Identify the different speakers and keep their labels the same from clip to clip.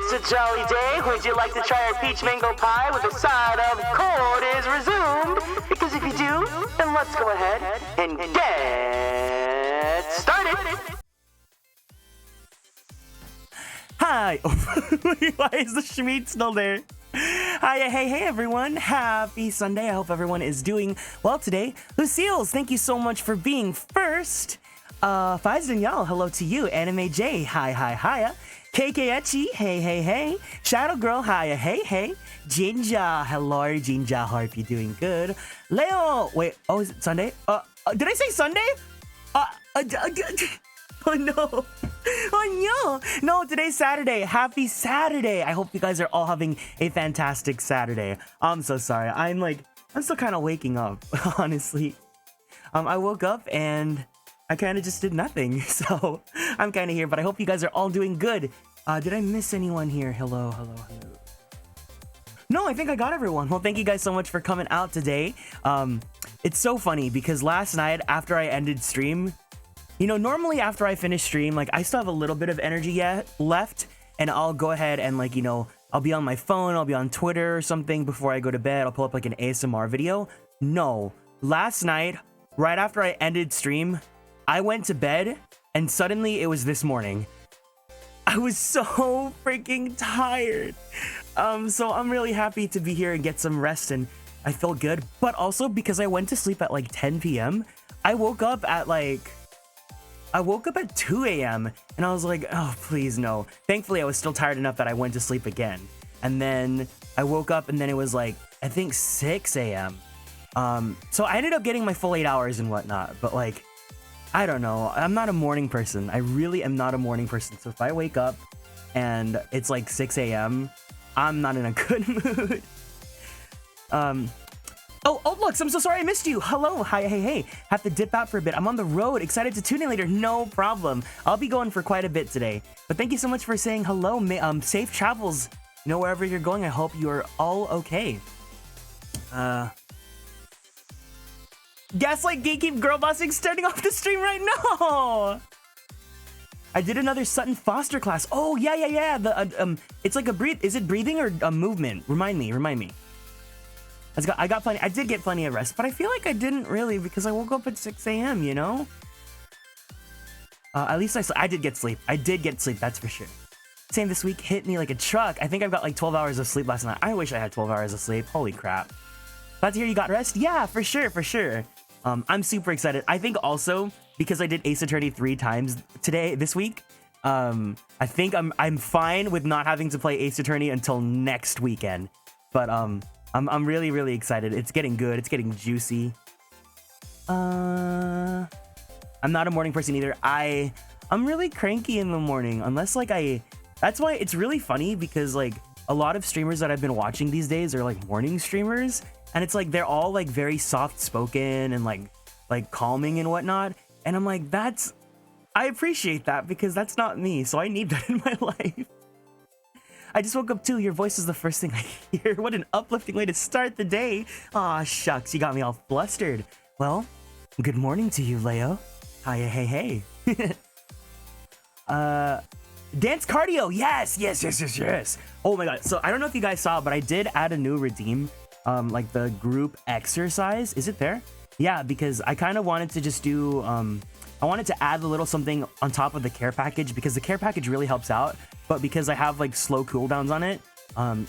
Speaker 1: It's a jolly day. Would you like to try a peach mango pie with a side of court is resumed? Because if you do, let's go ahead and get started.
Speaker 2: Hi. Why is the Schmeat still there? Hi, hey everyone. Happy Sunday. I hope everyone is doing well today. Lucille's, thank you so much for being first. Faiz Danielle, hello to you. Anime J, hiya. KK Etchi, hey. Shadow Girl, hiya, hey. Jinja, hello Jinja, hope you're doing good. Leo, wait, oh, is it Sunday? Did I say Sunday? Oh no. Oh no, today's Saturday. Happy Saturday. I hope you guys are all having a fantastic Saturday. I'm so sorry. I'm still kind of waking up, honestly. I woke up and I kind of just did nothing. So I'm kind of here, but I hope you guys are all doing good. Did I miss anyone here? Hello. No, I think I got everyone. Well, thank you guys so much for coming out today. It's so funny because last night after I ended stream, you know, normally after I finish stream, like I still have a little bit of energy left, and I'll go ahead and like, you know, I'll be on my phone, I'll be on Twitter or something before I go to bed. I'll pull up like an ASMR video. No, last night, right after I ended stream, I went to bed and suddenly it was this morning. I was so freaking tired. So I'm really happy to be here and get some rest, and I feel good. But also because I went to sleep at like 10 p.m., I woke up at 2 a.m. and I was like, oh, please no. Thankfully, I was still tired enough that I went to sleep again. And then I woke up and then it was like, I think 6 a.m. So I ended up getting my full 8 hours and whatnot. But like, I don't know. I'm not a morning person. I really am not a morning person. So if I wake up and it's like 6 a.m., I'm not in a good mood. Oh, Lux, I'm so sorry I missed you. Hello, hi, hey. Have to dip out for a bit. I'm on the road. Excited to tune in later. No problem. I'll be going for quite a bit today. But thank you so much for saying hello. Safe travels. You know, wherever you're going, I hope you're all okay. Gaslight Gatekeep Girl Bossing starting off the stream right now. I did another Sutton Foster class. Oh, yeah. It's like a breathe. Is it breathing or a movement? Remind me. I did get plenty of rest, but I feel like I didn't really because I woke up at 6 a.m., you know? At least I did get sleep. That's for sure. Same this week hit me like a truck. I think I've got like 12 hours of sleep last night. I wish I had 12 hours of sleep. Holy crap. Glad to hear you got rest. Yeah, for sure. I'm super excited. I think also because I did Ace Attorney 3 times this week, I think I'm fine with not having to play Ace Attorney until next weekend. But I'm really excited. It's getting good. It's getting juicy. I'm not a morning person either. I'm really cranky in the morning unless like that's why it's really funny because like a lot of streamers that I've been watching these days are like morning streamers, and it's like they're all like very soft spoken and like calming and whatnot, and I'm like, I appreciate that because that's not me, so I need that in my life. I just woke up too. Your voice is the first thing I hear. What an uplifting way to start the day. Aw, shucks, you got me all flustered. Well, good morning to you, Leo. Hiya, hey. Dance cardio. Yes. Oh my god. So I don't know if you guys saw, but I did add a new redeem, like the group exercise. Is it there? Yeah, because I kind of wanted to just do, I wanted to add a little something on top of the care package because the care package really helps out. But because I have like slow cooldowns on it,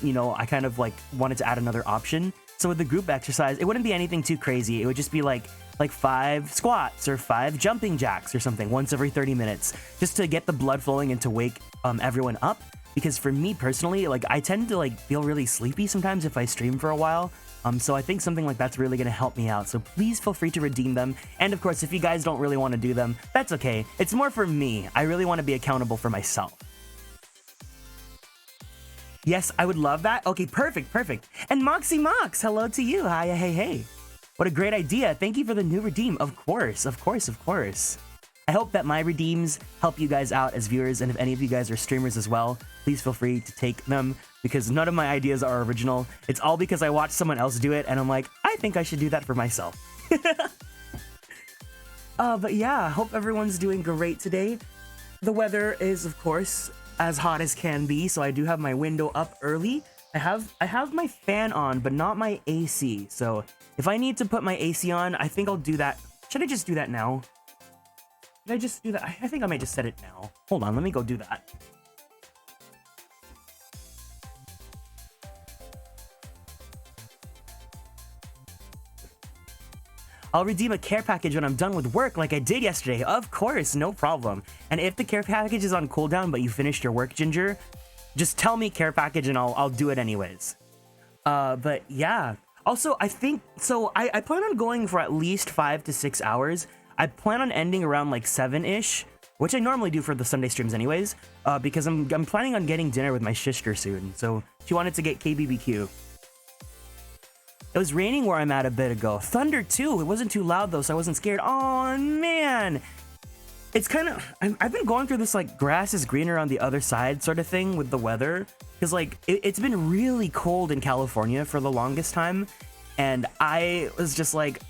Speaker 2: you know, I kind of like wanted to add another option. So with the group exercise, it wouldn't be anything too crazy. It would just be like 5 squats or 5 jumping jacks or something once every 30 minutes, just to get the blood flowing and to wake everyone up. Because for me personally, like I tend to like feel really sleepy sometimes if I stream for a while. So I think something like that's really going to help me out. So please feel free to redeem them. And of course, if you guys don't really want to do them, that's okay. It's more for me. I really want to be accountable for myself. Yes, I would love that. Okay, perfect. And Moxie Mox, hello to you. Hi, hey. What a great idea. Thank you for the new redeem. Of course. I hope that my redeems help you guys out as viewers, and if any of you guys are streamers as well, please feel free to take them, because none of my ideas are original. It's all because I watched someone else do it, and I'm like, I think I should do that for myself. But yeah, hope everyone's doing great today. The weather is, of course, as hot as can be, so I do have my window up early. I have my fan on, but not my AC, so If I need to put my AC on, I think I'll do that. Should I just do that now? Should I just do that? I think I might just set it now. Hold on, let me go do that. I'll redeem a care package when I'm done with work like I did yesterday. Of course, no problem. And if the care package is on cooldown but you finished your work, Ginger, just tell me care package and I'll do it anyways. But yeah. Also, I think, so I plan on going for at least 5 to 6 hours. I plan on ending around like 7-ish, which I normally do for the Sunday streams anyways, because I'm planning on getting dinner with my sister soon. So she wanted to get KBBQ. It was raining where I'm at a bit ago. Thunder too. It wasn't too loud though, so I wasn't scared. Oh man. It's kind of, I've been going through this like grass is greener on the other side sort of thing with the weather. Because like, it's been really cold in California for the longest time. And I was just like,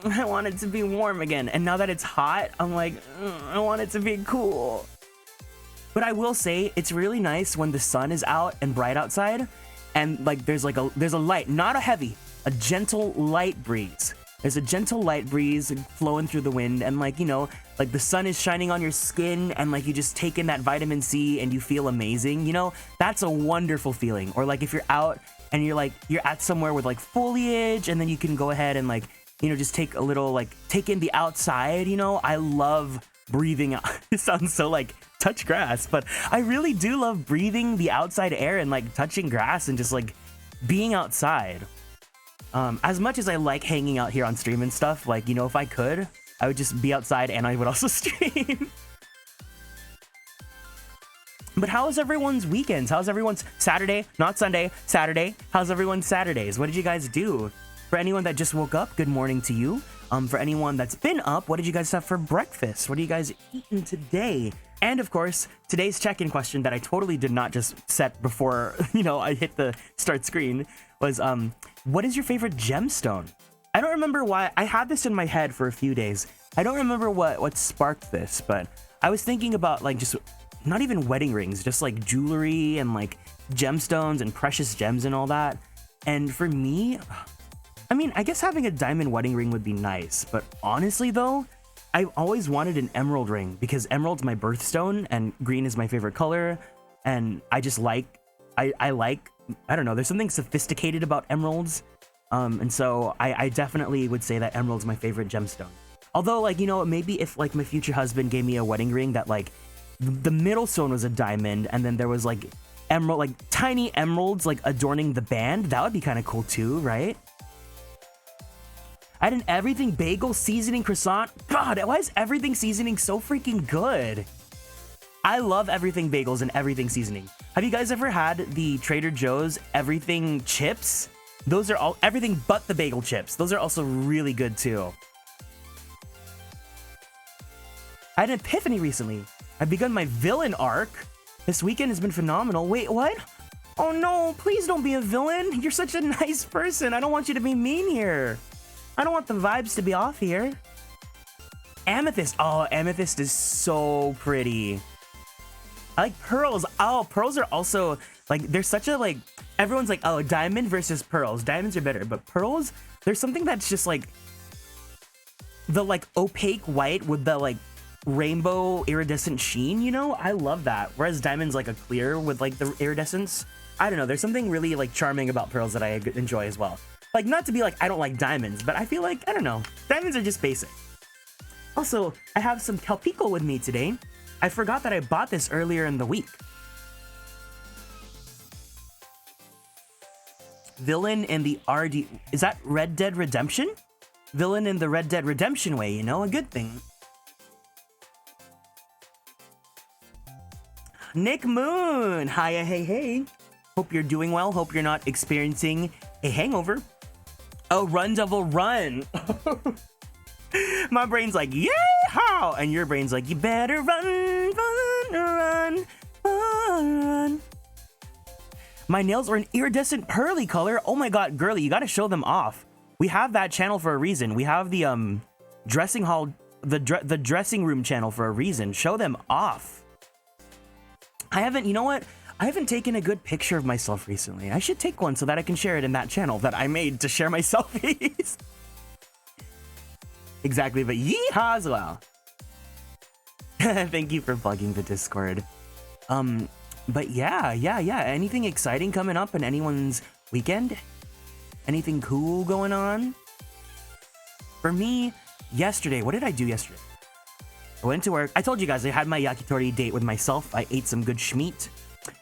Speaker 2: I want it to be warm again. And now that it's hot, I'm like, I want it to be cool. But I will say, it's really nice when the sun is out and bright outside. And like, there's a light, not a heavy, a gentle light breeze. There's a gentle light breeze flowing through the wind, and like, you know, like the sun is shining on your skin, and like you just take in that vitamin C and you feel amazing, you know? That's a wonderful feeling. Or like if you're out and you're at somewhere with like foliage, and then you can go ahead and like, you know, just take a little, like take in the outside, you know? I love breathing out. It sounds so like touch grass, but I really do love breathing the outside air and like touching grass and just like being outside. As much as I like hanging out here on stream and stuff, like, you know, if I could, I would just be outside and I would also stream. But how is everyone's weekends? How's everyone's Saturday? Not Sunday, Saturday. How's everyone's Saturdays? What did you guys do? For anyone that just woke up, good morning to you. For anyone that's been up, what did you guys have for breakfast? What are you guys eating today? And of course, today's check-in question that I totally did not just set before, you know, I hit the start screen was, what is your favorite gemstone? I don't remember why. I had this in my head for a few days. I don't remember what sparked this, but I was thinking about like just not even wedding rings, just like jewelry and like gemstones and precious gems and all that. And for me, I mean, I guess having a diamond wedding ring would be nice, but honestly though, I always wanted an emerald ring because emerald's my birthstone and green is my favorite color. And I just like, I don't know, there's something sophisticated about emeralds. And so I definitely would say that emerald's my favorite gemstone. Although, like, you know, maybe if like my future husband gave me a wedding ring that like the middle stone was a diamond and then there was like emerald, like tiny emeralds like adorning the band, that would be kind of cool too, right? I had an everything bagel seasoning croissant. God, why is everything seasoning so freaking good? I love everything bagels and everything seasoning. Have you guys ever had the Trader Joe's everything chips? Those are all everything but the bagel chips. Those are also really good too. I had an epiphany recently. I've begun my villain arc. This weekend has been phenomenal. Wait, what? Oh no, please don't be a villain. You're such a nice person. I don't want you to be mean here. I don't want the vibes to be off here. Amethyst. Oh, amethyst is so pretty. I like pearls. Oh, pearls are also like, there's such a like, everyone's like, oh, diamond versus pearls. Diamonds are better, but pearls, there's something that's just like the like opaque white with the like rainbow iridescent sheen, you know? I love that. Whereas diamonds like a clear with like the iridescence. I don't know. There's something really like charming about pearls that I enjoy as well. Like, not to be like, I don't like diamonds, but I feel like, I don't know. Diamonds are just basic. Also, I have some Calpico with me today. I forgot that I bought this earlier in the week. Villain in the RD... Is that Red Dead Redemption? Villain in the Red Dead Redemption way, you know? A good thing. Nick Moon! Hiya, hey, hey. Hope you're doing well. Hope you're not experiencing a hangover. Oh, run, devil, run. My brain's like, yeah, how? And your brain's like, you better run, run, run, run. My nails are an iridescent pearly color. Oh my God, girly, you gotta show them off. We have that channel for a reason. We have the dressing hall, the dressing room channel for a reason. Show them off. I haven't, you know what? I haven't taken a good picture of myself recently. I should take one so that I can share it in that channel that I made to share my selfies. Exactly, but yeehaw as well. Thank you for plugging the Discord. But yeah. Anything exciting coming up in anyone's weekend? Anything cool going on? For me, yesterday, what did I do yesterday? I went to work. I told you guys I had my yakitori date with myself. I ate some good schmeat.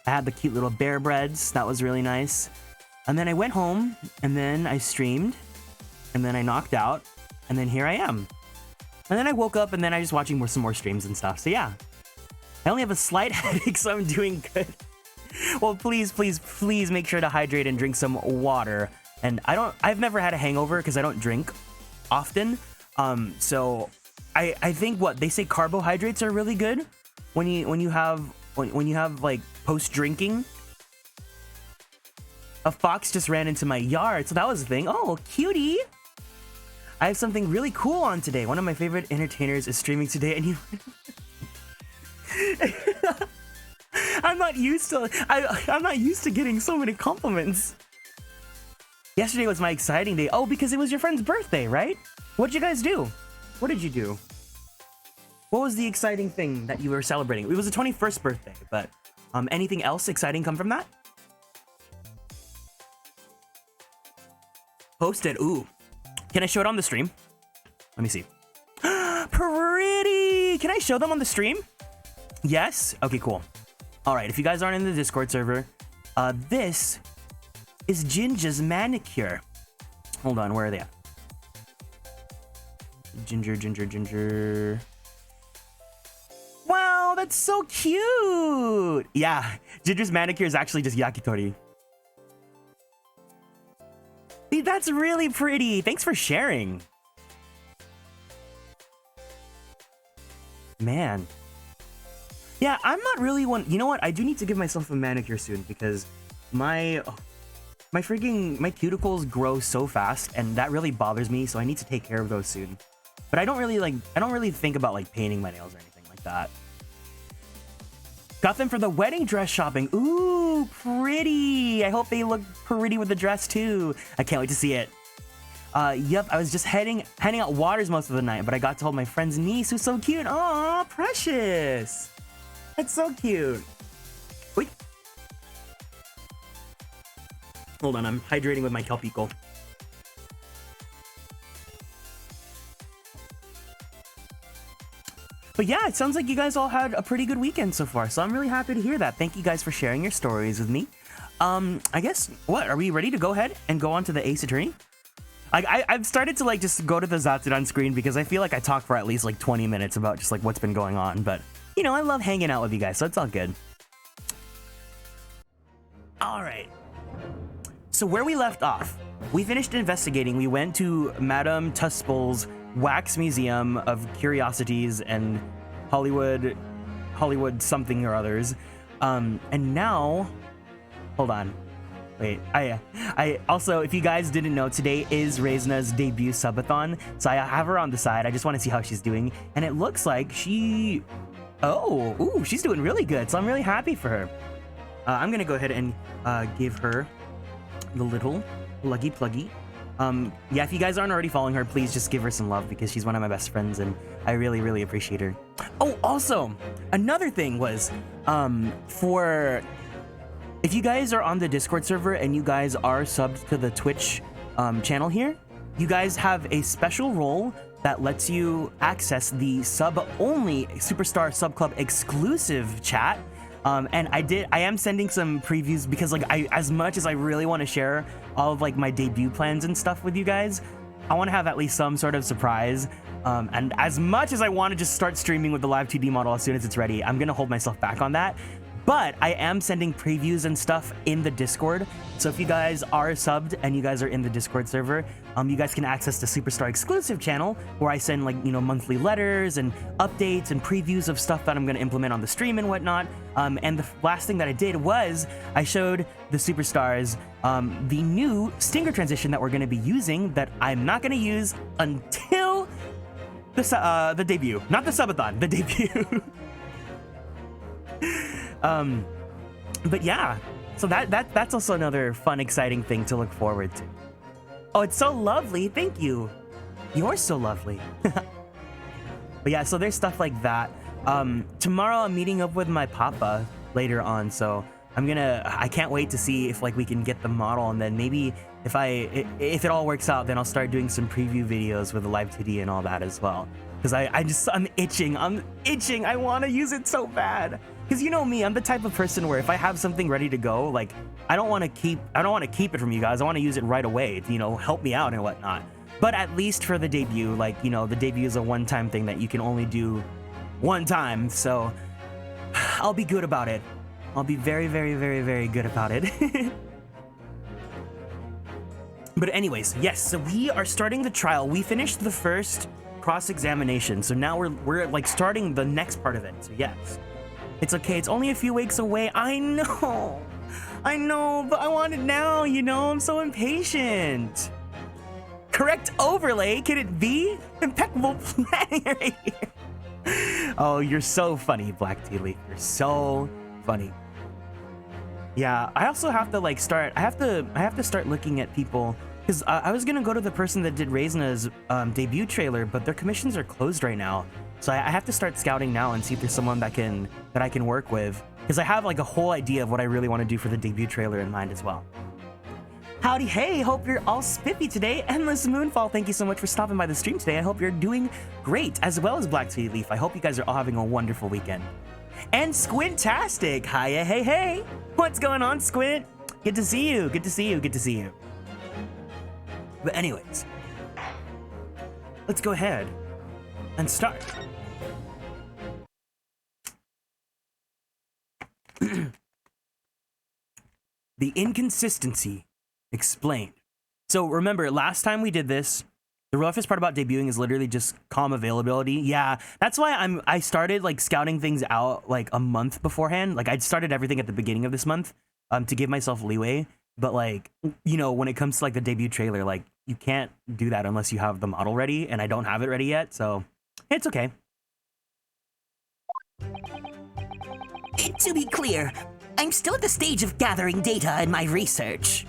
Speaker 2: I had the cute little bear breads. That was really nice. And then I went home, and then I streamed, and then I knocked out, and then here I am. And then I woke up, and then I just watching some more streams and stuff. So yeah, I only have a slight headache, so I'm doing good. Well, please make sure to hydrate and drink some water. And I've never had a hangover because I don't drink often. So I think what they say carbohydrates are really good when you have like post drinking. A fox just ran into my yard, so that was the thing. Oh, cutie! I have something really cool on today. One of my favorite entertainers is streaming today, and you. I'm not used to getting so many compliments. Yesterday was my exciting day. Oh, because it was your friend's birthday, right? What'd you guys do? What did you do? What was the exciting thing that you were celebrating? It was the 21st birthday, but anything else exciting come from that? Posted. Ooh. Can I show it on the stream? Let me see. Pretty! Can I show them on the stream? Yes? Okay, cool. All right, if you guys aren't in the Discord server, this is Ginger's manicure. Hold on, where are they at? Ginger. Wow, that's so cute! Yeah, Ginger's manicure is actually just yakitori. That's really pretty. Thanks for sharing. Man. Yeah, I'm not really one. You know what? I do need to give myself a manicure soon because my cuticles grow so fast and that really bothers me, so I need to take care of those soon. But I don't really think about like painting my nails or anything like that. Got them for the wedding dress shopping. Ooh, pretty. I hope they look pretty with the dress too. I can't wait to see it. Yep, I was just handing out waters most of the night, but I got to hold my friend's niece, who's so cute. Aw, precious. That's so cute. Wait. Hold on, I'm hydrating with my Calpico. But yeah, it sounds like you guys all had a pretty good weekend so far, so I'm really happy to hear that. Thank you guys for sharing your stories with me. I guess, what, are we ready to go ahead and go on to the Ace Attorney? I've started to like just go to the Zatsudan screen because I feel like I talk for at least like 20 minutes about just like what's been going on, but you know, I love hanging out with you guys, so it's all good. All right. So where we left off, we finished investigating. We went to Madame Tuspel's Wax Museum of Curiosities and Hollywood something or others. And now, hold on. Wait, I also, if you guys didn't know, today is Rezna's debut subathon, so I have her on the side. I just want to see how she's doing, and it looks like she's doing really good, so I'm really happy for her. I'm gonna go ahead and give her the little luggy pluggy. Yeah, if you guys aren't already following her, please just give her some love because she's one of my best friends and I really, really appreciate her. Oh, also, another thing was, if you guys are on the Discord server and you guys are subbed to the Twitch channel here, you guys have a special role that lets you access the sub-only Superstar Sub Club exclusive chat. And I am sending some previews because like as much as I really want to share all of like my debut plans and stuff with you guys, I want to have at least some sort of surprise. And as much as I want to just start streaming with the live 2D model as soon as it's ready, I'm gonna hold myself back on that. But I am sending previews and stuff in the Discord. So if you guys are subbed and you guys are in the Discord server, you guys can access the Superstar exclusive channel where I send like, you know, monthly letters and updates and previews of stuff that I'm going to implement on the stream and whatnot. And the last thing that I did was I showed the Superstars the new Stinger transition that we're going to be using that I'm not going to use until the debut. Not the subathon, the debut. But yeah, so that's also another fun, exciting thing to look forward to. Oh, it's so lovely. Thank you. You're so lovely. But yeah, so there's stuff like that. Tomorrow I'm meeting up with my papa later on, so I can't wait to see if like we can get the model, and then maybe if it all works out, then I'll start doing some preview videos with the live 2D and all that as well. Because I'm itching. I want to use it so bad. Because you know me, I'm the type of person where if I have something ready to go, like I don't want to keep it from you guys. I want to use it right away to, you know, help me out and whatnot. But at least for the debut, like, you know, the debut is a one-time thing that you can only do one time. So I'll be good about it. I'll be very, very, very, very good about it. But anyways, yes, so we are starting the trial. We finished the first cross-examination. So now we're like starting the next part of it. So yes, it's okay. It's only a few weeks away. I know, but I want it now, you know, I'm so impatient. Correct overlay, can it be? Impeccable planning right here. Oh, you're so funny, Black Tea Leaf. You're so funny. Yeah, I also have to like start. I have to start looking at people, because I was gonna go to the person that did Reisna's debut trailer, but their commissions are closed right now. So I have to start scouting now and see if there's someone that I can work with, because I have like a whole idea of what I really want to do for the debut trailer in mind as well. Howdy, hey, hope you're all spiffy today. Endless Moonfall, thank you so much for stopping by the stream today. I hope you're doing great, as well as Black Tea Leaf. I hope you guys are all having a wonderful weekend. And Squintastic, hiya, hey, hey. What's going on, Squint? Good to see you, good to see you, good to see you. But anyways, let's go ahead and start. The inconsistency explained. So remember, last time we did this, the roughest part about debuting is literally just calm availability. Yeah, that's why I started like scouting things out like a month beforehand. Like I started everything at the beginning of this month to give myself leeway. But like, you know, when it comes to like the debut trailer, like you can't do that unless you have the model ready, and I don't have it ready yet, so it's okay.
Speaker 3: To be clear, I'm still at the stage of gathering data in my research.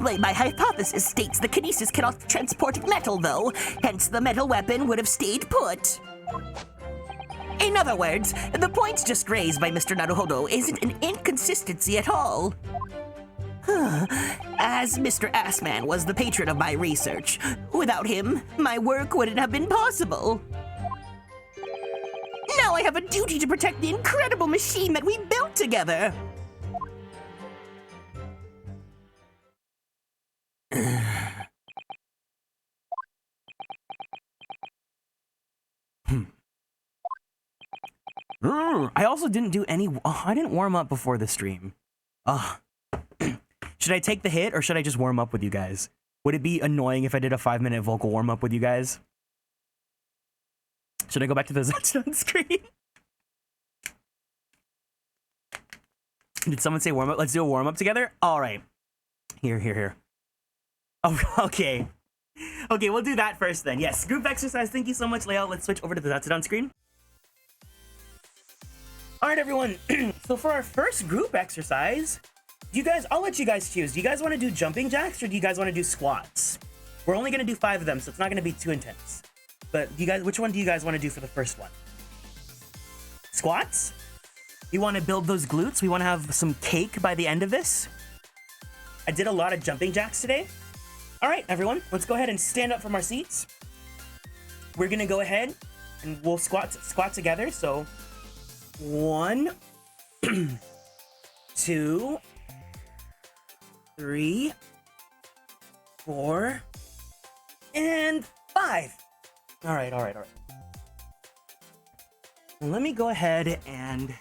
Speaker 3: My hypothesis states the kinesis cannot transport metal, though, hence the metal weapon would have stayed put. In other words, the point just raised by Mr. Naruhodo isn't an inconsistency at all. As Mr. Assman was the patron of my research, without him, my work wouldn't have been possible. Now I have a duty to protect the incredible machine that we built together.
Speaker 2: I also didn't do any. I didn't warm up before the stream. Should I take the hit or should I just warm up with you guys? Would it be annoying if I did a 5-minute vocal warm up with you guys? Should I go back to the Zetsun screen? Did someone say warm up? Let's do a warm up together. All right. Here. Oh, okay. Okay, we'll do that first then. Yes, group exercise. Thank you so much, Leo. Let's switch over to the Zetsun screen. All right, everyone. So for our first group exercise, I'll let you guys choose. Do you guys want to do jumping jacks or do you guys want to do squats? We're only going to do 5 of them, so it's not going to be too intense. But which one do you guys want to do for the first one? Squats? You want to build those glutes? We want to have some cake by the end of this? I did a lot of jumping jacks today. All right, everyone, let's go ahead and stand up from our seats. We're going to go ahead and we'll squat together. So 1, 2, 3, 4, and 5. All right. Let me go ahead and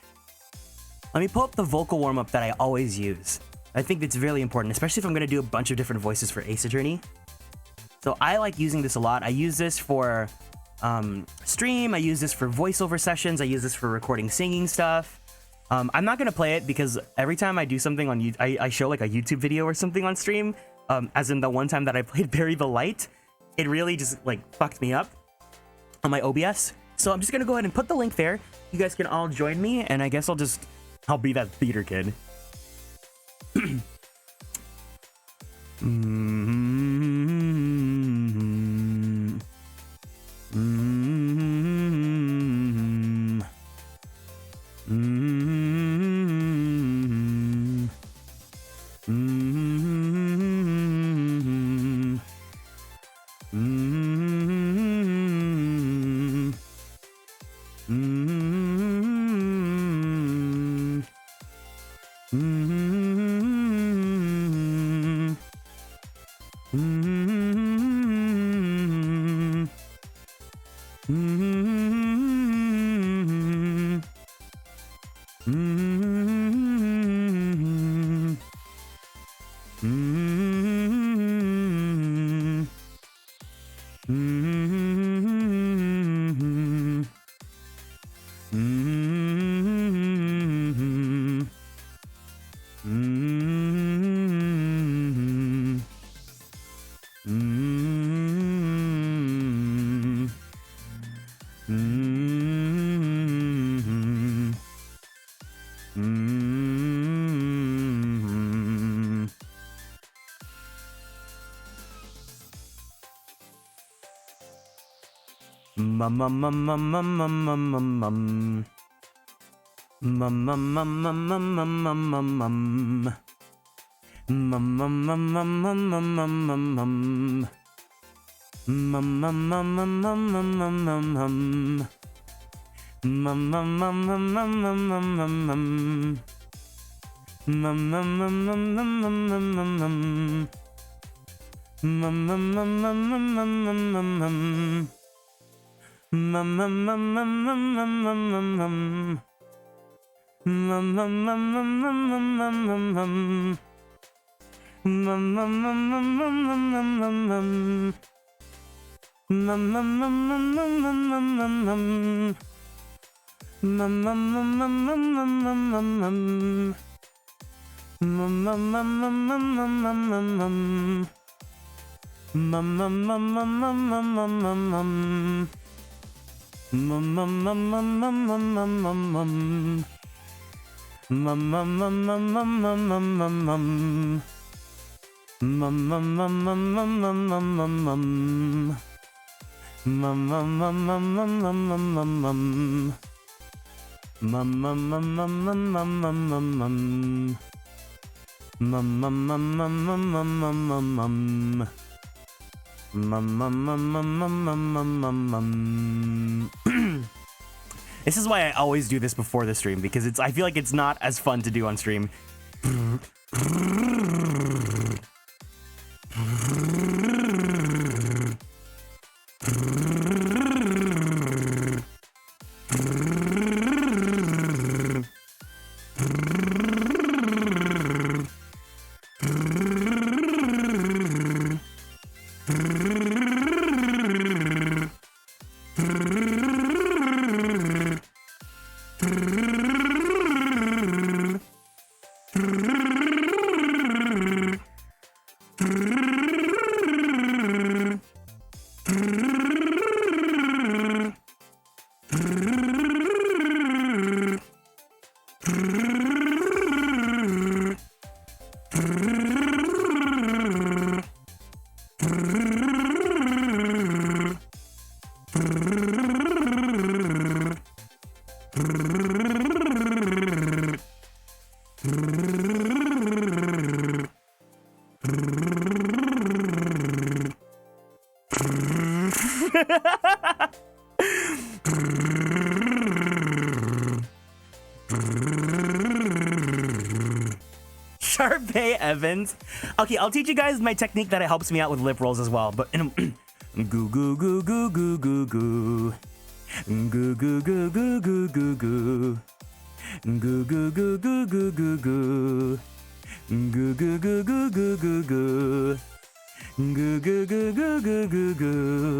Speaker 2: let me pull up the vocal warm-up that I always use. I think it's really important, especially if I'm going to do a bunch of different voices for Ace Attorney. So I like using this a lot. I use this for stream. I use this for voiceover sessions. I use this for recording singing stuff. I'm not going to play it because every time I do something on YouTube, I show like a YouTube video or something on stream, as in the one time that I played Bury the Light, it really just like fucked me up on my OBS. So I'm just going to go ahead and put the link there. You guys can all join me, and I guess I'll just I'll be that theater kid. This is why I always do this before the stream, because I feel like it's not as fun to do on stream. Sharpay Evans. Okay, I'll teach you guys my technique that it helps me out with lip rolls as well. But goo goo goo goo goo goo goo. Goo goo goo goo goo goo goo. Goo goo goo goo goo goo goo. Goo goo goo goo goo goo goo. Goo goo goo goo goo goo goo.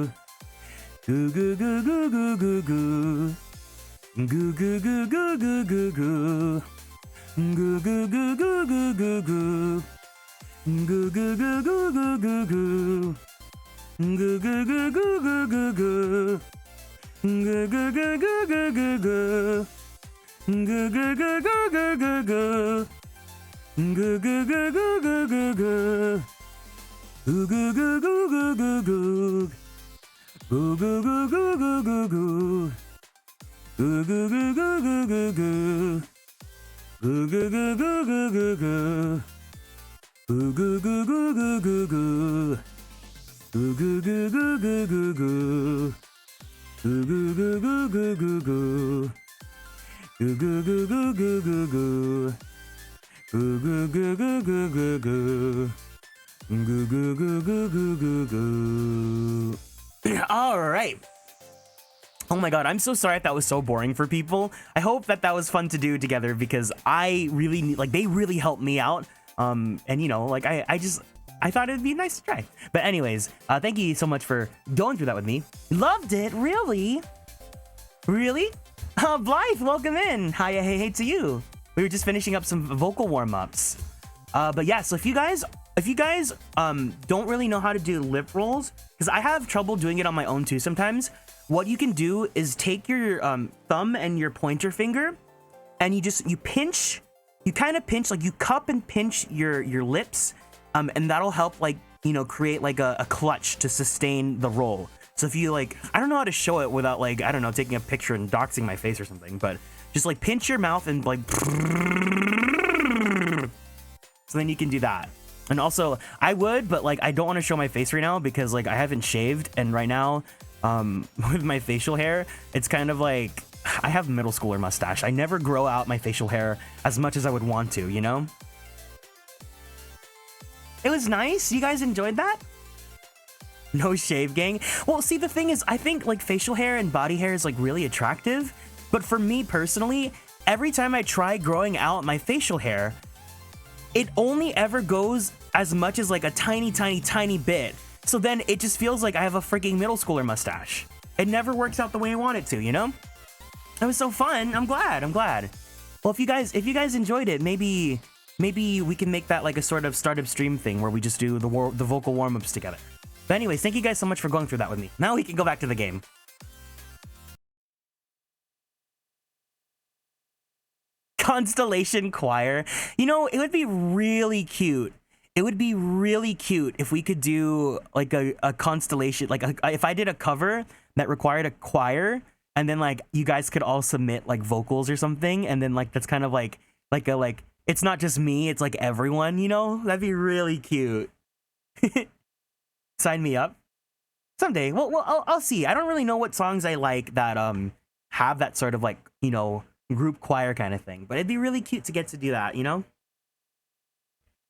Speaker 2: Goo goo goo goo goo goo goo. Goo goo goo goo goo goo goo. Goo goo goo goo goo goo goo. Goo goo goo goo goo goo goo. Goo goo goo goo goo goo goo. Goo goo goo goo goo goo goo. Goo goo goo goo goo goo goo. Goo goo goo goo goo goo goo. Goo goo goo goo goo goo goo. Goo goo goo goo goo goo goo. Goo goo goo goo goo goo goo. Goo goo goo goo goo goo goo. Goo goo goo goo goo goo goo. Goo goo goo goo goo goo goo. Goo goo goo goo goo goo goo. Goo goo goo goo goo goo goo. Goo goo goo goo goo goo goo. Goo goo goo goo goo goo goo. All right. Oh my god, I'm so sorry if that was so boring for people. I hope that that was fun to do together because I really need, like, they really helped me out. And you know, like I thought it'd be nice to try. But anyways, thank you so much for going through that with me. Loved it, really? Really? Blythe, welcome in. Hi, hey to you. We were just finishing up some vocal warm-ups. But yeah, so if you guys don't really know how to do lip rolls, because I have trouble doing it on my own too sometimes, what you can do is take your thumb and your pointer finger, and you pinch, you kind of pinch, like you cup and pinch your lips, and that'll help, like, you know, create like a clutch to sustain the roll. So if you, like, I don't know how to show it without, like, I don't know, taking a picture and doxing my face or something, but just like pinch your mouth and like, so then you can do that. And also I would, but like, I don't want to show my face right now because like I haven't shaved, and right now, with my facial hair, it's kind of like, I have middle schooler mustache. I never grow out my facial hair as much as I would want to, you know? It was nice. You guys enjoyed that? No shave, gang. Well, see, the thing is, I think like facial hair and body hair is like really attractive, but for me personally, every time I try growing out my facial hair, it only ever goes as much as like a tiny bit. So then it just feels like I have a freaking middle schooler mustache. It never works out the way I want it to, you know? It was so fun. I'm glad. Well, if you guys enjoyed it, maybe we can make that like a sort of startup stream thing where we just do the vocal warm-ups together. But anyways, thank you guys so much for going through that with me. Now we can go back to the game. Constellation choir. You know, it would be really cute. It would be really cute if we could do like a constellation, like if I did a cover that required a choir, and then like you guys could all submit like vocals or something, and then like that's kind of like it's not just me, it's like everyone, you know? That'd be really cute. Sign me up someday. Well, I'll see. I don't really know what songs I like that have that sort of like, you know, group choir kind of thing, but it'd be really cute to get to do that, you know?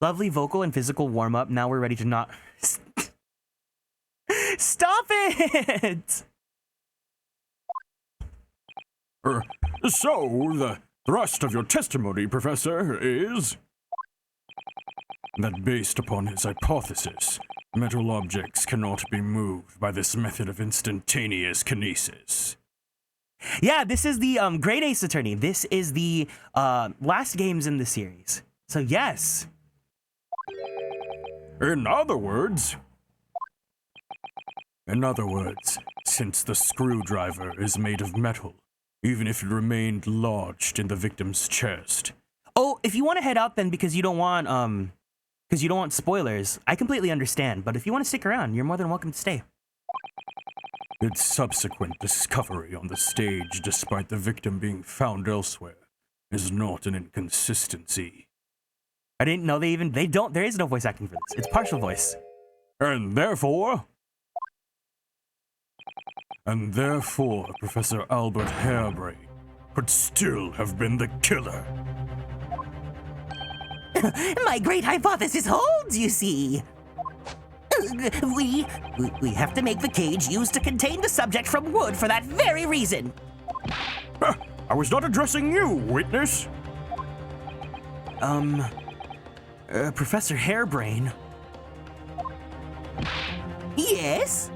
Speaker 2: Lovely vocal and physical warm-up. Now we're ready to not... Stop it!
Speaker 4: So, the thrust of your testimony, Professor, is that based upon his hypothesis, metal objects cannot be moved by this method of instantaneous kinesis.
Speaker 2: Yeah, this is the Great Ace Attorney. This is the last games in the series. So yes.
Speaker 4: In other words, since the screwdriver is made of metal, even if it remained lodged in the victim's chest.
Speaker 2: Oh, if you want to head out then because you don't want spoilers, I completely understand. But if you want to stick around, you're more than welcome to stay.
Speaker 4: Its subsequent discovery on the stage, despite the victim being found elsewhere, is not an inconsistency.
Speaker 2: I didn't know there is no voice acting for this. It's partial voice.
Speaker 4: And therefore, Professor Albert Hairbrain could still have been the killer.
Speaker 3: My great hypothesis holds, you see. We have to make the cage used to contain the subject from wood for that very reason.
Speaker 4: I was not addressing you, witness.
Speaker 2: Professor Hairbrain.
Speaker 3: Yes?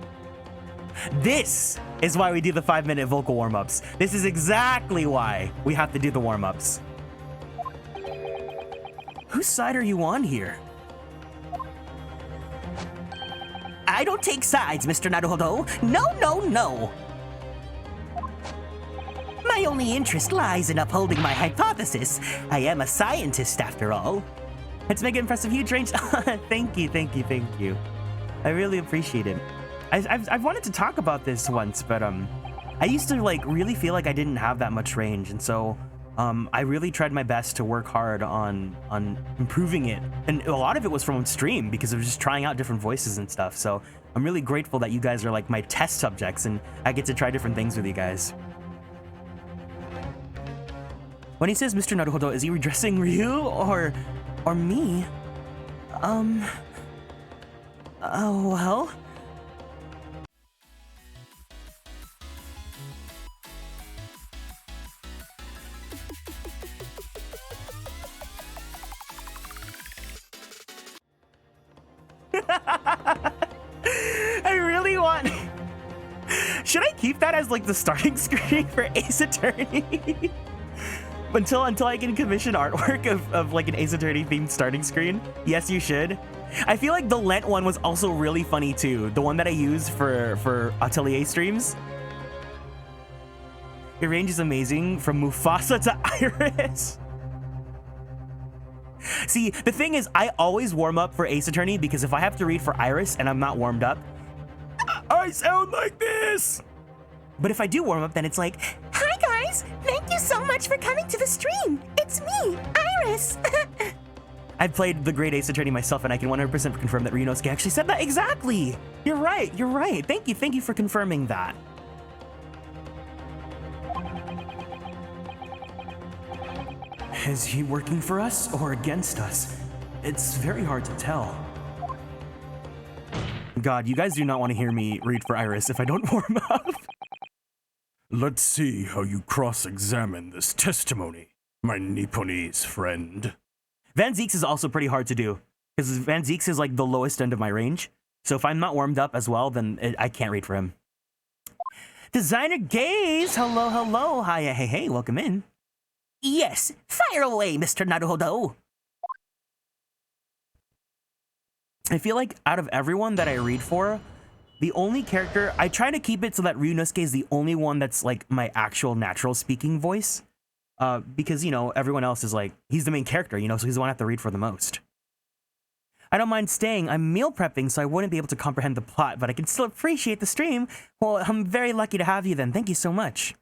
Speaker 2: This is why we do the 5-minute vocal warm-ups. This is exactly why we have to do the warm-ups. Whose side are you on here?
Speaker 3: I don't take sides, Mr. Naruhodo. No. My only interest lies in upholding my hypothesis. I am a scientist after all.
Speaker 2: Let's make it impressive huge range. Thank you, thank you, thank you. I really appreciate it. I've wanted to talk about this once, but I used to like really feel like I didn't have that much range, and so I really tried my best to work hard on improving it. And a lot of it was from stream because of just trying out different voices and stuff. So I'm really grateful that you guys are like my test subjects and I get to try different things with you guys. When he says Mr. Naruhodo, is he redressing Ryu or me? Well. I really want... Should I keep that as like the starting screen for Ace Attorney? until I can commission artwork of like an Ace Attorney themed starting screen? Yes, you should. I feel like the Lent one was also really funny too. The one that I use for Atelier streams. Your range is amazing from Mufasa to Iris. See, the thing is, I always warm up for Ace Attorney because if I have to read for Iris and I'm not warmed up, I sound like this. But if I do warm up, then it's like,
Speaker 5: Hi guys, thank you so much for coming to the stream. It's me, Iris.
Speaker 2: I've played the Great Ace Attorney myself and I can 100% confirm that Ryunosuke actually said that. Exactly. You're right. Thank you for confirming that. Is he working for us or against us? It's very hard to tell. God, you guys do not want to hear me read for Iris if I don't warm up.
Speaker 4: Let's see how you cross-examine this testimony, my Nipponese friend.
Speaker 2: Van Zeeks is also pretty hard to do because Van Zeeks is like the lowest end of my range. So if I'm not warmed up as well, then I can't read for him. Designer Gaze, hello, hi, hey, welcome in.
Speaker 3: Yes, fire away, Mr. Naruhodo.
Speaker 2: I feel like out of everyone that I read for, the only character, I try to keep it so that Ryunosuke is the only one that's like my actual natural speaking voice. Because, you know, everyone else is like, he's the main character, you know, so he's the one I have to read for the most. I don't mind staying. I'm meal prepping, so I wouldn't be able to comprehend the plot, but I can still appreciate the stream. Well, I'm very lucky to have you then. Thank you so much.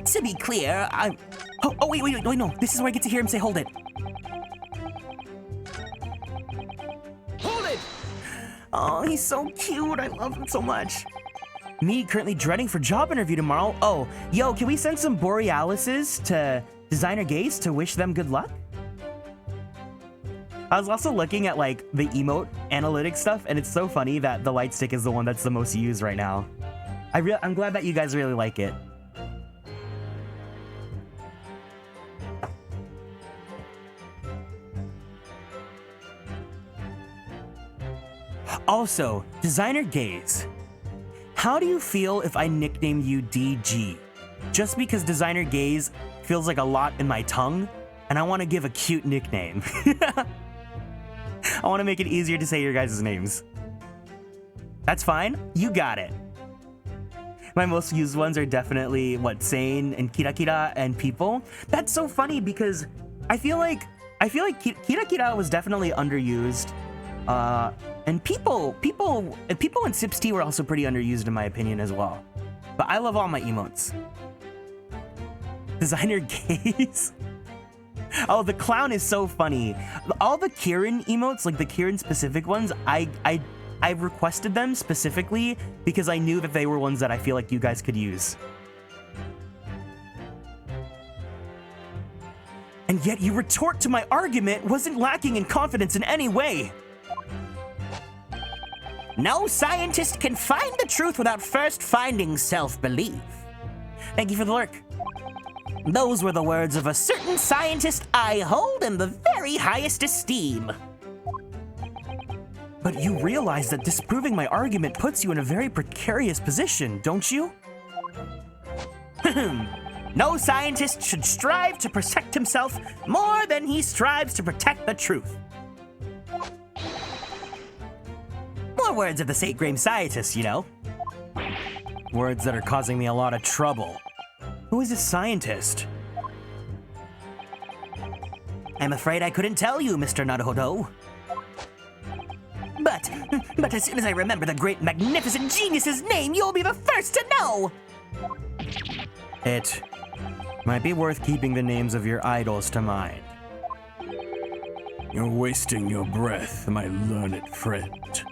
Speaker 3: To be clear, I'm...
Speaker 2: Oh, wait, no. This is where I get to hear him say, hold it. Hold it! Oh, he's so cute. I love him so much. Me currently dreading for job interview tomorrow. Oh, yo, can we send some Borealises to Designer Gaze to wish them good luck? I was also looking at like the emote analytics stuff, and it's so funny that the light stick is the one that's the most used right now. I'm glad that you guys really like it. Also, Designer Gaze, how do you feel if I nickname you DG? Just because Designer Gaze feels like a lot in my tongue, and I want to give a cute nickname. I want to make it easier to say your guys' names. That's fine, you got it. My most used ones are definitely, Sane and Kira Kira and People. That's so funny because I feel like Kira Kira was definitely underused. And people and Sips T were also pretty underused in my opinion as well. But I love all my emotes. Designer Gaze. Oh, the clown is so funny. All the Kieran emotes, like the Kieran specific ones, I requested them specifically because I knew that they were ones that I feel like you guys could use. And yet you retort to my argument wasn't lacking in confidence in any way.
Speaker 3: No scientist can find the truth without first finding self-belief.
Speaker 2: Thank you for the lurk.
Speaker 3: Those were the words of a certain scientist I hold in the very highest esteem.
Speaker 2: But you realize that disproving my argument puts you in a very precarious position, don't you?
Speaker 3: No scientist should strive to protect himself more than he strives to protect the truth. More words of the sacred scientist, you know.
Speaker 2: Words that are causing me a lot of trouble. Who is this scientist?
Speaker 3: I'm afraid I couldn't tell you, Mr. Naruhodo. But as soon as I remember the great magnificent genius's name, you'll be the first to know!
Speaker 2: It might be worth keeping the names of your idols to mind.
Speaker 4: You're wasting your breath, my learned friend.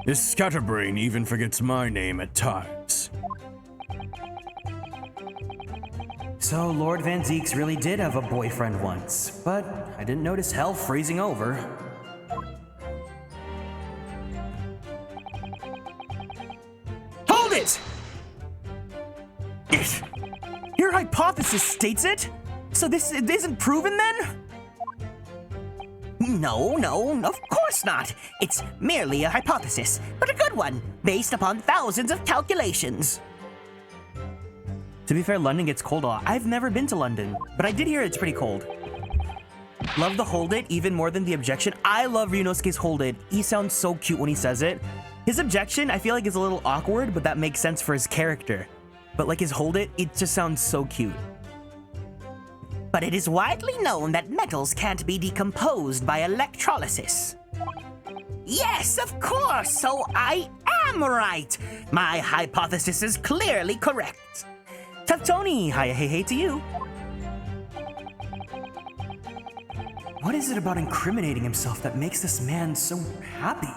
Speaker 4: This scatterbrain even forgets my name at times.
Speaker 2: So Lord Van Zeeks really did have a boyfriend once, but I didn't notice hell freezing over. Hold it! Your hypothesis states it? So this isn't proven then?
Speaker 3: No, of course not. It's merely a hypothesis, but a good one, based upon thousands of calculations.
Speaker 2: To be fair, London gets cold a lot. I've never been to London, but I did hear it's pretty cold. Love the hold it even more than the objection. I love Ryunosuke's hold it. He sounds so cute when he says it. His objection, I feel like is a little awkward, but that makes sense for his character. But like his hold it just sounds so cute.
Speaker 3: But it is widely known that metals can't be decomposed by electrolysis. Yes, of course, so I am right. My hypothesis is clearly correct.
Speaker 2: Tough Tony, hi hey hey to you. What is it about incriminating himself that makes this man so happy?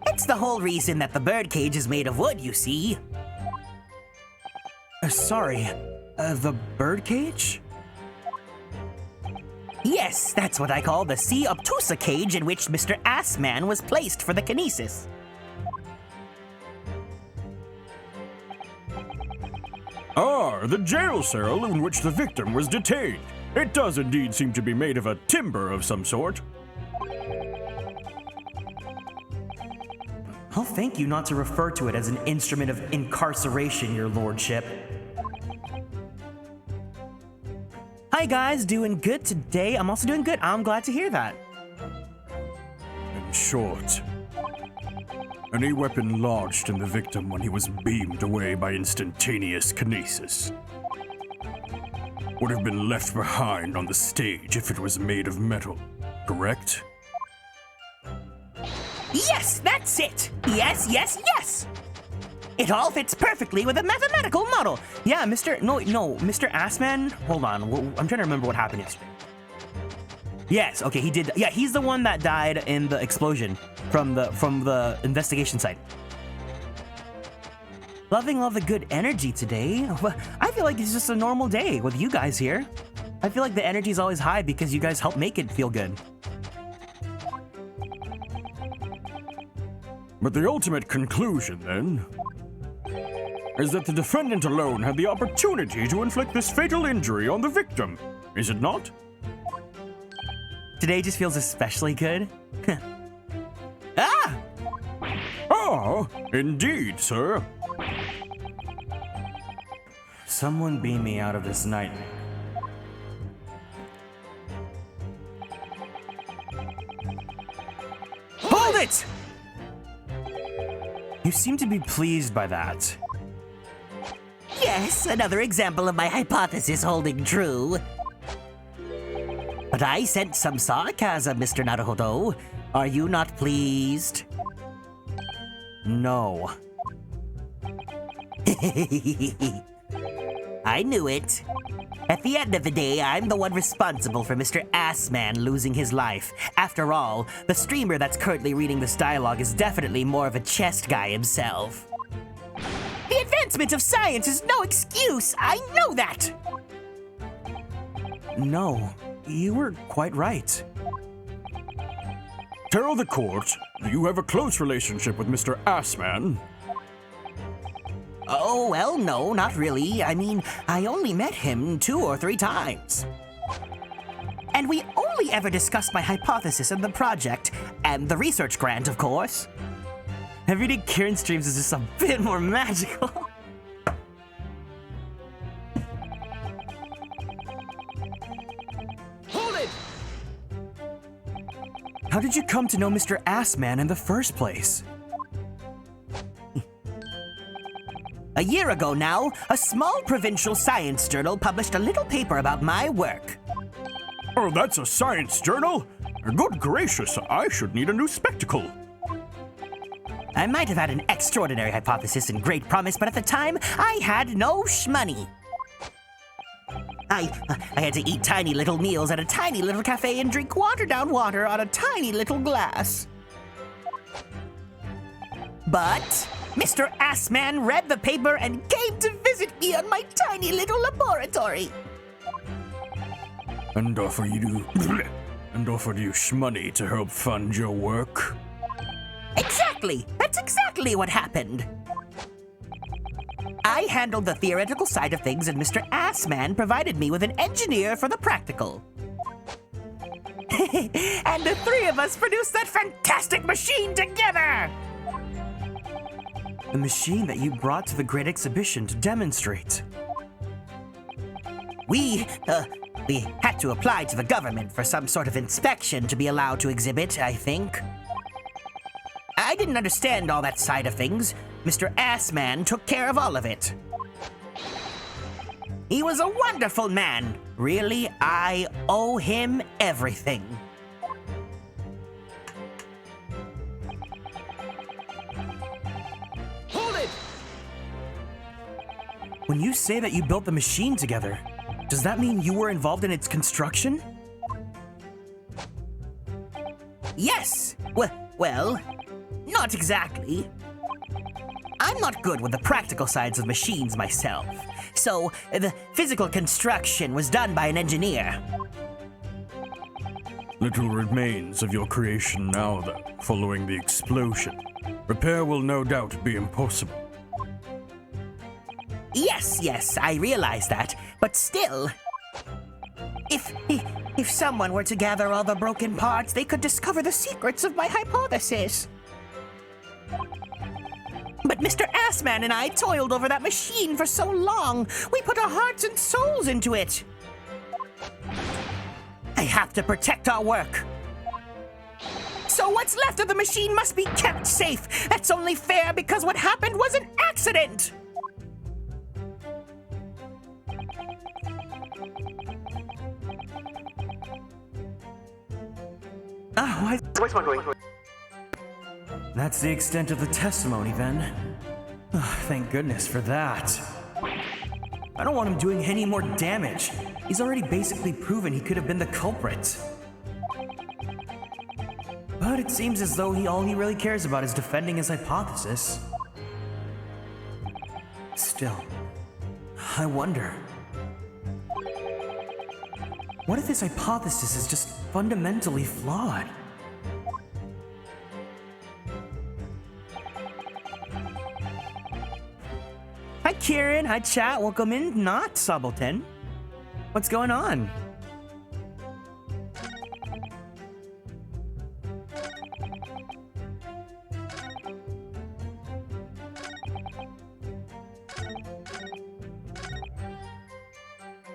Speaker 3: It's the whole reason that the birdcage is made of wood, you see.
Speaker 2: The birdcage?
Speaker 3: Yes, that's what I call the C. obtusa cage in which Mr. Assman was placed for the kinesis.
Speaker 4: Ah, the jail cell in which the victim was detained. It does indeed seem to be made of a timber of some sort.
Speaker 2: I'll thank you not to refer to it as an instrument of incarceration, your lordship. Hi guys, doing good today. I'm also doing good. I'm glad to hear that.
Speaker 4: In short, any weapon lodged in the victim when he was beamed away by instantaneous kinesis would have been left behind on the stage if it was made of metal, correct?
Speaker 3: Yes, that's it! Yes! It all fits perfectly with a mathematical model.
Speaker 2: Yeah, Mr. Assman. Hold on, I'm trying to remember what happened yesterday. Yes, okay, he did. Yeah, he's the one that died in the explosion from the investigation site. Love the good energy today. I feel like it's just a normal day with you guys here. I feel like the energy is always high because you guys help make it feel good.
Speaker 4: But the ultimate conclusion, then, is that the defendant alone had the opportunity to inflict this fatal injury on the victim, is it not?
Speaker 2: Today just feels especially good.
Speaker 3: Ah!
Speaker 4: Ah, indeed, sir.
Speaker 2: Someone beam me out of this nightmare.
Speaker 3: Hold it!
Speaker 2: You seem to be pleased by that.
Speaker 3: Yes, another example of my hypothesis holding true. But I sense some sarcasm, Mr. Naruhodo. Are you not pleased?
Speaker 2: No.
Speaker 3: I knew it. At the end of the day, I'm the one responsible for Mr. Assman losing his life. After all, the streamer that's currently reading this dialogue is definitely more of a chest guy himself. The advancement of science is no excuse! I know that!
Speaker 2: No, you were quite right.
Speaker 4: Tell the court, do you have a close relationship with Mr. Assman?
Speaker 3: Oh, well, no, not really. I mean, I only met him 2 or 3 times. And we only ever discussed my hypothesis and the project, and the research grant, of course.
Speaker 2: Every day Kieran streams is just a bit more magical.
Speaker 3: Hold it!
Speaker 2: How did you come to know Mr. Assman in the first place?
Speaker 3: A year ago now, a small provincial science journal published a little paper about my work.
Speaker 4: Oh, that's a science journal? Good gracious, I should need a new spectacle.
Speaker 3: I might have had an extraordinary hypothesis and great promise, but at the time, I had no shmoney. I had to eat tiny little meals at a tiny little cafe and drink watered-down water on a tiny little glass. But Mr. Assman read the paper and came to visit me on my tiny little laboratory.
Speaker 4: And offered you shmoney to help fund your work?
Speaker 3: Exactly! That's exactly what happened. I handled the theoretical side of things, and Mr. Assman provided me with an engineer for the practical. And the three of us produced that fantastic machine together!
Speaker 2: The machine that you brought to the Great Exhibition to demonstrate.
Speaker 3: We had to apply to the government for some sort of inspection to be allowed to exhibit, I think. I didn't understand all that side of things. Mr. Assman took care of all of it. He was a wonderful man. Really, I owe him everything.
Speaker 2: Hold it! When you say that you built the machine together, does that mean you were involved in its construction?
Speaker 3: Yes. Well, not exactly. I'm not good with the practical sides of machines myself, so the physical construction was done by an engineer.
Speaker 4: Little remains of your creation now, then, following the explosion. Repair will no doubt be impossible.
Speaker 3: Yes, I realize that, but still, if someone were to gather all the broken parts, they could discover the secrets of my hypothesis. But Mr. Assman and I toiled over that machine for so long. We put our hearts and souls into it. I have to protect our work. So what's left of the machine must be kept safe. That's only fair because what happened was an accident.
Speaker 1: Where's my going?
Speaker 2: That's the extent of the testimony, then. Thank goodness for that. I don't want him doing any more damage. He's already basically proven he could have been the culprit. But it seems as though all he really cares about is defending his hypothesis. Still, I wonder. What if his hypothesis is just fundamentally flawed? Hi Kieran, hi chat, welcome in, not Subaltern. What's going on?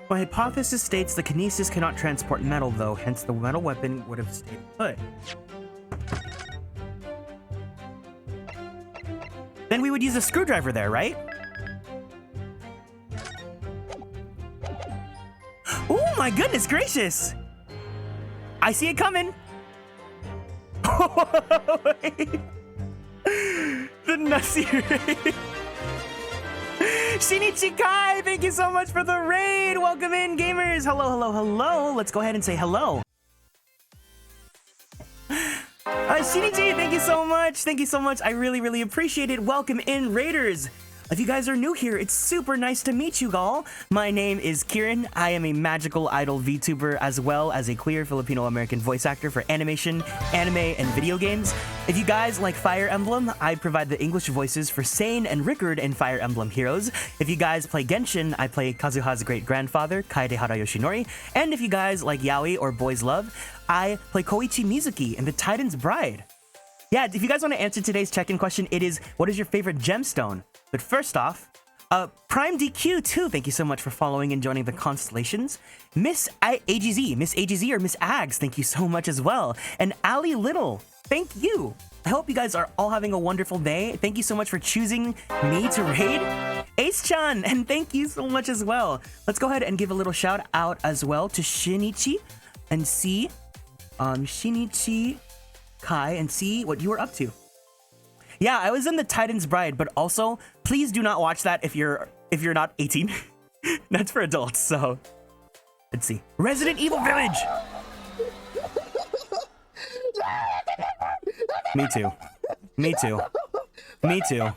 Speaker 2: My hypothesis states the kinesis cannot transport metal though, hence the metal weapon would have stayed put. Then we would use a screwdriver there, right? Oh my goodness gracious! I see it coming! The Nussie raid! Shinichi Kai, thank you so much for the raid! Welcome in, gamers! Hello, hello, hello! Let's go ahead and say hello. Shinichi, thank you so much! Thank you so much! I really, really appreciate it. Welcome in, raiders! If you guys are new here, it's super nice to meet you all. My name is Kieran. I am a magical idol VTuber as well as a queer Filipino-American voice actor for animation, anime, and video games. If you guys like Fire Emblem, I provide the English voices for Sane and Rickard in Fire Emblem Heroes. If you guys play Genshin, I play Kazuha's great-grandfather, Kaedehara Yoshinori. And if you guys like Yaoi or Boys Love, I play Koichi Mizuki in The Titan's Bride. Yeah, if you guys want to answer today's check-in question, it is, what is your favorite gemstone? But first off, Prime DQ2, thank you so much for following and joining the constellations. Miss AGZ or Miss Ags, thank you so much as well. And Ali Little, thank you. I hope you guys are all having a wonderful day. Thank you so much for choosing me to raid. Ace-chan, and thank you so much as well. Let's go ahead and give a little shout out as well to Shinichi and see, Shinichi, Kai, and see what you were up to. Yeah, I was in the Titan's Bride, but also please do not watch that if you're not 18. That's for adults. So let's see. Resident Evil Village. Me too. Me too. Me too.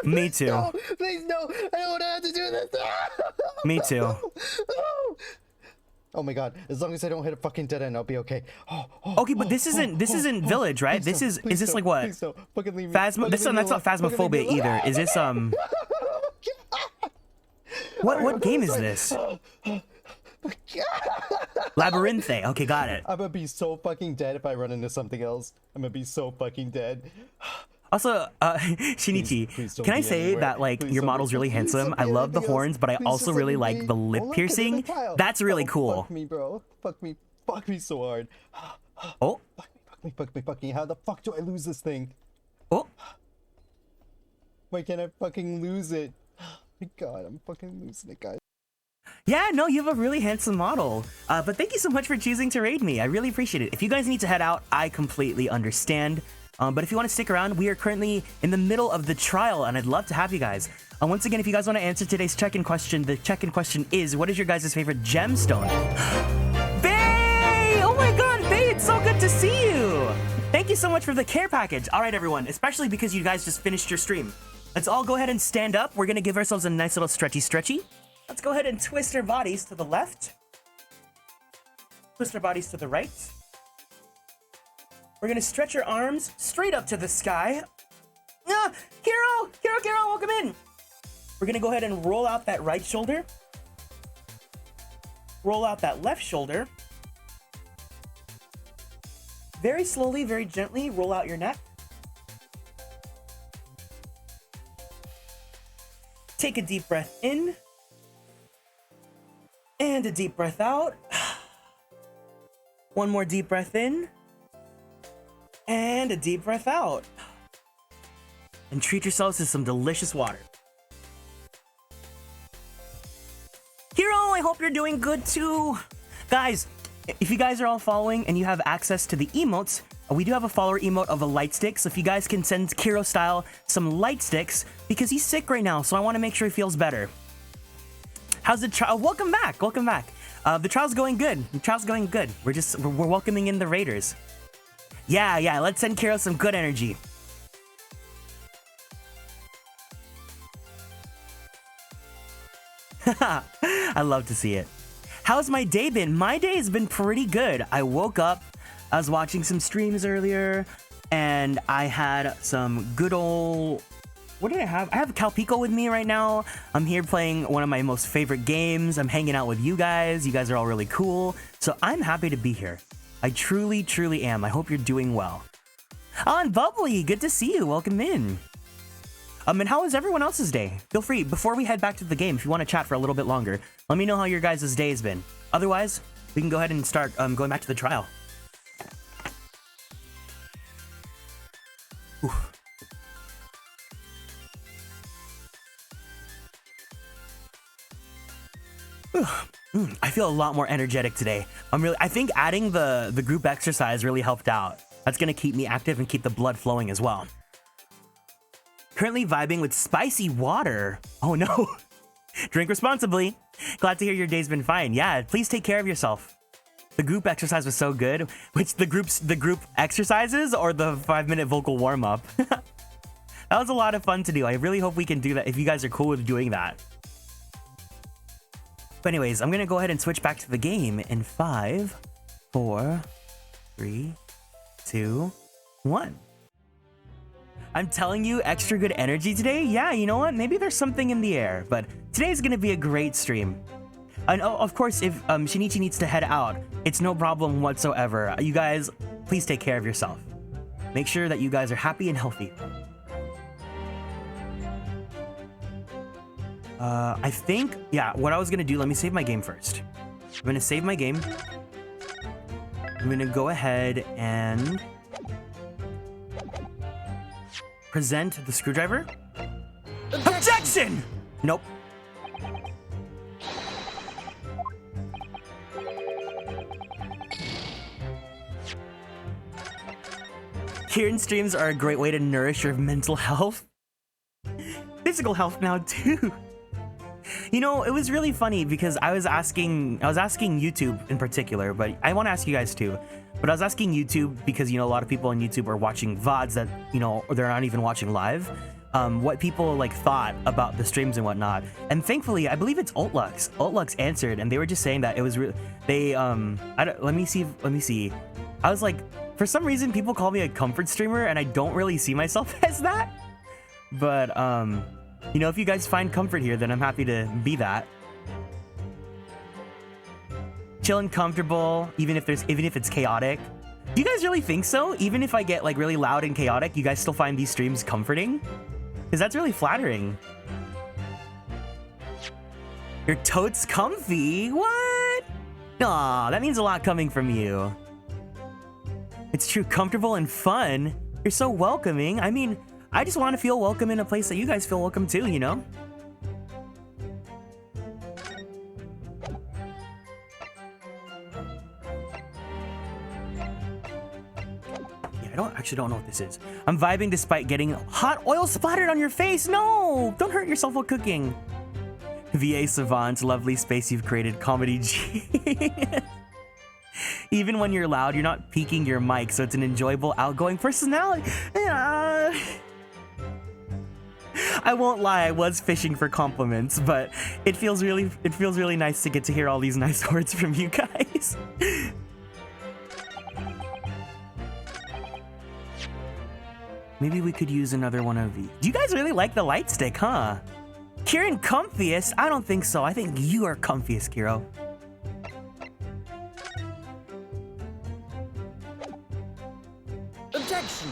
Speaker 2: Me too.
Speaker 6: No, please no. I don't want to have to do this.
Speaker 2: Me too.
Speaker 6: Oh my god! As long as I don't hit a fucking dead end, I'll be okay.
Speaker 2: Okay, but this isn't Village, right? This is this like what? Phasma. That's not Phasmophobia either. Is this What game is this? Labyrinthe. Okay, got it.
Speaker 6: I'm gonna be so fucking dead if I run into something else. I'm gonna be so fucking dead.
Speaker 2: Also, Shinichi,
Speaker 6: please don't
Speaker 2: can I
Speaker 6: be
Speaker 2: say
Speaker 6: anywhere.
Speaker 2: that like
Speaker 6: Please
Speaker 2: your
Speaker 6: don't
Speaker 2: model's
Speaker 6: be-
Speaker 2: really
Speaker 6: please don't
Speaker 2: handsome?
Speaker 6: be
Speaker 2: I love the
Speaker 6: anything else.
Speaker 2: horns, but I
Speaker 6: Please
Speaker 2: also
Speaker 6: just
Speaker 2: really
Speaker 6: let me
Speaker 2: like
Speaker 6: be.
Speaker 2: the lip
Speaker 6: Oh, look,
Speaker 2: piercing.
Speaker 6: there's a tile.
Speaker 2: That's really
Speaker 6: Oh,
Speaker 2: cool.
Speaker 6: Fuck me, bro. Fuck me so hard.
Speaker 2: Oh,
Speaker 6: Fuck me. How the fuck do I lose this thing?
Speaker 2: oh.
Speaker 6: Why can't I fucking lose it? My god, I'm fucking losing it, guys.
Speaker 2: Yeah, no, you have a really handsome model. But thank you so much for choosing to raid me. I really appreciate it. If you guys need to head out, I completely understand. But if you want to stick around, we are currently in the middle of the trial, and I'd love to have you guys. Once again, if you guys want to answer today's check-in question, the check-in question is, what is your guys' favorite gemstone? Faye! Oh my god, Faye, it's so good to see you! Thank you so much for the care package. All right, everyone, especially because you guys just finished your stream. Let's all go ahead and stand up. We're going to give ourselves a nice little stretchy. Let's go ahead and twist our bodies to the left. Twist our bodies to the right. We're gonna stretch our arms straight up to the sky. Ah, Kiro, welcome in. We're gonna go ahead and roll out that right shoulder. Roll out that left shoulder. Very slowly, very gently, roll out your neck. Take a deep breath in. And a deep breath out. One more deep breath in. And a deep breath out. And treat yourselves to some delicious water. Hero, I hope you're doing good too. Guys, if you guys are all following and you have access to the emotes, we do have a follower emote of a light stick. So if you guys can send Kiro style some light sticks, because he's sick right now, so I want to make sure he feels better. How's the trial? Welcome back. The trial's going good. We're welcoming in the raiders. Yeah, let's send Kiro some good energy. I love to see it. How's my day been? My day has been pretty good. I woke up, I was watching some streams earlier, and I had some good old... What did I have? I have Calpico with me right now. I'm here playing one of my most favorite games. I'm hanging out with you guys. You guys are all really cool. So I'm happy to be here. I truly am. I hope you're doing well. Oh, and Bubbly, good to see you. Welcome in. And how was everyone else's day? Feel free, before we head back to the game, if you want to chat for a little bit longer, let me know how your guys' day has been. Otherwise, we can go ahead and start going back to the trial. Oof. I feel a lot more energetic today. I think adding the group exercise really helped out. That's gonna keep me active and keep the blood flowing as well. Currently vibing with spicy water. Oh no. Drink responsibly. Glad to hear your day's been fine. Yeah, please take care of yourself. The group exercise was so good. Which the group exercises or the 5-minute vocal warm-up? That was a lot of fun to do. I really hope we can do that if you guys are cool with doing that. But anyways, I'm gonna go ahead and switch back to the game in 5, 4, 3, 2, 1. I'm telling you, extra good energy today? Yeah, you know what? Maybe there's something in the air, but today's gonna be a great stream. And of course, if Shinichi needs to head out, it's no problem whatsoever. You guys, please take care of yourself. Make sure that you guys are happy and healthy. I think, yeah, what I was gonna do, let me save my game first. I'm gonna save my game. I'm gonna go ahead and present the screwdriver? Objection! Nope. Kieran streams are a great way to nourish your mental health. Physical health now too. You know, it was really funny because I was asking YouTube in particular, but I want to ask you guys too. But I was asking YouTube because, you know, a lot of people on YouTube are watching VODs that, you know, they're not even watching live. What people like thought about the streams and whatnot. And thankfully, I believe it's Ultlux. Ultlux answered, and they were just saying that it was let me see. I was like, for some reason, people call me a comfort streamer, and I don't really see myself as that. But you know, if you guys find comfort here, then I'm happy to be that. Chill and comfortable, even if it's chaotic. Do you guys really think so? Even if I get like really loud and chaotic, you guys still find these streams comforting? Because that's really flattering. Your totes comfy? What? Aw, that means a lot coming from you. It's true, comfortable and fun. You're so welcoming. I mean, I just want to feel welcome in a place that you guys feel welcome too, you know? I don't know what this is. I'm vibing despite getting hot oil splattered on your face. No, don't hurt yourself while cooking. VA Savant, lovely space you've created, comedy G. Even when you're loud, you're not peaking your mic, so it's an enjoyable, outgoing personality. I won't lie, I was fishing for compliments, but it feels really nice to get to hear all these nice words from you guys. Maybe we could use another one of these. Do you guys really like the light stick, huh? Kieran comfiest? I don't think so. I think you are comfiest, Kiro.
Speaker 3: Objection.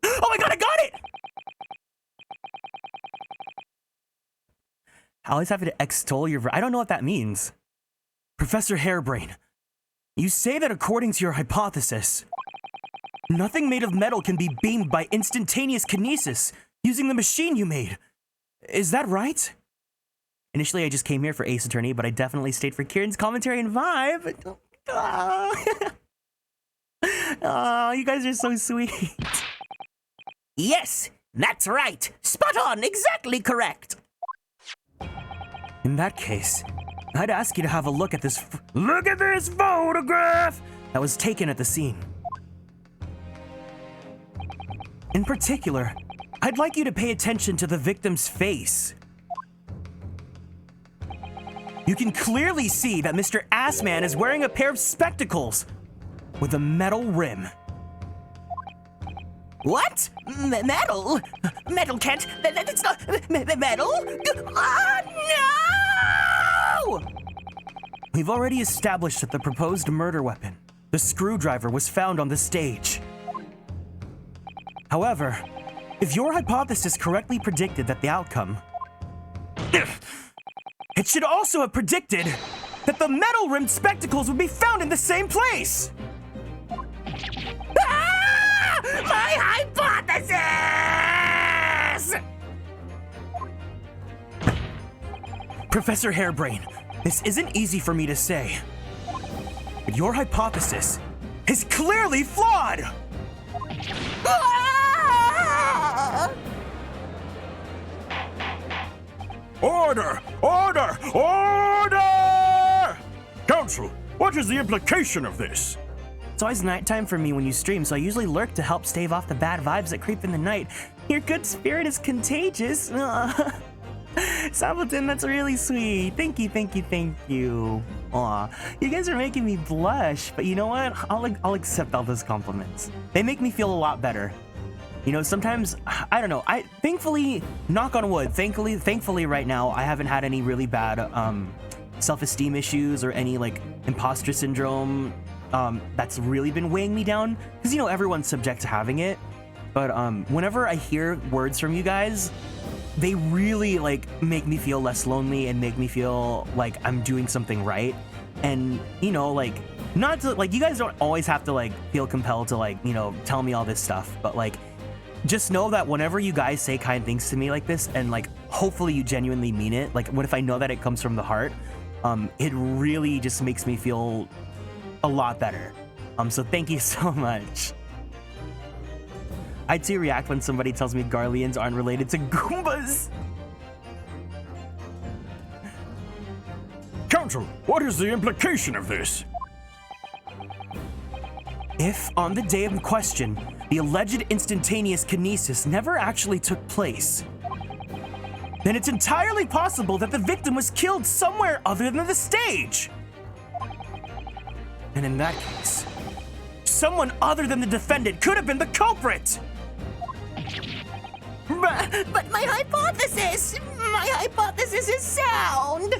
Speaker 2: Oh my god, I got it! I always have to extol your... I don't know what that means. Professor Hairbrain, you say that according to your hypothesis, nothing made of metal can be beamed by instantaneous kinesis using the machine you made. Is that right? Initially, I just came here for Ace Attorney, but I definitely stayed for Kieran's commentary and vibe. Oh, you guys are so sweet.
Speaker 3: Yes, that's right. Spot on, exactly correct.
Speaker 2: In that case, I'd ask you to have a look at this. Look at this photograph that was taken at the scene. In particular, I'd like you to pay attention to the victim's face. You can clearly see that Mr. Assman is wearing a pair of spectacles with a metal rim.
Speaker 3: What? Metal? Metal can't... It's not... Metal? No!
Speaker 2: We've already established that the proposed murder weapon, the screwdriver, was found on the stage. However, if your hypothesis correctly predicted that the outcome, it should also have predicted that the metal-rimmed spectacles would be found in the same place!
Speaker 3: Ah! My hypothesis!
Speaker 2: Professor Hairbrain, this isn't easy for me to say, but your hypothesis is clearly flawed!
Speaker 3: Ah!
Speaker 4: Order! Order! Order! Council, what is the implication of this?
Speaker 2: It's always nighttime for me when you stream, so I usually lurk to help stave off the bad vibes that creep in the night. Your good spirit is contagious. Sableton, that's really sweet. Thank you, thank you, thank you. Aw, you guys are making me blush, but you know what? I'll accept all those compliments. They make me feel a lot better. You know, sometimes, I don't know, thankfully, knock on wood, thankfully right now, I haven't had any really bad self-esteem issues or any like imposter syndrome that's really been weighing me down. Because, you know, everyone's subject to having it. But whenever I hear words from you guys, they really like make me feel less lonely and make me feel like I'm doing something right. And, you know, like, not to, like, you guys don't always have to like feel compelled to like, you know, tell me all this stuff, but like, just know that whenever you guys say kind things to me like this, and like hopefully you genuinely mean it, like what if I know that it comes from the heart, it really just makes me feel a lot better. So thank you so much. I too react when somebody tells me Garleans aren't related to Goombas.
Speaker 4: Counsel, what is the implication of this?
Speaker 2: If, on the day in question, the alleged instantaneous kinesis never actually took place, then it's entirely possible that the victim was killed somewhere other than the stage. And in that case, someone other than the defendant could have been the culprit.
Speaker 3: But my hypothesis is sound.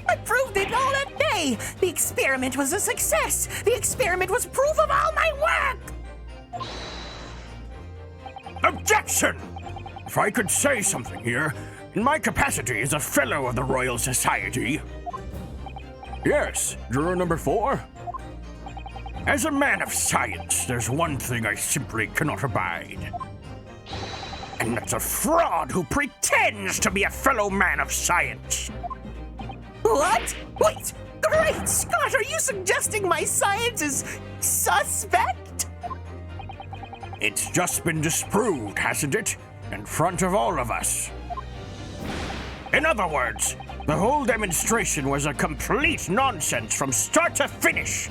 Speaker 3: I proved it all that day. The experiment was a success. The experiment was proof of all my work.
Speaker 4: Objection! If I could say something here, in my capacity as a fellow of the Royal Society. Yes, juror number 4. As a man of science, there's one thing I simply cannot abide. And that's a fraud who pretends to be a fellow man of science.
Speaker 3: What? Wait! Great Scott, are you suggesting my science is suspect?
Speaker 4: It's just been disproved, hasn't it? In front of all of us. In other words, the whole demonstration was a complete nonsense from start to finish.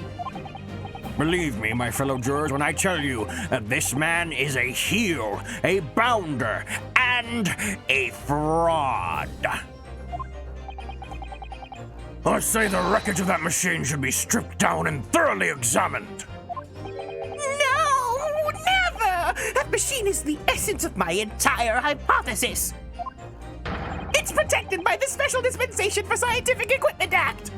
Speaker 4: Believe me, my fellow jurors, when I tell you that this man is a heel, a bounder, and a fraud. I say the wreckage of that machine should be stripped down and thoroughly examined.
Speaker 3: No! Never! That machine is the essence of my entire hypothesis. It's protected by the Special Dispensation for Scientific Equipment Act.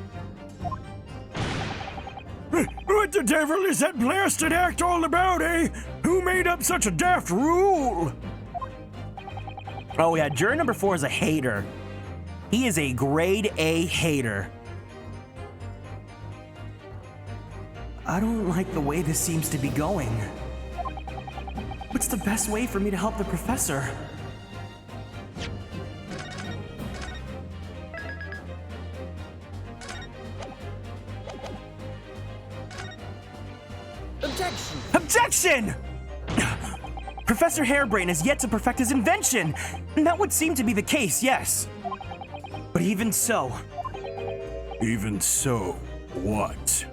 Speaker 4: What the devil is that blasted act all about, eh? Who made up such a daft rule?
Speaker 2: Oh yeah, juror number 4 is a hater. He is a grade A hater. I don't like the way this seems to be going. What's the best way for me to help the professor?
Speaker 3: Objection!
Speaker 2: Objection! Professor Hairbrain has yet to perfect his invention, and that would seem to be the case, yes. But even so...
Speaker 4: Even so, what?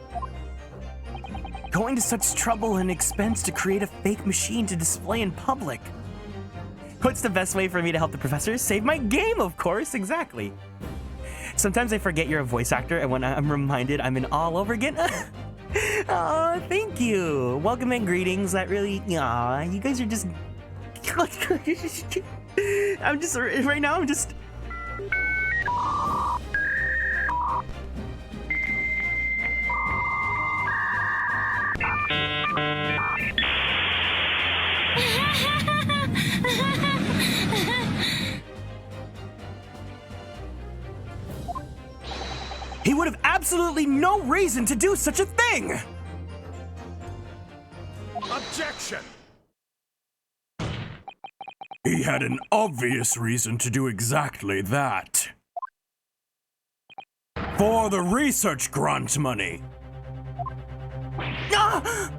Speaker 2: Going to such trouble and expense to create a fake machine to display in public. What's the best way for me to help the professor? Save my game, of course, exactly. Sometimes I forget you're a voice actor, and when I'm reminded, I'm in all over again. Oh, thank you. Welcome and greetings. That really, aw, you guys are just... I'm just, right now, I'm just... He would have absolutely no reason to do such a thing!
Speaker 4: Objection! He had an obvious reason to do exactly that. For the research grant money.
Speaker 2: Ah!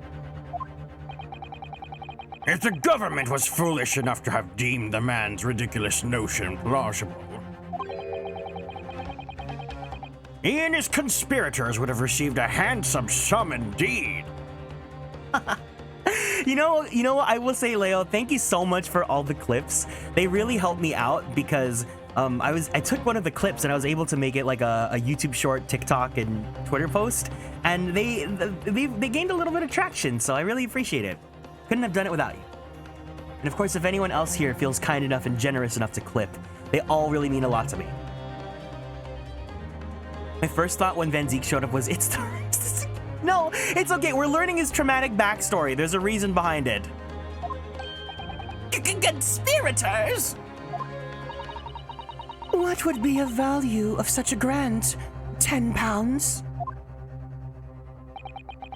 Speaker 4: If the government was foolish enough to have deemed the man's ridiculous notion plausible, he and his conspirators would have received a handsome sum indeed.
Speaker 2: You know, I will say, Leo, thank you so much for all the clips. They really helped me out because I took one of the clips and I was able to make it like a YouTube short, TikTok, and Twitter post, and they gained a little bit of traction, so I really appreciate it. Couldn't have done it without you. And of course, if anyone else here feels kind enough and generous enough to clip, they all really mean a lot to me. My first thought when Van Zeke showed up was, it's the... No, it's okay. We're learning his traumatic backstory. There's a reason behind it.
Speaker 3: Conspirators? What would be a value of such a grant? £10?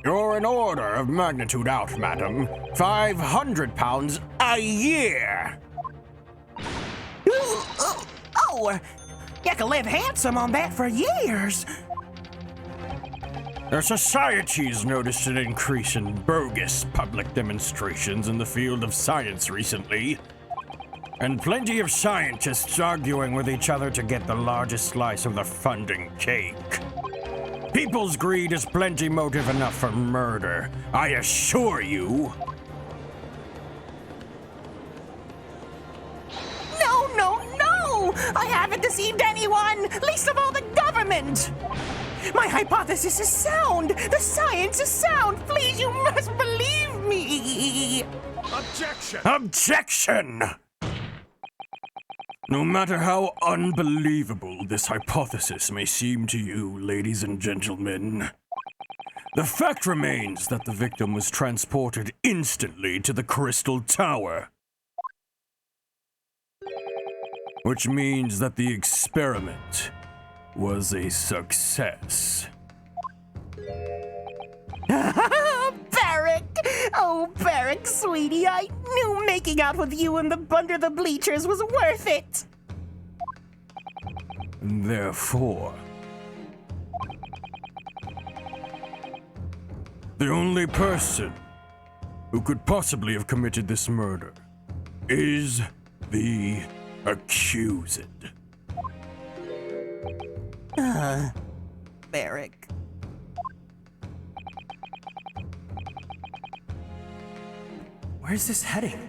Speaker 4: You're an order of magnitude out, madam. 500 pounds a year!
Speaker 3: Oh, you can live handsome on that for years.
Speaker 4: The Society's noticed an increase in bogus public demonstrations in the field of science recently. And plenty of scientists arguing with each other to get the largest slice of the funding cake. People's greed is plenty motive enough for murder, I assure you.
Speaker 3: No, no, no! I haven't deceived anyone, least of all the government. My hypothesis is sound. The science is sound. Please, you must believe me.
Speaker 4: Objection! Objection! No matter how unbelievable this hypothesis may seem to you, ladies and gentlemen, the fact remains that the victim was transported instantly to the Crystal Tower. Which means that the experiment was a success.
Speaker 3: Barrick! Oh, Barrick, sweetie, I knew making out with you and under the bleachers was worth it.
Speaker 4: Therefore, the only person who could possibly have committed this murder is the accused.
Speaker 3: Barrick.
Speaker 2: Where's this heading?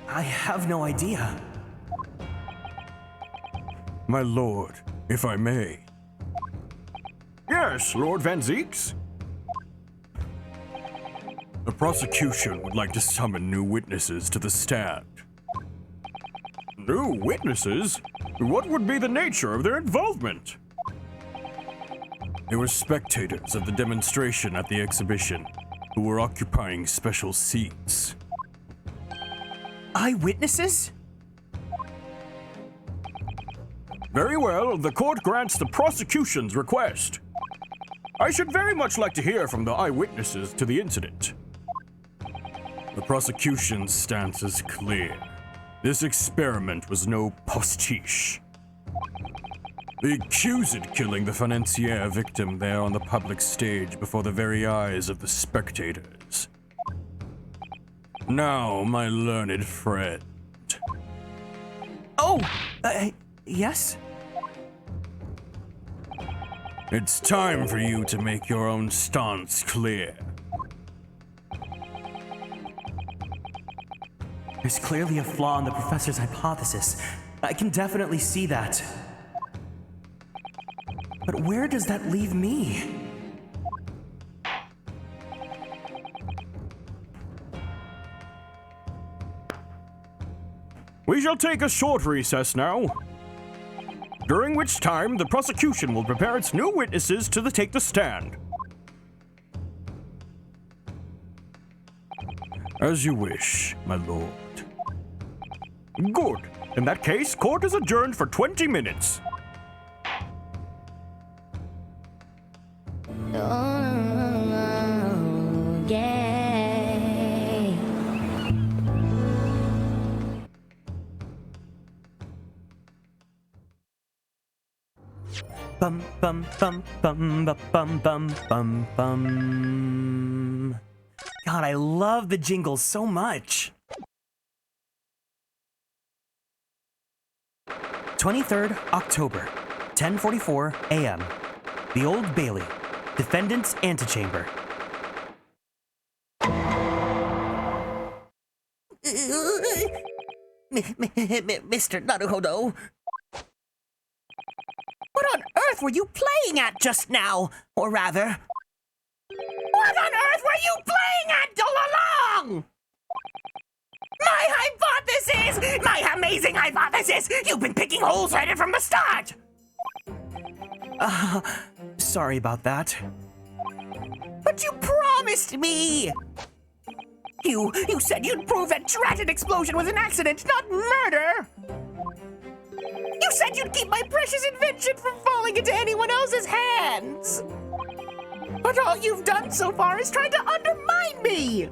Speaker 2: I have no idea.
Speaker 4: My lord, if I may. Yes, Lord Van Zeeks? The prosecution would like to summon new witnesses to the stand. New witnesses? What would be the nature of their involvement? They were spectators of the demonstration at the exhibition who were occupying special seats.
Speaker 2: Eyewitnesses?
Speaker 4: Very well, the court grants the prosecution's request. I should very much like to hear from the eyewitnesses to the incident. The prosecution's stance is clear. This experiment was no postiche. The accused killing the financier victim there on the public stage before the very eyes of the spectators. Now, my learned friend.
Speaker 2: Oh, yes?
Speaker 4: It's time for you to make your own stance clear.
Speaker 2: There's clearly a flaw in the professor's hypothesis. I can definitely see that. But where does that leave me?
Speaker 4: We shall take a short recess now, during which time the prosecution will prepare its new witnesses to take the stand. As you wish, my lord. Good. In that case, court is adjourned for 20 minutes.
Speaker 2: Bum bum bum bum bum bum bum bum bum. God, I love the jingle so much. 23rd October, 10:44 a.m. The Old Bailey, defendant's antechamber.
Speaker 3: Mr. Naruhodo. What on earth were you playing at just now? Or rather, what on earth were you playing at all along? My hypothesis! My amazing hypothesis! You've been picking holes right from the start!
Speaker 2: Sorry about that.
Speaker 3: But you promised me! You said you'd prove that dratted explosion was an accident, not murder! You said you'd keep my precious invention from falling into anyone else's hands! But all you've done so far is try to undermine me!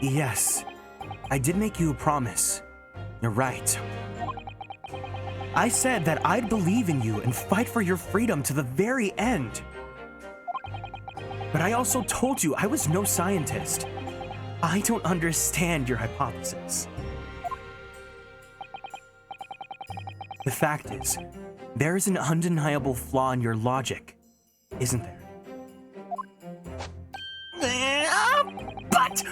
Speaker 2: Yes, I did make you a promise. You're right. I said that I'd believe in you and fight for your freedom to the very end. But I also told you I was no scientist. I don't understand your hypothesis. The fact is, there is an undeniable flaw in your logic, isn't there?
Speaker 3: But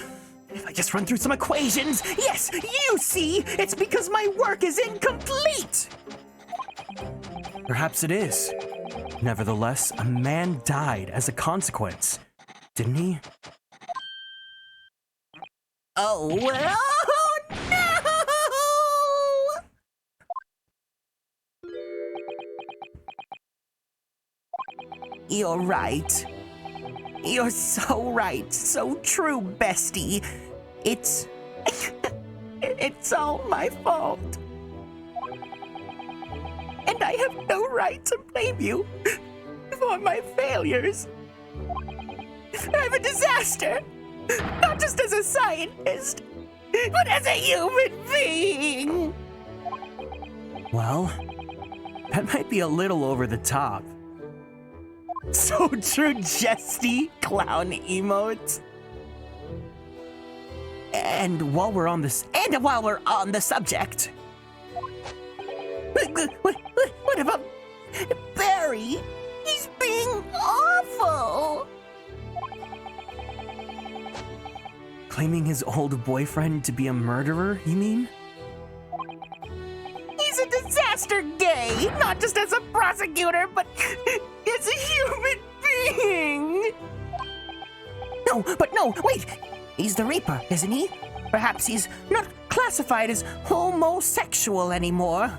Speaker 3: if I just run through some equations, yes, you see, it's because my work is incomplete.
Speaker 2: Perhaps it is. Nevertheless, a man died as a consequence, didn't he?
Speaker 3: Oh, well, no! You're right. You're so right, so true, bestie. It's all my fault. And I have no right to blame you for my failures. I'm a disaster, not just as a scientist, but as a human being.
Speaker 2: Well, that might be a little over the top.
Speaker 3: So true, jesty clown emotes. And while we're on the subject, what about Barry? He's being awful.
Speaker 2: Claiming his old boyfriend to be a murderer, you mean?
Speaker 3: He's a disaster gay, not just as a prosecutor, but as a human being. No, wait. He's the Reaper, isn't he? Perhaps he's not classified as homosexual anymore.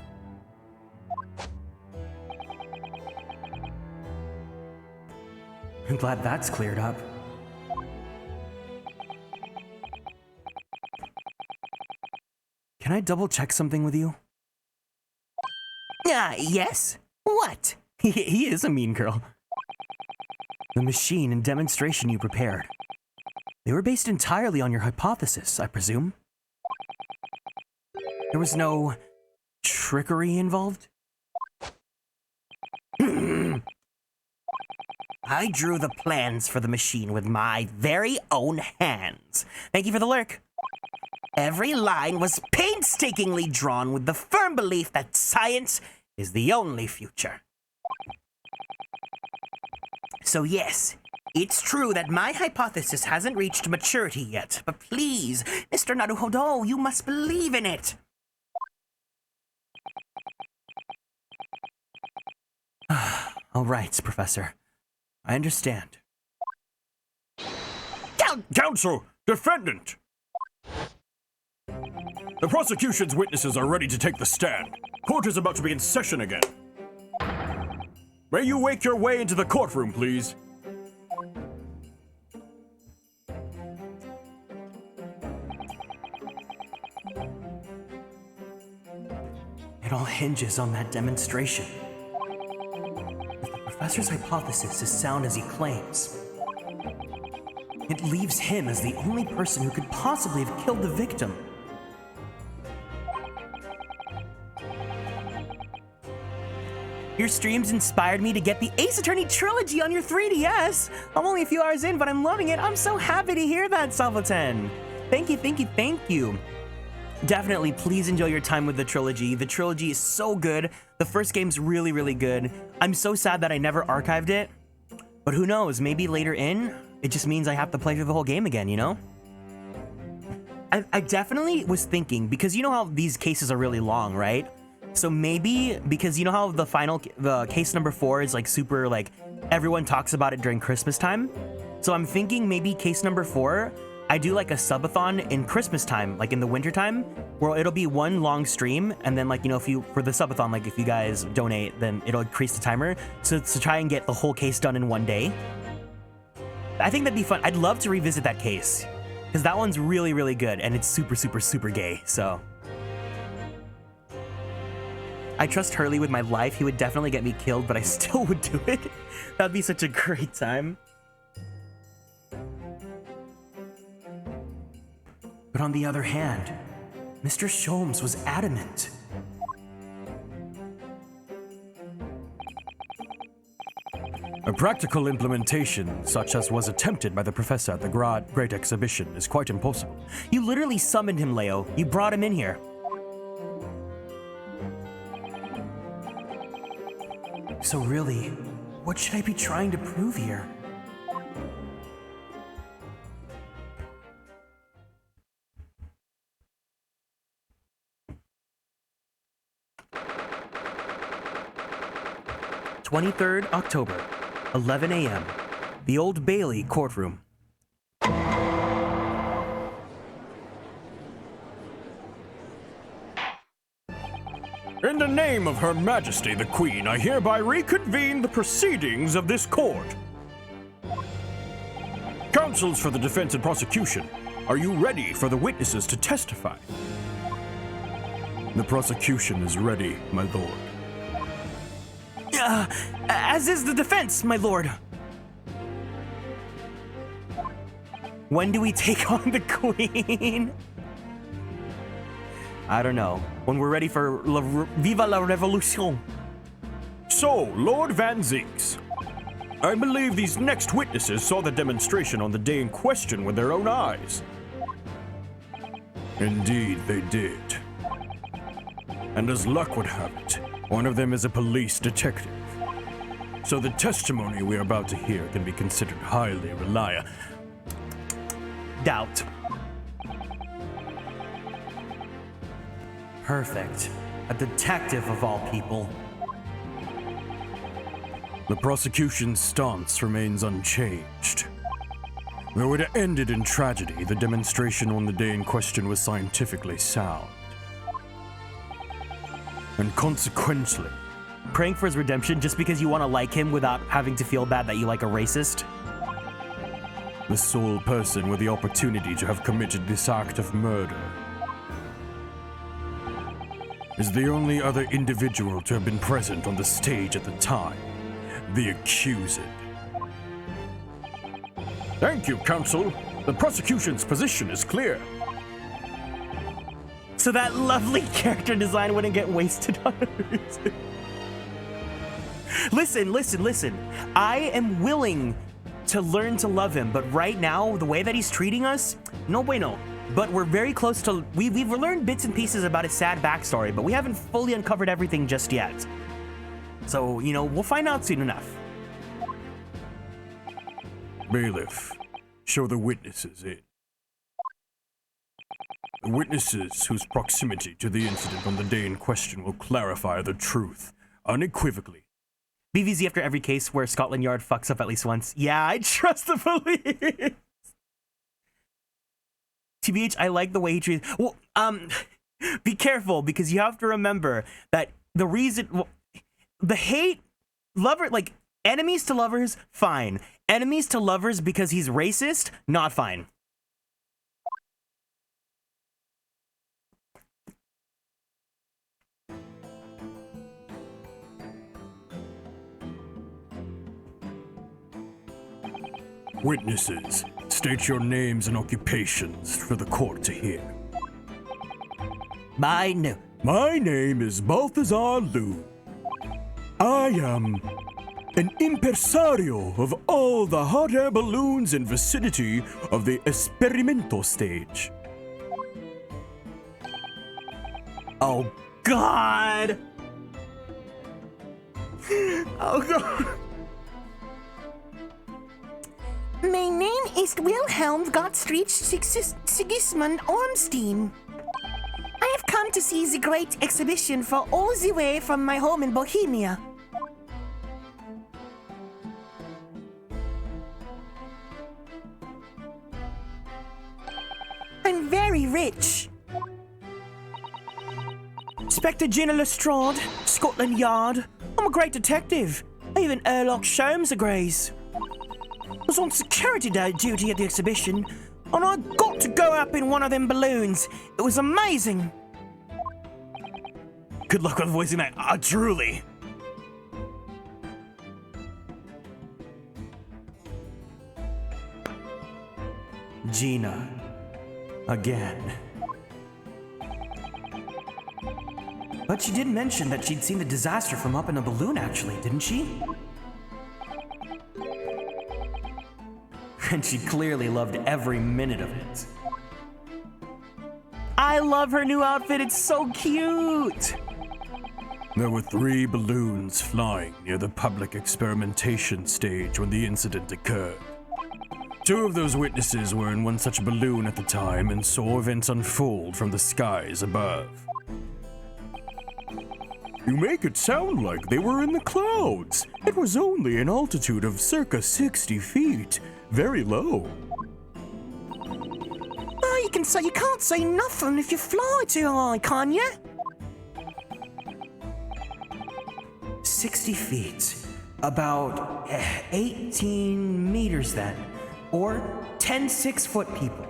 Speaker 2: I'm glad that's cleared up. Can I double check something with you?
Speaker 3: Yes? What?
Speaker 2: He is a mean girl. The machine and demonstration you prepared. They were based entirely on your hypothesis, I presume. There was no trickery involved?
Speaker 3: I drew the plans for the machine with my very own hands. Thank you for the lurk. Every line was painstakingly drawn with the firm belief that science is the only future. So yes, it's true that my hypothesis hasn't reached maturity yet, but please, Mr. Naruhodo, you must believe in it.
Speaker 2: All right, Professor. I understand.
Speaker 4: Counsel! Defendant! The prosecution's witnesses are ready to take the stand. Court is about to be in session again. May you make your way into the courtroom, please.
Speaker 2: It all hinges on that demonstration. If the professor's hypothesis is sound as he claims, it leaves him as the only person who could possibly have killed the victim.
Speaker 3: Your streams inspired me to get the Ace Attorney trilogy on your 3DS.
Speaker 2: I'm only a few hours in, but I'm loving it. I'm so happy to hear that, Salvaten. Thank you. Definitely, please enjoy your time with the trilogy. The trilogy is so good. The first game's really, really good. I'm so sad that I never archived it. But who knows, maybe later in, it just means I have to play through the whole game again, you know? I definitely was thinking, because you know how these cases are really long, right? So maybe, because you know how the case number 4 is like super, like, everyone talks about it during Christmas time? So I'm thinking maybe case number 4, I do like a subathon in Christmas time, like in the winter time, where it'll be one long stream, and then like, you know, for the subathon, like if you guys donate, then it'll increase the timer. So to try and get the whole case done in one day. I think that'd be fun. I'd love to revisit that case, because that one's really, really good, and it's super, super, super gay, so. I trust Hurley with my life. He would definitely get me killed, but I still would do it. That'd be such a great time. But on the other hand, Mr. Sholmes was adamant.
Speaker 4: A practical implementation, such as was attempted by the professor at the Great Exhibition, is quite impossible.
Speaker 2: You literally summoned him, Leo. You brought him in here. So really, what should I be trying to prove here? "23rd October, 11 a.m. The Old Bailey courtroom.
Speaker 4: In the name of Her Majesty the Queen, I hereby reconvene the proceedings of this court. Counsels for the defense and prosecution, are you ready for the witnesses to testify? The prosecution is ready, my lord.
Speaker 2: As is the defense, my lord. When do we take on the Queen? I don't know. When we're ready for Viva la Revolution.
Speaker 4: So, Lord Van Zinks, I believe these next witnesses saw the demonstration on the day in question with their own eyes. Indeed, they did. And as luck would have it, one of them is a police detective. So the testimony we are about to hear can be considered highly reliable.
Speaker 2: Doubt. Perfect. A detective of all people.
Speaker 4: The prosecution's stance remains unchanged. Though it ended in tragedy, the demonstration on the day in question was scientifically sound. And consequently,
Speaker 2: Praying for his redemption just because you want to like him without having to feel bad that you like a racist?
Speaker 4: the sole person with the opportunity to have committed this act of murder is the only other individual to have been present on the stage at the time, the accused. Thank you, counsel. The prosecution's position is clear.
Speaker 2: So that lovely character design wouldn't get wasted on others. Listen. I am willing to learn to love him, but right now, the way that he's treating us, no bueno. But we're very close to, we've learned bits and pieces about his sad backstory, but we haven't fully uncovered everything just yet. So, you know, we'll find out soon enough.
Speaker 4: Bailiff, show the witnesses in. The witnesses whose proximity to the incident on the day in question will clarify the truth unequivocally.
Speaker 2: BVZ after every case where Scotland Yard fucks up at least once. Yeah, I trust the police. TBH, I like the way he treats. Well, be careful, because you have to remember that the reason, well, the hate, lover, like enemies to lovers, fine. Enemies to lovers because he's racist, not fine.
Speaker 4: Witnesses, state your names and occupations for the court to hear.
Speaker 3: My
Speaker 4: name is Balthazar Liu. I am an impresario of all the hot air balloons in vicinity of the Experimento stage.
Speaker 2: Oh, God. Oh, God.
Speaker 5: My name is Wilhelm Gottfried Sigismund Ormstein. I have come to see the great exhibition for all the way from my home in Bohemia. I'm very rich.
Speaker 2: Inspector Gina Lestrade, Scotland Yard. I'm a great detective. Even Sherlock Sholmes agrees. I was on security duty at the exhibition, and I got to go up in one of them balloons. It was amazing. Good luck with voicing that. Truly. Gina. Again. But she did mention that she'd seen the disaster from up in a balloon, actually, didn't she? And she clearly loved every minute of it. I love her new outfit, it's so cute!
Speaker 4: There were 3 balloons flying near the public experimentation stage when the incident occurred. 2 of those witnesses were in one such balloon at the time and saw events unfold from the skies above. You make it sound like they were in the clouds. It was only an altitude of circa 60 feet. Very low.
Speaker 5: Oh, you can't say nothing if you fly too high, can you?
Speaker 2: 60 feet. About 18 meters then. Or 10 6-foot people.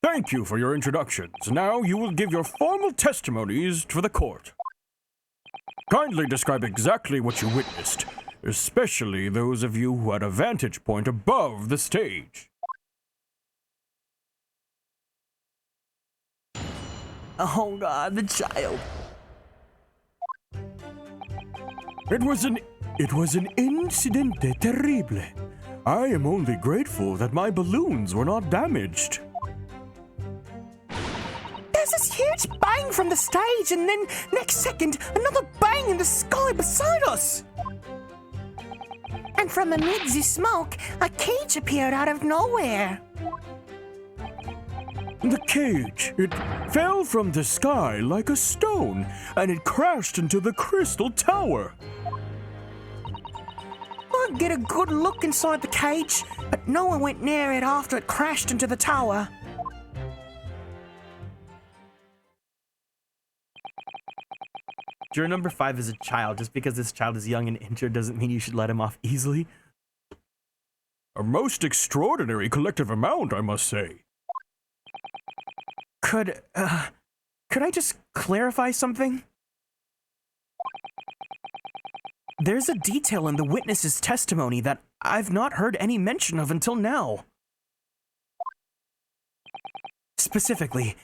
Speaker 4: Thank you for your introductions. Now you will give your formal testimonies for the court. Kindly describe exactly what you witnessed, especially those of you who had a vantage point above the stage.
Speaker 2: Oh God, the child.
Speaker 4: It was an incidente terrible. I am only grateful that my balloons were not damaged.
Speaker 5: There's this huge bang from the stage, and then next second, another bang in the sky beside us. And from amid the smoke, a cage appeared out of nowhere.
Speaker 4: The cage, it fell from the sky like a stone, and it crashed into the crystal tower.
Speaker 5: I get a good look inside the cage, but no one went near it after it crashed into the tower.
Speaker 2: Juror number 5 is a child. Just because this child is young and injured doesn't mean you should let him off easily.
Speaker 4: A most extraordinary collective amount, I must say.
Speaker 2: Could I just clarify something? There's a detail in the witness's testimony that I've not heard any mention of until now. Specifically,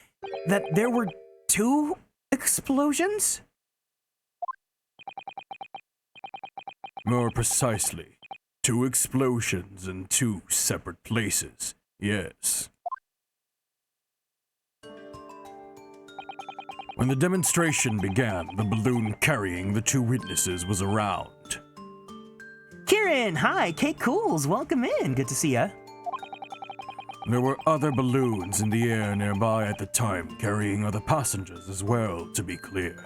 Speaker 2: that there were 2 explosions?
Speaker 4: More precisely, 2 explosions in 2 separate places. Yes. When the demonstration began, the balloon carrying the 2 witnesses was around.
Speaker 2: Kieran, hi, Kate Cools, welcome in. Good to see ya.
Speaker 4: There were other balloons in the air nearby at the time, carrying other passengers as well, to be clear.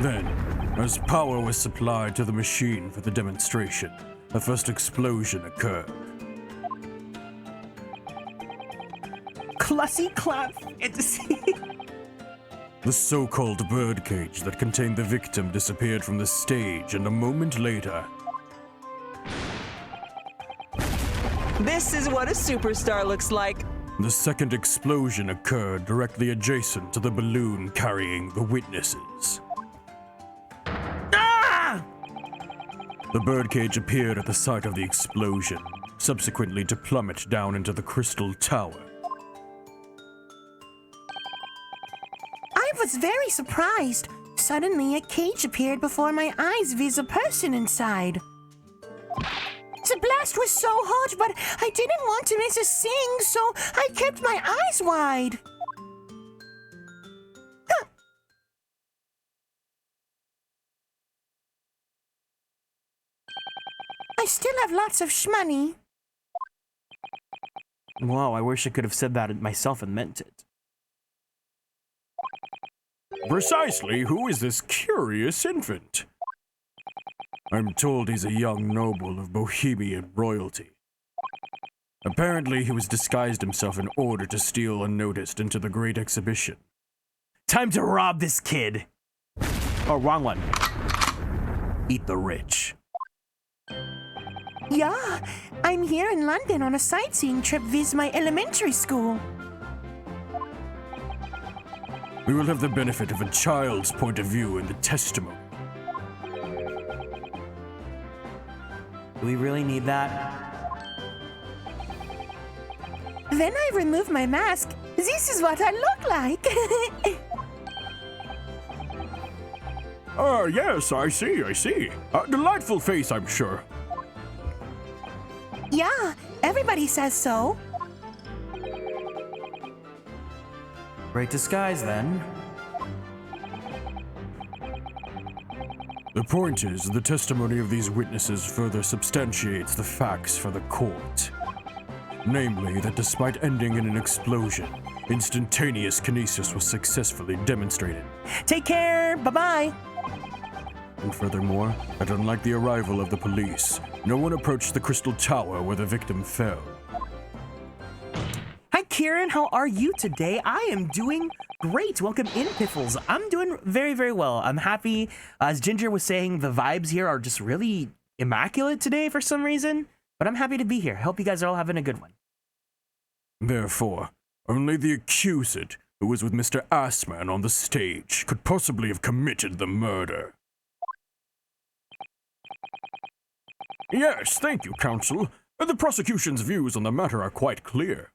Speaker 4: Then, as power was supplied to the machine for the demonstration, the first explosion occurred.
Speaker 2: Classy clap fantasy.
Speaker 4: The so-called birdcage that contained the victim disappeared from the stage, and a moment later,
Speaker 7: This is what a superstar looks like.
Speaker 4: the second explosion occurred directly adjacent to the balloon carrying the witnesses. The birdcage appeared at the site of the explosion, subsequently to plummet down into the crystal tower.
Speaker 5: I was very surprised. Suddenly, a cage appeared before my eyes with a person inside. The blast was so hot, but I didn't want to miss a thing, so I kept my eyes wide. Huh. I still have lots of shmoney.
Speaker 2: Wow, I wish I could have said that myself and meant it.
Speaker 4: Precisely, who is this curious infant? I'm told he's a young noble of Bohemian royalty. Apparently, he was disguised himself in order to steal unnoticed into the Great Exhibition.
Speaker 2: Time to rob this kid. Oh, wrong one. Eat the rich.
Speaker 5: Yeah, I'm here in London on a sightseeing trip viz my elementary school.
Speaker 4: We will have the benefit of a child's point of view in the testimony.
Speaker 2: Do we really need that?
Speaker 5: Then I remove my mask. This is what I look like.
Speaker 4: Yes, I see. Delightful face, I'm sure.
Speaker 5: Yeah, everybody says so.
Speaker 2: Great disguise, then.
Speaker 4: The point is, the testimony of these witnesses further substantiates the facts for the court. Namely, that despite ending in an explosion, instantaneous kinesis was successfully demonstrated.
Speaker 2: Take care. Bye-bye.
Speaker 4: And furthermore, that unlike the arrival of the police, no one approached the crystal tower where the victim fell.
Speaker 2: Hi, Kieran. How are you today? I am doing great. Welcome in, Piffles. I'm doing very, very well. I'm happy. As Ginger was saying, the vibes here are just really immaculate today for some reason. But I'm happy to be here. I hope you guys are all having a good one.
Speaker 4: Therefore, only the accused, who was with Mr. Assman on the stage, could possibly have committed the murder. Yes, thank you, counsel. The prosecution's views on the matter are quite clear.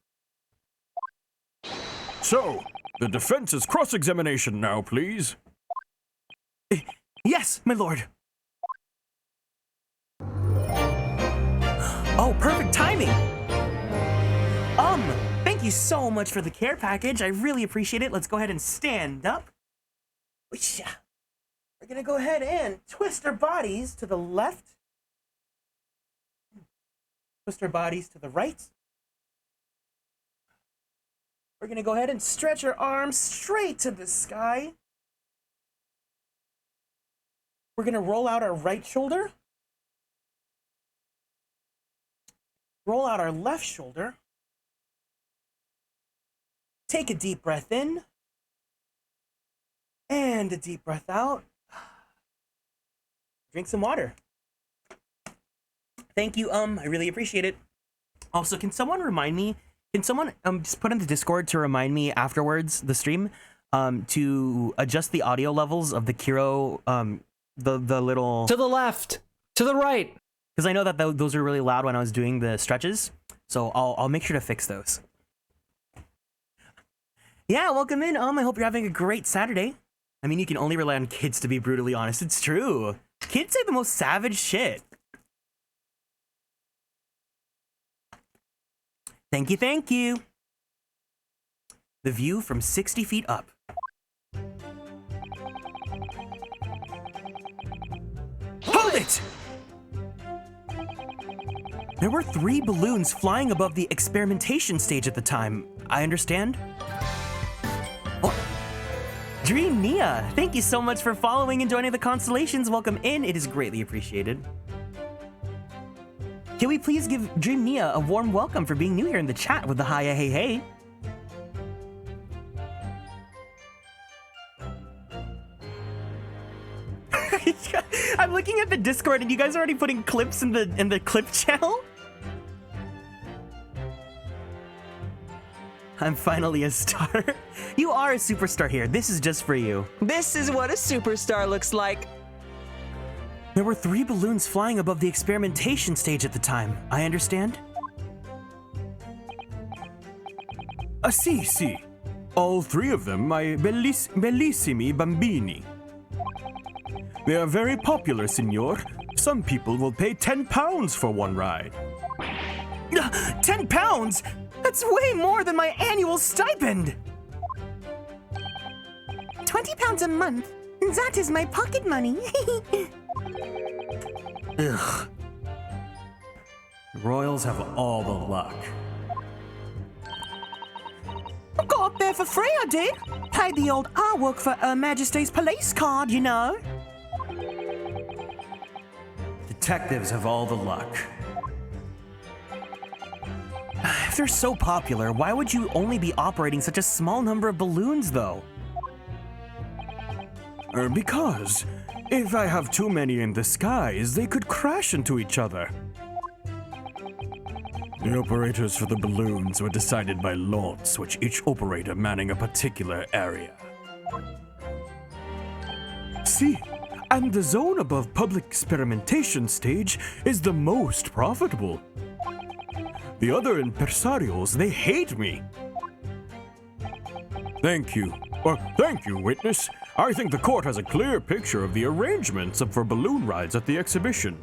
Speaker 4: So, the defense's cross-examination now, please.
Speaker 2: Yes, my lord. Oh, perfect timing. Thank you so much for the care package. I really appreciate it. Let's go ahead and stand up. We're gonna go ahead and twist our bodies to the left. Twist our bodies to the right. We're gonna go ahead and stretch our arms straight to the sky. We're gonna roll out our right shoulder. Roll out our left shoulder. Take a deep breath in. And a deep breath out. Drink some water. Thank you, I really appreciate it. Also, can someone remind me, can someone just put in the Discord to remind me afterwards, the stream, to adjust the audio levels of the Kiro, the little...
Speaker 8: To the left! To the right!
Speaker 2: Because I know that those are really loud when I was doing the stretches, so I'll make sure to fix those. Yeah, welcome in. I hope you're having a great Saturday. I mean, you can only rely on kids to be brutally honest. It's true. Kids say the most savage shit. Thank you, thank you. The view from 60 feet up. Hold it! There were 3 balloons flying above the experimentation stage at the time. I understand. Oh. Dream Nia, thank you so much for following and joining the constellations. Welcome in, it is greatly appreciated. Can we please give Dream Nia a warm welcome for being new here in the chat with the hiya hey hey. I'm looking at the Discord and you guys are already putting clips in the clip channel. I'm finally a star. You are a superstar here. This is just for you.
Speaker 7: This is what a superstar looks like.
Speaker 2: There were 3 balloons flying above the experimentation stage at the time. I understand.
Speaker 4: Sì. All 3 of them my bellissimi bambini. They are very popular, signor. Some people will pay £10 for one ride.
Speaker 2: 10 pounds? That's way more than my annual stipend.
Speaker 5: 20 pounds a month? That is my pocket money.
Speaker 2: Ugh. The Royals have all the luck.
Speaker 5: I got up there for free, I did. Paid the old I work for Her Majesty's police card, you know.
Speaker 2: Detectives have all the luck. If they're so popular, why would you only be operating such a small number of balloons, though?
Speaker 4: Because if I have too many in the skies, they could crash into each other. The operators for the balloons were decided by lots, with each operator manning a particular area. See, and the zone above public experimentation stage is the most profitable. The other impresarios, they hate me. Thank you. Thank you, witness. I think the court has a clear picture of the arrangements for balloon rides at the exhibition.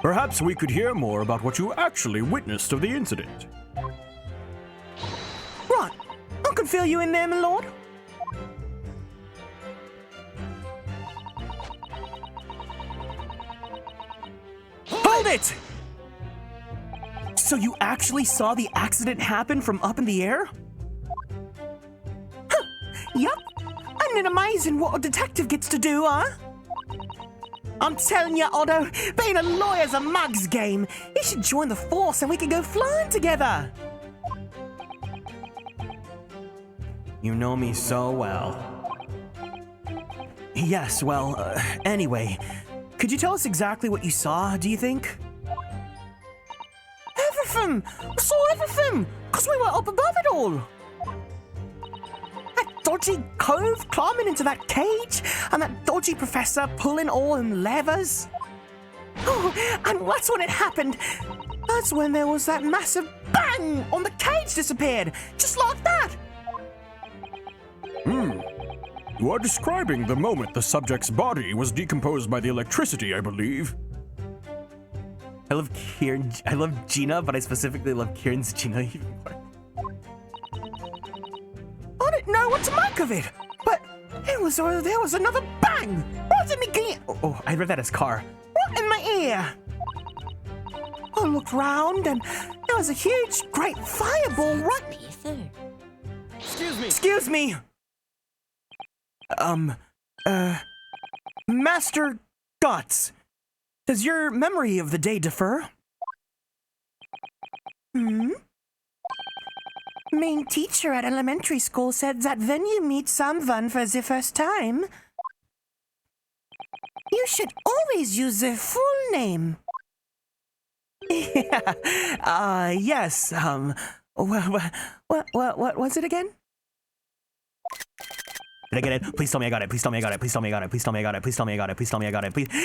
Speaker 4: Perhaps we could hear more about what you actually witnessed of the incident.
Speaker 5: Right, I can fill you in there, my lord.
Speaker 2: Hold it! So you actually saw the accident happen from up in the air?
Speaker 5: Yup. Isn't it amazing what a detective gets to do, huh? I'm telling you, Otto, being a lawyer's a mug's game. You should join the force and we can go flying together.
Speaker 2: You know me so well. Yes, well, anyway, could you tell us exactly what you saw, do you think?
Speaker 5: Everything! I saw everything! Because we were up above it all! That dodgy cove climbing into that cage, and that dodgy professor pulling all them levers. Oh, and that's when it happened. That's when there was that massive bang on the cage disappeared, just like that.
Speaker 4: You are describing the moment the subject's body was decomposed by the electricity, I believe.
Speaker 2: I love Gina, but I specifically love Kieran's Gina even more.
Speaker 5: I didn't know what to make of it, but there was another bang right in my
Speaker 2: Oh, I read that as car.
Speaker 5: right in my ear. I looked round and there was a huge, great fireball right.
Speaker 2: Excuse me! Master Guts, does your memory of the day differ?
Speaker 5: Main teacher at elementary school said that when you meet someone for the first time, you should always use their full name.
Speaker 2: Yes, what was it again? Did I get it? Please tell me I got it. Please tell me I got it. Please tell me I got it. Please tell me I got it. Please tell me I got it. Please tell me I got it. Please. No!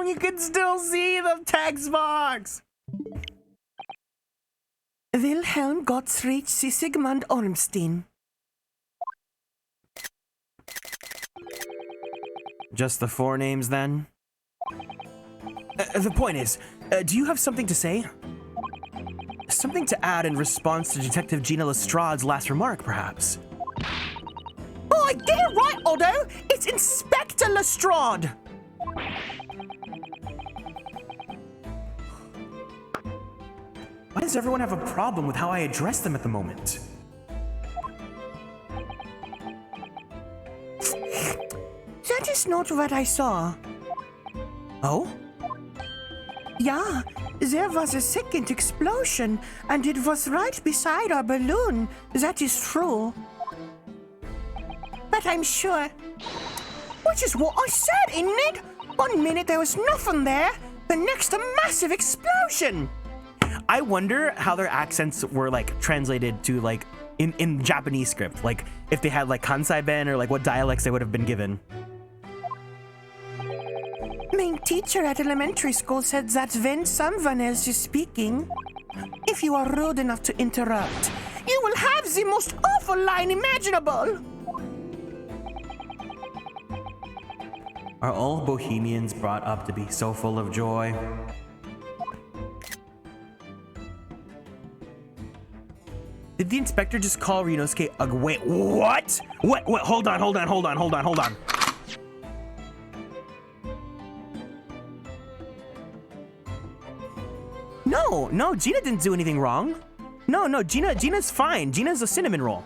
Speaker 2: You can still see the text box.
Speaker 5: Wilhelm Gottfried Sigmund Ormstein.
Speaker 2: Just the four names then? The point is, do you have something to say? Something to add in response to Detective Gina Lestrade's last remark, perhaps?
Speaker 5: Oh, I get it right, Otto! It's Inspector Lestrade!
Speaker 2: Why does everyone have a problem with how I address them at the moment?
Speaker 5: That is not what I saw.
Speaker 2: Oh?
Speaker 5: Yeah, there was a second explosion, and it was right beside our balloon. That is true. But I'm sure. Which is what I said, isn't it? 1 minute there was nothing there, the next a massive explosion.
Speaker 2: I wonder how their accents were like translated to like in Japanese script. Like if they had like Kansai Ben or like what dialects they would have been given.
Speaker 5: Main teacher at elementary school said that when someone else is speaking, if you are rude enough to interrupt, you will have the most awful line imaginable.
Speaker 2: Are all Bohemians brought up to be so full of joy? Did the inspector just call Ryunosuke a wait, what? What? Hold on. No, Gina didn't do anything wrong. No, Gina's fine. Gina's a cinnamon roll.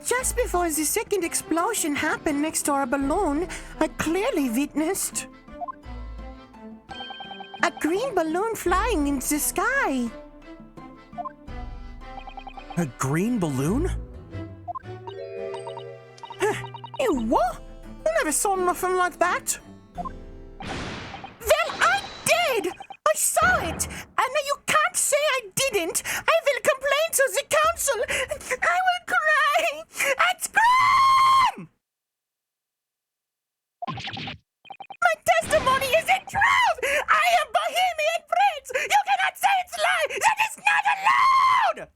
Speaker 5: Just before the second explosion happened next to our balloon, I clearly witnessed a green balloon flying in the sky.
Speaker 2: A green balloon?
Speaker 5: You what? I never saw nothing like that. incident. I will complain to the council. I will cry and scream. My testimony is in truth. I am Bohemian Prince. You cannot say it's lie. That is not allowed.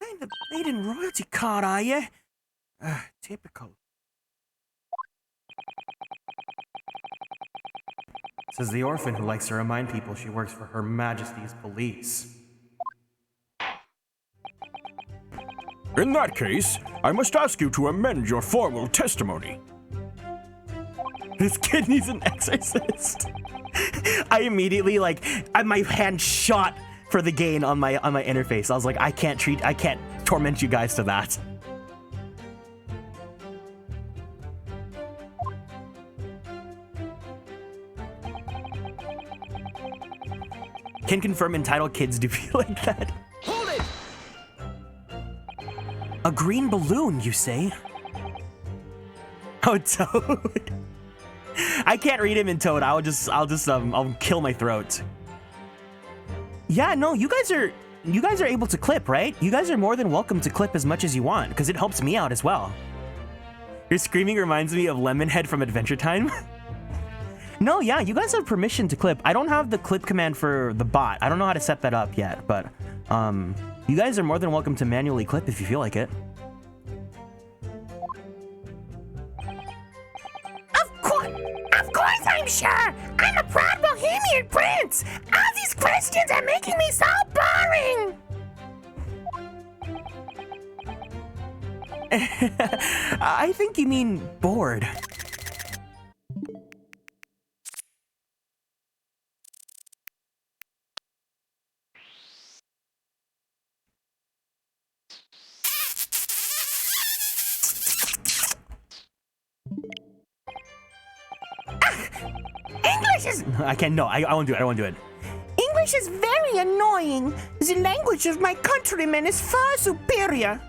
Speaker 5: Ain't the bleeding royalty card, are you? Typical.
Speaker 2: Says the orphan who likes to remind people she works for Her Majesty's police.
Speaker 4: In that case, I must ask you to amend your formal testimony.
Speaker 2: This kid needs an exorcist. I immediately, my hand shot for the gain on my interface. I was like, I can't torment you guys to that. Can confirm entitled kids do feel like that.
Speaker 7: Hold it!
Speaker 2: A green balloon, you say? Oh, Toad. I can't read him in Toad. I'll kill my throat. Yeah, no, you guys are able to clip, right? You guys are more than welcome to clip as much as you want, because it helps me out as well. Your screaming reminds me of Lemonhead from Adventure Time. No, yeah, you guys have permission to clip. I don't have the clip command for the bot. I don't know how to set that up yet, but you guys are more than welcome to manually clip if you feel like it.
Speaker 5: Of course I'm sure. I'm a proud Bohemian Prince. All these questions are making me so boring.
Speaker 2: I think you mean bored.
Speaker 5: English is...
Speaker 2: I can't, no, I won't do it, I won't do it.
Speaker 5: English is very annoying. The language of my countrymen is far superior.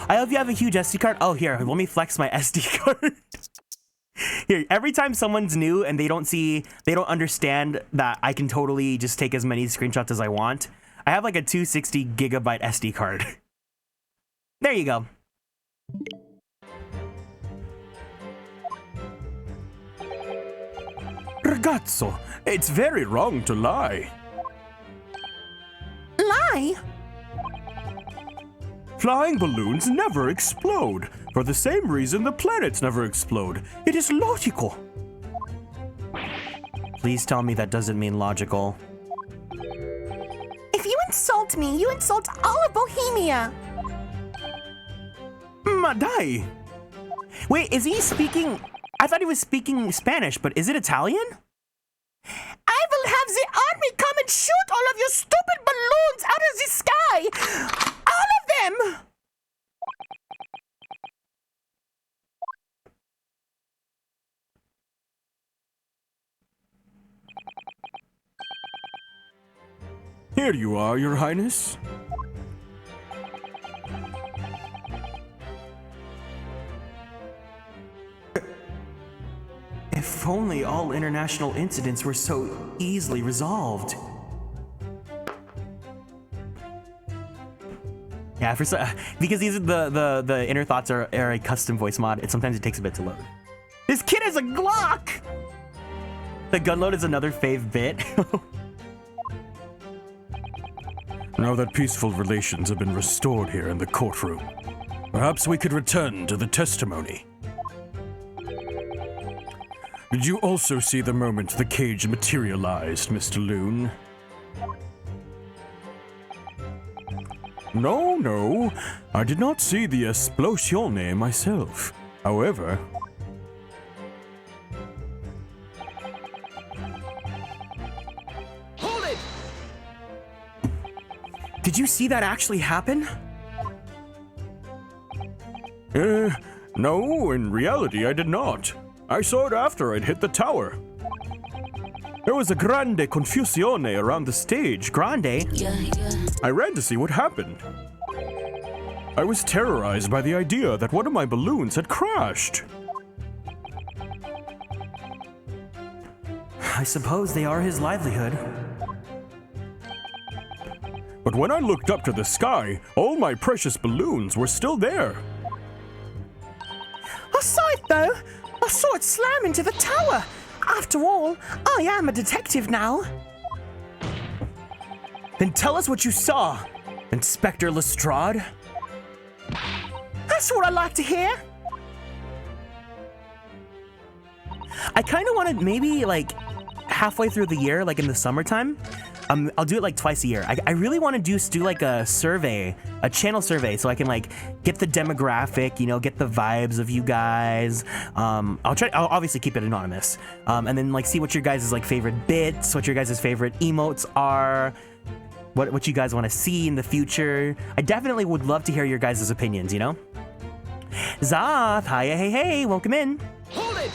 Speaker 2: I hope you have a huge SD card. Oh, here, let me flex my SD card. Here, every time someone's new and they don't understand that I can totally just take as many screenshots as I want, I have like a 260 gigabyte SD card. There you go.
Speaker 4: Ragazzo, it's very wrong to lie.
Speaker 5: Lie?
Speaker 4: Flying balloons never explode. For the same reason the planets never explode. It is logical.
Speaker 2: Please tell me that doesn't mean logical.
Speaker 5: If you insult me, you insult all of Bohemia.
Speaker 4: Madai!
Speaker 2: Wait, is he speaking... I thought he was speaking Spanish, but is it Italian?
Speaker 5: I will have the army come and shoot all of your stupid balloons out of the sky! All of them!
Speaker 4: Here you are, Your Highness.
Speaker 2: If only all international incidents were so easily resolved. Yeah, because these are the inner thoughts are a custom voice mod. Sometimes it takes a bit to load. This kid has a Glock. The gun load is another fave bit.
Speaker 4: Now that peaceful relations have been restored here in the courtroom, perhaps we could return to the testimony. Did you also see the moment the cage materialized, Mr. Loon? No, I did not see the esplosione myself. However...
Speaker 7: Hold it!
Speaker 2: Did you see that actually happen?
Speaker 4: No, in reality I did not. I saw it after I'd hit the tower. There was a grande confusione around the stage.
Speaker 2: Grande?
Speaker 4: I ran to see what happened. I was terrorized by the idea that one of my balloons had crashed.
Speaker 2: I suppose they are his livelihood.
Speaker 4: But when I looked up to the sky, all my precious balloons were still there.
Speaker 5: I saw it though. I saw it slam into the tower. After all, I am a detective now.
Speaker 2: Then tell us what you saw, Inspector Lestrade.
Speaker 5: That's what I like to hear.
Speaker 2: I kind of want to maybe like halfway through the year, like in the summertime, I'll do it like twice a year. I really want to do like a survey, a channel survey, so I can like get the demographic, you know, get the vibes of you guys. I'll obviously keep it anonymous, and then like see what your guys' like favorite bits, what your guys' favorite emotes are, what you guys want to see in the future. I definitely would love to hear your guys' opinions, you know? Zoth, hiya, hey, welcome in.
Speaker 8: Hold it!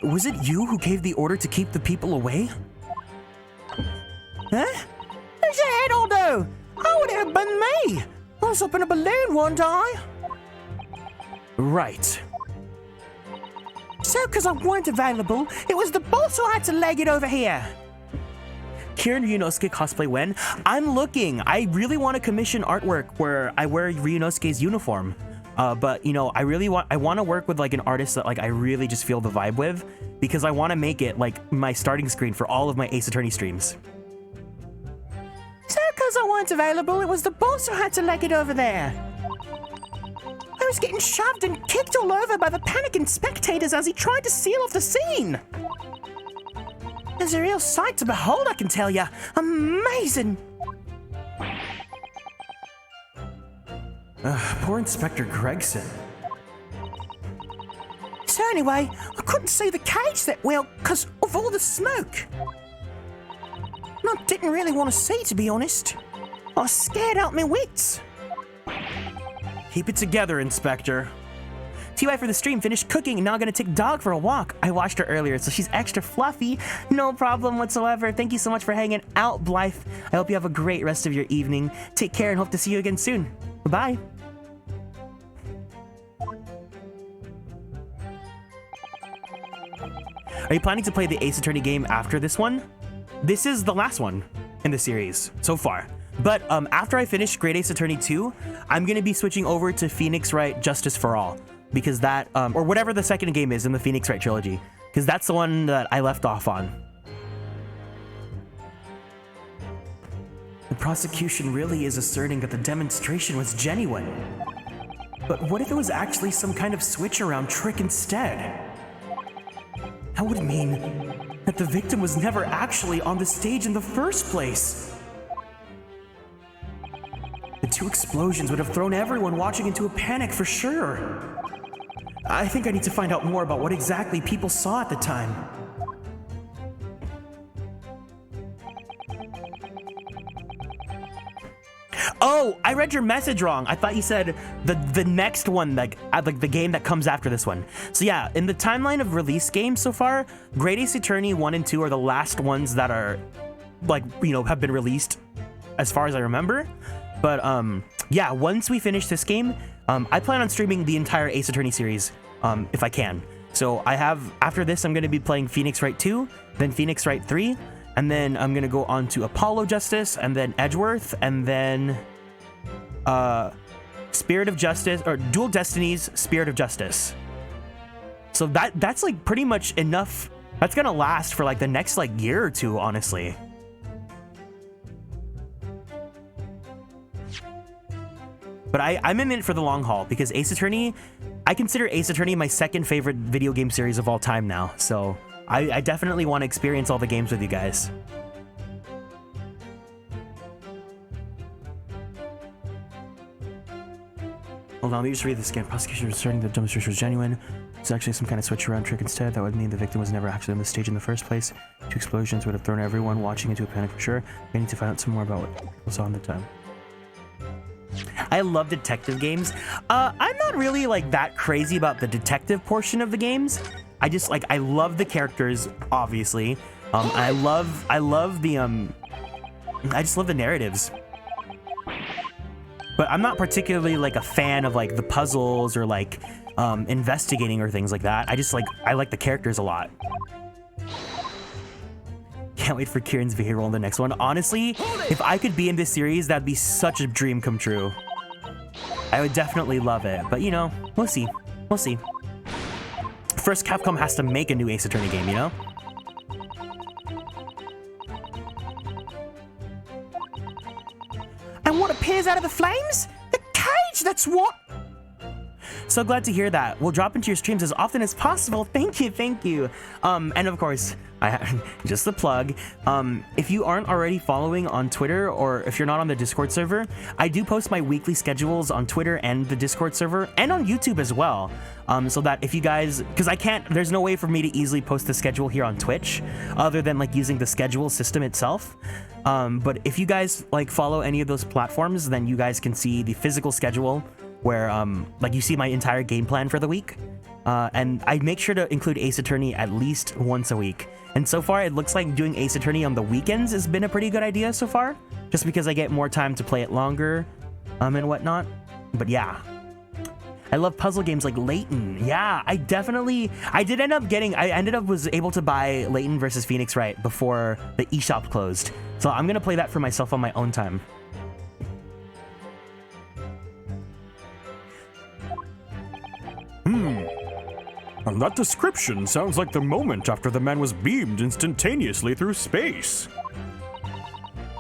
Speaker 2: Was it you who gave the order to keep the people away?
Speaker 5: Huh? Who's your head, Aldo? Oh, would it have been me? I was up in a balloon one time.
Speaker 2: Right.
Speaker 5: So, because I weren't available, it was the boss who had to leg it over here.
Speaker 2: Kieran Ryunosuke cosplay when? I'm looking. I really want to commission artwork where I wear Ryunosuke's uniform. But you know, I want to work with like an artist that like I really just feel the vibe with, because I want to make it like my starting screen for all of my Ace Attorney streams.
Speaker 5: So, because I weren't available, it was the boss who had to leg it over there. I was getting shoved and kicked all over by the panicking spectators as he tried to seal off the scene. It's a real sight to behold, I can tell ya. Amazing.
Speaker 2: Poor Inspector Gregson.
Speaker 5: So anyway, I couldn't see the cage that well because of all the smoke. And I didn't really want to see, to be honest. I was scared out my wits.
Speaker 2: Keep it together, Inspector. TY for the stream, finished cooking and now gonna take dog for a walk. I watched her earlier, so she's extra fluffy. No problem whatsoever. Thank you so much for hanging out, Blythe. I hope you have a great rest of your evening. Take care and hope to see you again soon. Bye-bye. Are you planning to play the Ace Attorney game after this one? This is the last one in the series so far. But after I finish Great Ace Attorney 2, I'm gonna be switching over to Phoenix Wright Justice for All, because that, or whatever the second game is in the Phoenix Wright trilogy, because that's the one that I left off on. The prosecution really is asserting that the demonstration was genuine. But what if it was actually some kind of switch around trick instead? That would mean that the victim was never actually on the stage in the first place. The two explosions would have thrown everyone watching into a panic for sure. I think I need to find out more about what exactly people saw at the time. Oh, I read your message wrong. I thought you said the next one, like the game that comes after this one. So yeah, in the timeline of release games so far, Great Ace Attorney 1 and 2 are the last ones that are, like, you know, have been released as far as I remember. But yeah, once we finish this game, I plan on streaming the entire Ace Attorney series if I can. So I have, after this, I'm going to be playing Phoenix Wright 2, then Phoenix Wright 3, and then I'm going to go on to Apollo Justice, and then Edgeworth, and then Spirit of Justice, or Dual Destinies, Spirit of Justice. So that's like pretty much enough. That's going to last for like the next like year or two, honestly. But I'm in it for the long haul, because Ace Attorney, I consider Ace Attorney my second favorite video game series of all time now. So I definitely want to experience all the games with you guys. Hold on, let me just read this again. Prosecution is asserting the demonstration was genuine. It's actually some kind of switch around trick instead. That would mean the victim was never actually on the stage in the first place. Two explosions would have thrown everyone watching into a panic for sure. We need to find out some more about what was on the time. I love detective games. I'm not really like that crazy about the detective portion of the games. I just like, I love the characters, obviously. I love the I just love the narratives. But I'm not particularly like a fan of like the puzzles or like investigating or things like that. I like the characters a lot. Can't wait for Kieran's VA role in the next one. Honestly, if I could be in this series, that'd be such a dream come true. I would definitely love it, but you know, we'll see. We'll see. First, Capcom has to make a new Ace Attorney game, you know?
Speaker 5: And what appears out of the flames? The cage, that's what!
Speaker 2: So glad to hear that. We'll drop into your streams as often as possible. Thank you, thank you. And of course, just a plug. If you aren't already following on Twitter, or if you're not on the Discord server, I do post my weekly schedules on Twitter and the Discord server, and on YouTube as well. So that if you guys, because there's no way for me to easily post the schedule here on Twitch, other than like using the schedule system itself. But if you guys like follow any of those platforms, then you guys can see the physical schedule, where like you see my entire game plan for the week, and I make sure to include Ace Attorney at least once a week. And so far, it looks like doing Ace Attorney on the weekends has been a pretty good idea so far, just because I get more time to play it longer, and whatnot. But yeah, I love puzzle games like Layton. Yeah, I was able to buy Layton versus Phoenix Wright before the eShop closed, so I'm gonna play that for myself on my own time.
Speaker 4: And that description sounds like the moment after the man was beamed instantaneously through space.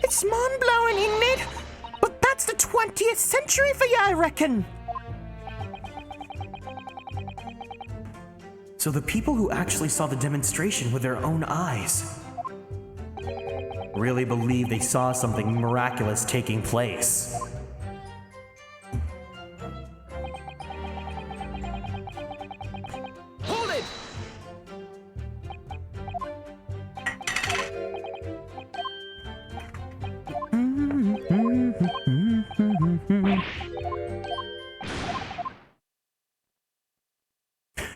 Speaker 5: It's mind-blowing, isn't it? But that's the 20th century for you, I reckon.
Speaker 2: So the people who actually saw the demonstration with their own eyes really believe they saw something miraculous taking place.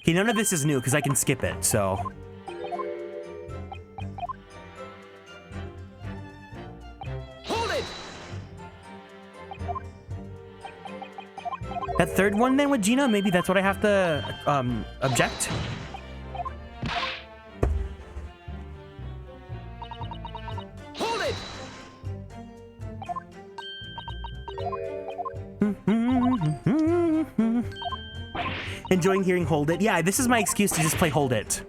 Speaker 2: Okay, none of this is new because I can skip it, so.
Speaker 7: Hold it!
Speaker 2: That third one then with Gina, maybe that's what I have to object?
Speaker 7: Hold it!
Speaker 2: Enjoying hearing Hold It. Yeah, this is my excuse to just play Hold It.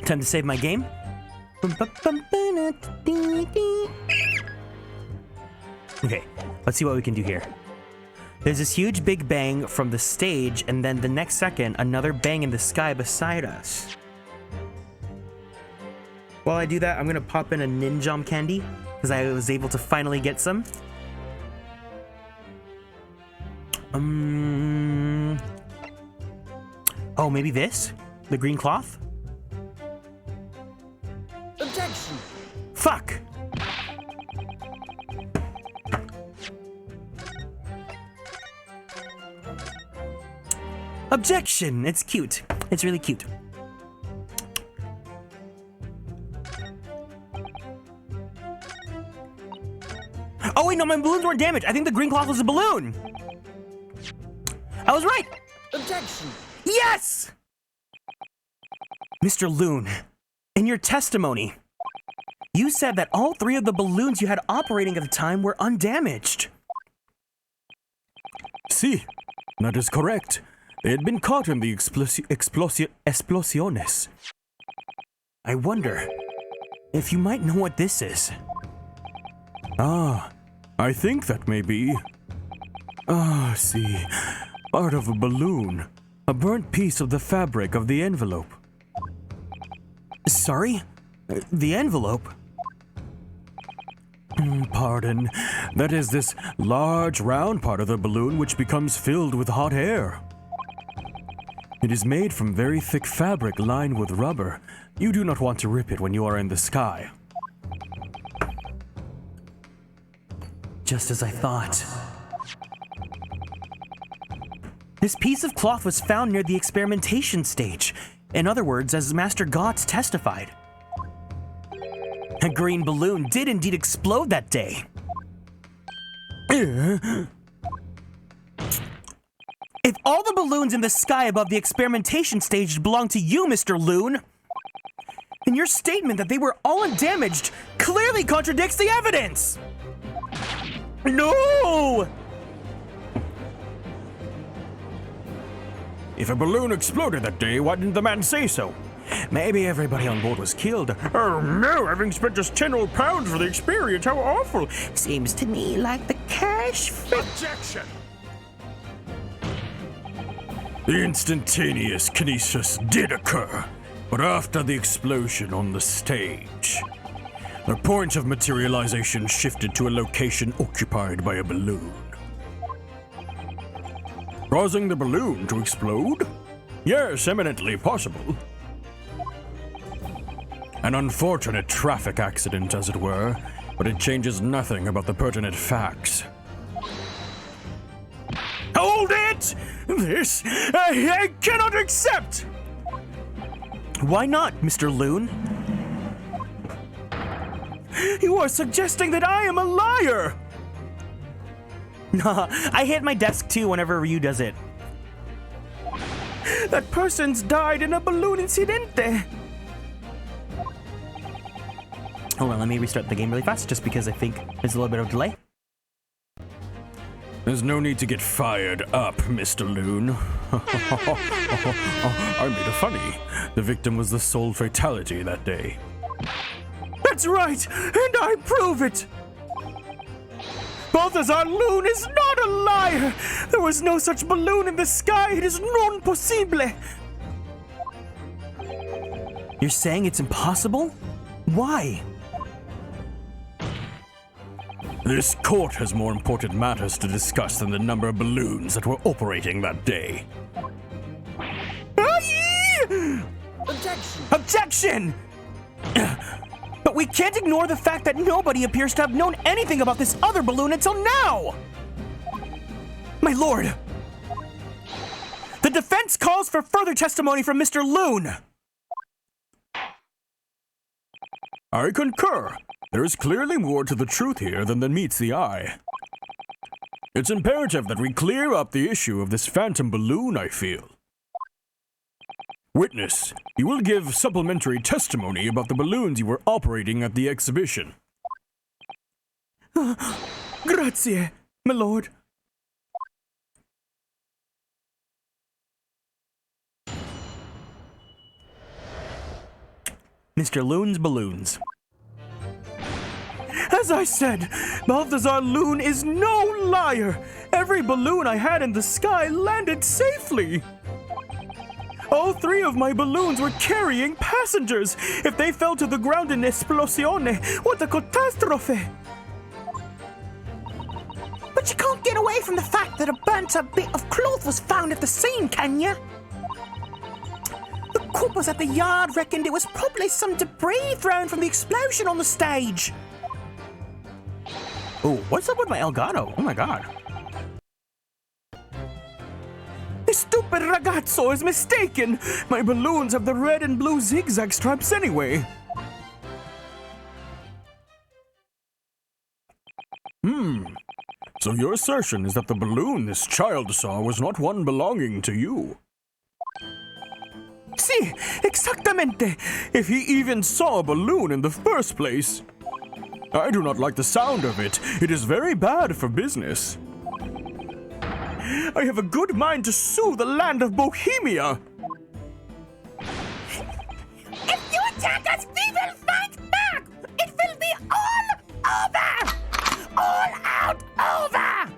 Speaker 2: Time to save my game. Okay, let's see what we can do here. There's this huge big bang from the stage, and then the next second, another bang in the sky beside us. While I do that, I'm gonna pop in a Ninjom candy, because I was able to finally get some. Oh, maybe this? The green cloth?
Speaker 7: Objection!
Speaker 2: Fuck! Objection! It's cute. It's really cute. Oh wait, no, my balloons weren't damaged. I think the green cloth was a balloon. I was right.
Speaker 7: Objection!
Speaker 2: Yes! Mr. Loon, in your testimony, you said that all three of the balloons you had operating at the time were undamaged.
Speaker 4: See, that is correct. They had been caught in the explosiones.
Speaker 2: I wonder if you might know what this is.
Speaker 4: Ah, I think that may be... Ah, see, part of a balloon. A burnt piece of the fabric of the envelope.
Speaker 2: Sorry? The envelope?
Speaker 4: Pardon. That is this large round part of the balloon which becomes filled with hot air. It is made from very thick fabric lined with rubber. You do not want to rip it when you are in the sky.
Speaker 2: Just as I thought. This piece of cloth was found near the experimentation stage. In other words, as Master Gotts testified. A green balloon did indeed explode that day. If all the balloons in the sky above the experimentation stage belong to you, Mr. Loon, then your statement that they were all undamaged clearly contradicts the evidence! No!
Speaker 4: If a balloon exploded that day, why didn't the man say so? Maybe everybody on board was killed. Oh no, having spent just 10 old pounds for the experience, how awful!
Speaker 3: Seems to me like the cash
Speaker 4: Objection! The instantaneous kinesis did occur, but after the explosion on the stage. The point of materialization shifted to a location occupied by a balloon. Causing the balloon to explode? Yes, eminently possible. An unfortunate traffic accident, as it were, but it changes nothing about the pertinent facts. Hold it! This I cannot accept!
Speaker 2: Why not, Mr. Loon?
Speaker 4: You are suggesting that I am a liar!
Speaker 2: Nah, I hit my desk too whenever Ryu does it.
Speaker 4: That person's died in a balloon incidente.
Speaker 2: Hold on, let me restart the game really fast, just because I think there's a little bit of delay.
Speaker 4: There's no need to get fired up, Mr. Loon. I made a funny. The victim was the sole fatality that day. That's right, and I prove it! Balthazar Loon is not a liar! There was no such balloon in the sky, it is non possible!
Speaker 2: You're saying it's impossible? Why?
Speaker 4: This court has more important matters to discuss than the number of balloons that were operating that day.
Speaker 3: Objection!
Speaker 2: Objection! But we can't ignore the fact that nobody appears to have known anything about this other balloon until now! My lord! The defense calls for further testimony from Mr. Loon!
Speaker 4: I concur. There is clearly more to the truth here than meets the eye. It's imperative that we clear up the issue of this phantom balloon, I feel. Witness, you will give supplementary testimony about the balloons you were operating at the exhibition.
Speaker 2: Grazie, my lord. Mr. Loon's balloons.
Speaker 4: As I said, Balthazar Loon is no liar! Every balloon I had in the sky landed safely! All 3 of my balloons were carrying passengers! If they fell to the ground in esplosione, what a catastrophe!
Speaker 5: But you can't get away from the fact that a burnt-up bit of cloth was found at the scene, can you? The coppers at the yard reckoned it was probably some debris thrown from the explosion on the stage.
Speaker 2: Oh, what's up with my Elgato? Oh my god.
Speaker 4: The stupid ragazzo is mistaken! My balloons have the red and blue zigzag stripes anyway! So your assertion is that the balloon this child saw was not one belonging to you? Si, exactamente! If he even saw a balloon in the first place! I do not like the sound of it. It is very bad for business. I have a good mind to sue the land of Bohemia.
Speaker 5: If you attack us, we will fight back! It will be all over! All out over!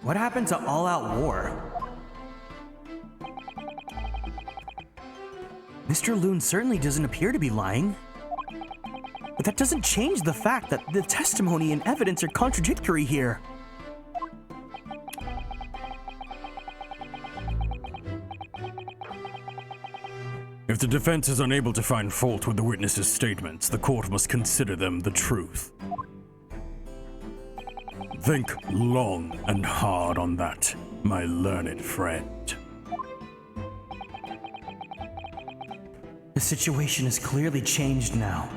Speaker 2: What happened to all-out war? Mr. Loon certainly doesn't appear to be lying. But that doesn't change the fact that the testimony and evidence are contradictory here.
Speaker 4: If the defense is unable to find fault with the witness's statements, the court must consider them the truth. Think long and hard on that, my learned friend.
Speaker 2: The situation has clearly changed now.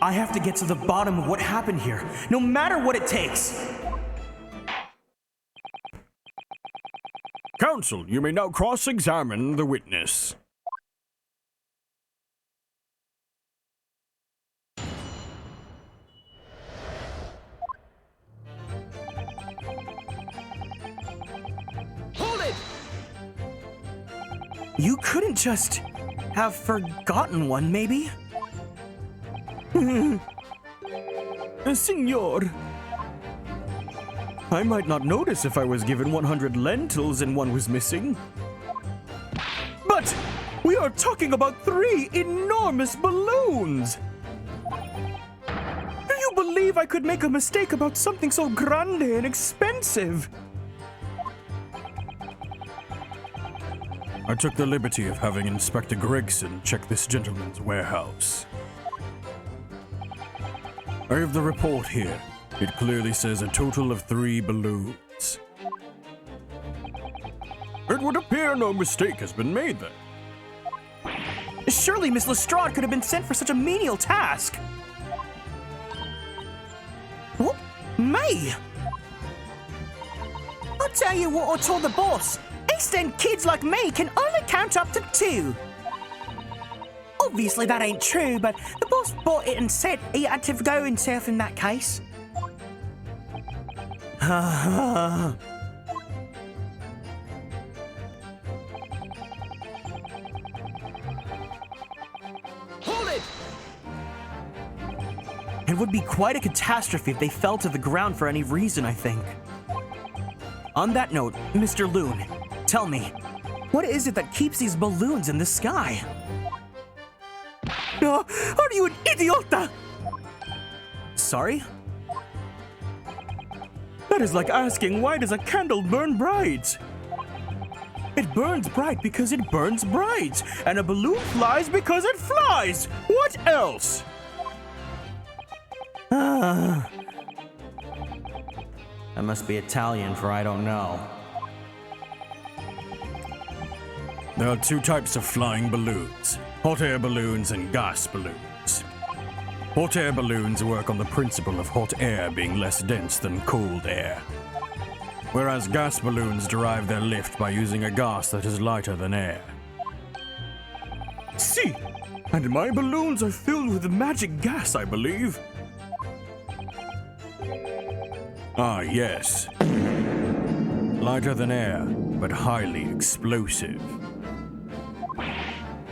Speaker 2: I have to get to the bottom of what happened here, no matter what it takes.
Speaker 4: Counsel, you may now cross-examine the witness.
Speaker 7: Hold it!
Speaker 2: You couldn't just have forgotten one, maybe? Senor, I might not notice if I was given 100 lentils and one was missing. But we are talking about 3 enormous balloons! Do you believe I could make a mistake about something so grande and expensive?
Speaker 4: I took the liberty of having Inspector Gregson check this gentleman's warehouse. I have the report here. It clearly says a total of 3 balloons. It would appear no mistake has been made then.
Speaker 2: Surely Miss Lestrade could have been sent for such a menial task. What? Me? I'll tell you what I told the boss. East End kids like me can only count up to 2. Obviously that ain't true, but the boss bought it and said he had to go himself in that case.
Speaker 7: Hold it!
Speaker 2: It would be quite a catastrophe if they fell to the ground for any reason, I think. On that note, Mr. Loon, tell me, what is it that keeps these balloons in the sky? Are you an idiota? Sorry? That is like asking, why does a candle burn bright? It burns bright because it burns bright, and a balloon flies because it flies. What else? I must be Italian, for I don't know.
Speaker 4: There are 2 types of flying balloons, hot air balloons and gas balloons. Hot air balloons work on the principle of hot air being less dense than cold air, whereas gas balloons derive their lift by using a gas that is lighter than air.
Speaker 2: See, and my balloons are filled with magic gas, I believe.
Speaker 4: Ah, yes. Lighter than air, but highly explosive.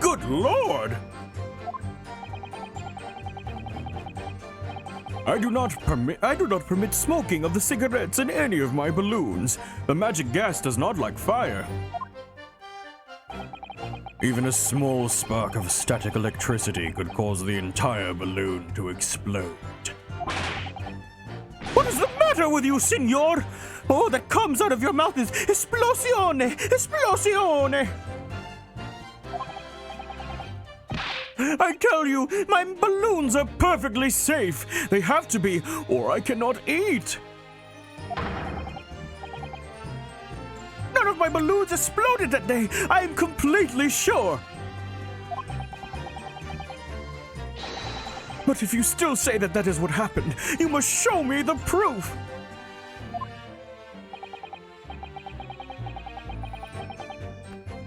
Speaker 2: Good Lord!
Speaker 4: I do not permit smoking of the cigarettes in any of my balloons. The magic gas does not like fire. Even a small spark of static electricity could cause the entire balloon to explode.
Speaker 2: What is the matter with you, senor? All that comes out of your mouth is esplosione, esplosione. I tell you, my balloons are perfectly safe. They have to be, or I cannot eat. None of my balloons exploded that day. I am completely sure. But if you still say that that is what happened, you must show me the proof.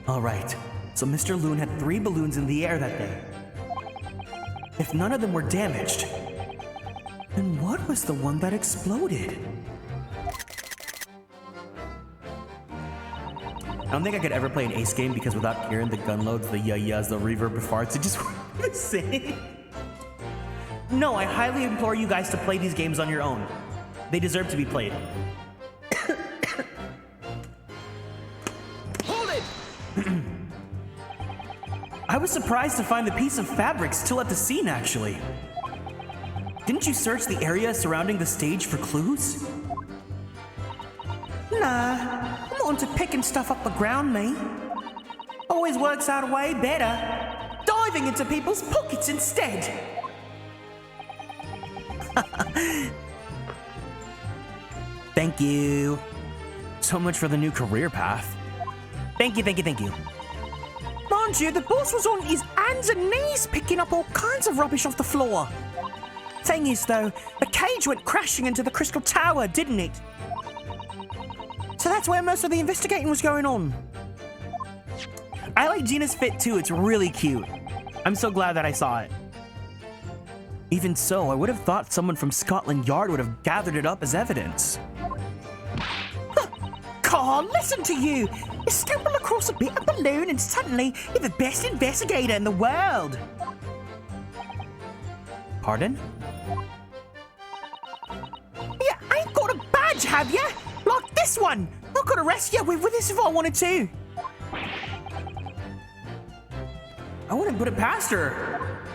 Speaker 2: All right, so Mr. Loon had 3 balloons in the air that day. If none of them were damaged, then what was the one that exploded? I don't think I could ever play an Ace game because without Kieran, the gun loads, the yas, the reverb, the farts, it just the same. No, I highly implore you guys to play these games on your own. They deserve to be played.
Speaker 7: Hold it!
Speaker 2: I was surprised to find the piece of fabric still at the scene, actually. Didn't you search the area surrounding the stage for clues? Nah, I'm on to picking stuff up the ground, mate. I
Speaker 5: always works out way better. Diving into people's pockets instead.
Speaker 2: Thank you. So much for the new career path. Thank you, thank you, thank you.
Speaker 5: Mind you, the boss was on his hands and knees picking up all kinds of rubbish off the floor. Thing is, though, the cage went crashing into the crystal tower, didn't it? So that's where most of the investigating was going on.
Speaker 2: I like Gina's fit too. It's really cute. I'm so glad that I saw it. Even so, I would have thought someone from Scotland Yard would have gathered it up as evidence.
Speaker 5: Carl, listen to you. You stumble across a bit of balloon and suddenly you're the best investigator in the world.
Speaker 2: Pardon?
Speaker 5: You ain't got a badge, have you? Like this one. I could arrest you with this if I wanted to.
Speaker 2: I wouldn't put it past her.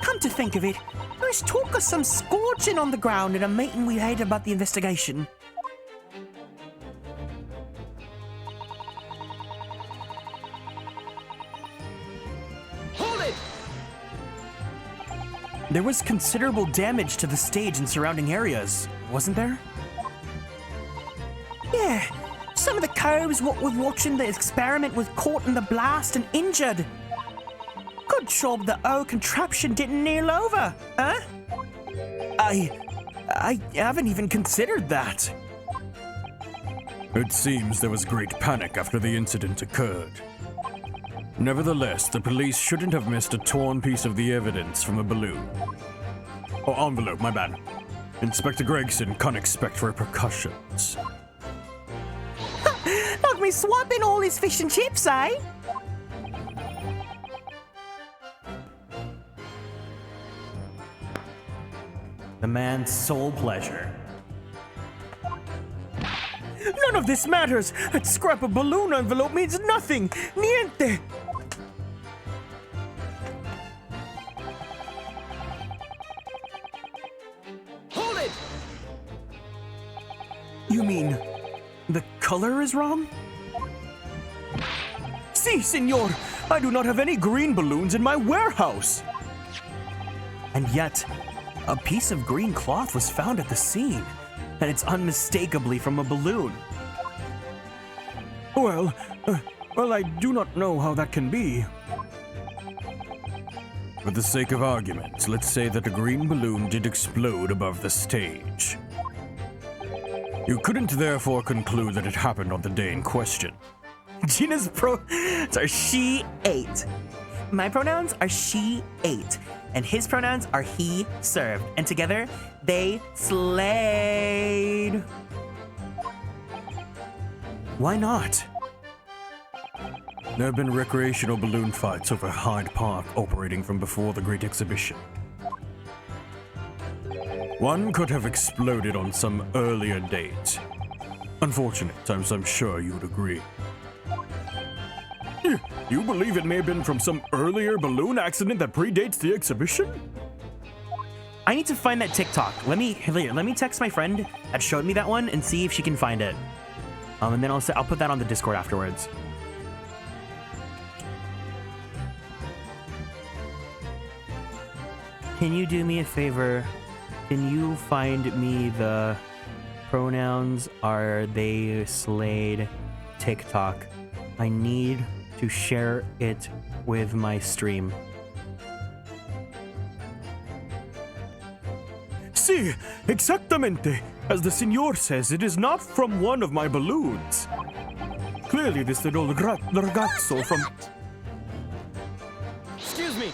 Speaker 5: Come to think of it, there was talk of some scorching on the ground in a meeting we had about the investigation.
Speaker 2: Hold it! There was considerable damage to the stage and surrounding areas, wasn't there?
Speaker 5: Yeah, some of the cows what were watching the experiment was caught in the blast and injured. Good job the old contraption didn't kneel over, huh?
Speaker 2: I haven't even considered that.
Speaker 4: It seems there was great panic after the incident occurred. Nevertheless, the police shouldn't have missed a torn piece of the evidence from a balloon. Oh, envelope, my bad. Inspector Gregson can't expect repercussions.
Speaker 5: Like me swiping all his fish and chips, eh?
Speaker 2: The man's sole pleasure.
Speaker 5: None of this matters. That scrap of balloon envelope means nothing. Niente.
Speaker 2: Hold it! You mean the color is wrong?
Speaker 4: Si, senor. I do not have any green balloons in my warehouse.
Speaker 2: And yet, a piece of green cloth was found at the scene, and it's unmistakably from a balloon.
Speaker 4: Well, I do not know how that can be. For the sake of argument, let's say that a green balloon did explode above the stage. You couldn't therefore conclude that it happened on the day in question.
Speaker 2: Gina's pronouns are she ate. My pronouns are she ate, and his pronouns are he served, and together they slayed.
Speaker 4: Why not? There have been recreational balloon fights over Hyde Park operating from before the Great Exhibition. One could have exploded on some earlier date. Unfortunate, I'm sure you'd agree. You believe it may have been from some earlier balloon accident that predates the exhibition?
Speaker 2: I need to find that TikTok. Let me text my friend that showed me that one and see if she can find it. And then I'll put that on the Discord afterwards. Can you do me a favor? Can you find me the pronouns are they slayed TikTok? I need to share it with my stream.
Speaker 4: Si, exactamente. As the senor says, it is not from one of my balloons. Clearly, this little ragazzo from...
Speaker 2: Excuse me.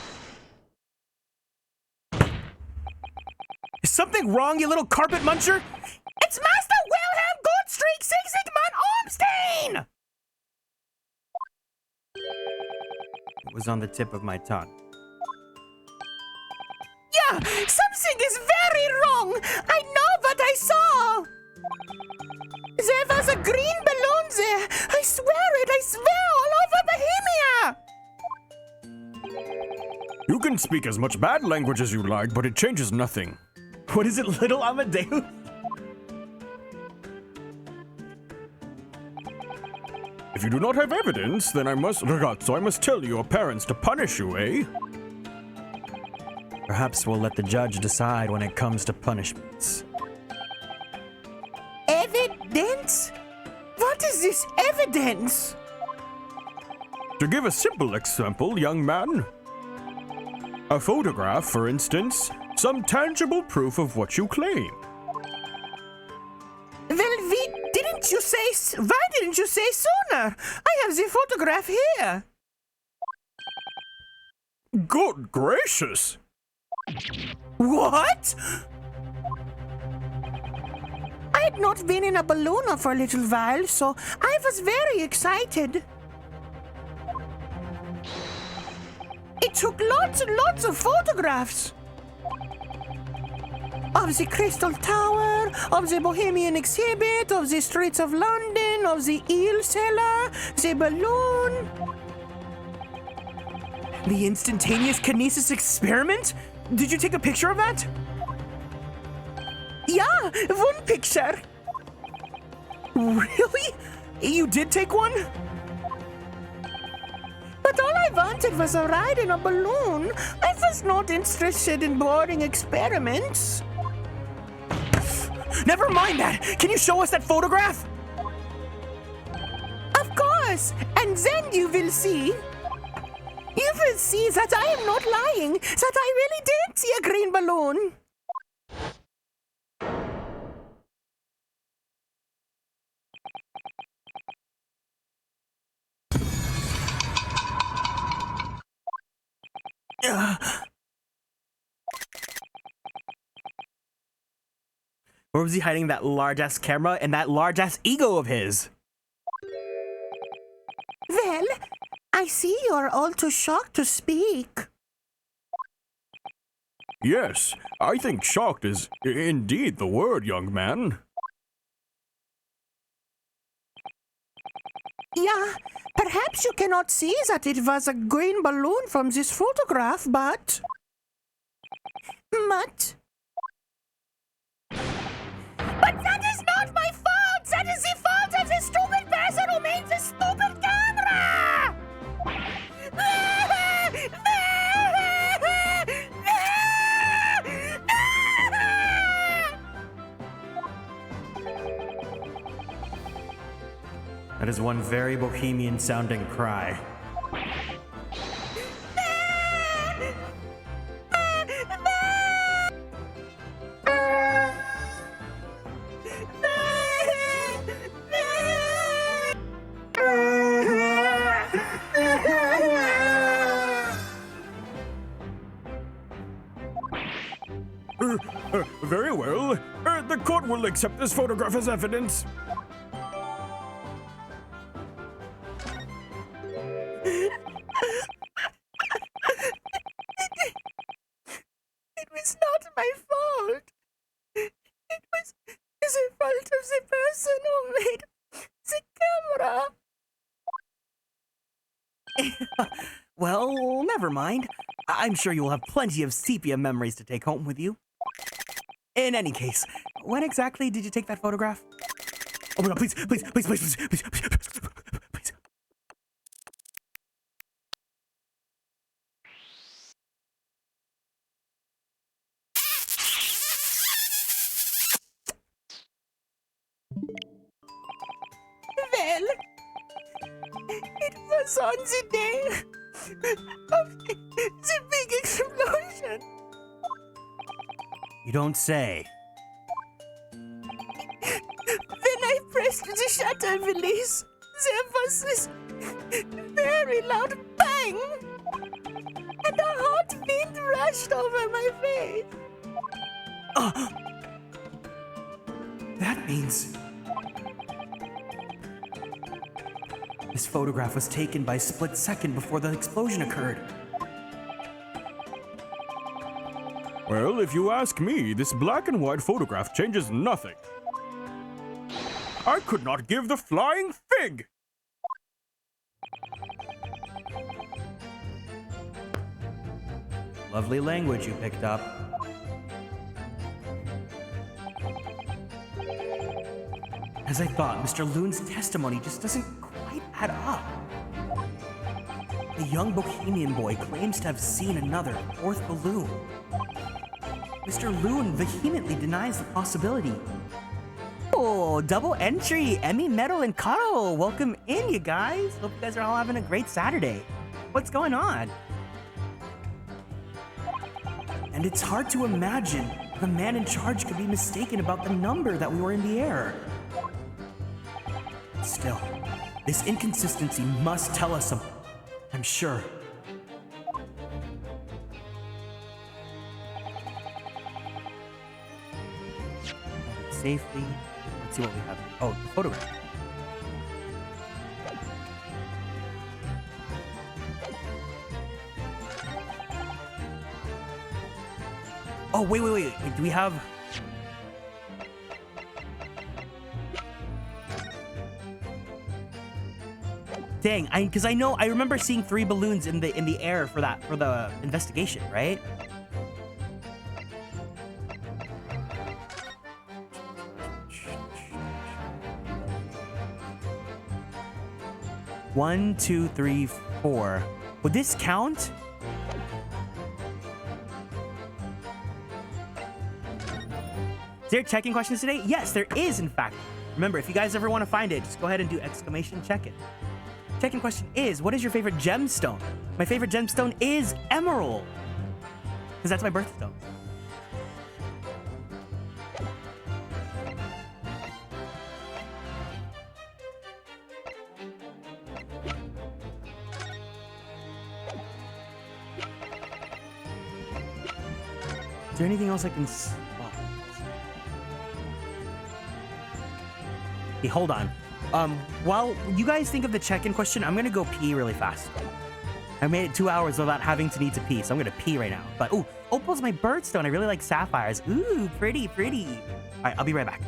Speaker 5: Is something wrong, you little carpet muncher? It's Master Wilhelm Gottstreik Sigmund Ormstein!
Speaker 2: It was on the tip of my tongue.
Speaker 5: Yeah, something is very wrong. I know what I saw. There was a green balloon there. I swear all over Bohemia.
Speaker 4: You can speak as much bad language as you like, but it changes nothing.
Speaker 2: What is it, little Amadeus?
Speaker 4: If you do not have evidence, then I must tell your parents to punish you, eh?
Speaker 2: Perhaps we'll let the judge decide when it comes to punishments.
Speaker 5: Evidence? What is this evidence?
Speaker 4: To give a simple example, young man. A photograph, for instance, some tangible proof of what you claim.
Speaker 5: Well, why didn't you say sooner? I have the photograph here.
Speaker 4: Good gracious!
Speaker 5: What? I had not been in a balloon for a little while, so I was very excited. It took lots and lots of photographs. Of the Crystal Tower, of the Bohemian exhibit, of the streets of London, of the eel cellar, the balloon.
Speaker 2: The instantaneous kinesis experiment? Did you take a picture of that?
Speaker 5: Yeah, one picture.
Speaker 2: Really? You did take one?
Speaker 5: But all I wanted was a ride in a balloon. I was not interested in boring experiments.
Speaker 2: Never mind that. Can you show us that photograph?
Speaker 5: Of course, and then you will see. You will see that I am not lying, that I really did see a green balloon.
Speaker 2: Where was he hiding that large-ass camera and that large-ass ego of his?
Speaker 5: Well, I see you're all too shocked to speak.
Speaker 4: Yes, I think shocked is indeed the word, young man.
Speaker 5: Yeah, perhaps you cannot see that it was a green balloon from this photograph, but... But that is not my fault! That is the fault of the stupid person who made the stupid camera!
Speaker 2: That is one very bohemian-sounding cry.
Speaker 4: Very well. The court will accept this photograph as evidence.
Speaker 5: It was not my fault. It was the fault of the person who made the camera.
Speaker 2: Well, never mind. I'm sure you will have plenty of sepia memories to take home with you. In any case, when exactly did you take that photograph? Oh my god, please, please, please, please, please, please, please.
Speaker 5: Well, it was on the day of the big explosion.
Speaker 2: You don't say.
Speaker 5: When I pressed the shutter release, there was this very loud bang, and a hot wind rushed over my face.
Speaker 2: That means this photograph was taken by a split second before the explosion occurred.
Speaker 4: Well, if you ask me, this black and white photograph changes nothing. I could not give the flying fig!
Speaker 2: Lovely language you picked up. As I thought, Mr. Loon's testimony just doesn't quite add up. A young bohemian boy claims to have seen another, fourth balloon. Mr. Loon vehemently denies the possibility. Oh, double entry, Emmy, Metal, and Karo. Welcome in, you guys. Hope you guys are all having a great Saturday. What's going on? And it's hard to imagine the man in charge could be mistaken about the number that we were in the air. Still, this inconsistency must tell us something, I'm sure. Safely. Let's see what we have. Oh, the photograph. Oh, wait. Do we have... Dang, because I remember seeing 3 balloons in the air for the investigation, right? One, two, three, 4. Would this count? Is there checking questions today? Yes, there is, in fact. Remember, if you guys ever want to find it, just go ahead and do exclamation check it. Second question is, what is your favorite gemstone? My favorite gemstone is emerald, because that's my birthstone. Is there anything else I can spot? Hey, hold on. While you guys think of the check-in question, I'm gonna go pee really fast. I made it 2 hours without having to need to pee, so I'm gonna pee right now. But ooh, opal's my birthstone. I really like sapphires. Ooh, pretty. All right, I'll be right back.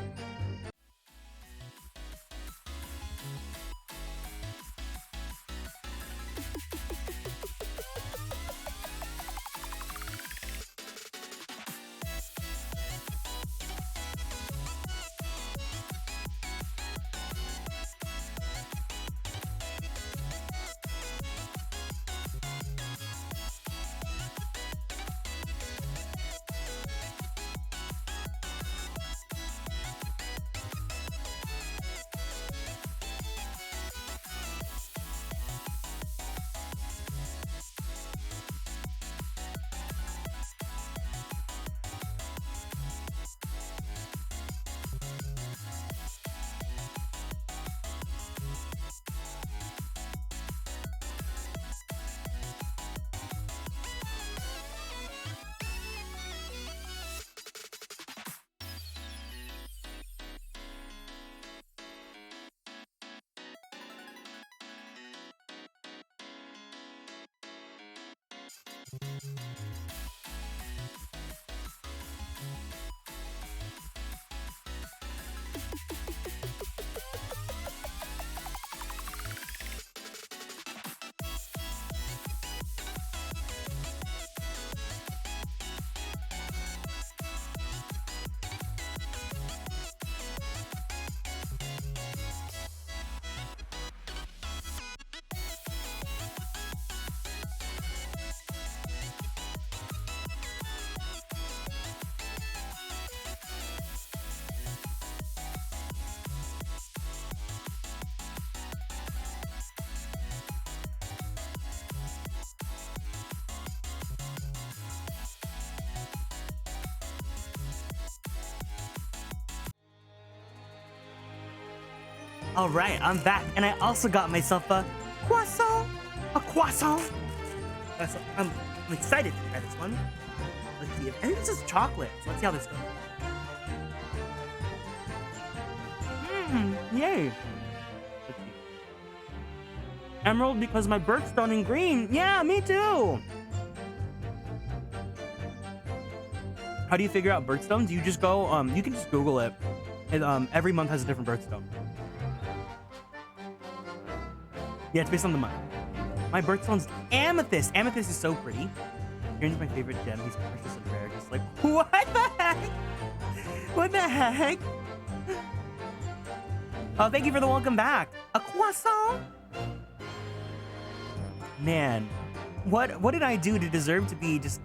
Speaker 2: All right, I'm back, and I also got myself a croissant. I'm excited to try this one. Let's see. I think this is chocolate. So let's see how this goes. Yay. Let's see. Emerald because my birthstone in green. Yeah, me too. How do you figure out birthstones? You just go, you can just Google it. And every month has a different birthstone. Yeah, it's based on the month. My birthstone's amethyst. Amethyst is so pretty. Kieran's my favorite gem. He's precious and rare. Just like, what the heck? What the heck? Oh, thank you for the welcome back. A croissant? Man, what did I do to deserve to be just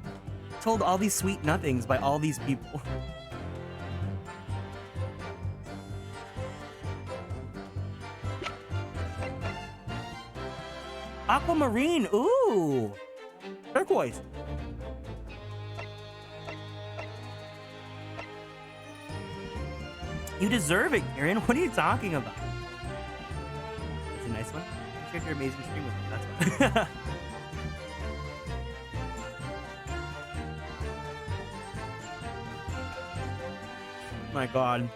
Speaker 2: told all these sweet nothings by all these people? Aquamarine, ooh, turquoise. You deserve it, Kieran. What are you talking about? It's a nice one. You shared your amazing stream with me, that's why. My God.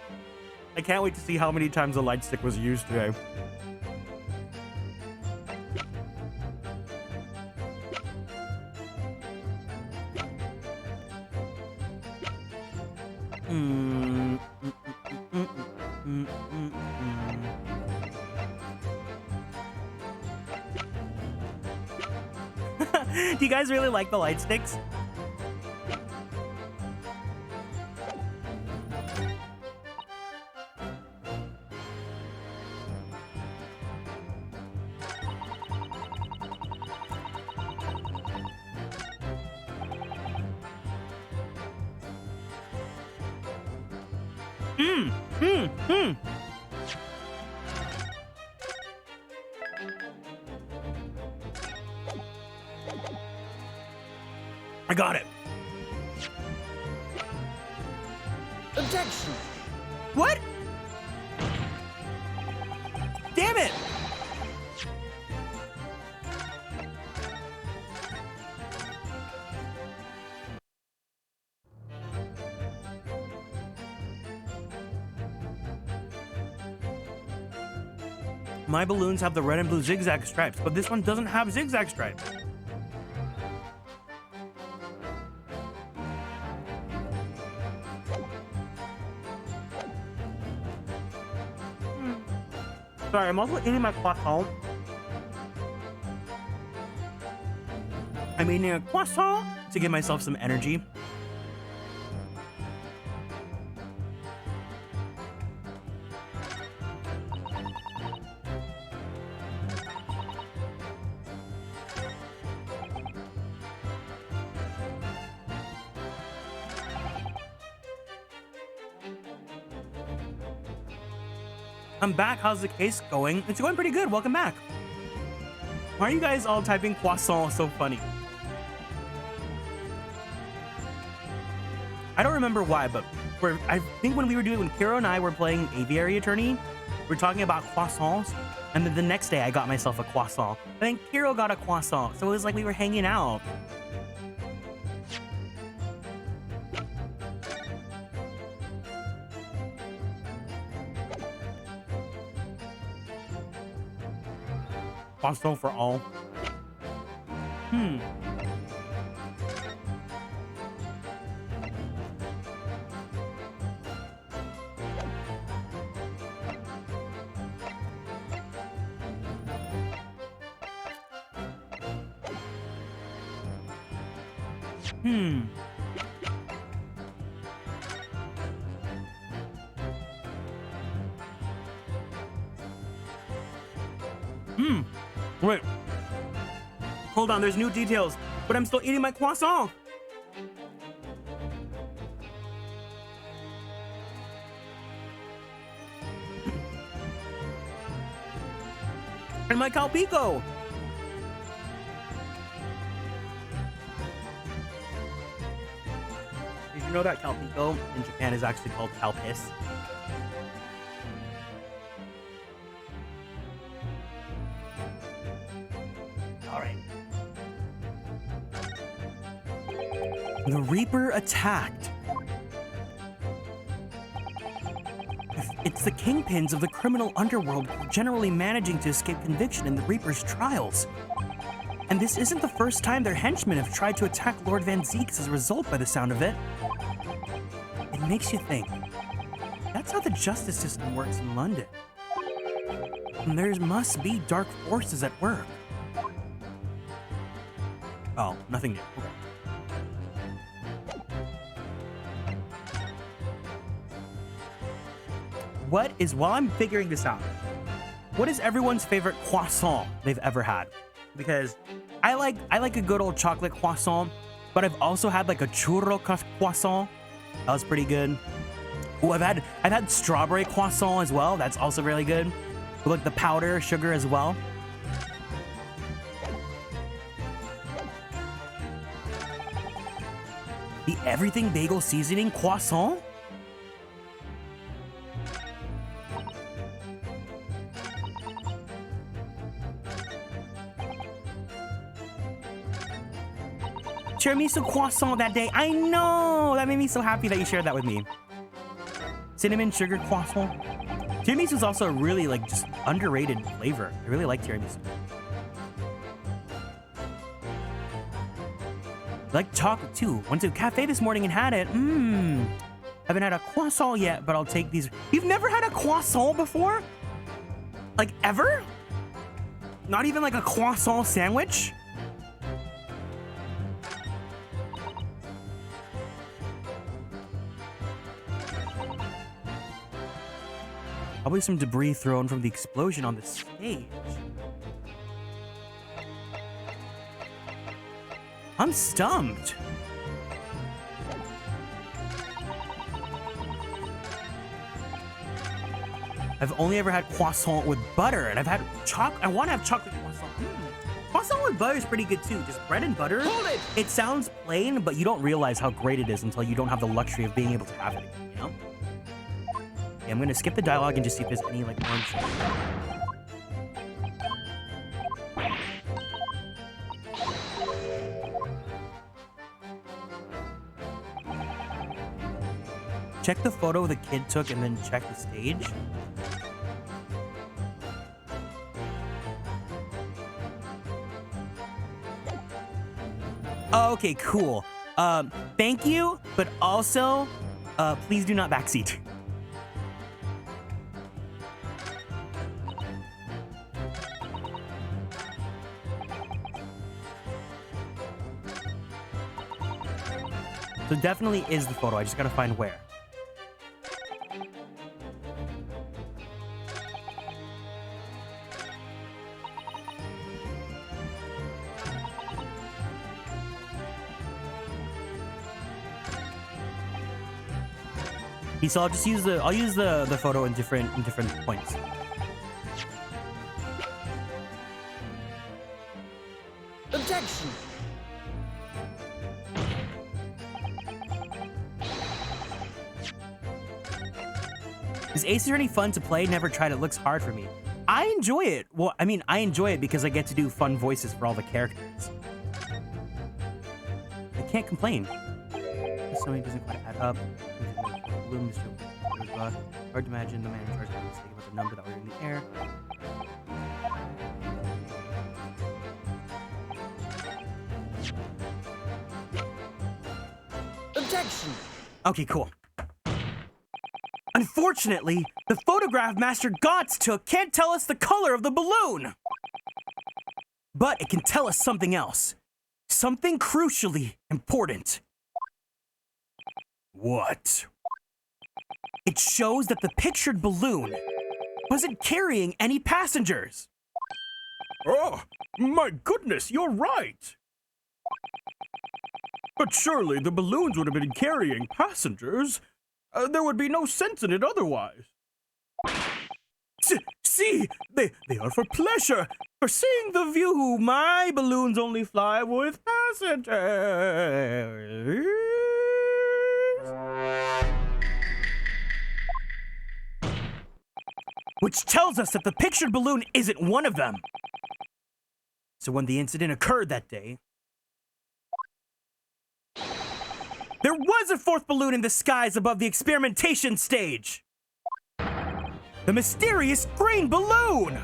Speaker 2: I can't wait to see how many times the light stick was used today. Do you guys really like the light sticks? I got it.
Speaker 6: Objection!
Speaker 2: What? Damn it! My balloons have the red and blue zigzag stripes, but this one doesn't have zigzag stripes. Sorry, I'm also eating my croissant. I'm eating a croissant to give myself some energy. I'm back. How's the case going? It's going pretty good. Welcome back. Why are you guys all typing croissant so funny? I don't remember why, but I think when Kiro and I were playing Aviary Attorney, we were talking about croissants, and then the next day I got myself a croissant. I think Kiro got a croissant, so it was like we were hanging out. Croissant for all. Wait. Hold on, there's new details, but I'm still eating my croissant. And my calpico. Did you know that calpico in Japan is actually called calpiss? The Reaper attacked. It's the kingpins of the criminal underworld generally managing to escape conviction in the Reaper's trials. And this isn't the first time their henchmen have tried to attack Lord Van Zeeks as a result by the sound of it. It makes you think. That's how the justice system works in London. And there must be dark forces at work. Oh, nothing new. Okay. While I'm figuring this out, what is everyone's favorite croissant they've ever had? Because I like a good old chocolate croissant, but I've also had like a churro croissant. That was pretty good. Oh, I've had strawberry croissant as well. That's also really good. With like the powder sugar as well. The everything bagel seasoning croissant? Tiramisu croissant that day. I know! That made me so happy that you shared that with me. Cinnamon sugar croissant. Tiramisu is also a really like just underrated flavor. I really like tiramisu. I like chocolate too. Went to a cafe this morning and had it. Haven't had a croissant yet, but I'll take these. You've never had a croissant before? Like ever? Not even like a croissant sandwich? Probably some debris thrown from the explosion on the stage. I'm stumped. I've only ever had croissant with butter, and I've had I want to have chocolate croissant. Croissant with butter is pretty good too. Just bread and butter. Hold it! It sounds plain, but you don't realize how great it is until you don't have the luxury of being able to have it again, you know? Okay, I'm gonna skip the dialogue and just see if there's any like orange. Check the photo the kid took and then check the stage. Okay, cool. Thank you, but also, please do not backseat. So definitely is the photo. I just gotta find where. So I'll just use the photo in different points.
Speaker 7: Objection.
Speaker 2: Is Aces any fun to play? Never tried. It looks hard for me. I enjoy it. Well, I mean, I enjoy it because I get to do fun voices for all the characters. I can't complain. So it doesn't quite add up. Hard to imagine the man in charge of mistake about the number that were in the air.
Speaker 7: Objection.
Speaker 2: Okay, cool. Unfortunately, the photograph Master Gotts took can't tell us the color of the balloon. But it can tell us something else. Something crucially important.
Speaker 4: What?
Speaker 2: It shows that the pictured balloon wasn't carrying any passengers.
Speaker 4: Oh, my goodness, you're right. But surely the balloons would have been carrying passengers. There would be no sense in it otherwise. See, they are for pleasure, for seeing the view. My balloons only fly with passengers.
Speaker 2: Which tells us that the pictured balloon isn't one of them. So when the incident occurred that day, there was a fourth balloon in the skies above the experimentation stage. The mysterious green balloon.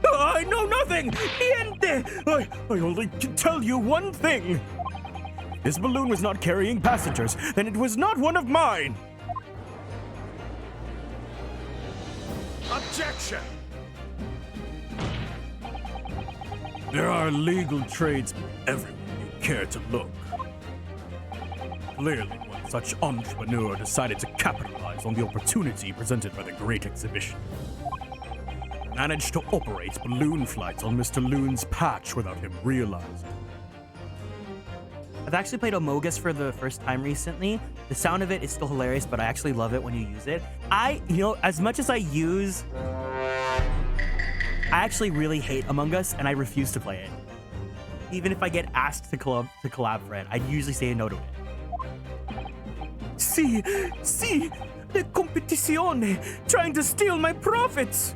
Speaker 2: I know nothing. I only can tell you one thing. If this balloon was not carrying passengers, then it was not one of mine.
Speaker 4: Objection! There are legal tradesmen everywhere you care to look. Clearly, one such entrepreneur decided to capitalize on the opportunity presented by the Great Exhibition. managed to operate balloon flights on Mr. Loon's patch without him realizing.
Speaker 2: I've actually played Among Us for the first time recently. The sound of it is still hilarious, but I actually love it when you use it. As much as I actually really hate Among Us, and I refuse to play it. Even if I get asked to collab for it, I usually say no to it. See, the competizione, trying to steal my profits.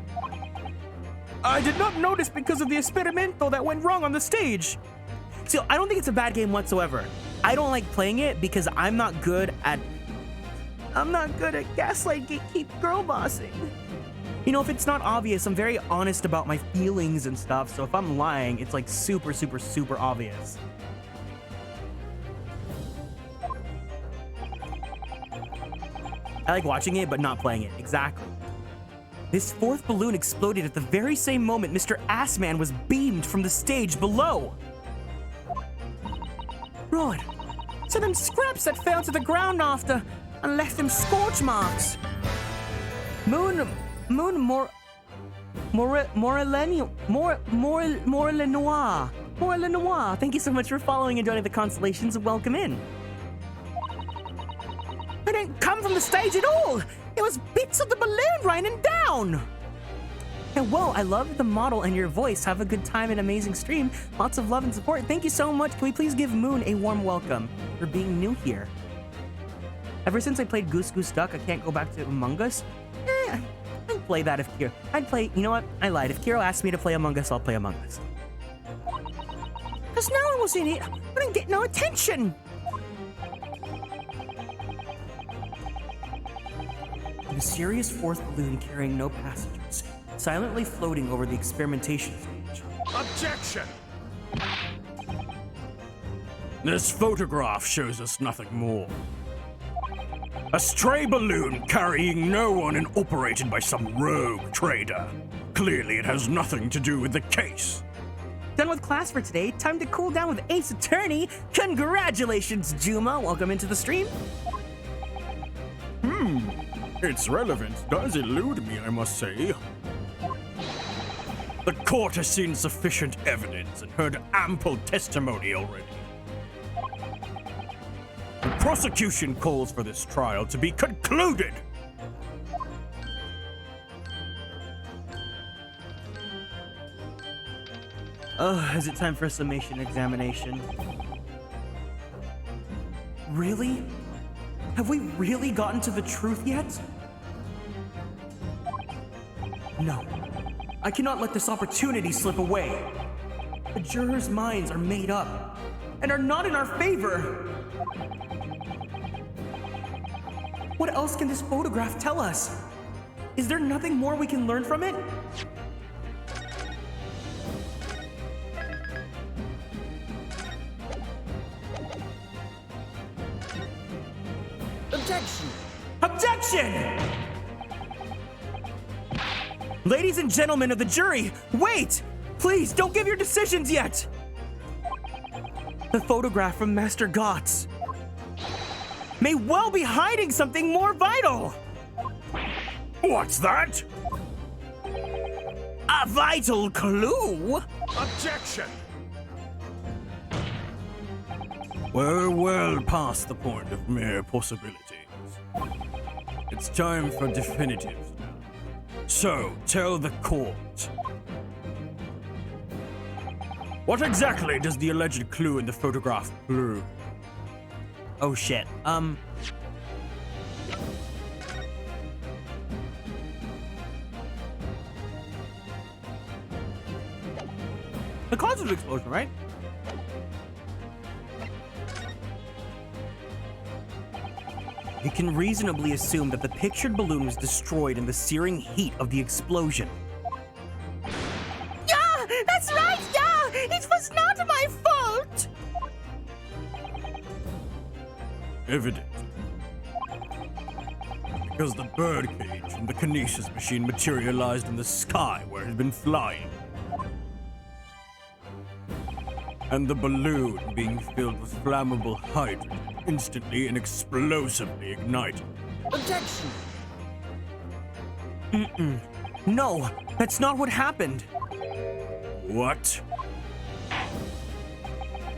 Speaker 2: I did not notice because of the esperimento that went wrong on the stage. So I don't think it's a bad game whatsoever. I don't like playing it because I'm not good at gaslight, gatekeep, girl bossing. You know, if it's not obvious, I'm very honest about my feelings and stuff. So if I'm lying, it's like super, super, super obvious. I like watching it, but not playing it. Exactly. This fourth balloon exploded at the very same moment Mr. Assman was beamed from the stage below. Right. So them scraps that fell to the ground after and left them scorch marks. More Lenoir. Thank you so much for following and joining the constellations. Welcome in. It didn't come from the stage at all. It was bits of the balloon raining down. And whoa, I love the model and your voice. Have a good time and amazing stream. Lots of love and support. Thank you so much. Can we please give Moon a warm welcome for being new here? Ever since I played Goose Goose Duck, I can't go back to Among Us. I'd play that if Kiro. You know what? I lied. If Kiro asks me to play Among Us, I'll play Among Us. Because no one was in it. I didn't get no attention. A mysterious fourth balloon carrying no passengers, silently floating over the experimentation stage.
Speaker 4: Objection! This photograph shows us nothing more. A stray balloon carrying no one and operated by some rogue trader. Clearly it has nothing to do with the case.
Speaker 2: Done with class for today. Time to cool down with Ace Attorney. Congratulations, Juma. Welcome into the stream.
Speaker 4: Its relevance does elude me, I must say. The court has seen sufficient evidence and heard ample testimony already. The prosecution calls for this trial to be concluded.
Speaker 2: Is it time for a summation examination? Really? Have we really gotten to the truth yet? No. I cannot let this opportunity slip away. The jurors' minds are made up and are not in our favor. What else can this photograph tell us? Is there nothing more we can learn from it? Objection! Objection! Ladies and gentlemen of the jury, wait! Please, don't give your decisions yet! The photograph from Master Gotts may well be hiding something more vital!
Speaker 4: What's that?
Speaker 2: A vital clue?
Speaker 4: Objection! We're well past the point of mere possibilities. It's time for definitives now. So, tell the court. What exactly does the alleged clue in the photograph prove?
Speaker 2: Oh shit, the cause of the explosion, right? We can reasonably assume that the pictured balloon was destroyed in the searing heat of the explosion.
Speaker 5: Yeah, that's right, yeah! It was not my fault!
Speaker 4: Evident. Because the birdcage from the kinesis machine materialized in the sky where it had been flying. And the balloon being filled with flammable hydrogen instantly and explosively ignited.
Speaker 2: Objection! No, that's not what happened.
Speaker 4: What?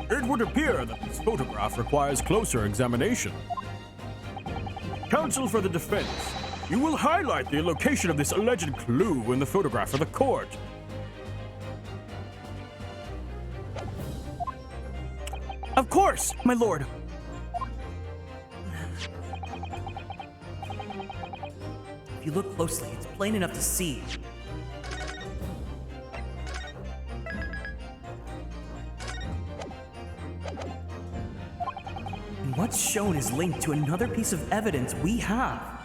Speaker 4: It would appear that this photograph requires closer examination. Counsel for the defense, you will highlight the location of this alleged clue in the photograph for the court.
Speaker 2: Of course, my lord. If you look closely, it's plain enough to see. And what's shown is linked to another piece of evidence we have,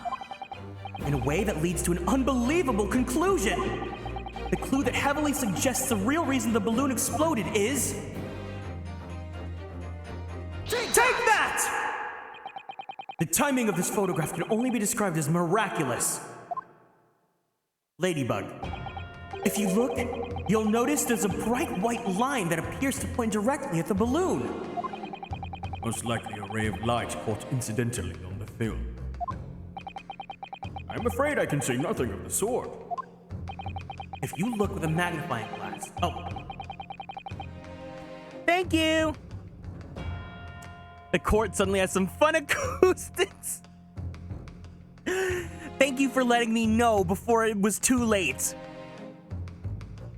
Speaker 2: in a way that leads to an unbelievable conclusion. The clue that heavily suggests the real reason the balloon exploded is... Take that! The timing of this photograph can only be described as miraculous. Ladybug. If you look, you'll notice there's a bright white line that appears to point directly at the balloon.
Speaker 4: Most likely a ray of light caught incidentally on the film. I'm afraid I can say nothing of the sort.
Speaker 2: If you look with a magnifying glass... Oh. Thank you! The court suddenly has some fun acoustics. Thank you for letting me know before it was too late.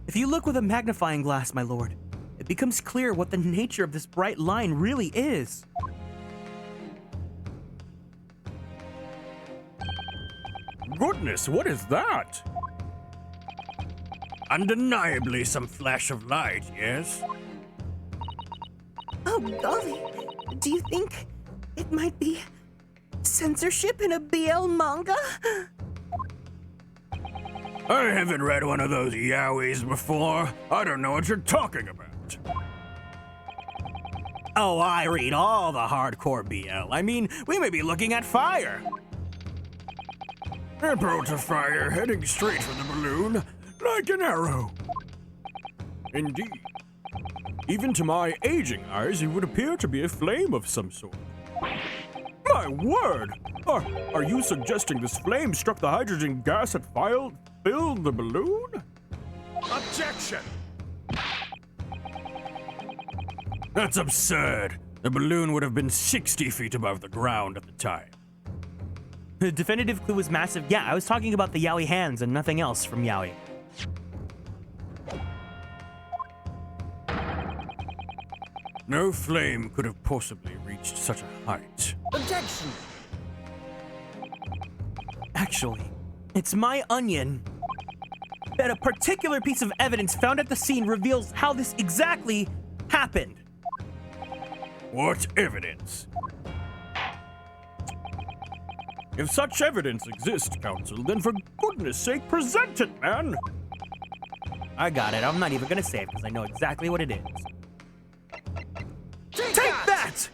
Speaker 2: If you look with a magnifying glass, my lord, it becomes clear what the nature of this bright line really is.
Speaker 4: Goodness, what is that? Undeniably some flash of light, yes?
Speaker 5: Oh, golly. Do you think it might be censorship in a BL manga?
Speaker 4: I haven't read one of those yaois before. I don't know what you're talking about.
Speaker 2: Oh, I read all the hardcore BL. I mean, we may be looking at fire.
Speaker 4: Arrow to fire, heading straight for the balloon, like an arrow. Indeed. Even to my aging eyes, it would appear to be a flame of some sort. My word! Are you suggesting this flame struck the hydrogen gas that filled the balloon? Objection! That's absurd. The balloon would have been 60 feet above the ground at the time.
Speaker 2: The definitive clue was massive. Yeah, I was talking about the yaoi hands and nothing else from yaoi.
Speaker 4: No flame could have possibly reached such a height.
Speaker 7: Objection!
Speaker 2: Actually, it's my onion that a particular piece of evidence found at the scene reveals how this exactly happened.
Speaker 4: What evidence? If such evidence exists, Counsel, then for goodness sake, present it, man!
Speaker 2: I got it. I'm not even gonna say it because I know exactly what it is.
Speaker 7: Take
Speaker 2: that!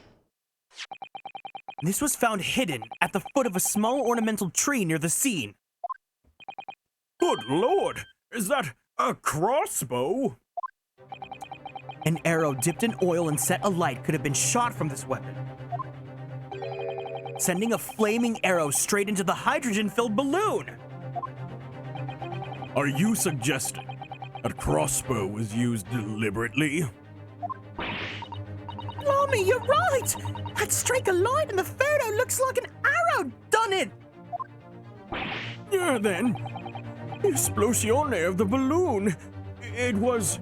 Speaker 2: This was found hidden at the foot of a small ornamental tree near the scene.
Speaker 4: Good lord! Is that a crossbow?
Speaker 2: An arrow dipped in oil and set alight could have been shot from this weapon, sending a flaming arrow straight into the hydrogen-filled balloon.
Speaker 4: Are you suggesting that crossbow was used deliberately?
Speaker 5: Blimey, you're right! That streak of light in the photo looks like an arrow done it!
Speaker 4: Yeah, then. The esplosione of the balloon. It was...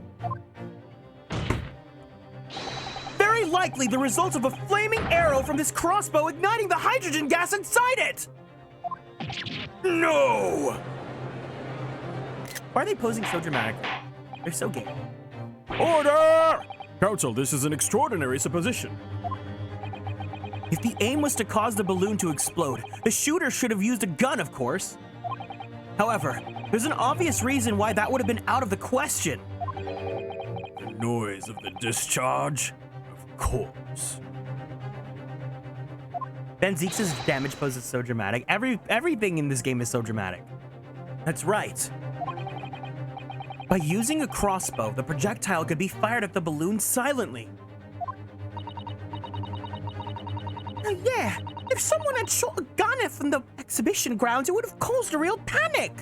Speaker 2: Very likely the result of a flaming arrow from this crossbow igniting the hydrogen gas inside it!
Speaker 4: No!
Speaker 2: Why are they posing so dramatically? They're so gay.
Speaker 4: Order! Counsel, this is an extraordinary supposition.
Speaker 2: If the aim was to cause the balloon to explode, the shooter should have used a gun, of course. However, there's an obvious reason why that would have been out of the question.
Speaker 4: The noise of the discharge? Of course.
Speaker 2: Ben Zeke's damage pose is so dramatic. Everything in this game is so dramatic. That's right. By using a crossbow, the projectile could be fired at the balloon silently.
Speaker 5: Yeah, if someone had shot a gun from the exhibition grounds, it would have caused a real panic.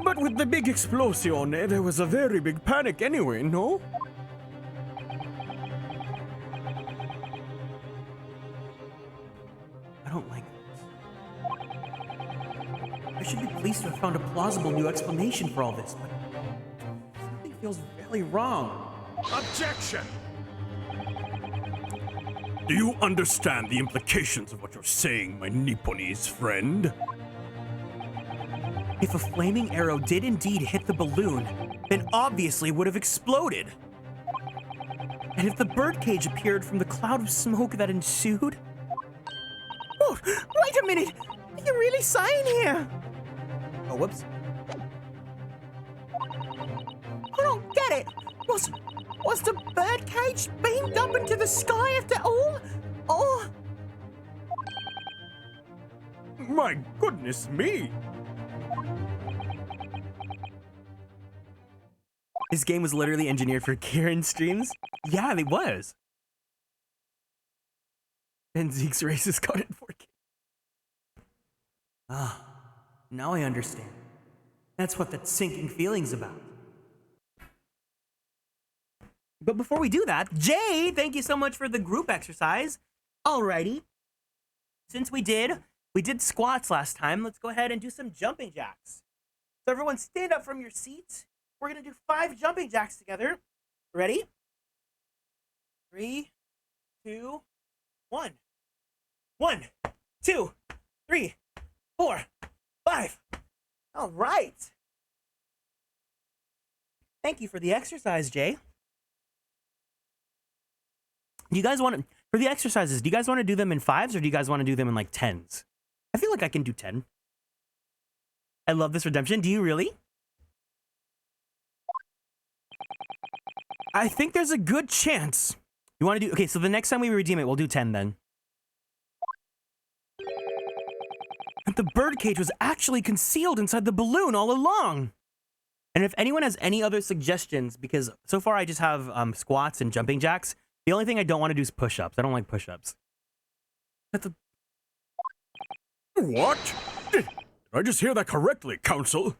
Speaker 4: But with the big explosion, there was a very big panic anyway, no?
Speaker 2: I don't like this. I should be pleased to have found a plausible new explanation for all this, but something feels really wrong.
Speaker 4: Objection! Do you understand the implications of what you're saying, my Nipponese friend?
Speaker 2: If a flaming arrow did indeed hit the balloon, then obviously it would have exploded. And if the birdcage appeared from the cloud of smoke that ensued...
Speaker 5: Oh, wait a minute! You're really saying here?
Speaker 2: Oh, whoops.
Speaker 5: I don't get it. Was the birdcage beamed up into the sky after all? Or...
Speaker 4: My goodness me!
Speaker 2: This game was literally engineered for Kieran streams? Yeah, it was. And Zeke's racist content for Kieran. Ah, now I understand. That's what that sinking feeling's about. But before we do that, Jay, thank you so much for the group exercise. Alrighty. Since we did squats last time, let's go ahead and do some jumping jacks. So everyone stand up from your seats. We're gonna do 5 jumping jacks together. Ready? 3, 2, 1. 1, 2, 3, 4, 5. All right. Thank you for the exercise, Jay. Do you guys want to, for the exercises, do you guys want to do them in 5s or do you guys want to do them in like 10s? I feel like I can do 10. I love this redemption. Do you really? I think there's a good chance. You want to do, okay, so the next time we redeem it, we'll do 10 then. And the birdcage was actually concealed inside the balloon all along. And if anyone has any other suggestions, because so far I just have squats and jumping jacks, the only thing I don't want to do is push-ups. I don't like push-ups.
Speaker 4: What? Did I just hear that correctly, Council?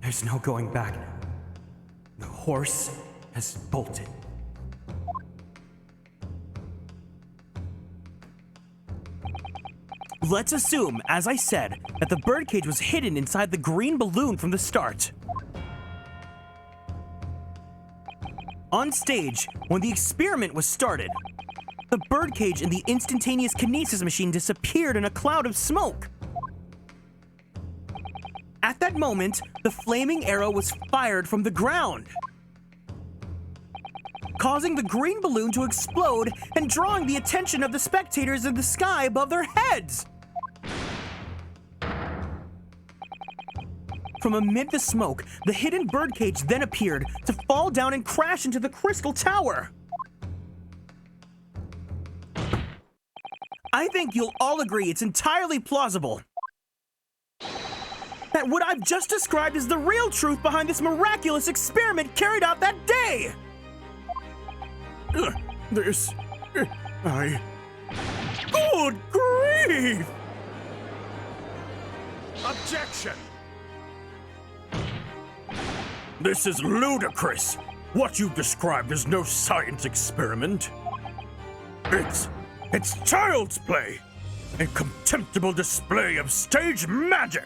Speaker 2: There's no going back now. The horse has bolted. Let's assume, as I said, that the birdcage was hidden inside the green balloon from the start. On stage, when the experiment was started, the birdcage in the instantaneous kinesis machine disappeared in a cloud of smoke. At that moment, the flaming arrow was fired from the ground, causing the green balloon to explode and drawing the attention of the spectators in the sky above their heads. From amid the smoke, the hidden birdcage then appeared to fall down and crash into the crystal tower. I think you'll all agree it's entirely plausible that what I've just described is the real truth behind this miraculous experiment carried out that day. Good grief!
Speaker 4: Objection! This is ludicrous! What you've described is no science experiment. It's child's play! A contemptible display of stage magic!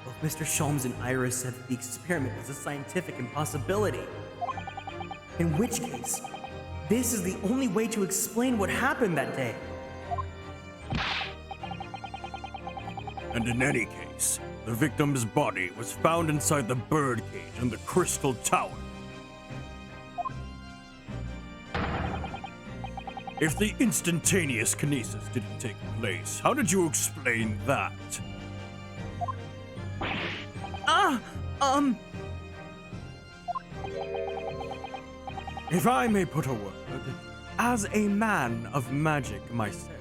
Speaker 2: Both Mr. Sholmes and Iris said that the experiment was a scientific impossibility. In which case, this is the only way to explain what happened that day.
Speaker 4: And in any case, the victim's body was found inside the birdcage in the crystal tower. If the instantaneous kinesis didn't take place, how did you explain that? If I may put a word, as a man of magic myself,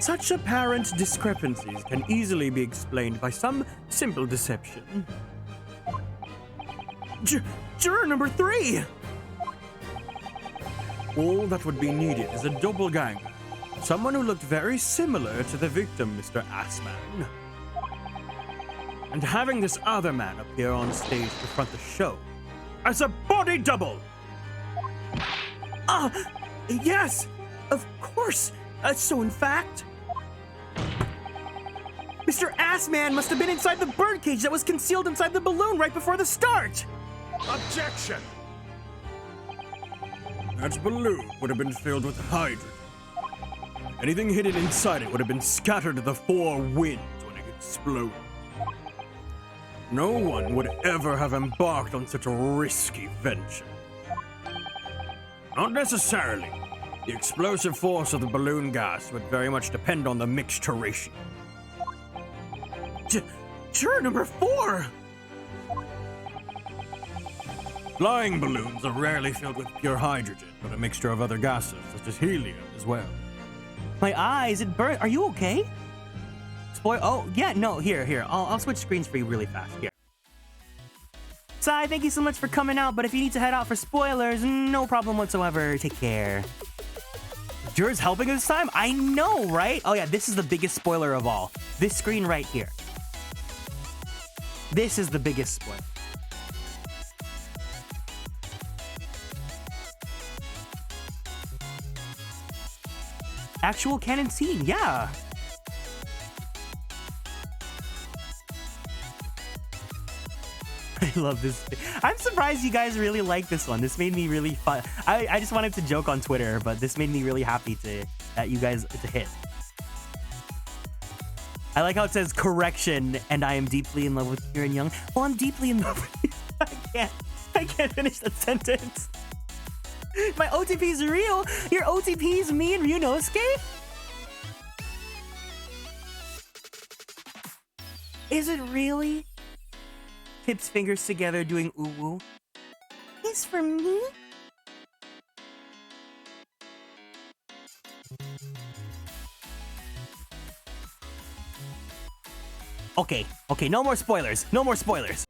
Speaker 4: such apparent discrepancies can easily be explained by some simple deception.
Speaker 2: Juror number 3!
Speaker 4: All that would be needed is a doppelganger. Someone who looked very similar to the victim, Mr. Assman. And having this other man appear on stage to front the show as a body double.
Speaker 2: Yes! Of course! So in fact... Mr. Assman must have been inside the birdcage that was concealed inside the balloon right before the start!
Speaker 4: Objection! That balloon would have been filled with hydrogen. Anything hidden inside it would have been scattered to the 4 winds when it exploded. No one would ever have embarked on such a risky venture. Not necessarily. The explosive force of the balloon gas would very much depend on the mixture ratio.
Speaker 2: Juror number 4!
Speaker 4: Flying balloons are rarely filled with pure hydrogen, but a mixture of other gases, such as helium, as well.
Speaker 2: My eyes, it burnt. Are you okay? Oh, yeah, no, here. I'll switch screens for you really fast. Here. Sai, thank you so much for coming out, but if you need to head out for spoilers, no problem whatsoever. Take care. Juror's helping us this time? I know, right? Oh, yeah, this is the biggest spoiler of all. This screen right here. This is the biggest spoiler. Actual canon scene, yeah. I love this. I'm surprised you guys really like this one. This made me really fun. I just wanted to joke on Twitter, but this made me really happy that you guys, it's a hit. I like how it says correction, and I am deeply in love with Kieran Young. Well, I'm deeply in love with you. I can't finish that sentence. My OTP's real. Your OTP's me and Ryunosuke? Is it really? Tips fingers together doing ooh-woo.
Speaker 5: Is for me?
Speaker 2: Okay, no more spoilers. No more spoilers.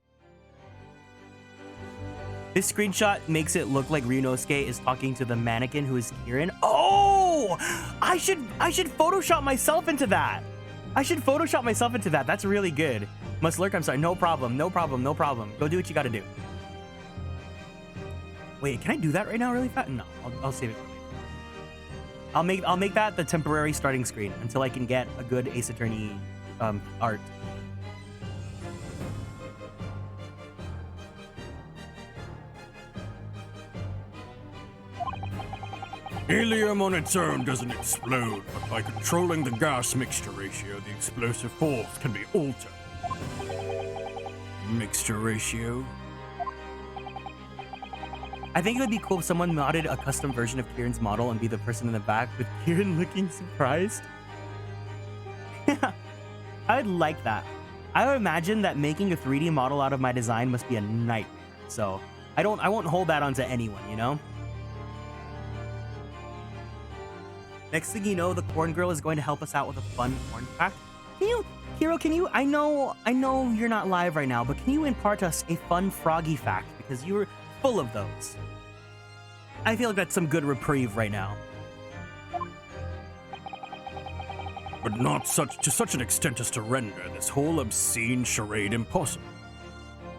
Speaker 2: This screenshot makes it look like Ryunosuke is talking to the mannequin who is Kieran. Oh! I should Photoshop myself into that. That's really good. Must lurk, I'm sorry. No problem. Go do what you gotta do. Wait, can I do that right now really fast? No, I'll save it. I'll make that the temporary starting screen until I can get a good Ace Attorney art.
Speaker 4: Helium on its own doesn't explode, but by controlling the gas mixture ratio, the explosive force can be altered. Mixture ratio?
Speaker 2: I think it would be cool if someone modded a custom version of Kieran's model and be the person in the back with Kieran looking surprised. I would like that. I would imagine that making a 3D model out of my design must be a nightmare. So I won't hold that onto anyone, you know? Next thing you know, the corn girl is going to help us out with a fun corn fact. Hiro, I know you're not live right now, but can you impart us a fun froggy fact? Because you were full of those. I feel like that's some good reprieve right now.
Speaker 4: But not to such an extent as to render this whole obscene charade impossible.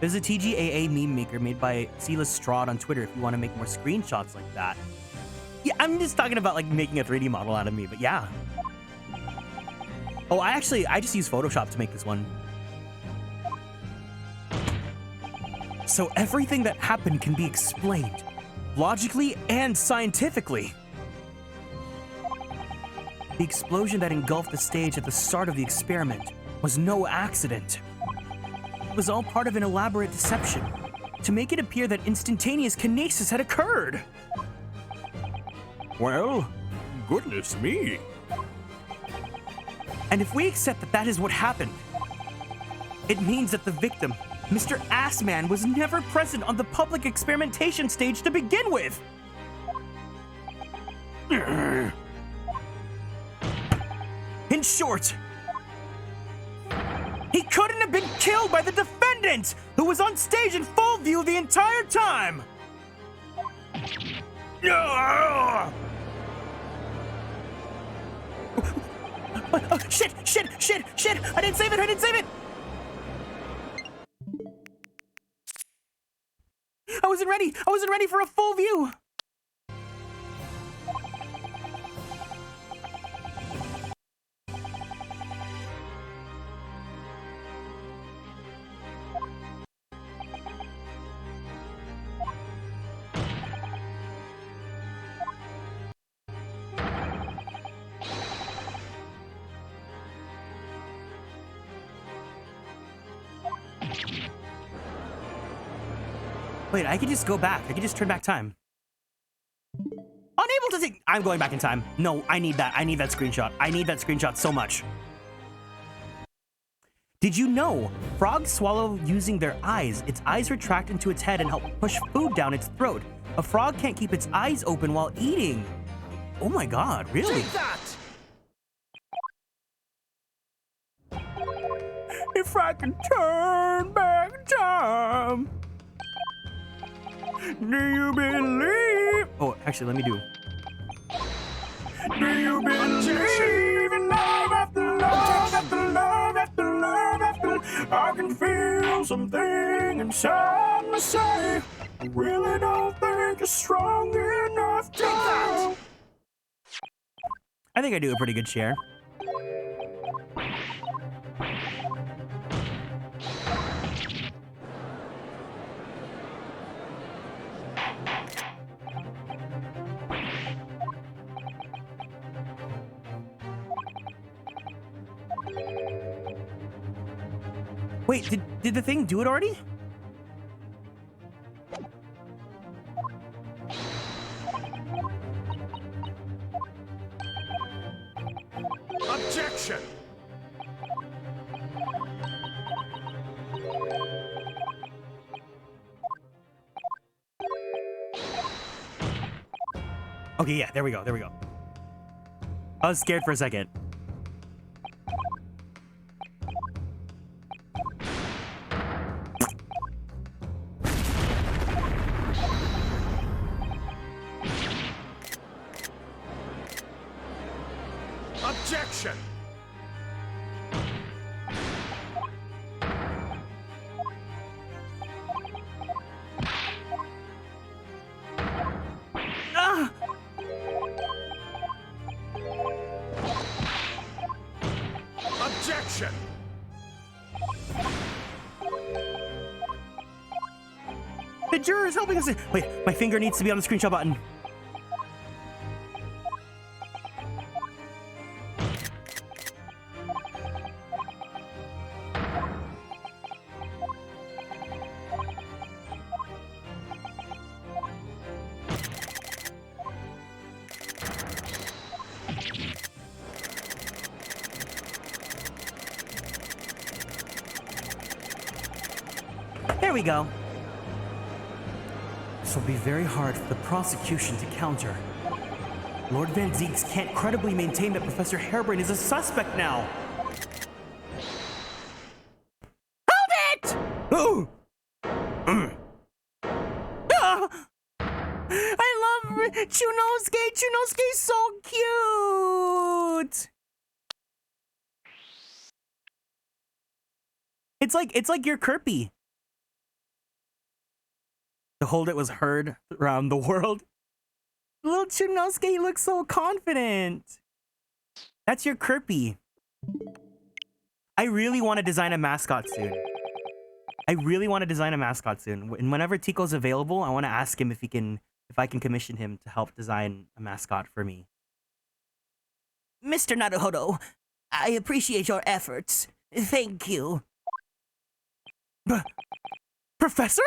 Speaker 2: There's a TGAA meme maker made by Silas Strahd on Twitter if you want to make more screenshots like that. Yeah, I'm just talking about like making a 3D model out of me, but yeah. Oh, I just used Photoshop to make this one. So everything that happened can be explained, logically and scientifically. The explosion that engulfed the stage at the start of the experiment was no accident. It was all part of an elaborate deception to make it appear that instantaneous kinesis had occurred.
Speaker 4: Well, goodness me.
Speaker 2: And if we accept that that is what happened, it means that the victim, Mr. Assman, was never present on the public experimentation stage to begin with. In short, he couldn't have been killed by the defendant, who who was on stage in full view the entire time! Shit! I didn't save it! I wasn't ready for a full view! Wait, I could just go back. I could just turn back time. Unable to take... I'm going back in time. No, I need that. I need that screenshot. I need that screenshot so much. Did you know frogs swallow using their eyes? Its eyes retract into its head and help push food down its throat. A frog can't keep its eyes open while eating. Oh my god, really?
Speaker 7: Take that!
Speaker 2: If I can turn back time. Do you believe? Oh, actually, let me do. Do you believe in love after love after love after love after? I can feel something inside me say, I really don't think you're strong enough to. I think I do a pretty good share. Wait, did the thing do it already?
Speaker 4: Objection!
Speaker 2: Okay, yeah, there we go. I was scared for a second.
Speaker 4: Objection!
Speaker 2: Ah!
Speaker 4: Objection!
Speaker 2: The juror is helping us. Wait, my finger needs to be on the screenshot button. There we go. This will be very hard for the prosecution to counter. Lord Van Zieks can't credibly maintain that Professor Harebrained is a suspect now. Hold it! Oh! Ah! I love Chunosuke. Chunosuke's so cute. It's like your Kirby. To hold it was heard around the world. Little Chunosuke looks so confident. That's your Kirby. I really want to design a mascot soon. And whenever Tico's available, I want to ask him if I can commission him to help design a mascot for me.
Speaker 3: Mr. Naruhodo, I appreciate your efforts. Thank you.
Speaker 2: Professor?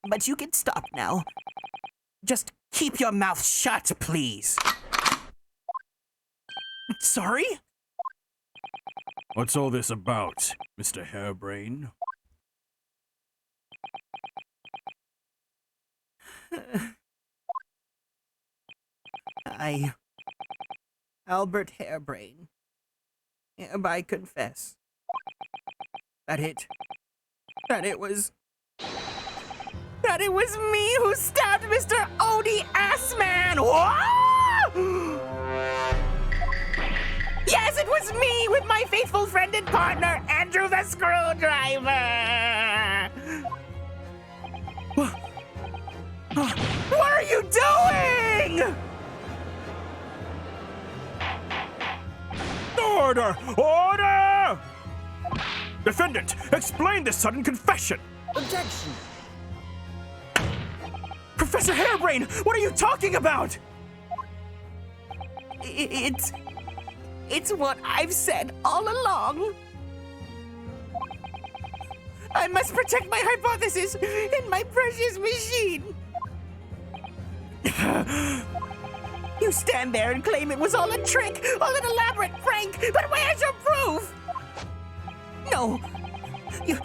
Speaker 3: But you can stop now. Just keep your mouth shut, please.
Speaker 2: Sorry?
Speaker 4: What's all this about, Mr. Harebrained?
Speaker 3: I, Albert Harebrained, hereby confess that it
Speaker 2: That it was me who stabbed Mr. Odie Assman! Whoa! Yes, it was me with my faithful friend and partner, Andrew the Screwdriver! What are you doing?
Speaker 4: Order! Order! Defendant, explain this sudden confession!
Speaker 6: Objection!
Speaker 2: Professor Hairbrain, what are you talking about? It's what I've said all along. I must protect my hypothesis in my precious machine. You stand there and claim it was all a trick, all an elaborate prank, but where's your proof? No, you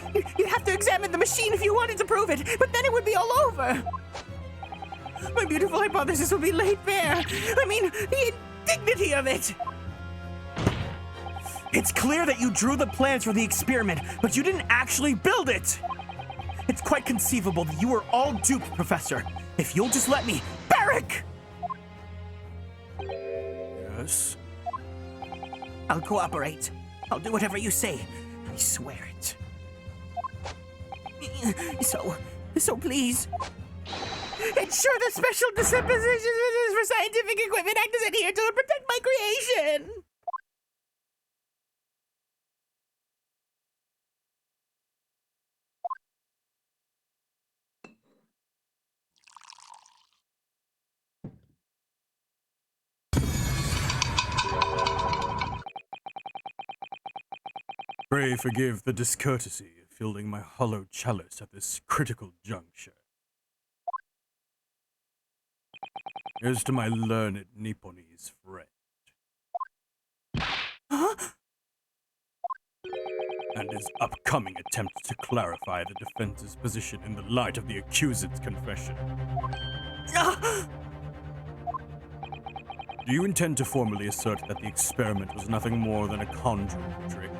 Speaker 2: have to examine the machine if you wanted to prove it, but then it would be all over. My beautiful hypothesis would be laid bare. I mean, the indignity of it. It's clear that you drew the plans for the experiment, but you didn't actually build it. It's quite conceivable that you were all duped, Professor. If you'll just let me, Barrick!
Speaker 4: Yes?
Speaker 2: I'll cooperate. I'll do whatever you say. I swear it. So please. Ensure the special dispositions for scientific equipment act as adhere to protect my creation.
Speaker 4: Pray forgive the discourtesy of filling my hollow chalice at this critical juncture. Here's to my learned Nipponese friend. And his upcoming attempt to clarify the defense's position in the light of the accused's confession. Do you intend to formally assert that the experiment was nothing more than a conjuring trick?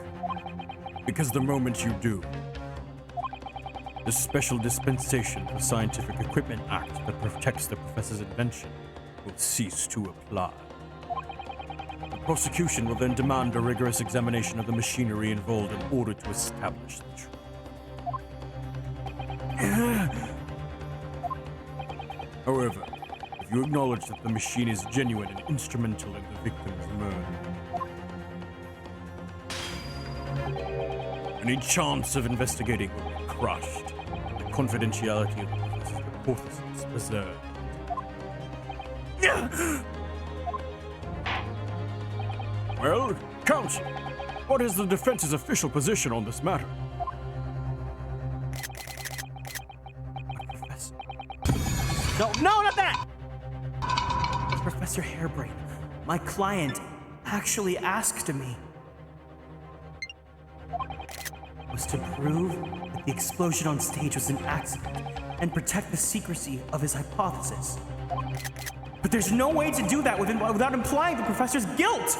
Speaker 4: Because the moment you do, the Special Dispensation for Scientific Equipment Act that protects the professor's invention will cease to apply. The prosecution will then demand a rigorous examination of the machinery involved in order to establish the truth. However, if you acknowledge that the machine is genuine and instrumental in the victim's murder, any chance of investigating will be crushed, and the confidentiality of the professor's hypothesis preserved. Well, counsel, what is the defense's official position on this matter?
Speaker 2: Professor. No, not that! Professor Hairbrain, my client actually asked me was to prove that the explosion on stage was an accident and protect the secrecy of his hypothesis. But there's no way to do that without implying the professor's guilt!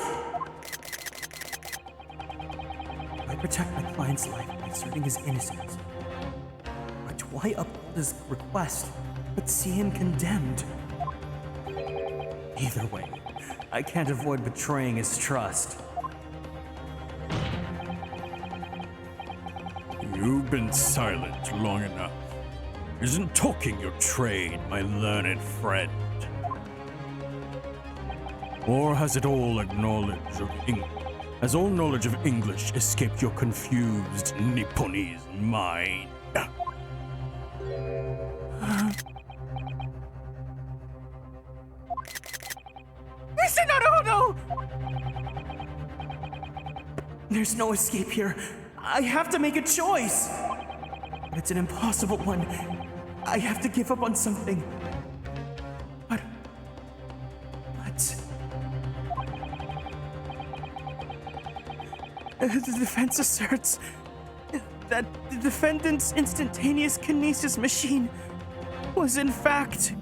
Speaker 2: I protect my client's life by asserting his innocence. But why uphold his request but see him condemned? Either way, I can't avoid betraying his trust.
Speaker 4: You've been silent long enough. Isn't talking your trade, my learned friend? Or has it all knowledge of English? Has all knowledge of English escaped your confused Nipponese mind?
Speaker 2: Mr. Naruhodo! There's no escape here. I have to make a choice. But it's an impossible one. I have to give up on something. But... The defense asserts that the defendant's instantaneous kinesis machine was in fact...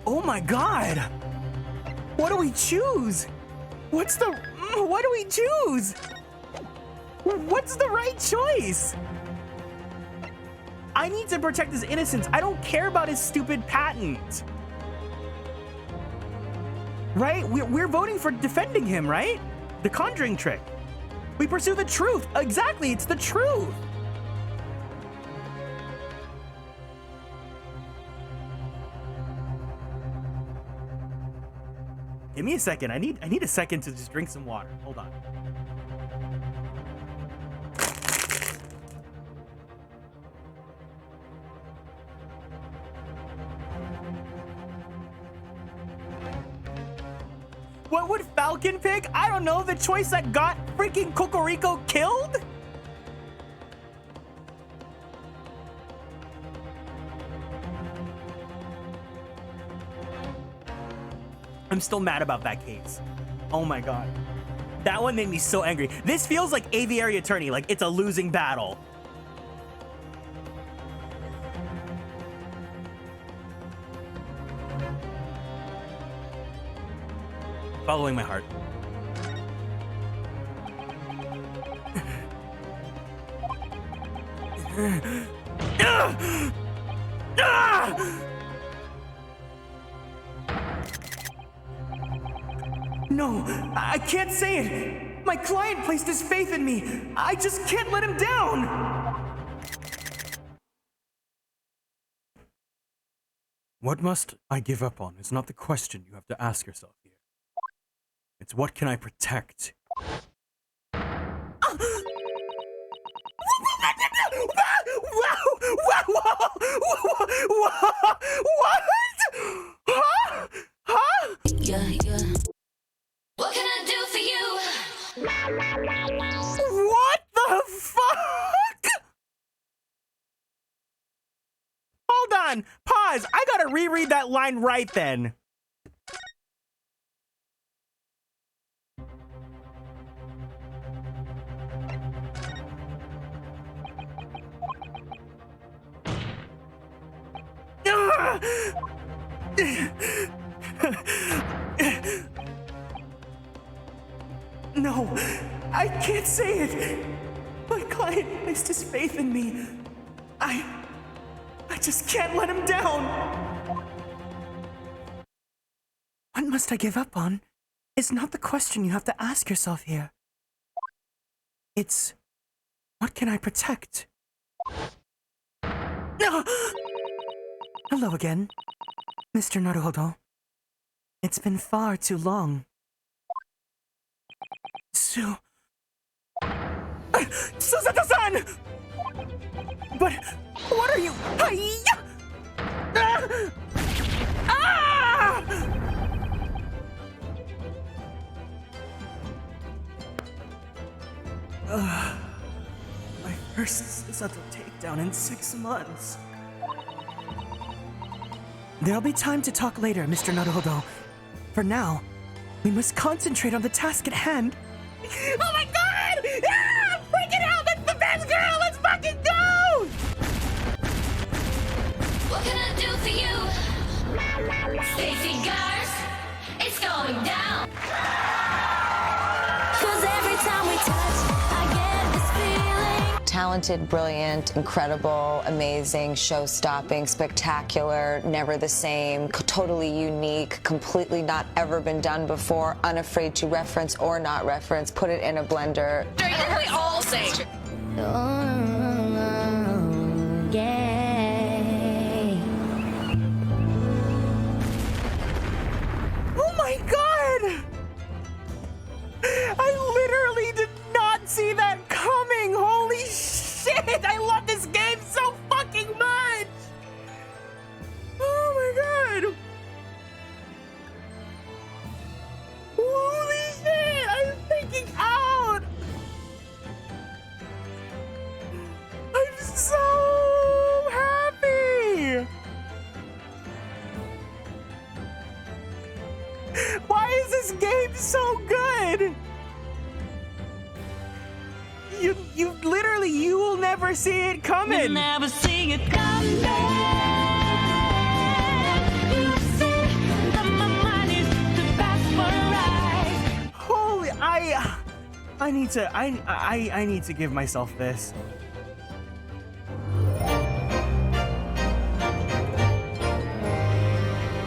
Speaker 2: Oh my god! What do we choose? What do we choose? What's the right choice? I need to protect his innocence. I don't care about his stupid patent. Right? We're voting for defending him, right? The conjuring trick. We pursue the truth. Exactly, it's the truth. Give me a second. I need a second to just drink some water. Hold on. What would Falcon pick? I don't know. The choice that got freaking Cocorico killed? I'm still mad about that case. Oh my god. That one made me so angry. This feels like Aviary Attorney, like it's a losing battle. Following my heart. No, I can't say it. My client placed his faith in me. I just can't let him down.
Speaker 4: What must I give up on is not the question you have to ask yourself here. It's what can I protect?
Speaker 2: What? Huh? Huh?
Speaker 9: Yeah. What can I do for you?
Speaker 2: What the fuck? Hold on. Pause. I gotta reread that line right then. No, I can't say it. My client placed his faith in me. I just can't let him down. What must I give up on is not the question you have to ask yourself here. It's, what can I protect? No! Hello again, Mr. Naruhodo. It's been far too long. Susato-san! But what are you? Hi-ya! Ah! My first Susato takedown in 6 months. There'll be time to talk later, Mr. Naruhodo. For now, we must concentrate on the task at hand. Oh my god! Ah! Freaking out! That's the best girl! Let's fucking go!
Speaker 9: What can I do for you? Stacy Gars, it's going down. 'Cause every time we touch, I get this feeling.
Speaker 10: Talented, brilliant, incredible, amazing, show-stopping, spectacular, never the same, totally unique, completely not ever been done before, unafraid to reference or not reference, put it in a blender.
Speaker 9: Didn't we all say?
Speaker 2: Oh my god! I literally did not see that coming! Holy shit! I love this game so fucking much! Oh my god! Holy shit! I'm freaking out! I'm so happy! Why is this game so good? You literally, you will never see it coming.
Speaker 9: You'll never see it coming. You see that my mind is too fast for a ride.
Speaker 2: Holy, I need to give myself this.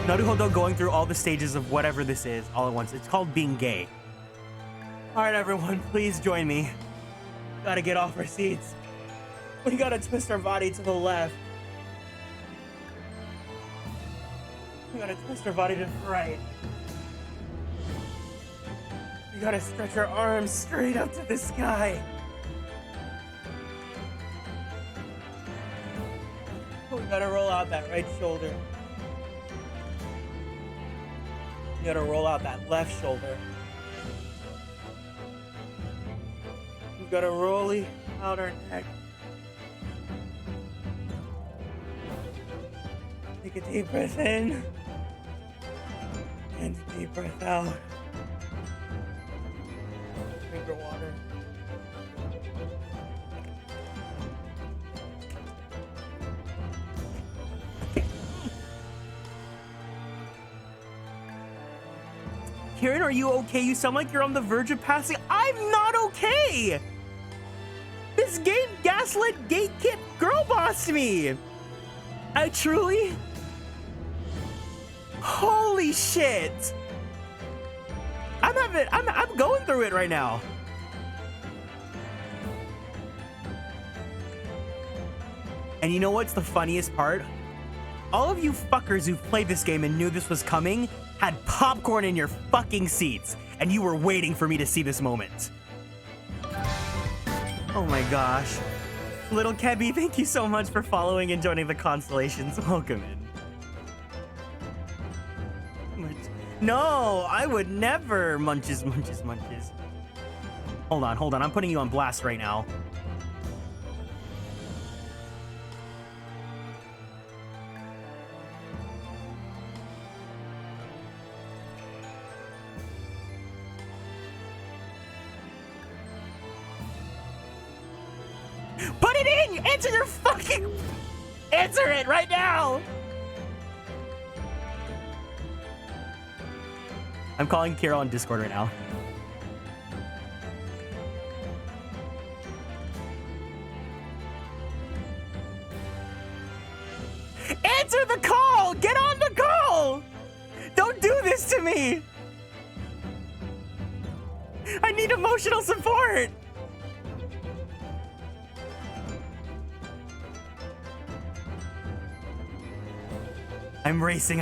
Speaker 2: Naruhodo going through all the stages of whatever this is all at once. It's called being gay. All right, everyone, please join me. Gotta get off our seats. We gotta twist our body to the left. We gotta twist our body to the right. We gotta stretch our arms straight up to the sky. We gotta roll out that right shoulder. We gotta roll out that left shoulder. We gotta roll out our neck. Take a deep breath in. And a deep breath out. Drink your water. Kieran, are you okay? You sound like you're on the verge of passing. I'm not okay! This game gaslit gatekeep girl bossed me! I truly... Holy shit! I'm going through it right now. And you know what's the funniest part? All of you fuckers who played this game and knew this was coming had popcorn in your fucking seats, and you were waiting for me to see this moment. Oh my gosh. Little Kebby, thank you so much for following and joining the constellations. Welcome in. No, I would never. Munches. Hold on. I'm putting you on blast right now. Put it in! Answer your fucking... Answer it right now! I'm calling Kira on Discord right now. Answer the call! Get on the call! Don't do this to me! I need emotional support! I'm racing.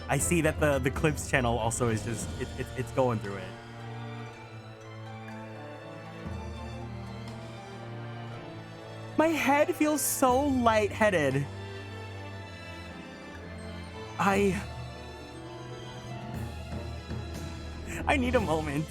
Speaker 2: I see that the clips channel also is just, it's going through it. My head feels so lightheaded. I need a moment.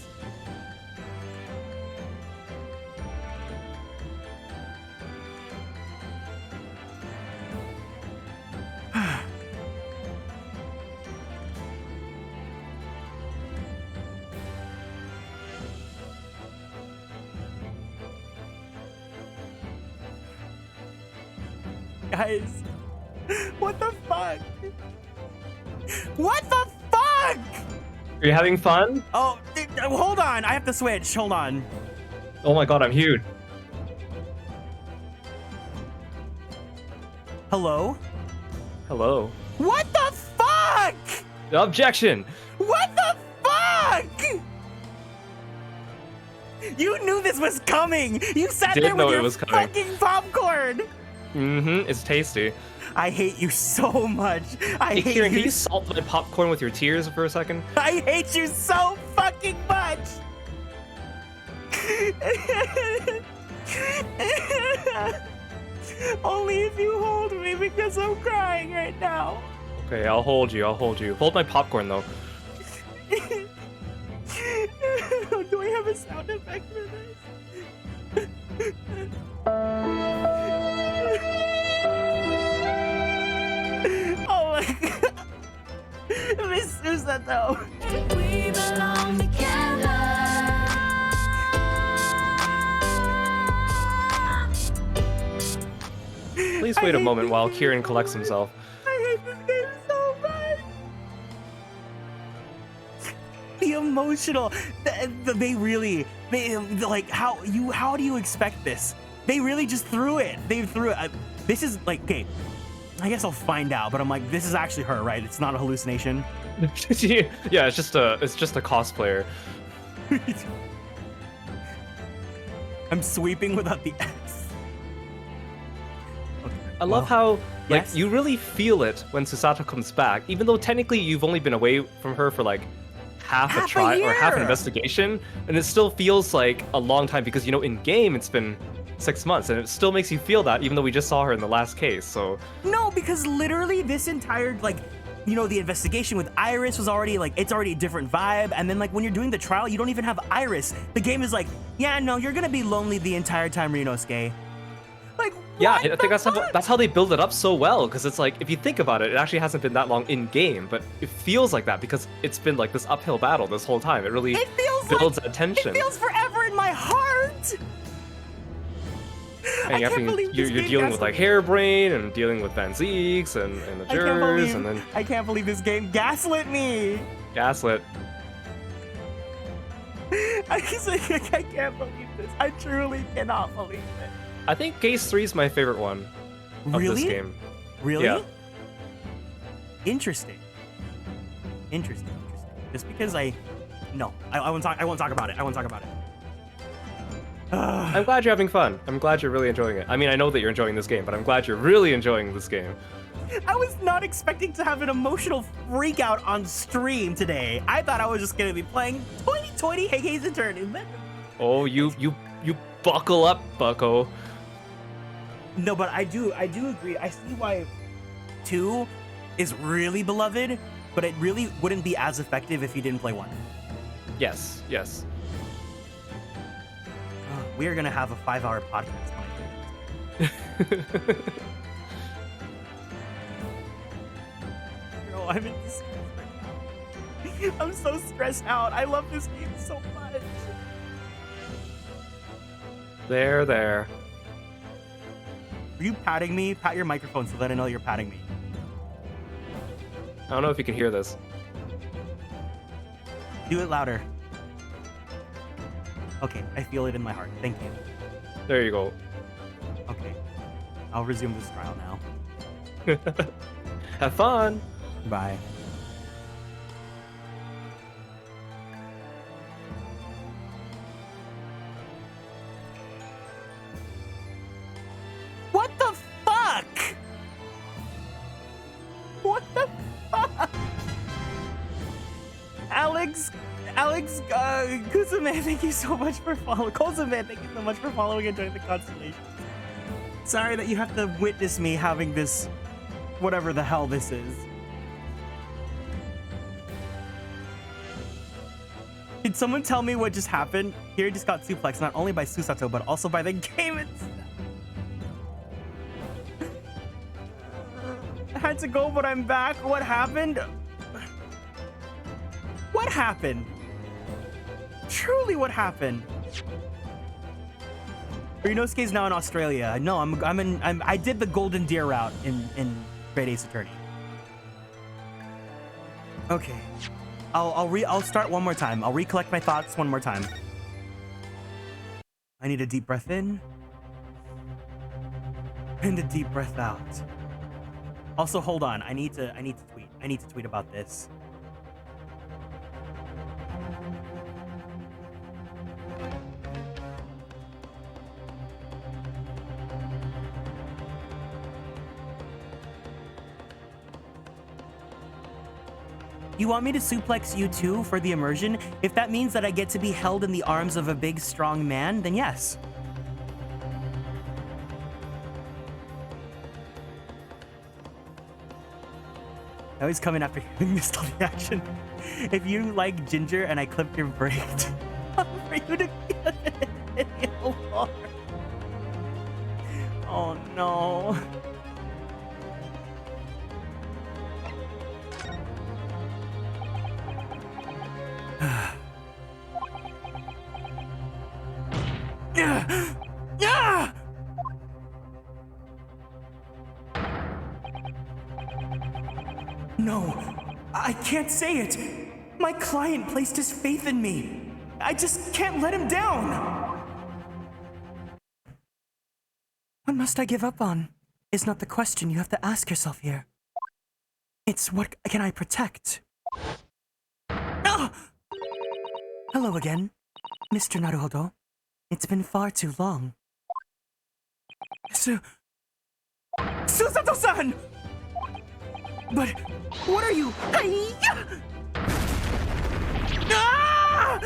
Speaker 2: Guys, what the fuck? What the fuck?
Speaker 8: Are you having fun?
Speaker 2: Oh, hold on. I have to switch. Hold on.
Speaker 8: Oh my god, I'm huge.
Speaker 2: Hello?
Speaker 8: Hello.
Speaker 2: What the fuck?
Speaker 8: Objection!
Speaker 2: What the fuck? You knew this was coming. You sat
Speaker 8: Did
Speaker 2: there
Speaker 8: know
Speaker 2: with
Speaker 8: it
Speaker 2: your
Speaker 8: was coming.
Speaker 2: fucking popcorn.
Speaker 8: It's tasty.
Speaker 2: I hate you so much.
Speaker 8: Hey, Kieran, can you salt my popcorn with your tears for a second?
Speaker 2: I hate you so fucking much. Only if you hold me, because I'm crying right now.
Speaker 8: Okay, I'll hold you. Hold my popcorn, though.
Speaker 2: Do I have a sound effect for this? Oh my god. Miss Susan, though.
Speaker 9: We belong together.
Speaker 8: Please wait a moment while Kieran collects himself.
Speaker 2: I hate this game so much. The emotional, they really, like, how do you expect this? They really just threw it. They threw it. This is like, okay, I guess I'll find out, but I'm like, this is actually her, right? It's not a hallucination.
Speaker 8: Yeah, it's just a cosplayer.
Speaker 2: I'm sweeping without the S. Okay,
Speaker 8: I love how like
Speaker 2: yes?
Speaker 8: you really feel it when Susato comes back, even though technically you've only been away from her for like half a try or half an
Speaker 2: year!
Speaker 8: investigation, and it still feels like a long time because you know in game it's been 6 months, and it still makes you feel that even though we just saw her in the last case. So
Speaker 2: No, because literally this entire, like, you know, the investigation with Iris was already, like, it's already a different vibe. And then, like, when you're doing the trial, you don't even have Iris. The game is like, yeah, no, you're gonna be lonely the entire time, Ryunosuke. Like,
Speaker 8: yeah,
Speaker 2: what
Speaker 8: I think that's how they build it up so well, because it's like, if you think about it, it actually hasn't been that long in game, but it feels like that because it's been like this uphill battle this whole time. It really builds that tension.
Speaker 2: It feels forever in my heart.
Speaker 8: And you're dealing with like Hairbrain and dealing with Van Zeeks and the jurors, and then
Speaker 2: I can't believe this game gaslit me.
Speaker 8: Gaslit.
Speaker 2: I can't believe this. I truly cannot believe it.
Speaker 8: I think Case 3 is my favorite one of this game.
Speaker 2: Really?
Speaker 8: Yeah.
Speaker 2: Interesting. Just because I won't talk about it. I won't talk about it.
Speaker 8: I'm glad you're having fun. I'm glad you're really enjoying it. I mean, I know that you're enjoying this game, but I'm glad you're really enjoying this game.
Speaker 2: I was not expecting to have an emotional freak out on stream today. I thought I was just gonna be playing 2020 Hei's Eternity.
Speaker 8: Oh, you buckle up, bucko.
Speaker 2: No, but I do agree. I see why 2 is really beloved, but it really wouldn't be as effective if you didn't play 1.
Speaker 8: Yes.
Speaker 2: We are gonna have a 5-hour podcast when I do this. Girl, I'm in distress right now. I'm so stressed out. I love this game so much.
Speaker 8: There.
Speaker 2: Are you patting me? Pat your microphone so that I know you're patting me.
Speaker 8: I don't know if you can hear this.
Speaker 2: Do it louder. Okay, I feel it in my heart. Thank you.
Speaker 8: There you go.
Speaker 2: Okay, I'll resume this trial now.
Speaker 8: Have fun.
Speaker 2: Bye. What the fuck? What the fuck? Alex, Kuzume, thank you so much for following. Kozume, thank you so much for following and joining the constellation. Sorry that you have to witness me having this, whatever the hell this is. Did someone tell me what just happened? Here just got suplexed not only by Susato, but also by the game itself. I had to go, but I'm back. What happened? What happened? Truly, what happened? Ryunosuke's now in Australia. No, I did the Golden Deer route in Great Ace Attorney. Okay. I'll start one more time. I'll recollect my thoughts one more time. I need a deep breath in. And a deep breath out. Also, hold on. I need to tweet. I need to tweet about this. You want me to suplex you too for the immersion? If that means that I get to be held in the arms of a big, strong man, then yes. I always come in after hearing this reaction. If you like ginger and I clipped your braid, for you to get it in the floor. Oh no. No, I can't say it. My client placed his faith in me. I just can't let him down. What must I give up on? is not the question you have to ask yourself here. It's what can I protect? Ah! Hello again, Mr. Naruhodo. It's been far too long. Susato-san! But what are you? Ah!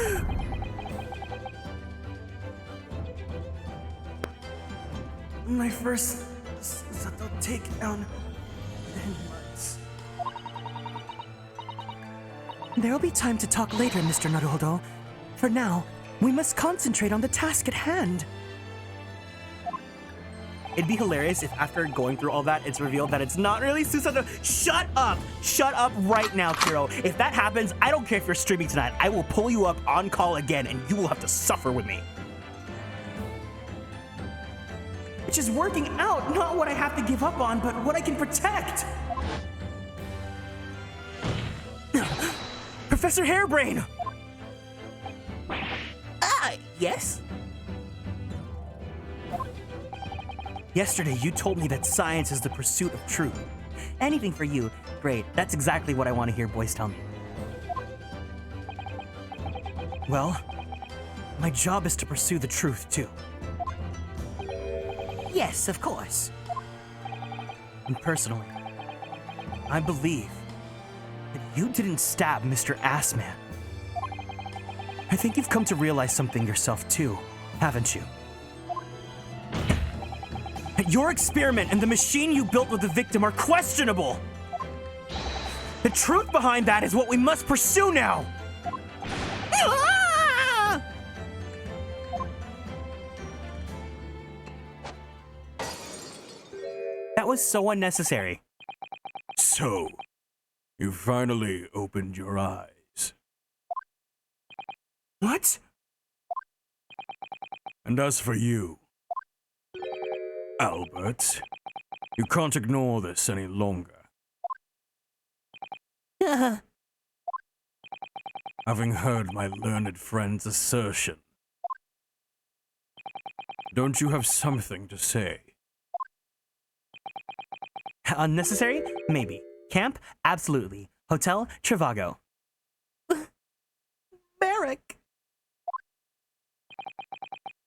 Speaker 2: My first Susato takedown in months. There'll be time to talk later, Mr. Naruhodo. For now, we must concentrate on the task at hand. It'd be hilarious if after going through all that, it's revealed that it's not really Susato. Shut up! Shut up right now, Kiro. If that happens, I don't care if you're streaming tonight. I will pull you up on call again, and you will have to suffer with me. Which is working out, not what I have to give up on, but what I can protect. Professor Hairbrain!
Speaker 3: Yes?
Speaker 2: Yesterday, you told me that science is the pursuit of truth. Anything for you. Great. That's exactly what I want to hear boys tell me. Well, my job is to pursue the truth, too.
Speaker 3: Yes, of course.
Speaker 2: And personally, I believe that you didn't stab Mr. Assman. I think you've come to realize something yourself, too, haven't you? Your experiment and the machine you built with the victim are questionable. The truth behind that is what we must pursue now. Ah! That was so unnecessary.
Speaker 4: So, you finally opened your eyes.
Speaker 2: What?
Speaker 4: And as for you, Albert, you can't ignore this any longer. Having heard my learned friend's assertion, don't you have something to say?
Speaker 2: Unnecessary? Maybe. Camp? Absolutely. Hotel? Trivago.
Speaker 3: Barrack.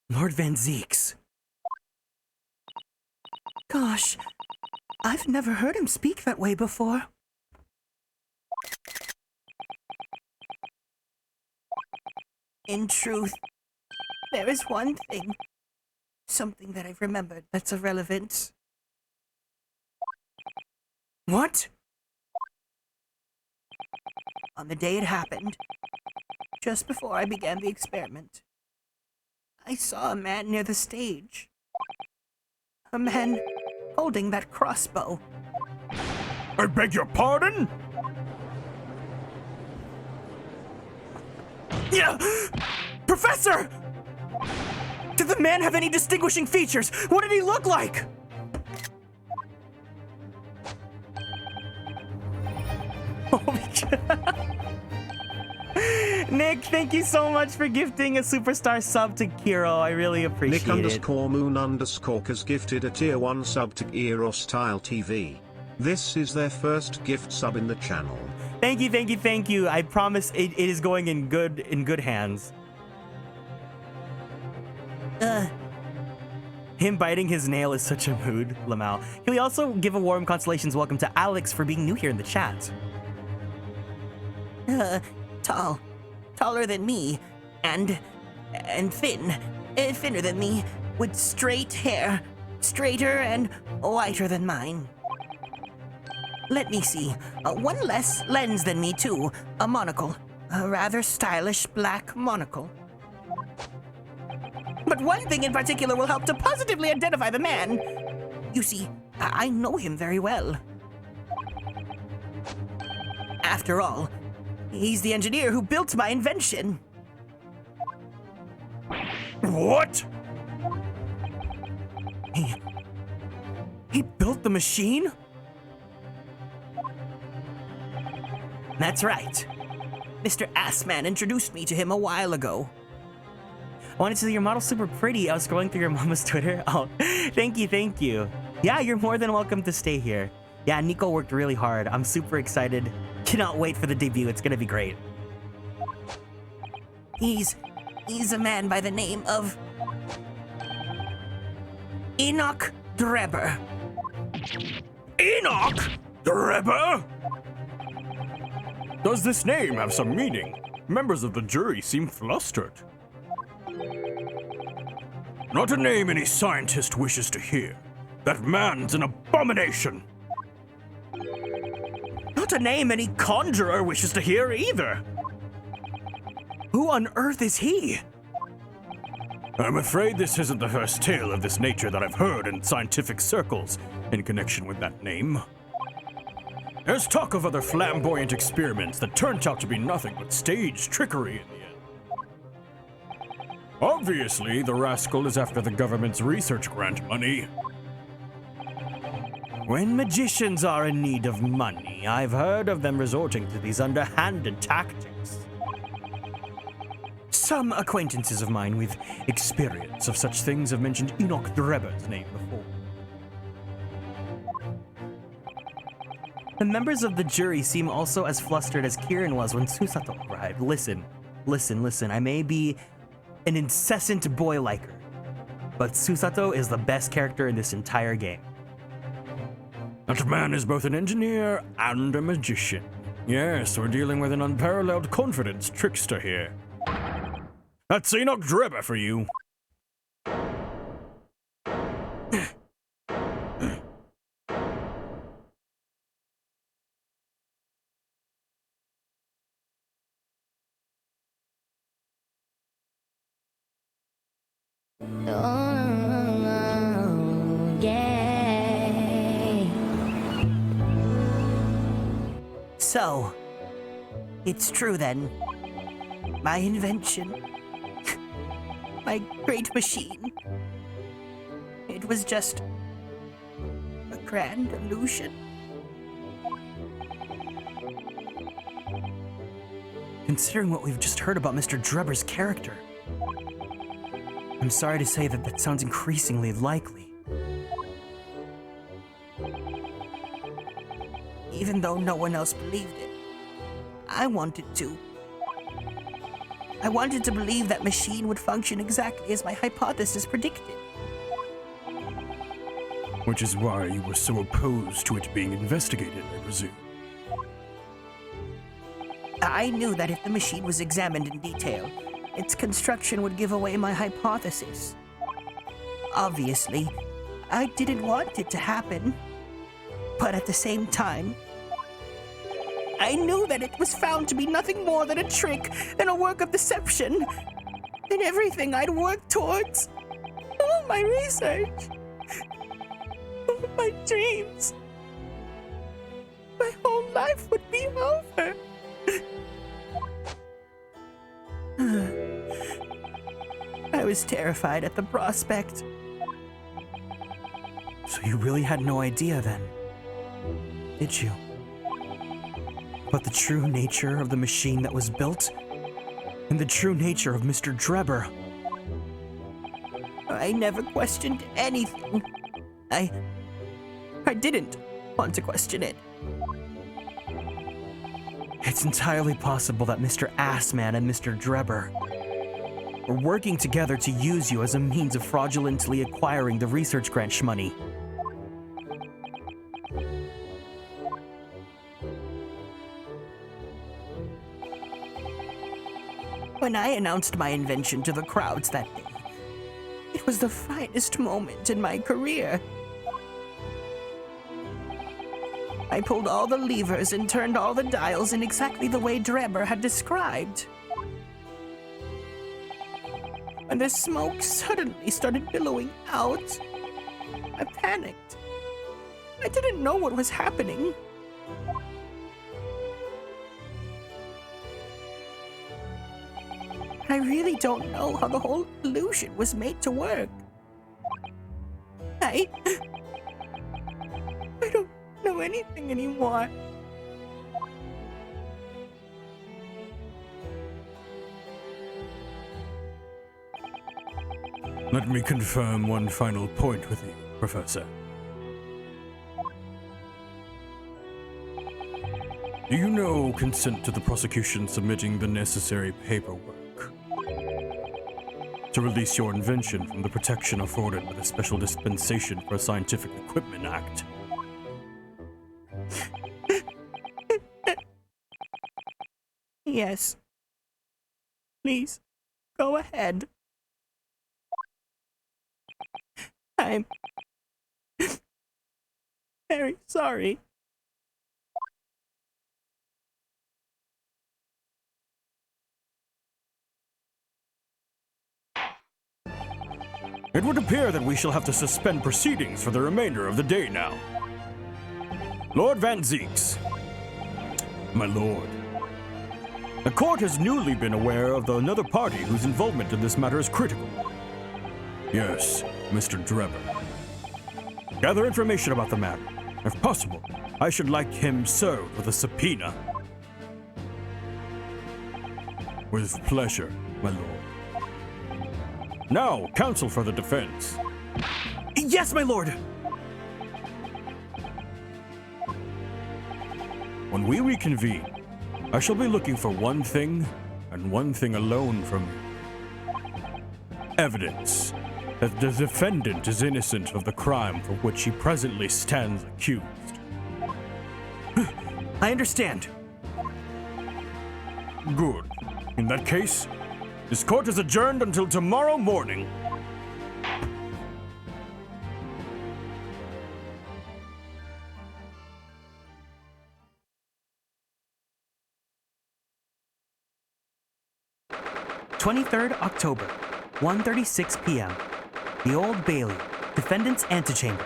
Speaker 2: Lord Van Zeeks.
Speaker 5: Gosh, I've never heard him speak that way before. In truth, there is one thing, something that I've remembered that's of relevance.
Speaker 2: What?
Speaker 5: On the day it happened, just before I began the experiment, I saw a man near the stage. A man holding that crossbow.
Speaker 4: I beg your pardon?
Speaker 2: Yeah! Professor! Did the man have any distinguishing features? What did he look like? Holy God. Nick, thank you so much for gifting a superstar sub to Kiro. I really appreciate it.
Speaker 11: Nick_moon_ has gifted a tier 1 sub to Eero Style TV. This is their first gift sub in the channel.
Speaker 2: Thank you, thank you, thank you. I promise it is going in good hands. Him biting his nail is such a mood, Lamau. Can we also give a warm constellations welcome to Alex for being new here in the chat?
Speaker 3: Taller than me, and thin, thinner than me, with straight hair, straighter and whiter than mine. Let me see, one less lens than me too, a monocle, a rather stylish black monocle. But one thing in particular will help to positively identify the man. You see, I know him very well. After all, he's the engineer who built my invention.
Speaker 2: What? He built the machine?
Speaker 3: That's right. Mr. Assman introduced me to him a while ago.
Speaker 2: I wanted to say your model's super pretty. I was scrolling through your mama's Twitter. Oh, thank you, thank you. Yeah, you're more than welcome to stay here. Yeah, Nico worked really hard. I'm super excited. Cannot wait for the debut. It's gonna be great.
Speaker 3: He's a man by the name of Enoch Drebber.
Speaker 4: Enoch Drebber? Does this name have some meaning? Members of the jury seem flustered. Not a name any scientist wishes to hear. That man's an abomination.
Speaker 2: Not a name any conjurer wishes to hear either. Who on earth is he?
Speaker 4: I'm afraid this isn't the first tale of this nature that I've heard in scientific circles in connection with that name. There's talk of other flamboyant experiments that turned out to be nothing but staged trickery in the end. Obviously, the rascal is after the government's research grant money.
Speaker 2: When magicians are in need of money, I've heard of them resorting to these underhanded tactics. Some acquaintances of mine with experience of such things have mentioned Enoch Drebber's name before. The members of the jury seem also as flustered as Kieran was when Susato arrived. Listen. I may be an incessant boy liker, but Susato is the best character in this entire game.
Speaker 4: That man is both an engineer and a magician. Yes, we're dealing with an unparalleled confidence trickster here. That's Enoch Drebber for you.
Speaker 3: So, it's true then. My invention. My great machine. It was just a grand illusion.
Speaker 2: Considering what we've just heard about Mr. Drebber's character, I'm sorry to say that sounds increasingly likely.
Speaker 3: Even though no one else believed it, I wanted to. I wanted to believe that machine would function exactly as my hypothesis predicted.
Speaker 4: Which is why you were so opposed to it being investigated, I presume.
Speaker 3: I knew that if the machine was examined in detail, its construction would give away my hypothesis. Obviously, I didn't want it to happen. But at the same time, I knew that it was found to be nothing more than a trick, than a work of deception. And everything I'd worked towards, all my research, all my dreams, my whole life would be over. I was terrified at the prospect.
Speaker 2: So you really had no idea then, did you? About the true nature of the machine that was built, and the true nature of Mr. Drebber.
Speaker 3: I never questioned anything. I didn't want to question it.
Speaker 2: It's entirely possible that Mr. Assman and Mr. Drebber were working together to use you as a means of fraudulently acquiring the research grant money.
Speaker 3: When I announced my invention to the crowds that day, it was the finest moment in my career. I pulled all the levers and turned all the dials in exactly the way Drebber had described. When the smoke suddenly started billowing out, I panicked. I didn't know what was happening. I really don't know how the whole illusion was made to work. I don't know anything anymore.
Speaker 4: Let me confirm one final point with you, Professor. Do you know consent to the prosecution submitting the necessary paperwork to release your invention from the protection afforded by the Special Dispensation for Scientific Equipment Act?
Speaker 2: Yes. Please, go ahead. I'm very sorry.
Speaker 4: It would appear that we shall have to suspend proceedings for the remainder of the day now. Lord Van Zeeks. My lord. The court has newly been aware of another party whose involvement in this matter is critical. Yes, Mr. Drebber. Gather information about the matter. If possible, I should like him served with a subpoena. With pleasure, my lord. Now, counsel for the defense.
Speaker 2: Yes, my lord!
Speaker 4: When we reconvene, I shall be looking for one thing, and one thing alone from you. Evidence that the defendant is innocent of the crime for which he presently stands accused.
Speaker 2: I understand.
Speaker 4: Good. In that case, this court is adjourned until tomorrow morning.
Speaker 2: October, 1:36 p.m. The Old Bailey, defendant's antechamber.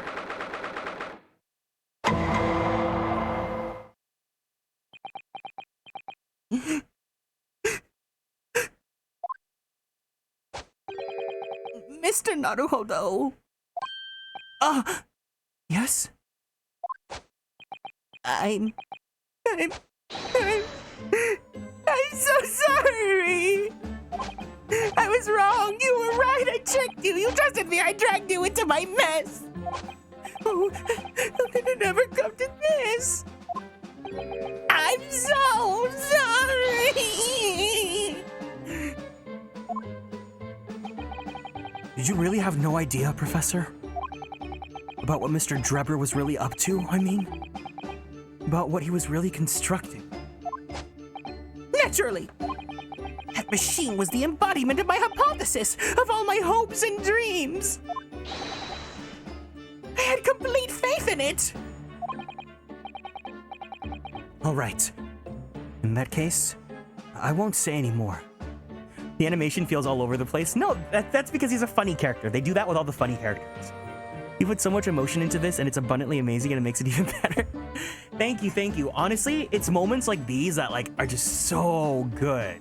Speaker 2: Mr. Naruhodo. Yes? I'm so sorry. I was wrong. You were right. I tricked you. You trusted me. I dragged you into my mess. Oh, how did it ever come to this? I'm so sorry. Did you really have no idea, Professor? About what Mr. Drebber was really up to, I mean? About what he was really constructing? Naturally! That machine was the embodiment of my hypothesis, of all my hopes and dreams! I had complete faith in it! All right. In that case, I won't say any more. The animation feels all over the place. No, that's because he's a funny character. They do that with all the funny characters. You put so much emotion into this, and it's abundantly amazing, and it makes it even better. Thank you. Honestly, it's moments like these that are just so good.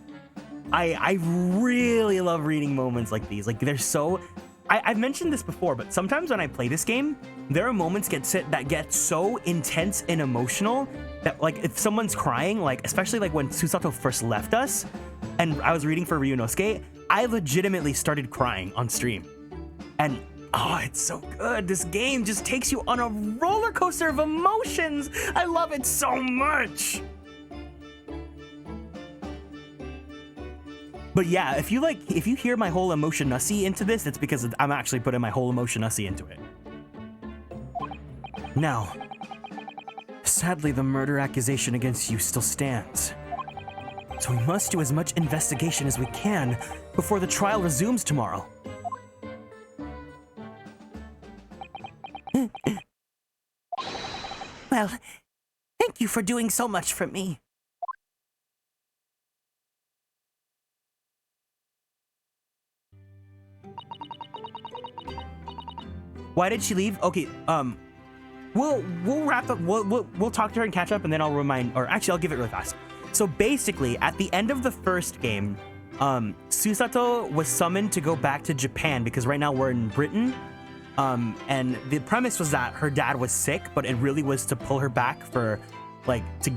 Speaker 2: I really love reading moments like these. They're so... I've mentioned this before, but sometimes when I play this game, there are moments that get so intense and emotional that, if someone's crying, especially when Susato first left us, and I was reading for Ryunosuke, I legitimately started crying on stream. And, it's so good. This game just takes you on a roller coaster of emotions. I love it so much. But yeah, if you hear my whole emotion-ussy into this, it's because I'm actually putting my whole emotion-ussy into it. Now, sadly, the murder accusation against you still stands. So we must do as much investigation as we can before the trial resumes tomorrow. Well, thank you for doing so much for me. Why did she leave? Okay, we'll wrap up. We'll talk to her and catch up, and then I'll remind. Or actually, I'll give it really fast. So basically, at the end of the first game, Susato was summoned to go back to Japan because right now we're in Britain. And the premise was that her dad was sick, but it really was to pull her back to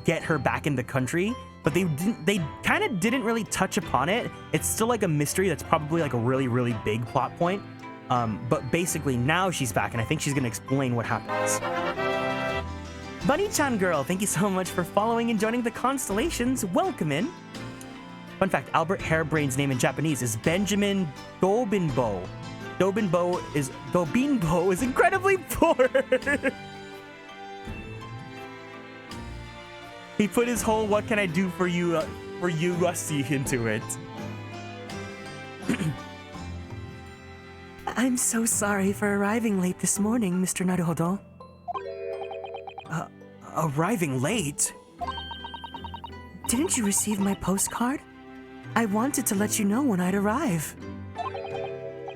Speaker 2: get her back in the country. But they kind of didn't really touch upon it. It's still a mystery that's probably a really, really big plot point. But basically now she's back, and I think she's gonna explain what happens. Bunny-chan girl, thank you so much for following and joining the constellations. Welcome in. Fun fact, Albert Hairbrain's name in Japanese is Benjamin Dobinbo. Dobinbo is incredibly poor. He put his whole "what can I do for you Rusty" into it. I'm so sorry for arriving late this morning, Mr. Naruhodo. Arriving late? Didn't you receive my postcard? I wanted to let you know when I'd arrive.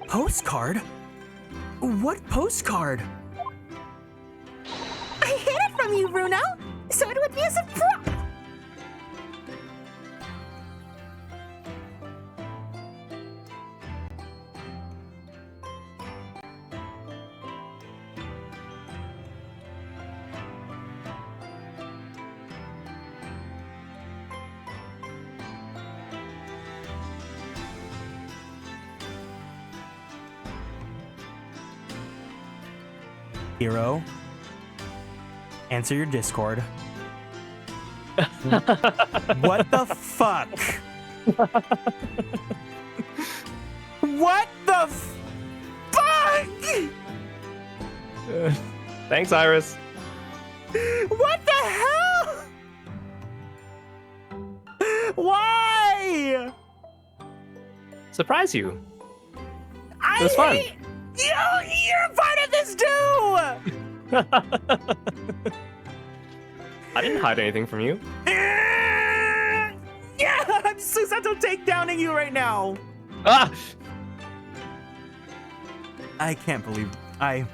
Speaker 2: Postcard? What postcard?
Speaker 5: I hid it from you, Bruno, so it would be a surprise.
Speaker 2: Hero, answer your Discord. What the fuck? What the fuck?
Speaker 8: Thanks, Iris.
Speaker 2: What the hell? Why?
Speaker 8: Surprise you. It was fun.
Speaker 2: You're part of this too!
Speaker 8: I didn't hide anything from you.
Speaker 2: Yeah, I'm Susato takedowning you right now.
Speaker 8: Ah!
Speaker 2: I can't believe I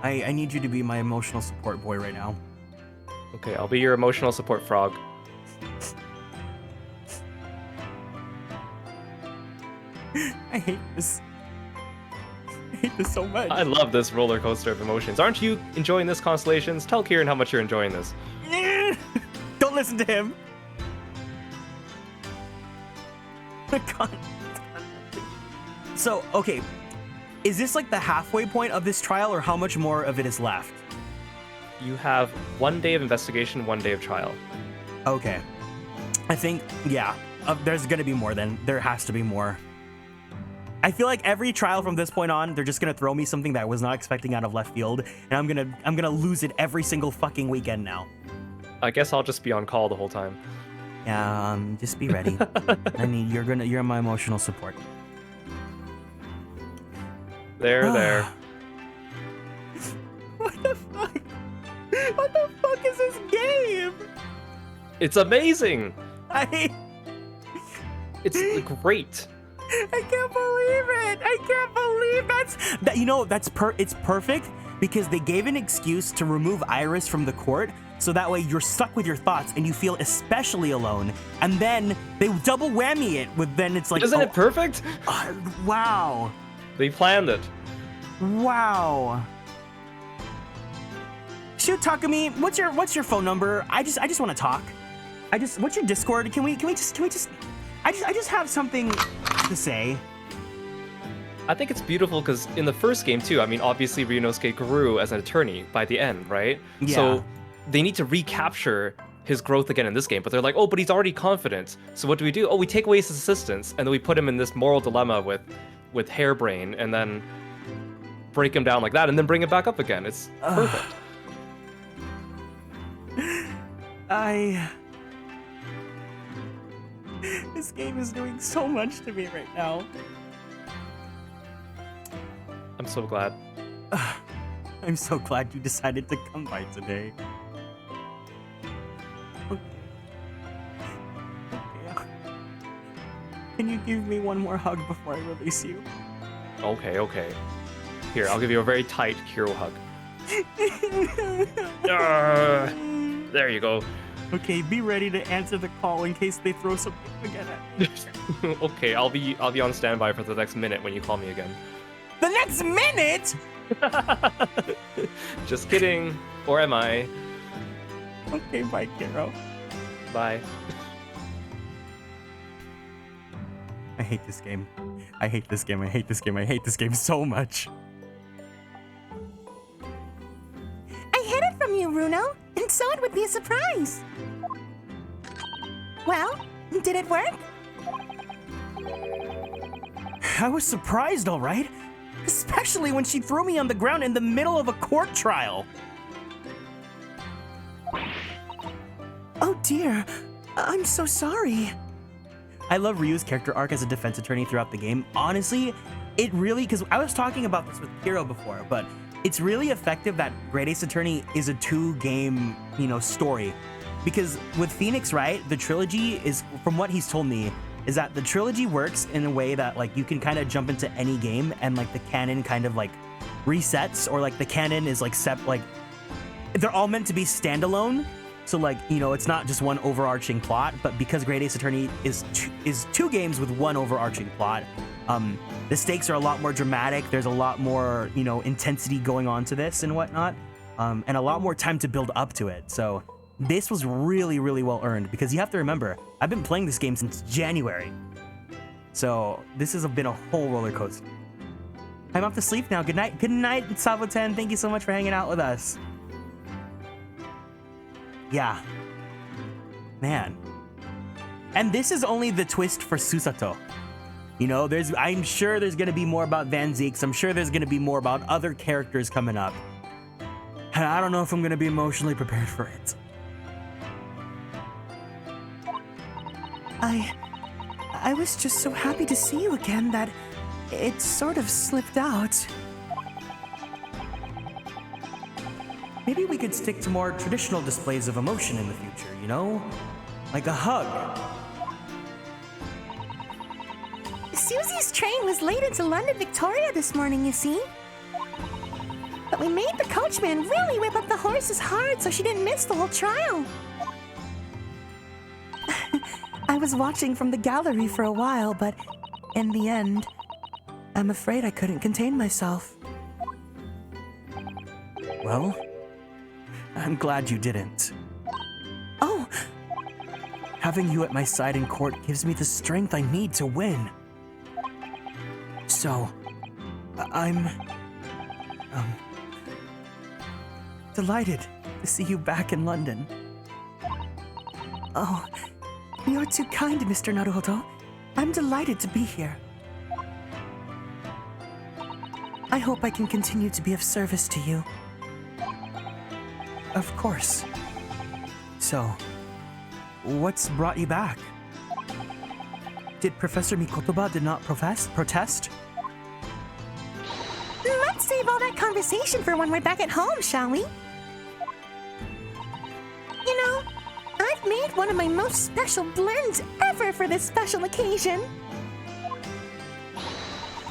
Speaker 2: need you to be my emotional support boy right now.
Speaker 8: Okay, I'll be your emotional support frog.
Speaker 2: I hate this. I hate this so much.
Speaker 8: I love this roller coaster of emotions. Aren't you enjoying this, Constellations? Tell Kieran how much you're enjoying this.
Speaker 2: Don't listen to him. So, okay. Is this like the halfway point of this trial, or how much more of it is left?
Speaker 8: You have 1 day of investigation, 1 day of trial.
Speaker 2: Okay. I think, yeah. There's gonna be more then. There has to be more. I feel like every trial from this point on, they're just gonna throw me something that I was not expecting out of left field, and I'm gonna lose it every single fucking weekend now.
Speaker 8: I guess I'll just be on call the whole time.
Speaker 2: Yeah, just be ready. I mean, you're my emotional support.
Speaker 8: There.
Speaker 2: What the fuck? What the fuck is this game?
Speaker 8: It's amazing.
Speaker 2: It's
Speaker 8: great.
Speaker 2: I can't believe it. I can't believe that. You know, it's perfect because they gave an excuse to remove Iris from the court, so that way you're stuck with your thoughts and you feel especially alone. And then they double whammy it with then it's like,
Speaker 8: isn't it perfect?
Speaker 2: Wow.
Speaker 8: They planned it.
Speaker 2: Wow. Shoot, Takumi, what's your phone number? I just want to talk. What's your Discord? Can we just I just have something to say.
Speaker 8: I think it's beautiful because in the first game too, I mean, obviously Ryunosuke grew as an attorney by the end, right?
Speaker 2: Yeah.
Speaker 8: So they need to recapture his growth again in this game, but they're like, oh, but he's already confident. So what do? Oh, we take away his assistance, and then we put him in this moral dilemma with Hairbrain, and then break him down like that, and then bring him back up again. It's perfect.
Speaker 2: This game is doing so much to me right now.
Speaker 8: I'm so glad.
Speaker 2: I'm so glad you decided to come by today. Okay. Can you give me one more hug before I release you?
Speaker 8: Okay. Here, I'll give you a very tight hero hug. There you go.
Speaker 2: Okay, be ready to answer the call in case they throw something again at me.
Speaker 8: Okay, I'll be on standby for the next minute when you call me again.
Speaker 2: The next minute?
Speaker 8: Just kidding. Or am I?
Speaker 2: Okay, bye, Kiro.
Speaker 8: Bye.
Speaker 2: I hate this game. I hate this game. I hate this game. I hate this game so much.
Speaker 5: I hid it from you, Runo, and so it would be a surprise. Well, did it work?
Speaker 2: I was surprised, all right. Especially when she threw me on the ground in the middle of a court trial.
Speaker 5: Oh dear, I'm so sorry.
Speaker 2: I love Ryu's character arc as a defense attorney throughout the game. Honestly, it really, because I was talking about this with Hiro before, but it's really effective that Great Ace Attorney is a 2-game, story. Because with Phoenix, right, the trilogy is, from what he's told me, is that the trilogy works in a way that like you can kind of jump into any game and like the canon kind of like resets, or like the canon is like they're all meant to be standalone. So like, it's not just one overarching plot, but because Great Ace Attorney is 2 games with one overarching plot, the stakes are a lot more dramatic. There's a lot more, intensity going on to this and whatnot, and a lot more time to build up to it. So this was really, really well earned, because you have to remember, I've been playing this game since January. So this has been a whole roller coaster. I'm off to sleep now. Good night. Good night, Savo10. Thank you so much for hanging out with us. Yeah. Man. And this is only the twist for Susato. I'm sure there's gonna be more about Van Zeeks. I'm sure there's gonna be more about other characters coming up. And I don't know if I'm gonna be emotionally prepared for it.
Speaker 5: I was just so happy to see you again that it sort of slipped out.
Speaker 2: Maybe we could stick to more traditional displays of emotion in the future, like a hug.
Speaker 5: Susie's train was late into London Victoria this morning, you see. But we made the coachman really whip up the horses hard so she didn't miss the whole trial. I was watching from the gallery for a while, but in the end, I'm afraid I couldn't contain myself.
Speaker 2: Well, I'm glad you didn't.
Speaker 5: Oh,
Speaker 2: having you at my side in court gives me the strength I need to win. So, I'm delighted to see you back in London.
Speaker 5: Oh, you're too kind, Mr. Naruhodo. I'm delighted to be here. I hope I can continue to be of service to you.
Speaker 2: Of course. So, what's brought you back? Did Professor Mikotoba did not protest?
Speaker 5: Let's save all that conversation for when we're back at home, shall we? I've made one of my most special blends ever for this special occasion.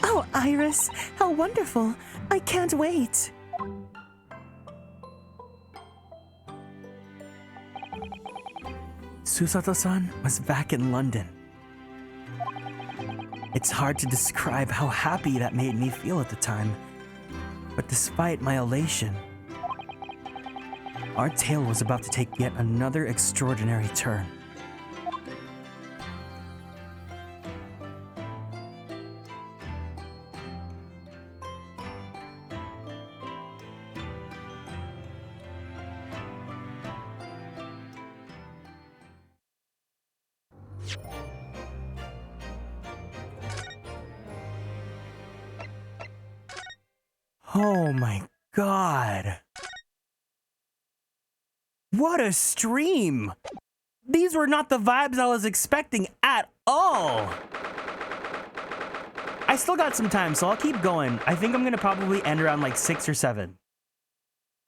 Speaker 5: Oh, Iris, how wonderful. I can't wait.
Speaker 2: Susato-san was back in London. It's hard to describe how happy that made me feel at the time. But despite my elation, our tale was about to take yet another extraordinary turn. Oh my god. What a stream! These were not the vibes I was expecting at all. I still got some time, so I'll keep going. I think I'm gonna probably end around like 6 or 7.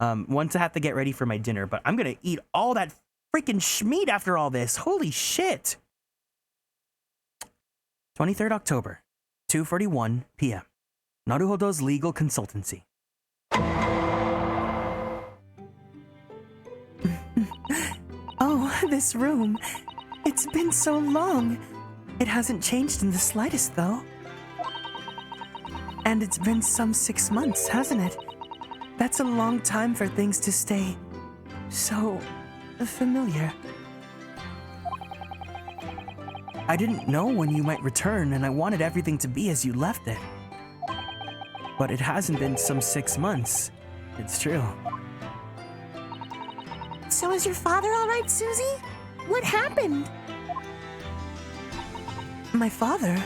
Speaker 2: Once I have to get ready for my dinner, but I'm gonna eat all that freaking schmeat after all this. Holy shit. 23rd October, 2:41 p.m. Naruhodo's Legal Consultancy.
Speaker 5: Oh, this room. It's been so long. It hasn't changed in the slightest, though. And it's been some 6 months, hasn't it? That's a long time for things to stay so familiar.
Speaker 2: I didn't know when you might return, and I wanted everything to be as you left it. But it hasn't been some 6 months. It's true.
Speaker 5: So is your father all right, Susie? What happened?
Speaker 2: My father?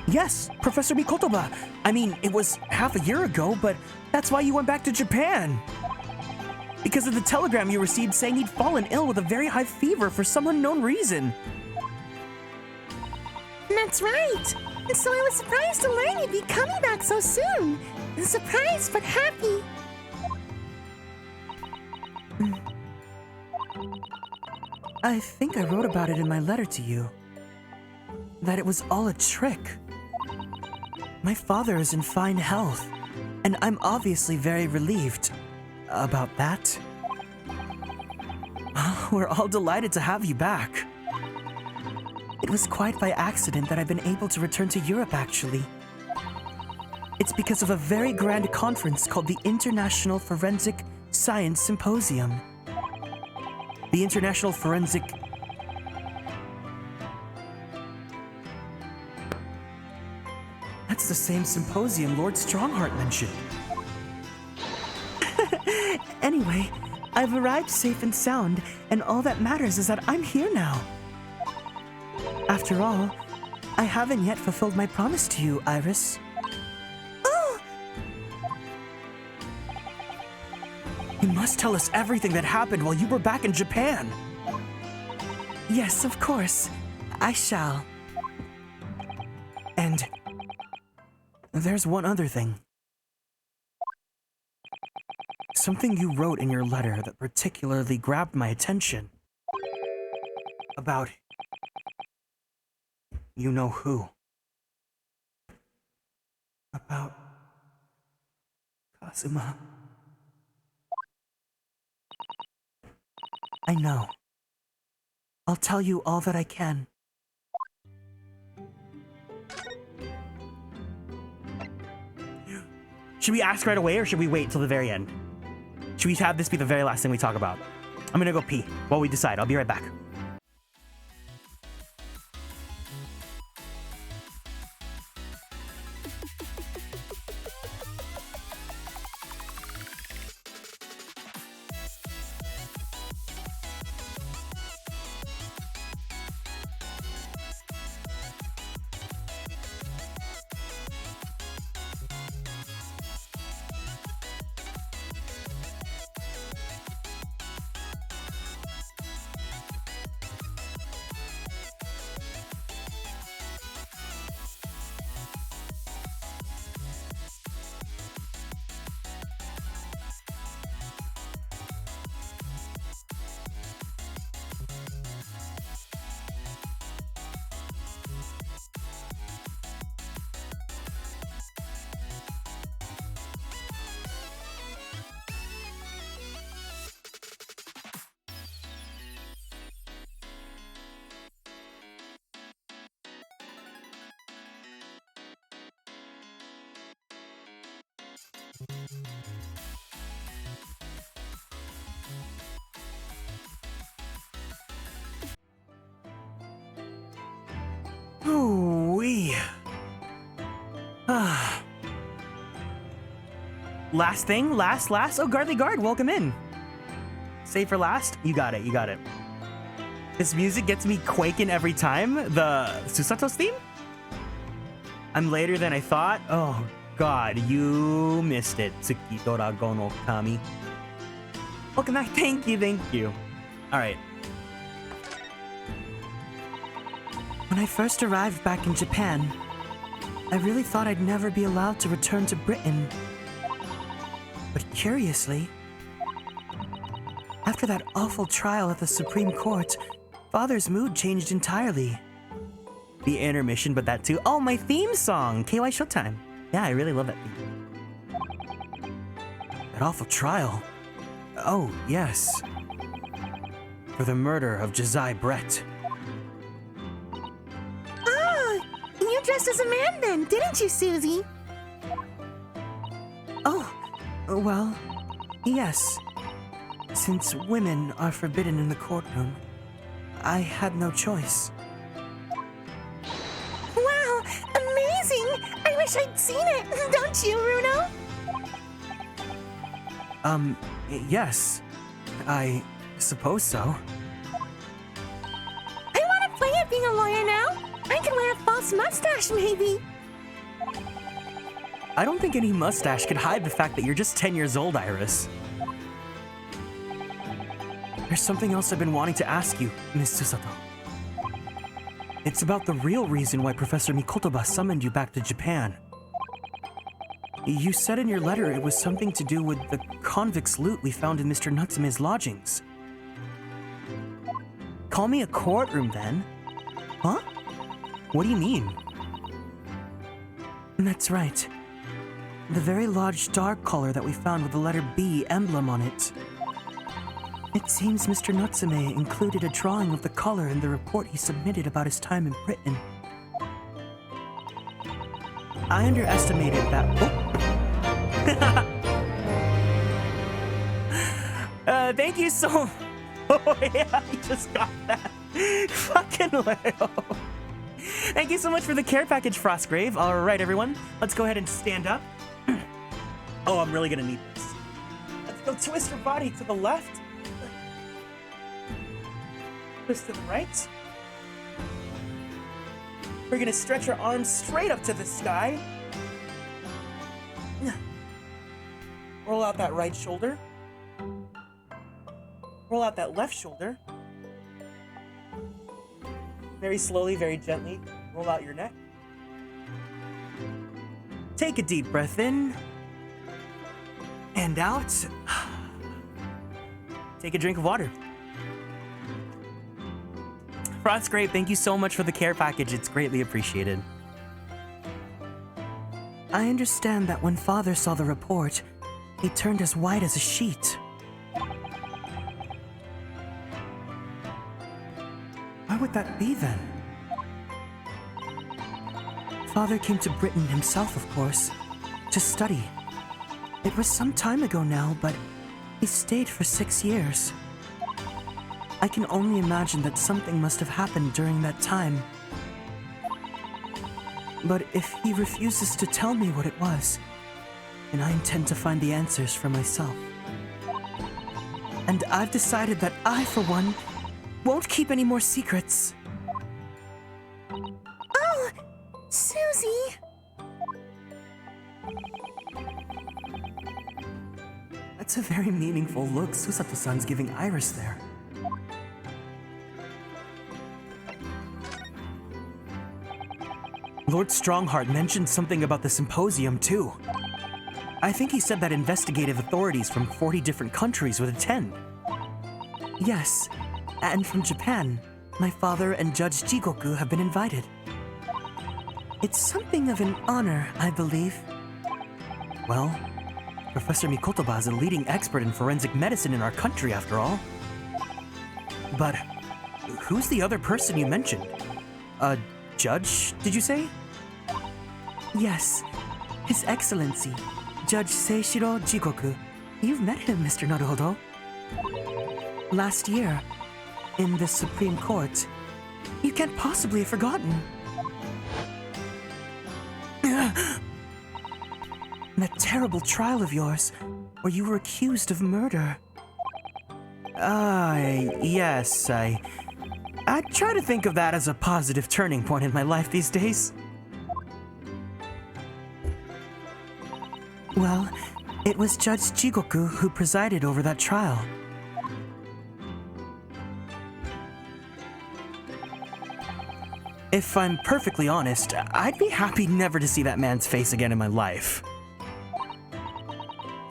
Speaker 2: Yes, Professor Mikotoba. I mean, it was half a year ago, but that's why you went back to Japan. Because of the telegram you received saying he'd fallen ill with a very high fever for some unknown reason.
Speaker 5: That's right. And so I was surprised to learn you'd be coming back so soon. Surprised but happy.
Speaker 2: I think I wrote about it in my letter to you. That it was all a trick. My father is in fine health, and I'm obviously very relieved about that. We're all delighted to have you back. It was quite by accident that I've been able to return to Europe, actually. It's because of a very grand conference called the International Forensic Science Symposium. The International Forensic... That's the same symposium Lord Strongheart mentioned. Anyway, I've arrived safe and sound, and all that matters is that I'm here now. After all, I haven't yet fulfilled my promise to you, Iris.
Speaker 5: Oh!
Speaker 2: You must tell us everything that happened while you were back in Japan. Yes, of course. I shall. And there's one other thing. Something you wrote in your letter that particularly grabbed my attention. About you know who. About Kazuma. I know. I'll tell you all that I can. Should we ask right away or should we wait till the very end? Should we have this be the very last thing we talk about? I'm gonna go pee while we decide. I'll be right back. Ooh-wee. Last thing, last. Oh, Guardly Guard, welcome in. Save for last? You got it, you got it. This music gets me quaking every time. The Susato's theme? I'm later than I thought. Oh, God, you missed it. Tsukito Go no Kami. Welcome back. Thank you. All right. When I first arrived back in Japan, I really thought I'd never be allowed to return to Britain. But curiously, after that awful trial at the Supreme Court, Father's mood changed entirely. The intermission, but that too. Oh, my theme song, KY Showtime. Yeah, I really love that theme. That awful trial. Oh, yes. For the murder of Josiah Brett.
Speaker 5: Ah, you dressed as a man then, didn't you, Susie?
Speaker 2: Oh, well, yes. Since women are forbidden in the courtroom, I had no choice.
Speaker 5: Wow, amazing! I wish I'd seen it, don't you, Runo?
Speaker 2: Yes. I suppose so.
Speaker 5: I want to play at being a lawyer now. I can wear a false mustache, maybe.
Speaker 2: I don't think any mustache could hide the fact that you're just 10 years old, Iris. There's something else I've been wanting to ask you, Miss Susato. It's about the real reason why Professor Mikotoba summoned you back to Japan. You said in your letter it was something to do with the convict's loot we found in Mr. Natsume's lodgings. Call me a courtroom, then? Huh? What do you mean? That's right. The very large dog collar that we found with the letter B emblem on it. It seems Mr. Natsume included a drawing of the collar in the report he submitted about his time in Britain. I underestimated that. Oh. Thank you so. Oh yeah, I just got that. Fucking Leo. Thank you so much for the care package, Frostgrave. All right, everyone, let's go ahead and stand up. Oh, I'm really gonna need this. Let's go twist your body to the left. Twist to the right. We're gonna stretch our arms straight up to the sky. Roll out that right shoulder. Roll out that left shoulder. Very slowly, very gently, roll out your neck. Take a deep breath in. And out. Take a drink of water. Frostgrave, thank you so much for the care package. It's greatly appreciated. I understand that when Father saw the report, he turned as white as a sheet. Why would that be then? Father came to Britain himself, of course, to study. It was some time ago now, but he stayed for 6 years. I can only imagine that something must have happened during that time. But if he refuses to tell me what it was, then I intend to find the answers for myself. And I've decided that I, for one, won't keep any more secrets.
Speaker 5: Oh, Susie!
Speaker 2: That's a very meaningful look Susato-san's giving Iris there. Lord Strongheart mentioned something about the symposium, too. I think he said that investigative authorities from 40 different countries would attend. Yes, and from Japan, my father and Judge Jigoku have been invited. It's something of an honor, I believe. Well, Professor Mikotoba is a leading expert in forensic medicine in our country, after all. But who's the other person you mentioned? A judge, did you say? Yes, His Excellency, Judge Seishiro Jigoku. You've met him, Mr. Naruhodo. Last year, in the Supreme Court. You can't possibly have forgotten. That terrible trial of yours, where you were accused of murder. Yes, I try to think of that as a positive turning point in my life these days. Well, it was Judge Jigoku who presided over that trial. If I'm perfectly honest, I'd be happy never to see that man's face again in my life.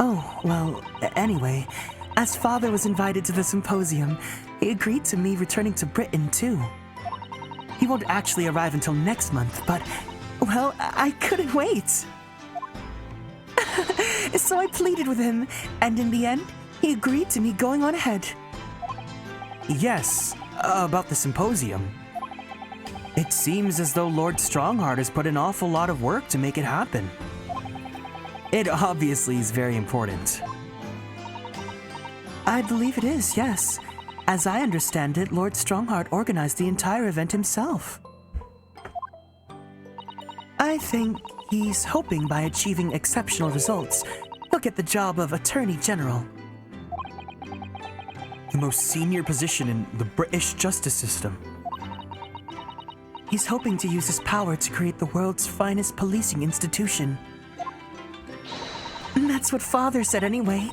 Speaker 2: Oh, well, anyway, as Father was invited to the symposium, he agreed to me returning to Britain, too. He won't actually arrive until next month, but, well, I couldn't wait. So I pleaded with him, and in the end, he agreed to me going on ahead. Yes, about the symposium. It seems as though Lord Strongheart has put an awful lot of work to make it happen. It obviously is very important. I believe it is, yes. As I understand it, Lord Strongheart organized the entire event himself. I think he's hoping by achieving exceptional results, he'll get the job of Attorney General. most senior position in the British justice system. He's hoping to use his power to create the world's finest policing institution. That's what Father said anyway.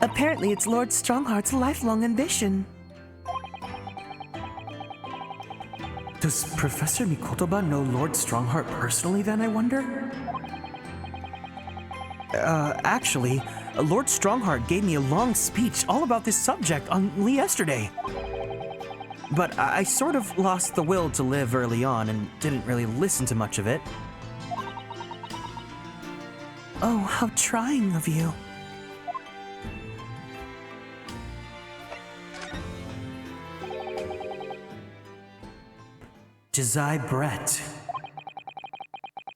Speaker 2: Apparently it's Lord Strongheart's lifelong ambition. Does Professor Mikotoba know Lord Strongheart personally then, I wonder? Actually, Lord Strongheart gave me a long speech all about this subject only yesterday. But I sort of lost the will to live early on and didn't really listen to much of it. Oh, how trying of you. Jazai Brett.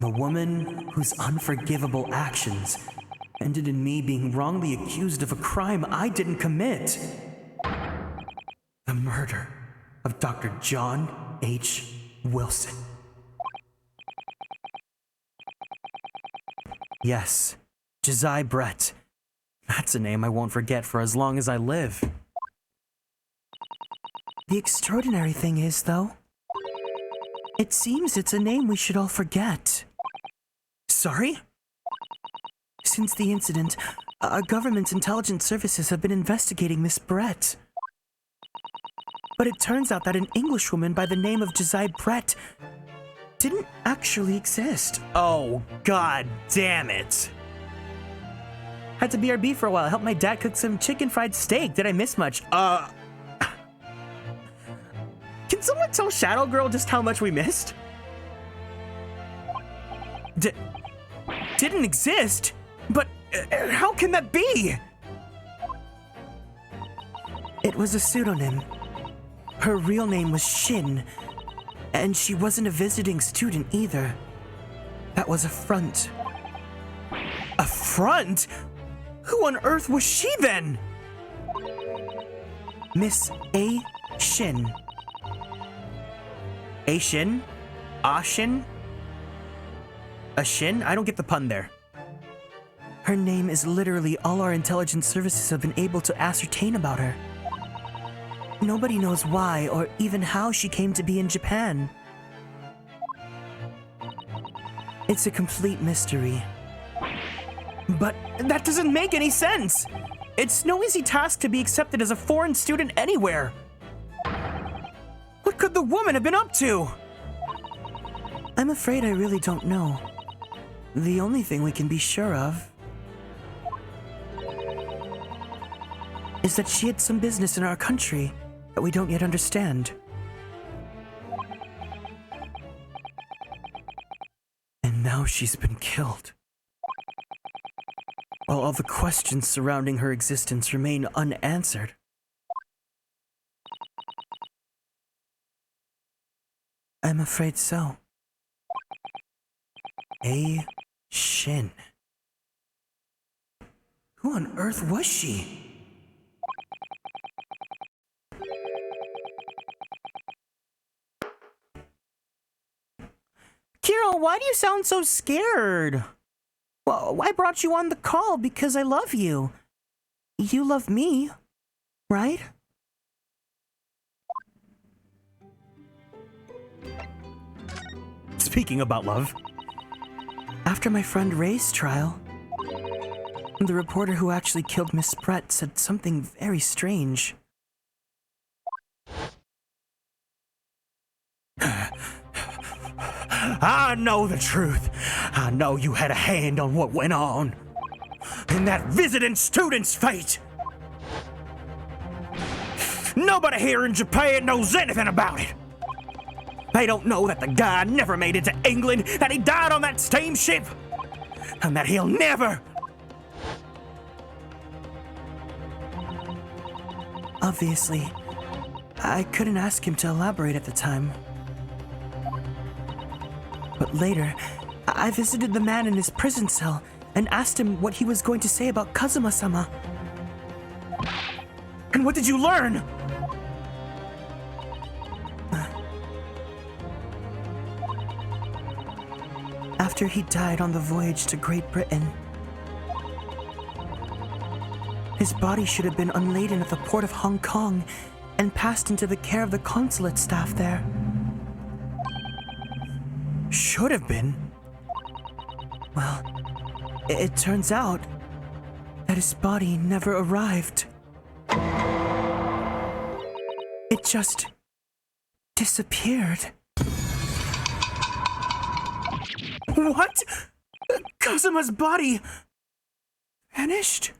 Speaker 2: The woman whose unforgivable actions ended in me being wrongly accused of a crime I didn't commit. The murder of Dr. John H. Wilson. Yes, Jazai Brett. That's a name I won't forget for as long as I live. The extraordinary thing is, though, it seems it's a name we should all forget. Sorry? Since the incident, our government's intelligence services have been investigating Miss Brett. But it turns out that an Englishwoman by the name of Jazai Brett didn't actually exist. Oh, god damn it. Had to BRB for a while. Helped my dad cook some chicken fried steak. Did I miss much? Can someone tell Shadow Girl just how much we missed? Didn't exist? But how can that be? It was a pseudonym. Her real name was Shin, and she wasn't a visiting student either. That was a front. A front? Who on earth was she then? Miss A. Shin. A. Shin? Ah Shin? A Shin? I don't get the pun there. Her name is literally all our intelligence services have been able to ascertain about her. Nobody knows why or even how she came to be in Japan. It's a complete mystery. But that doesn't make any sense! It's no easy task to be accepted as a foreign student anywhere. What could the woman have been up to? I'm afraid I really don't know. The only thing we can be sure of is that she had some business in our country that we don't yet understand. And now she's been killed. While all the questions surrounding her existence remain unanswered. I'm afraid so. A. Shin. Who on earth was she? Kiro, why do you sound so scared? Well, I brought you on the call because I love you. You love me, right? Speaking about love, after my friend Ray's trial, the reporter who actually killed Miss Brett said something very strange. I know the truth. I know you had a hand on what went on. And that visiting student's fate. Nobody here in Japan knows anything about it. They don't know that the guy never made it to England, that he died on that steamship, and that he'll never... Obviously, I couldn't ask him to elaborate at the time. But later, I visited the man in his prison cell and asked him what he was going to say about Kazuma-sama. And what did you learn? After he died on the voyage to Great Britain, His body should have been unladen at the port of Hong Kong and passed into the care of the consulate staff there. Should have been? Well, it turns out that his body never arrived. It just disappeared. What? Kazuma's body vanished?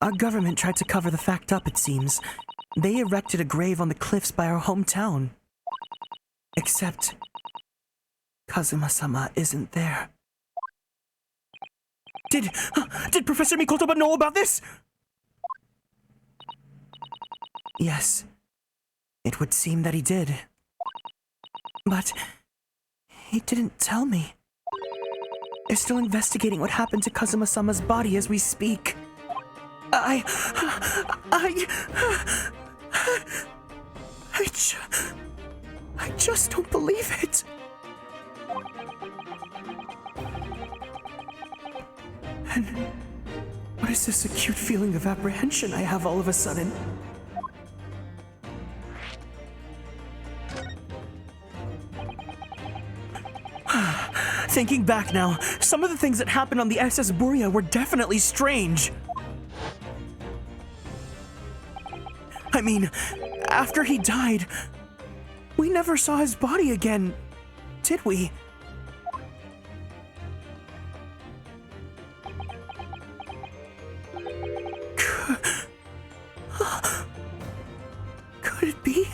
Speaker 2: Our government tried to cover the fact up, it seems. They erected a grave on the cliffs by our hometown. Except Kazuma-sama isn't there. Did Professor Mikotoba know about this? Yes, it would seem that he did. But he didn't tell me. They're still investigating what happened to Kazuma-sama's body as we speak. I just don't believe it. And what is this acute feeling of apprehension I have all of a sudden? Thinking back now, some of the things that happened on the SS Buria were definitely strange. I mean, after he died, we never saw his body again, did we? Could it be?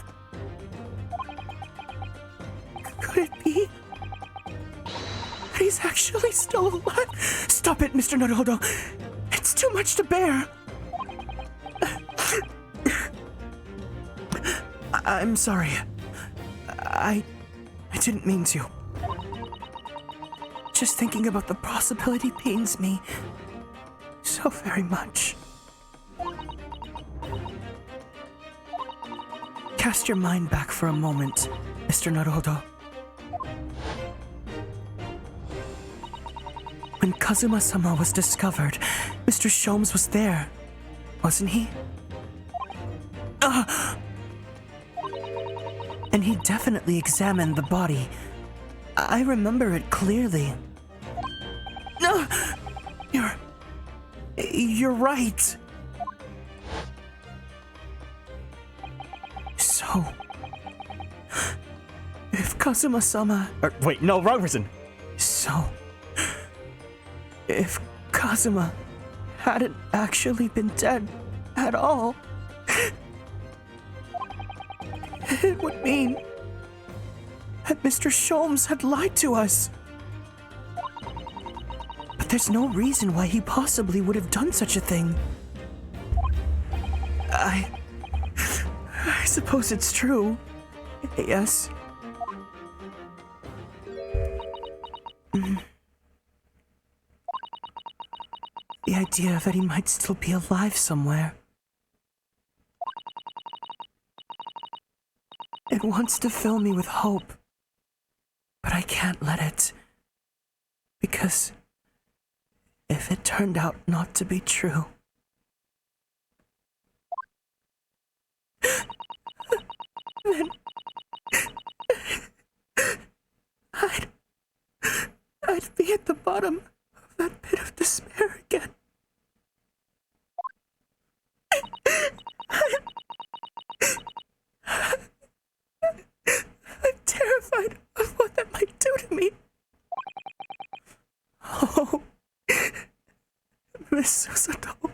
Speaker 2: Could it be? He's actually still alive. Stop it, Mr. Naruhodo. It's too much to bear. I'm sorry. I didn't mean to. Just thinking about the possibility pains me so very much. Cast your mind back for a moment, Mr. Naruhodo. When Kazuma-sama was discovered, Mr. Sholmes was there, wasn't he? And he definitely examined the body. I remember it clearly. No, you're right. So, if Kazuma-sama... wait, no, wrong person. So, if Kazuma hadn't actually been dead at all, it would mean that Mr. Sholmes had lied to us. But there's no reason why he possibly would have done such a thing. I suppose it's true. Yes. The idea that he might still be alive somewhere. It wants to fill me with hope, but I can't let it. Because if it turned out not to be true, then I'd be at the bottom of that pit of despair again. I'm terrified of what that might do to me. Oh, Miss Susato.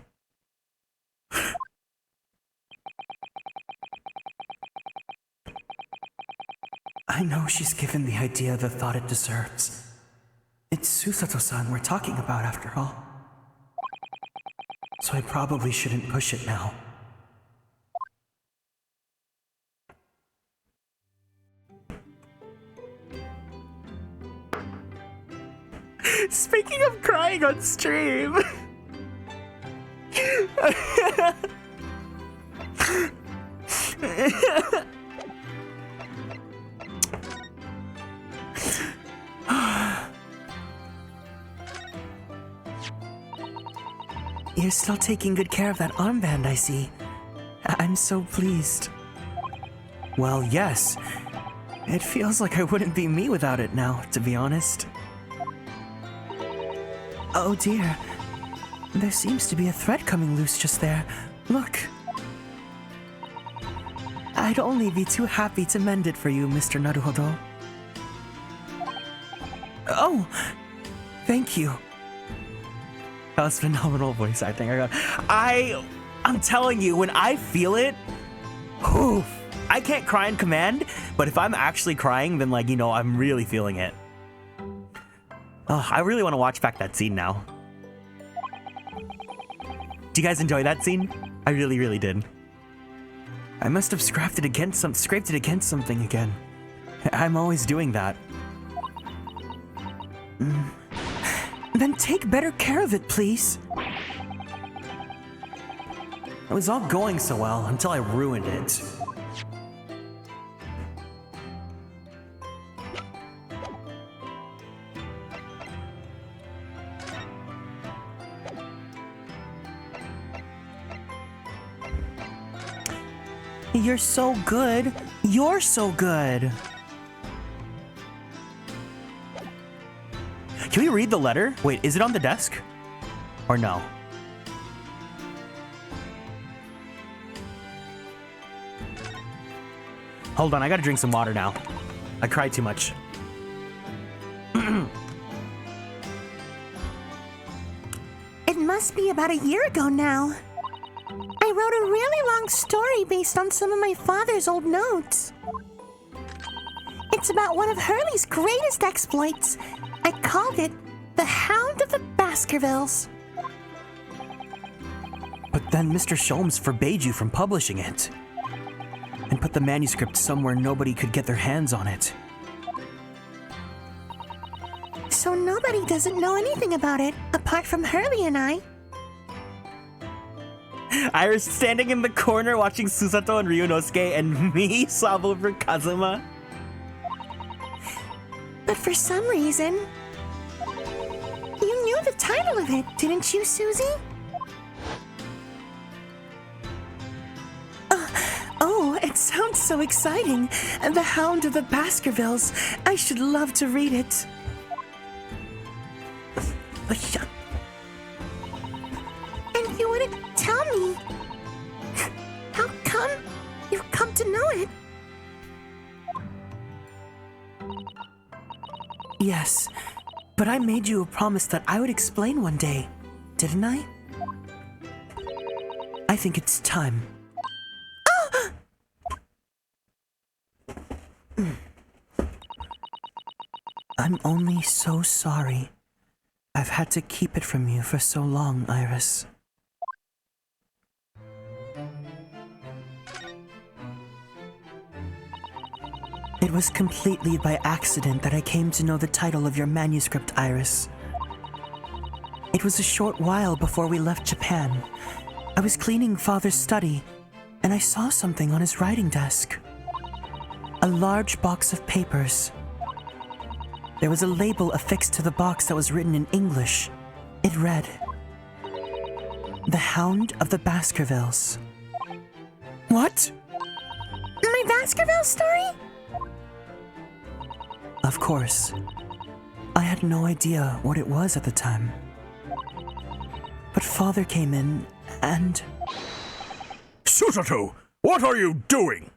Speaker 2: I know she's given the idea the thought it deserves. It's Susato-san we're talking about, after all. So I probably shouldn't push it now. Speaking of crying on stream... You're still taking good care of that armband, I see. I'm so pleased. Well, yes. It feels like I wouldn't be me without it now, to be honest. Oh dear. There seems to be a thread coming loose just there. Look. I'd only be too happy to mend it for you, Mr. Naruhodo. Oh! Thank you. That was phenomenal voice acting. I'm telling you, when I feel it, oof, I can't cry in command, but if I'm actually crying, then like, you know, I'm really feeling it. Oh, I really want to watch back that scene now. Do you guys enjoy that scene? I really, really did. I must have scraped it against something again. I'm always doing that. Then take better care of it, please. It was all going so well until I ruined it. You're so good. You're so good. Can we read the letter? Wait, is it on the desk? Or no? Hold on, I gotta drink some water now. I cried too much.
Speaker 5: It must be about a year ago now. I wrote a really long story based on some of my father's old notes. It's about one of Hurley's greatest exploits. I called it The Hound of the Baskervilles.
Speaker 2: But then Mr. Sholmes forbade you from publishing it. And put the manuscript somewhere nobody could get their hands on it.
Speaker 5: So nobody doesn't know anything about it, apart from Hurley and I.
Speaker 2: Iris standing in the corner watching Susato and Ryunosuke and me sob over Kazuma.
Speaker 5: But for some reason, you knew the title of it, didn't you, Susie? Oh, it sounds so exciting. The Hound of the Baskervilles. I should love to read it. And you wouldn't tell me. How come you've come to know it?
Speaker 2: Yes, but I made you a promise that I would explain one day, didn't I? I think it's time. I'm only so sorry. I've had to keep it from you for so long, Iris. It was completely by accident that I came to know the title of your manuscript, Iris. It was a short while before we left Japan. I was cleaning Father's study, and I saw something on his writing desk. A large box of papers. There was a label affixed to the box that was written in English. It read, The Hound of the Baskervilles. What?
Speaker 5: My Baskerville story?
Speaker 2: Of course. I had no idea what it was at the time. But Father came in and...
Speaker 4: Susato, what are you doing?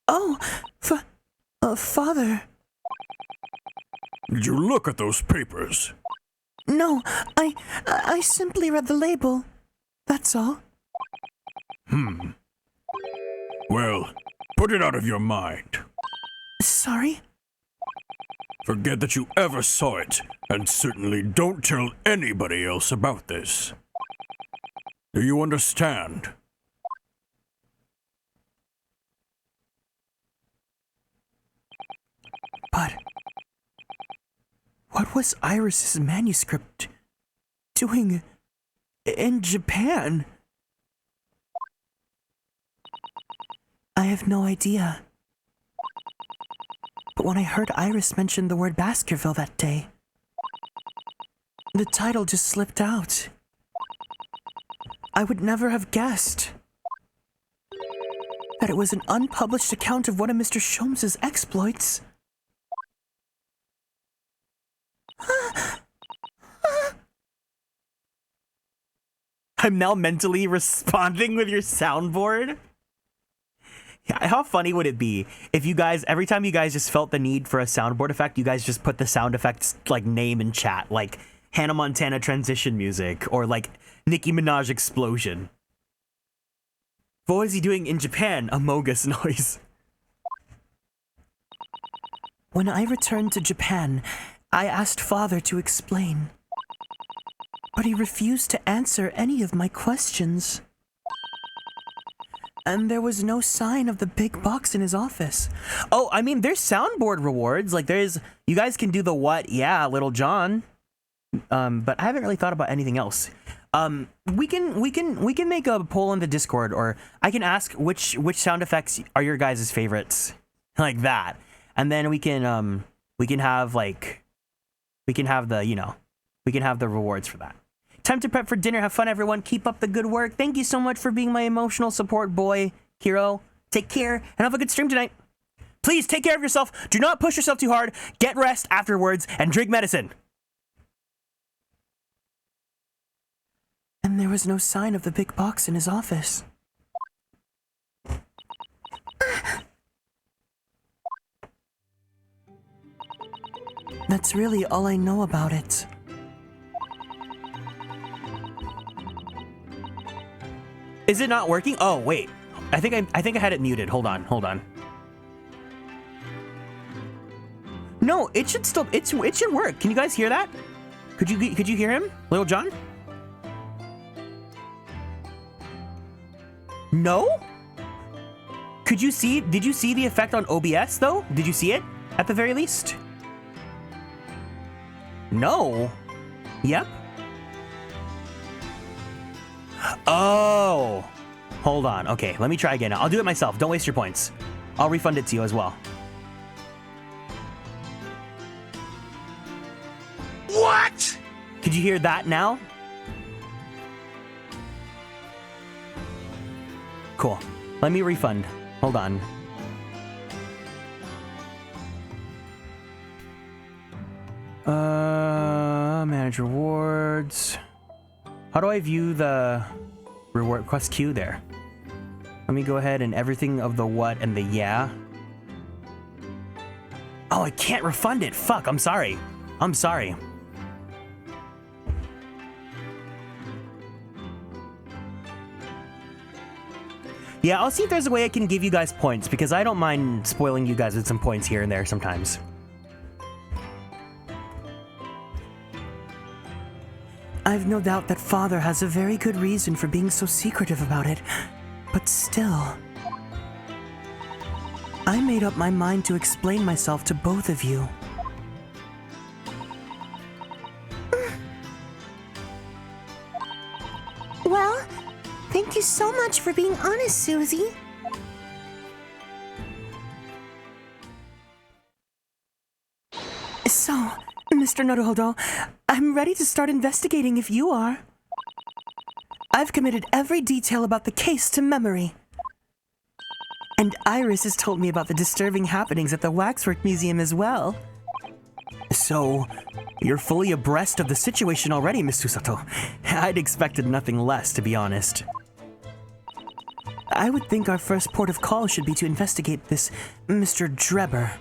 Speaker 2: Oh, Father.
Speaker 4: Did you look at those papers?
Speaker 2: No, I simply read the label. That's all.
Speaker 4: Well, put it out of your mind.
Speaker 2: Sorry?
Speaker 4: Forget that you ever saw it, and certainly don't tell anybody else about this. Do you understand?
Speaker 2: But what was Iris's manuscript doing in Japan? I have no idea. But when I heard Iris mention the word Baskerville that day, The title just slipped out. I would never have guessed that it was an unpublished account of one of Mr. Sholmes' exploits. I'm now mentally responding with your soundboard. Yeah, how funny would it be if you guys, every time you guys just felt the need for a soundboard effect, you guys just put the sound effects like name in chat, like Hannah Montana transition music or like Nicki Minaj explosion. What was he doing in Japan? Amogus noise. When I returned to Japan, I asked Father to explain, but he refused to answer any of my questions. And there was no sign of the big box in his office. Oh, I mean, there's soundboard rewards. Like, you guys can do the what? Yeah, Little John. But I haven't really thought about anything else. We can make a poll in the Discord, or I can ask which sound effects are your guys' favorites, like that, and then we can have the rewards for that. Time to prep for dinner. Have fun, everyone. Keep up the good work. Thank you so much for being my emotional support boy, Hero. Take care and have a good stream tonight. Please take care of yourself. Do not push yourself too hard. Get rest afterwards and drink medicine. And there was no sign of the big box in his office. That's really all I know about it. Is it not working? Oh, wait. I think I had it muted. Hold on. No, it should still, it should work. Can you guys hear that? Could you hear him, Little John? No? Did you see the effect on OBS though? Did you see it at the very least? No. Yep. Oh. Hold on. Okay, let me try again. I'll do it myself. Don't waste your points. I'll refund it to you as well. What? Could you hear that now? Cool. Let me refund. Hold on. Manage rewards. How do I view the reward quest queue there? Let me go ahead and everything of the what and the yeah. Oh, I can't refund it. Fuck, I'm sorry. Yeah, I'll see if there's a way I can give you guys points, because I don't mind spoiling you guys with some points here and there sometimes. I've no doubt that Father has a very good reason for being so secretive about it, but still. I made up my mind to explain myself to both of you.
Speaker 5: Well, thank you so much for being honest, Susie. So, Mr. Naruhodo, I'm ready to start investigating if you are. I've committed every detail about the case to memory. And Iris has told me about the disturbing happenings at the Waxwork Museum as well.
Speaker 2: So, you're fully abreast of the situation already, Miss Susato. I'd expected nothing less, to be honest.
Speaker 5: I would think our first port of call should be to investigate this Mr. Drebber,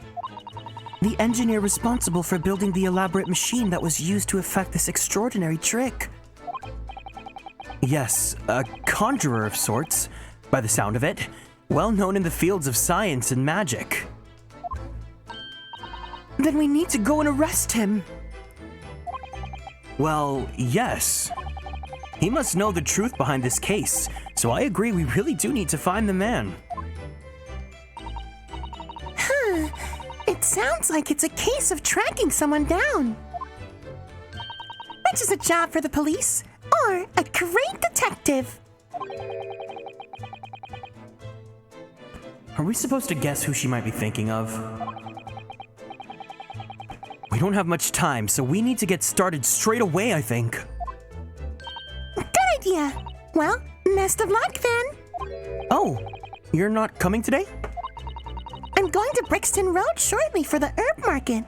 Speaker 5: the engineer responsible for building the elaborate machine that was used to effect this extraordinary trick.
Speaker 2: Yes, a conjurer of sorts, by the sound of it, well known in the fields of science and magic.
Speaker 5: Then we need to go and arrest him.
Speaker 2: Well, yes. He must know the truth behind this case, so I agree we really do need to find the man.
Speaker 5: It sounds like it's a case of tracking someone down. Which is a job for the police, or a great detective.
Speaker 2: Are we supposed to guess who she might be thinking of? We don't have much time, so we need to get started straight away, I think.
Speaker 5: Good idea. Well, best of luck then.
Speaker 2: Oh, you're not coming today?
Speaker 5: I'm going to Brixton Road shortly for the herb market.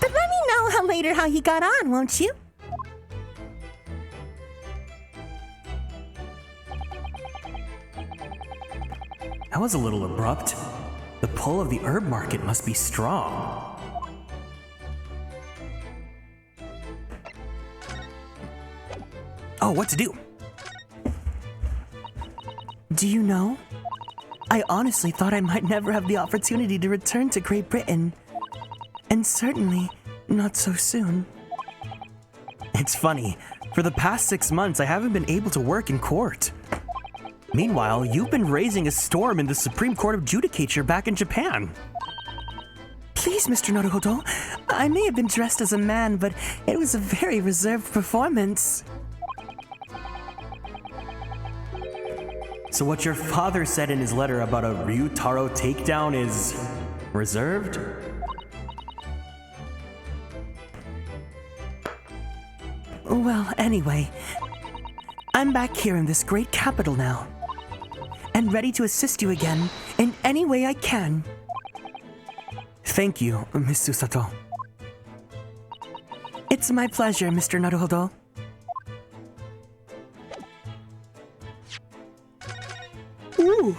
Speaker 5: But let me know later how you got on, won't you?
Speaker 2: That was a little abrupt. The pull of the herb market must be strong. Oh, what to do? Do you know? I honestly thought I might never have the opportunity to return to Great Britain. And certainly not so soon. It's funny. For the past 6 months, I haven't been able to work in court. Meanwhile, you've been raising a storm in the Supreme Court of Judicature back in Japan.
Speaker 5: Please, Mr. Naruhodo, I may have been dressed as a man, but it was a very reserved performance.
Speaker 2: So what your father said in his letter about a Ryutaro takedown is reserved?
Speaker 5: Well, anyway, I'm back here in this great capital now, and ready to assist you again in any way I can.
Speaker 2: Thank you, Miss Susato.
Speaker 5: It's my pleasure, Mr. Naruhodo.
Speaker 2: Ooh.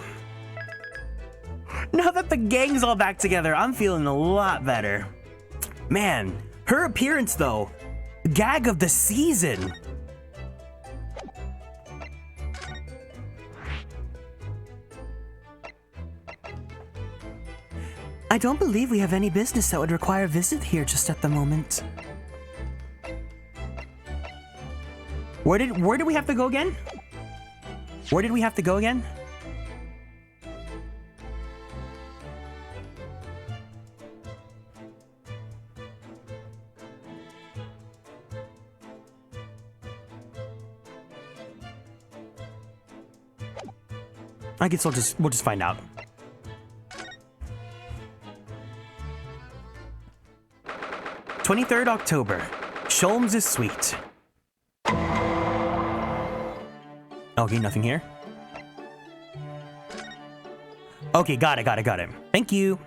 Speaker 2: Now that the gang's all back together, I'm feeling a lot better. Man, her appearance though, gag of the season.
Speaker 5: I don't believe we have any business that would require a visit here just at the moment.
Speaker 2: Where did we have to go again? Where did we have to go again? I guess we'll just find out. October 23rd, Sholmes' Suite. Okay, nothing here. Okay, got it. Thank you.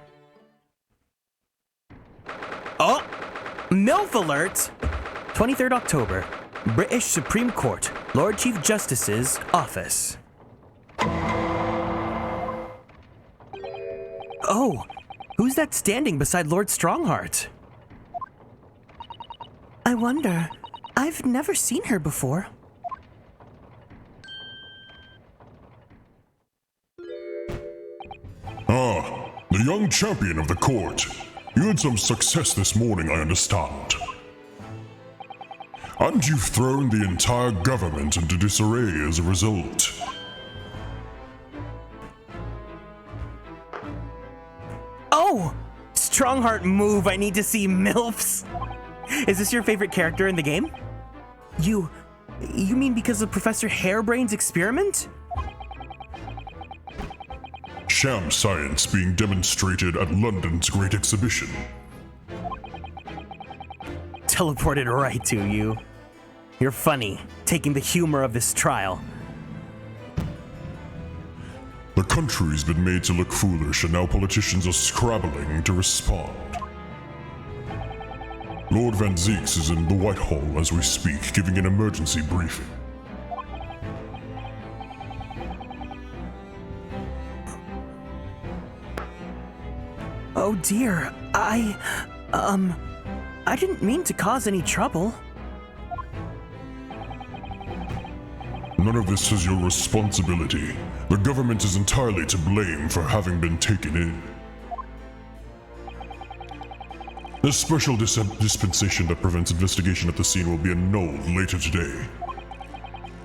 Speaker 2: Oh! MILF alert! 23rd October, British Supreme Court, Lord Chief Justice's office. Oh, who's that standing beside Lord Strongheart?
Speaker 5: I wonder. I've never seen her before.
Speaker 12: Ah, the young champion of the court. You had some success this morning, I understand. And you've thrown the entire government into disarray as a result.
Speaker 2: Oh! Strongheart move, I need to see MILFs. Is this your favorite character in the game? You mean because of Professor Hairbrain's experiment?
Speaker 12: Sham science being demonstrated at London's Great Exhibition.
Speaker 2: Teleported right to you. You're funny, taking the humor of this trial.
Speaker 12: The country's been made to look foolish, and now politicians are scrabbling to respond. Lord Van Zeeks is in the Whitehall as we speak, giving an emergency briefing.
Speaker 5: Oh dear, I didn't mean to cause any trouble.
Speaker 12: None of this is your responsibility. The government is entirely to blame for having been taken in. The special dispensation that prevents investigation at the scene will be annulled later today.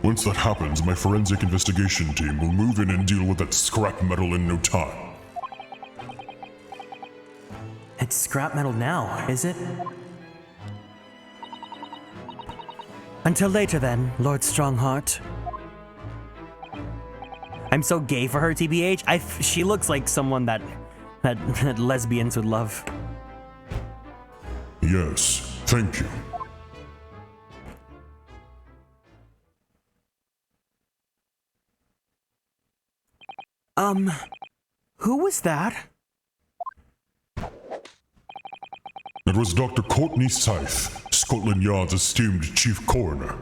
Speaker 12: Once that happens, my forensic investigation team will move in and deal with that scrap metal in no time.
Speaker 2: It's scrap metal now, is it?
Speaker 5: Until later then, Lord Strongheart.
Speaker 2: I'm so gay for her, TBH. She looks like someone that lesbians would love.
Speaker 12: Yes, thank you.
Speaker 2: Who was that?
Speaker 12: It was Dr. Courtney Scythe, Scotland Yard's esteemed chief coroner.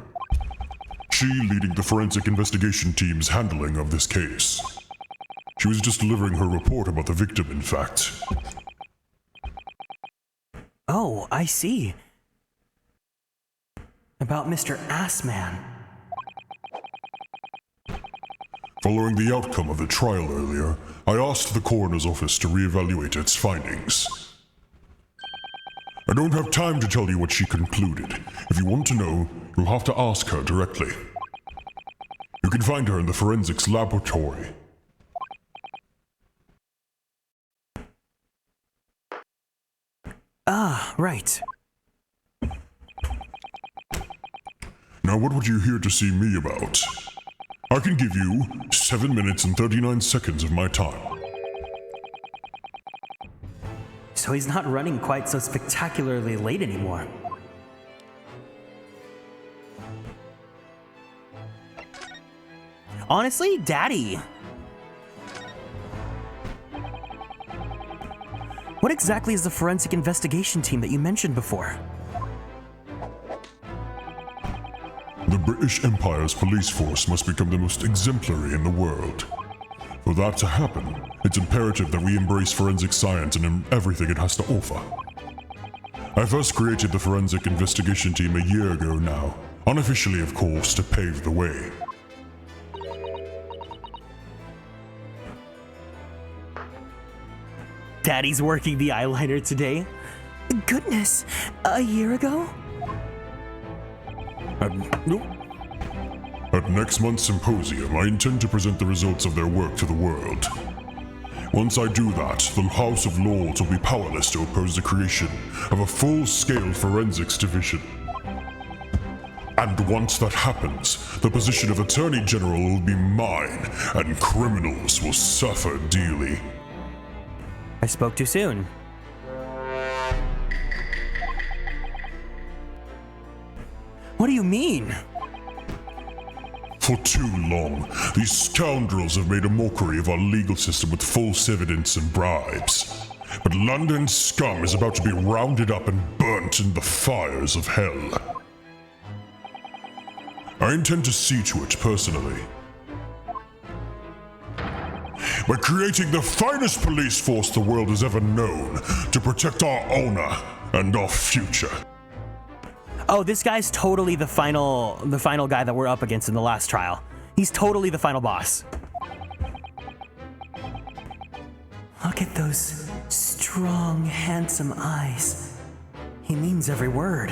Speaker 12: She leading the forensic investigation team's handling of this case. She was just delivering her report about the victim, in fact.
Speaker 2: Oh, I see. About Mr. Assman.
Speaker 12: Following the outcome of the trial earlier, I asked the coroner's office to reevaluate its findings. I don't have time to tell you what she concluded. If you want to know, you'll have to ask her directly. You can find her in the forensics laboratory.
Speaker 2: Ah, right.
Speaker 12: Now what would you here to see me about? I can give you 7 minutes and 39 seconds of my time.
Speaker 2: So he's not running quite so spectacularly late anymore. Honestly, Daddy. What exactly is the forensic investigation team that you mentioned before?
Speaker 12: The British Empire's police force must become the most exemplary in the world. For that to happen, it's imperative that we embrace forensic science and everything it has to offer. I first created the forensic investigation team a year ago now, unofficially of course, to pave the way.
Speaker 2: Daddy's working the eyeliner today.
Speaker 5: Goodness, a year ago?
Speaker 12: At next month's symposium, I intend to present the results of their work to the world. Once I do that, the House of Lords will be powerless to oppose the creation of a full-scale forensics division. And once that happens, the position of Attorney General will be mine, and criminals will suffer dearly.
Speaker 2: I spoke too soon. What do you mean?
Speaker 12: For too long, these scoundrels have made a mockery of our legal system with false evidence and bribes. But London scum is about to be rounded up and burnt in the fires of hell. I intend to see to it personally. By creating the finest police force the world has ever known to protect our honor and our future.
Speaker 2: Oh, this guy's totally the final guy that we're up against in the last trial. He's totally the final boss.
Speaker 5: Look at those strong, handsome eyes. He means every word.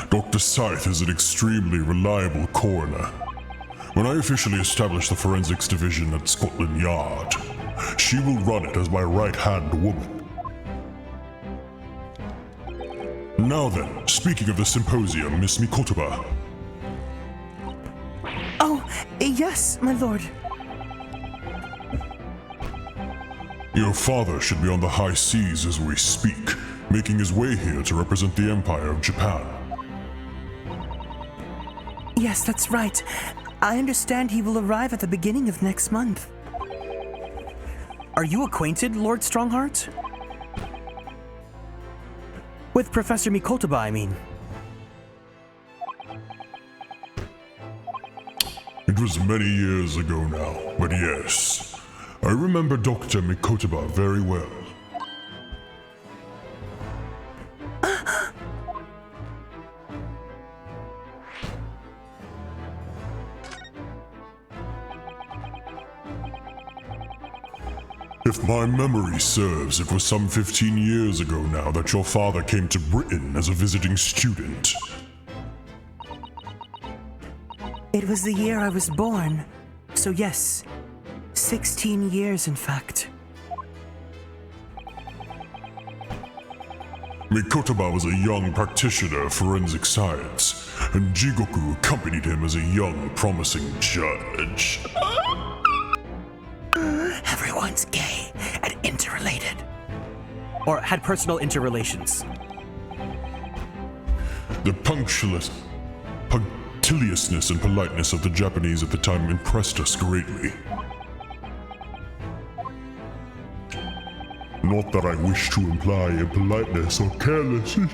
Speaker 12: Dr. Scythe is an extremely reliable coroner. When I officially establish the forensics division at Scotland Yard, she will run it as my right-hand woman. Now then, speaking of the symposium, Miss Mikotoba.
Speaker 5: Oh, yes, my lord.
Speaker 12: Your father should be on the high seas as we speak, making his way here to represent the Empire of Japan.
Speaker 5: Yes, that's right. I understand he will arrive at the beginning of next month.
Speaker 2: Are you acquainted, Lord Strongheart? With Professor Mikotoba, I mean.
Speaker 12: It was many years ago now, but yes, I remember Dr. Mikotoba very well. If my memory serves, it was some 15 years ago now that your father came to Britain as a visiting student.
Speaker 5: It was the year I was born. So yes, 16 years in fact.
Speaker 12: Mikotoba was a young practitioner of forensic science, and Jigoku accompanied him as a young, promising judge.
Speaker 5: Everyone's gay and interrelated.
Speaker 2: or had personal interrelations.
Speaker 12: The punctiliousness and politeness of the Japanese at the time impressed us greatly. Not that I wish to imply impoliteness or carelessness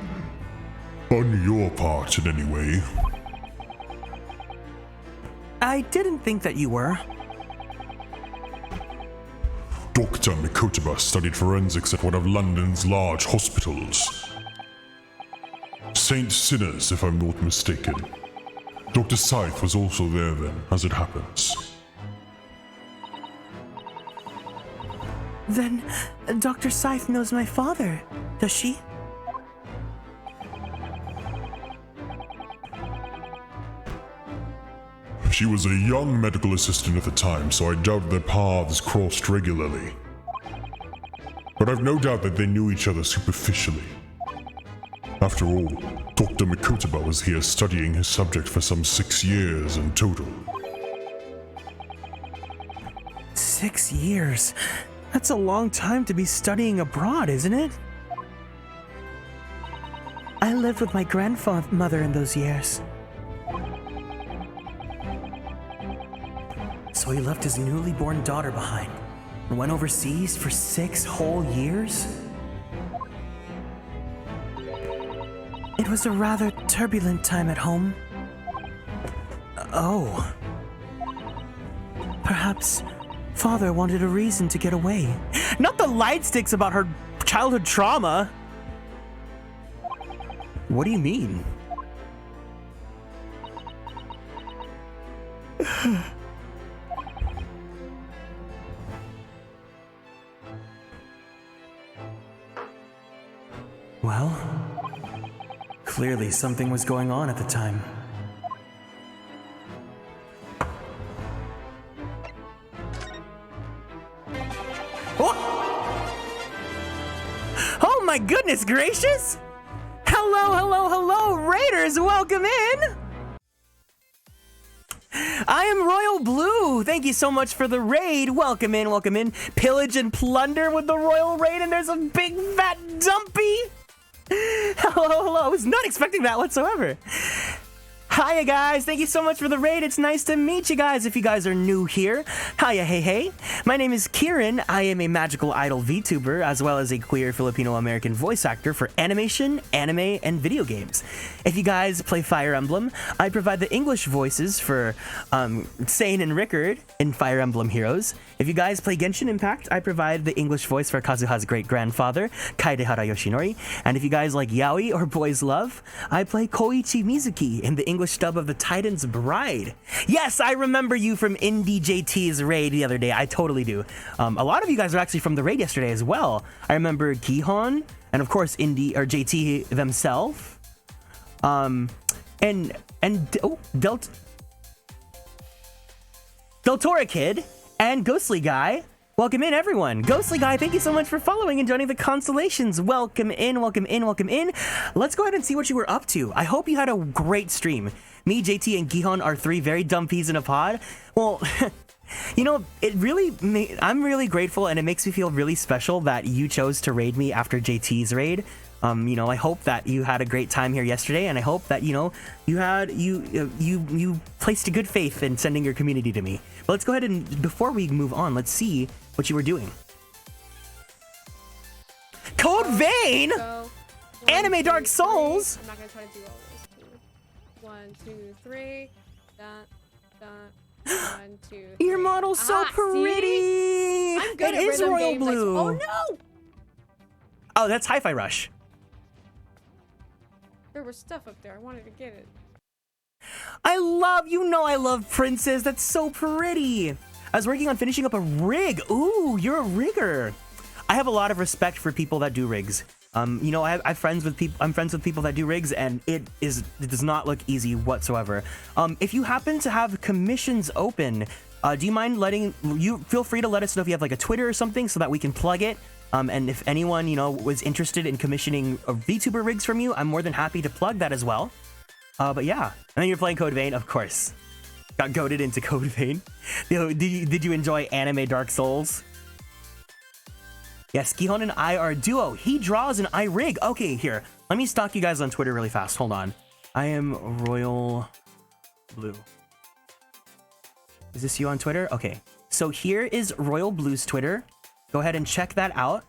Speaker 12: on your part in any way.
Speaker 2: I didn't think that you were.
Speaker 12: Dr. Mikotoba studied forensics at one of London's large hospitals. St. Sinners, if I'm not mistaken. Dr. Scythe was also there then, as it happens.
Speaker 2: Then Dr. Scythe knows my father, does she?
Speaker 12: She was a young medical assistant at the time, so I doubt their paths crossed regularly. But I've no doubt that they knew each other superficially. After all, Dr. Mikotoba was here studying his subject for some 6 years in total.
Speaker 2: 6 years? That's a long time to be studying abroad, isn't it? I lived with my grandmother in those years. So he left his newly born daughter behind and went overseas for 6 whole years? It was a rather turbulent time at home. Oh. Perhaps father wanted a reason to get away. Not the light sticks about her childhood trauma. What do you mean? Well, clearly something was going on at the time. Oh my goodness gracious! Hello, hello, hello, Raiders, welcome in! I am Royal Blue. Thank you so much for the raid. Welcome in, welcome in. Pillage and plunder with the Royal Raid, and there's a big fat dumpy. Hello, hello. I was not expecting that whatsoever. Hiya guys, thank you so much for the raid. It's nice to meet you guys if you guys are new here. Hiya, hey, hey. My name is Kieran. I am a magical idol VTuber, as well as a queer Filipino-American voice actor for animation, anime, and video games. If you guys play Fire Emblem, I provide the English voices for Sane and Rickard in Fire Emblem Heroes. If you guys play Genshin Impact, I provide the English voice for Kazuha's great-grandfather, Kaedehara Yoshinori. And if you guys like yaoi or boys love, I play Koichi Mizuki in the English dub of The Titan's Bride. Yes, I remember you from NDJT's raid the other day. I totally do. A lot of you guys are actually from the raid yesterday as well. I remember Gihon, and of course JT themselves. Deltora Kid and Ghostly Guy. Welcome in, everyone. Ghostly Guy, thank you so much for following and joining the constellations. Welcome in, welcome in, welcome in. Let's go ahead and see what you were up to. I hope you had a great stream. Me, JT, and Gihon are 3 very dumb peas in a pod. Well, you know, I'm really grateful, and it makes me feel really special that you chose to raid me after JT's raid. You know, I hope that you had a great time here yesterday, and I hope that, you know, you placed a good faith in sending your community to me. But let's go ahead and, before we move on, let's see what you were doing. Code Vein! Anime Dark Souls!
Speaker 13: I'm not gonna try to do all this. 1, 2, 3. Dun, 1, 2, 3.
Speaker 2: Your model's so pretty!
Speaker 13: See? I'm good
Speaker 2: it
Speaker 13: at
Speaker 2: is
Speaker 13: rhythm
Speaker 2: Royal
Speaker 13: games,
Speaker 2: Blue!
Speaker 13: Like, oh no!
Speaker 2: Oh, that's Hi-Fi Rush.
Speaker 13: There was stuff up there. I wanted to get it.
Speaker 2: I love Princess. That's so pretty. I was working on finishing up a rig. Ooh, you're a rigger. I have a lot of respect for people that do rigs. You know, I'm friends with people that do rigs, and it does not look easy whatsoever. If you happen to have commissions open, do you mind feel free to let us know if you have like a Twitter or something so that we can plug it. And if anyone, you know, was interested in commissioning VTuber rigs from you, I'm more than happy to plug that as well. But yeah, and then you're playing Code Vein, of course. Got goaded into Code Vein. Did you enjoy Anime Dark Souls? Yes, Gihon and I are a duo. He draws and I rig. Okay, here. Let me stalk you guys on Twitter really fast. Hold on. I am Royal Blue. Is this you on Twitter? Okay. So here is Royal Blue's Twitter. Go ahead and check that out.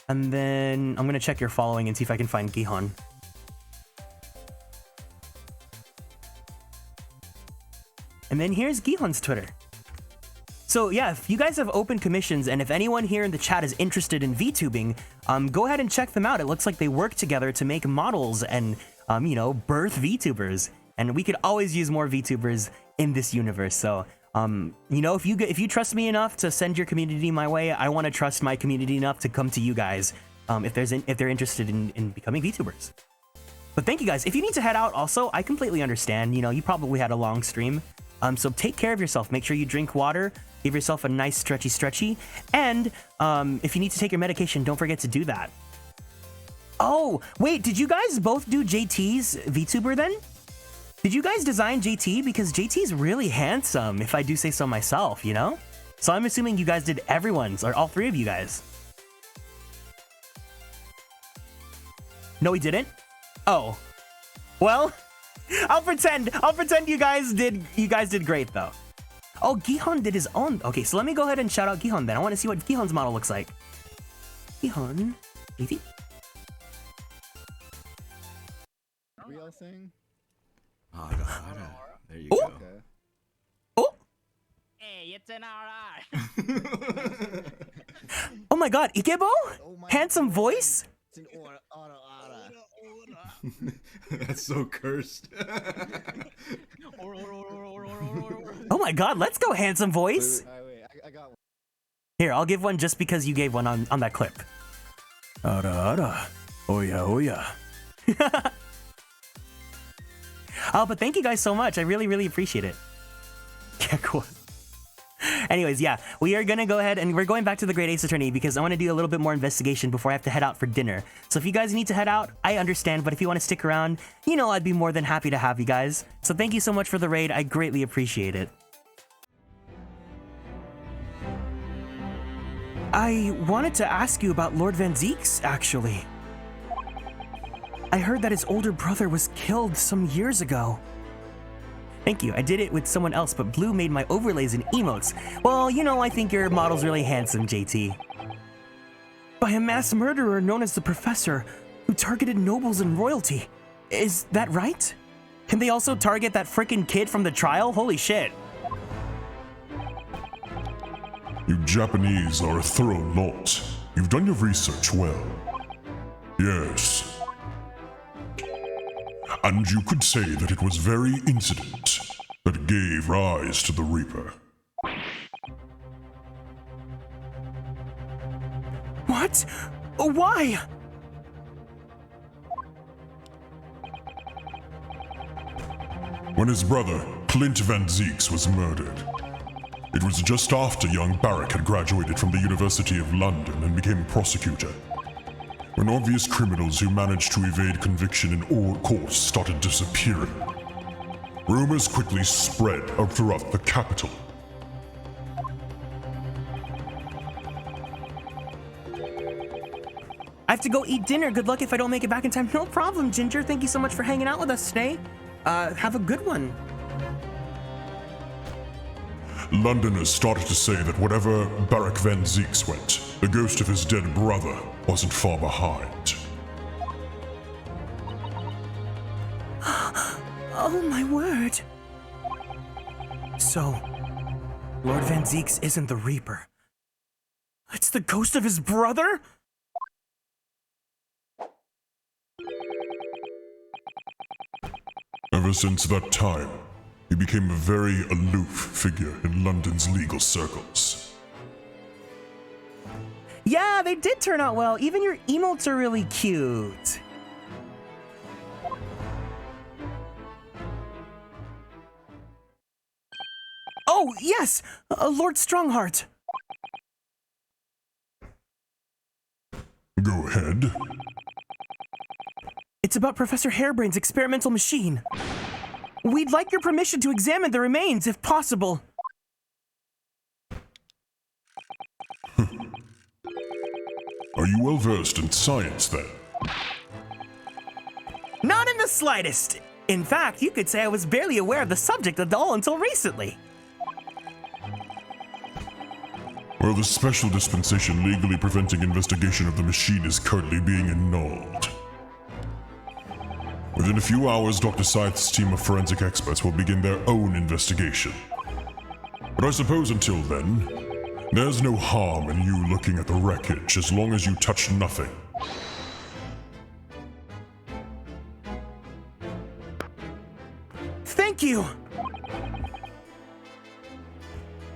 Speaker 2: And then I'm going to check your following and see if I can find Gihon. And then here's Gihon's Twitter. So yeah, if you guys have open commissions and if anyone here in the chat is interested in VTubing, go ahead and check them out. It looks like they work together to make models and, you know, birth VTubers. And we could always use more VTubers in this universe. So, you know, if you trust me enough to send your community my way, I want to trust my community enough to come to you guys if they're interested in becoming VTubers. But thank you guys. If you need to head out also, I completely understand. You know, you probably had a long stream. So take care of yourself. Make sure you drink water. Give yourself a nice stretchy. And if you need to take your medication, don't forget to do that. Oh, wait, did you guys both do JT's VTuber then? Did you guys design JT? Because JT's really handsome, if I do say so myself, you know? So I'm assuming you guys did everyone's, or all three of you guys. No, he didn't? Oh. Well, I'll pretend you guys did great though. Oh, Gihon did his own. Okay, so let me go ahead and shout out Gihon then. I want to see what Gihon's model looks like. Gihon, easy.
Speaker 6: We all sing?
Speaker 14: Oh, there you go.
Speaker 2: Oh!
Speaker 15: Hey, it's an RR.
Speaker 2: Oh my god, Ikebo? Handsome voice?
Speaker 6: It's an aura.
Speaker 14: That's so cursed.
Speaker 2: Oh my god, let's go, handsome voice.
Speaker 6: Wait, I got one.
Speaker 2: Here, I'll give one just because you gave one on that clip. Ara. Oh yeah. Oh, but thank you guys so much. I really appreciate it. Yeah, cool. Anyways, yeah, we are gonna go ahead and we're going back to the Great Ace Attorney because I want to do a little bit more investigation before I have to head out for dinner. So if you guys need to head out, I understand, but if you want to stick around, you know, I'd be more than happy to have you guys. So thank you so much for the raid. I greatly appreciate it. I wanted to ask you about Lord Van Zeeks, actually. I heard that his older brother was killed some years ago. Thank you. I did it with someone else, but Blue made my overlays and emotes. Well, you know, I think your model's really handsome, JT. By a mass murderer known as the Professor, who targeted nobles and royalty. Is that right? Can they also target that frickin' kid from the trial? Holy shit.
Speaker 12: You Japanese are a thorough lot. You've done your research well. Yes. And you could say that it was very incident that gave rise to the Reaper.
Speaker 2: What? Why?
Speaker 12: When his brother, Clint Van Zeeks, was murdered, it was just after young Barrack had graduated from the University of London and became a prosecutor. When obvious criminals who managed to evade conviction in all courts started disappearing, rumors quickly spread throughout the capital.
Speaker 2: I have to go eat dinner. Good luck if I don't make it back in time. No problem, Ginger. Thank you so much for hanging out with us today. Have a good one.
Speaker 12: Londoners started to say that wherever Barrack Van Zeeks went, the ghost of his dead brother wasn't far behind.
Speaker 2: Oh my word. So, Lord Van Zeeks isn't the Reaper. It's the ghost of his brother?
Speaker 12: Ever since that time, he became a very aloof figure in London's legal circles.
Speaker 2: Yeah, they did turn out well. Even your emotes are really cute. Oh, yes! Lord Strongheart.
Speaker 12: Go ahead.
Speaker 2: It's about Professor Hairbrain's experimental machine. We'd like your permission to examine the remains, if possible.
Speaker 12: Are you well versed in science then?
Speaker 2: Not in the slightest. In fact, you could say I was barely aware of the subject at all until recently.
Speaker 12: Well, the special dispensation legally preventing investigation of the machine is currently being annulled. Within a few hours, Dr. Scythe's team of forensic experts will begin their own investigation. But I suppose until then, there's no harm in you looking at the wreckage as long as you touch nothing.
Speaker 2: Thank you!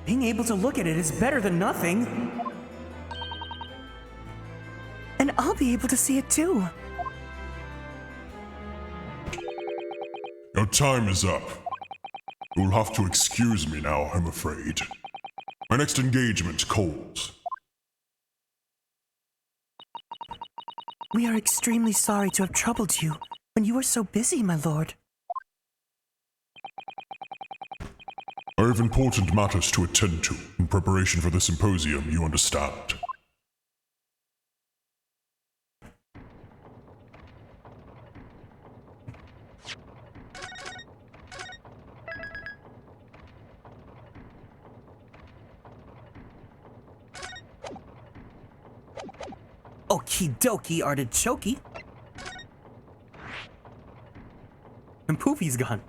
Speaker 2: Being able to look at it is better than nothing.
Speaker 5: And I'll be able to see it too.
Speaker 12: Your time is up. You'll have to excuse me now, I'm afraid. My next engagement calls.
Speaker 5: We are extremely sorry to have troubled you when you were so busy, my lord.
Speaker 12: I have important matters to attend to in preparation for the symposium, you understand.
Speaker 2: Okie dokie, artichoke. And Poofy's gone.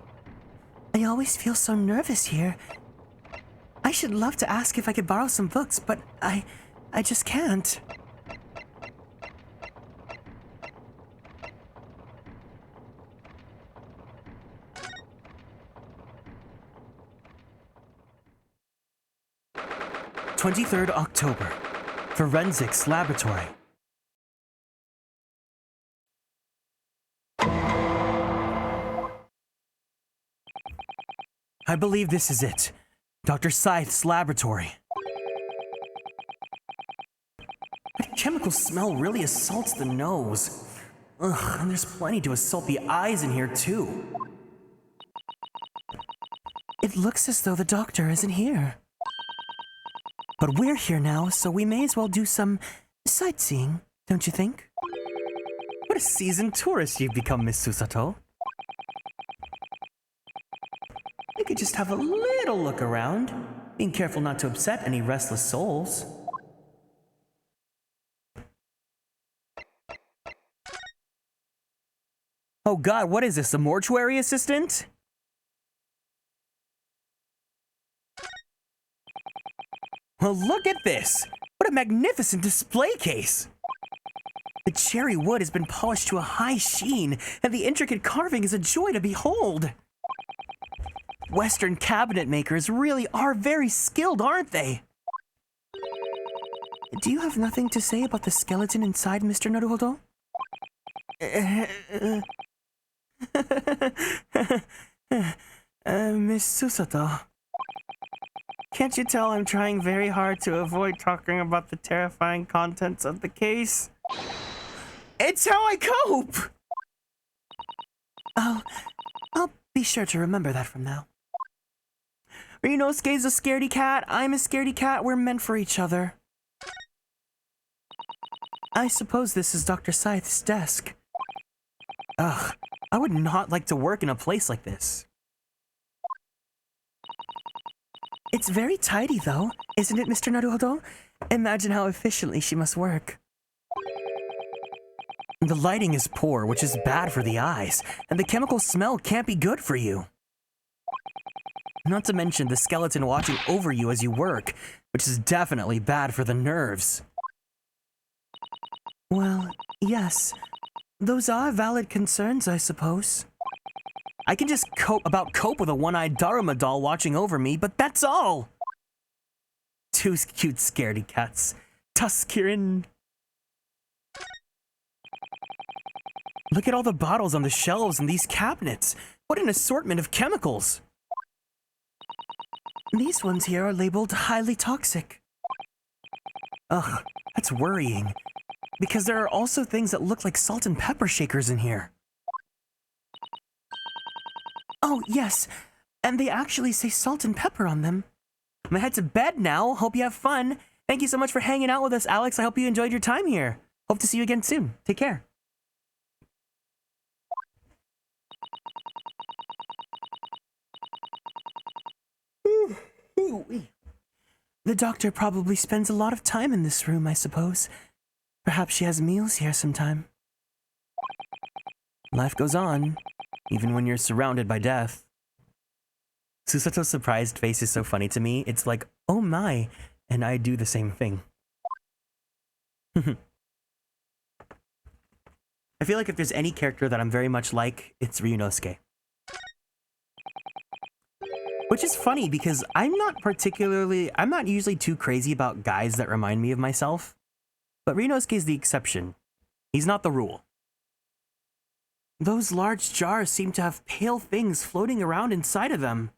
Speaker 5: I always feel so nervous here. I should love to ask if I could borrow some books, but I just can't.
Speaker 2: October, Forensics Laboratory. I believe this is it. Dr. Scythe's laboratory. That chemical smell really assaults the nose. Ugh, and there's plenty to assault the eyes in here too.
Speaker 5: It looks as though the doctor isn't here. But we're here now, so we may as well do some sightseeing, don't you think?
Speaker 2: What a seasoned tourist you've become, Miss Susato. You could just have a little look around, being careful not to upset any restless souls. Oh god, what is this, a mortuary assistant? Well, look at this! What a magnificent display case! The cherry wood has been polished to a high sheen, and the intricate carving is a joy to behold! Western cabinet makers really are very skilled, aren't they?
Speaker 5: Do you have nothing to say about the skeleton inside, Mr. Naruhodo?
Speaker 2: Miss Susato. Can't you tell I'm trying very hard to avoid talking about the terrifying contents of the case? It's how I cope!
Speaker 5: I'll be sure to remember that from now.
Speaker 2: Rinosuke's a scaredy cat, I'm a scaredy cat, we're meant for each other.
Speaker 5: I suppose this is Dr. Scythe's desk.
Speaker 2: Ugh, I would not like to work in a place like this.
Speaker 5: It's very tidy, though, isn't it, Mr. Naruhodo? Imagine how efficiently she must work.
Speaker 2: The lighting is poor, which is bad for the eyes, and the chemical smell can't be good for you. Not to mention the skeleton watching over you as you work, which is definitely bad for the nerves.
Speaker 5: Well, yes. Those are valid concerns, I suppose.
Speaker 2: I can just cope with a one-eyed Daruma doll watching over me, but that's all! Two cute scaredy cats. Kieran. Look at all the bottles on the shelves in these cabinets. What an assortment of chemicals.
Speaker 5: These ones here are labeled highly toxic.
Speaker 2: Ugh, that's worrying. Because there are also things that look like salt and pepper shakers in here.
Speaker 5: Oh, yes. And they actually say salt and pepper on them.
Speaker 2: I'm gonna head to bed now. Hope you have fun. Thank you so much for hanging out with us, Alex. I hope you enjoyed your time here. Hope to see you again soon. Take care. The doctor probably spends a lot of time in this room, I suppose. Perhaps she has meals here sometime. Life goes on, even when you're surrounded by death. Susato's surprised face is so funny to me. It's like, oh my, and I do the same thing. I feel like if there's any character that I'm very much like, it's Ryunosuke. Which is funny because I'm not usually too crazy about guys that remind me of myself. But Ryunosuke is the exception. He's not the rule. Those large jars seem to have pale things floating around inside of them.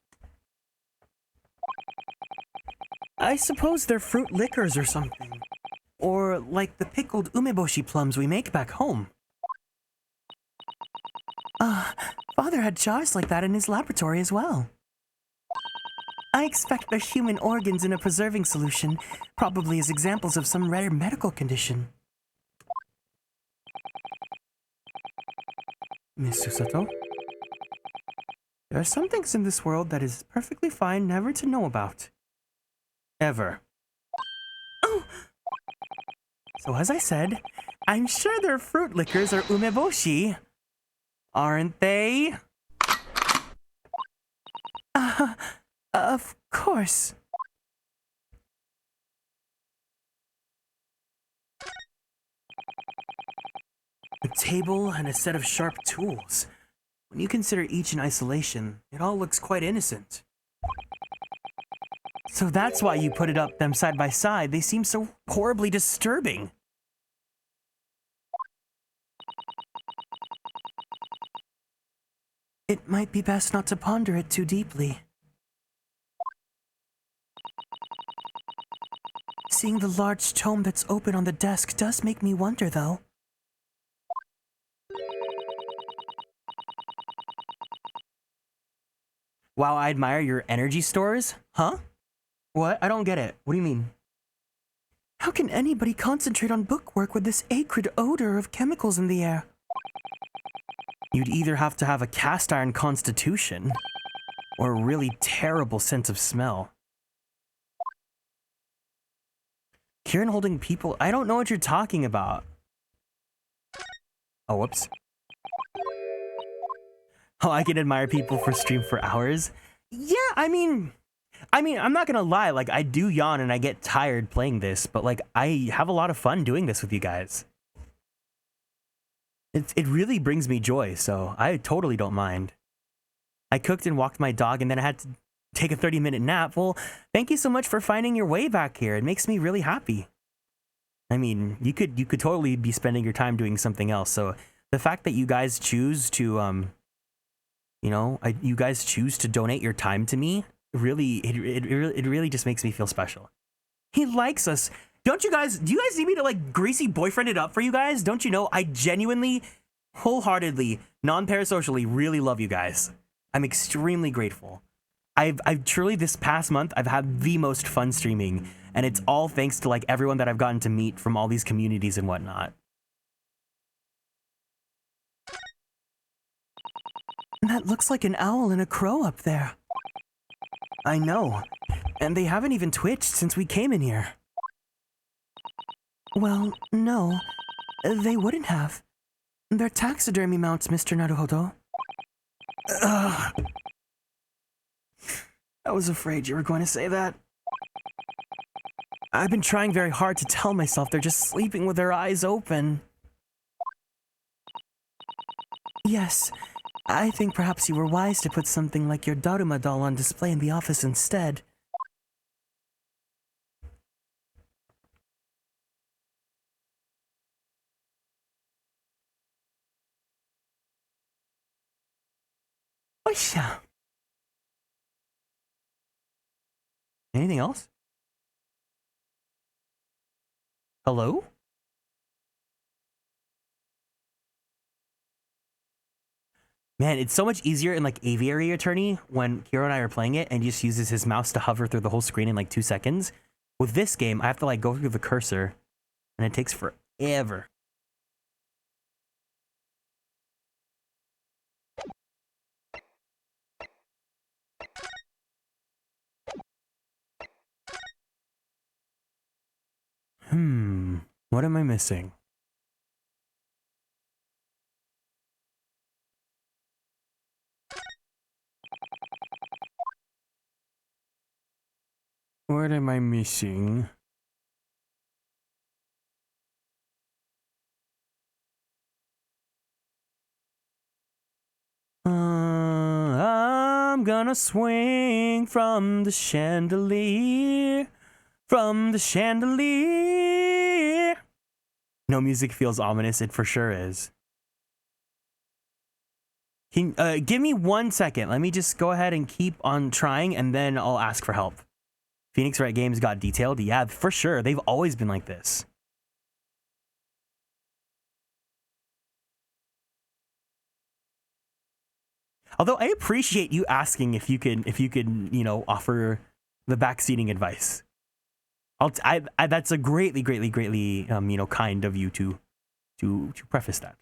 Speaker 2: I suppose they're fruit liquors or something. Or like the pickled umeboshi plums we make back home. Father had jars like that in his laboratory as well. I expect they're human organs in a preserving solution, probably as examples of some rare medical condition. Miss Susato? There are some things in this world that is perfectly fine never to know about. Ever. Oh! So as I said, I'm sure their fruit liquors are umeboshi. Aren't they? Of course. A table and a set of sharp tools. When you consider each in isolation, it all looks quite innocent. So that's why you put them side by side. They seem so horribly disturbing. It might be best not to ponder it too deeply. Seeing the large tome that's open on the desk does make me wonder, though. Wow, I admire your energy stores? Huh? What? I don't get it. What do you mean? How can anybody concentrate on bookwork with this acrid odor of chemicals in the air? You'd either have to have a cast iron constitution, or a really terrible sense of smell. Kieran holding people? I don't know what you're talking about. Oh, whoops. Oh, I can admire people for stream for hours? Yeah, I mean, I'm not gonna lie, like, I do yawn and I get tired playing this, but, like, I have a lot of fun doing this with you guys. It really brings me joy, so I totally don't mind. I cooked and walked my dog and then I had to take a 30-minute nap. Well, thank you so much for finding your way back here. It makes me really happy. I mean, you could totally be spending your time doing something else, so the fact that you guys choose to, you guys choose to donate your time to me, it really just makes me feel special. He likes us. Do you guys need me to, like, greasy boyfriend it up for you guys? Don't you know I genuinely, wholeheartedly, non-parasocially really love you guys. I'm extremely grateful. I've truly, this past month, I've had the most fun streaming, and it's all thanks to, like, everyone that I've gotten to meet from all these communities and whatnot. That looks like an owl and a crow up there. I know, and they haven't even twitched since we came in here. Well, no, they wouldn't have. They're taxidermy mounts, Mr. Naruhodo. Ugh. I was afraid you were going to say that. I've been trying very hard to tell myself they're just sleeping with their eyes open. Yes, I think perhaps you were wise to put something like your Daruma doll on display in the office instead. Oisha. Anything else? Hello? Man, it's so much easier in, like, Aviary Attorney when Kiro and I are playing it and he just uses his mouse to hover through the whole screen in, like, 2 seconds. With this game, I have to, like, go through the cursor and it takes forever. What am I missing? What am I missing? I'm gonna swing from the chandelier, from the chandelier. No music feels ominous, it for sure is. Give me 1 second. Let me just go ahead and keep on trying, and then I'll ask for help. Phoenix Wright Games got detailed? Yeah, for sure. They've always been like this. Although I appreciate you asking if you could, you know, offer the backseating advice. That's a greatly, you know, kind of you to preface that.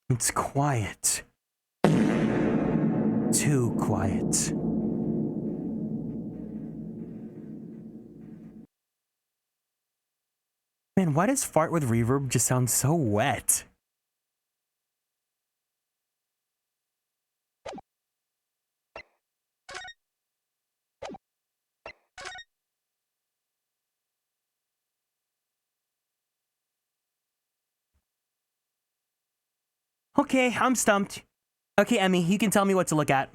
Speaker 2: It's quiet. Too quiet. Man, why does fart with reverb just sound so wet? Okay, I'm stumped. Okay, Emmy, you can tell me what to look at.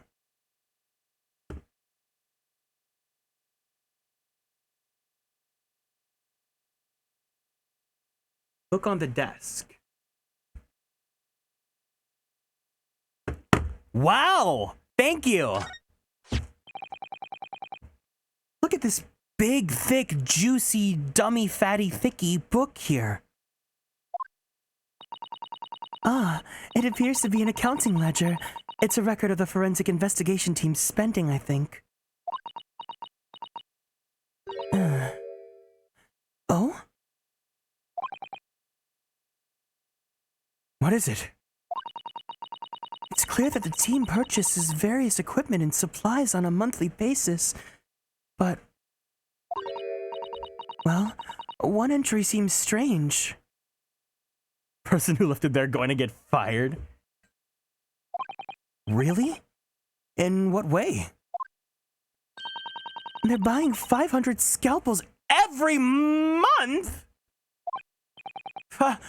Speaker 2: Look on the desk. Wow! Thank you! Look at this big, thick, juicy, dummy, fatty, thicky book here. Ah, it appears to be an accounting ledger. It's a record of the forensic investigation team's spending, I think. Oh? What is it? It's clear that the team purchases various equipment and supplies on a monthly basis, but... well, one entry seems strange. Person who left it there going to get fired? Really? In what way? They're buying 500 scalpels every month? 500?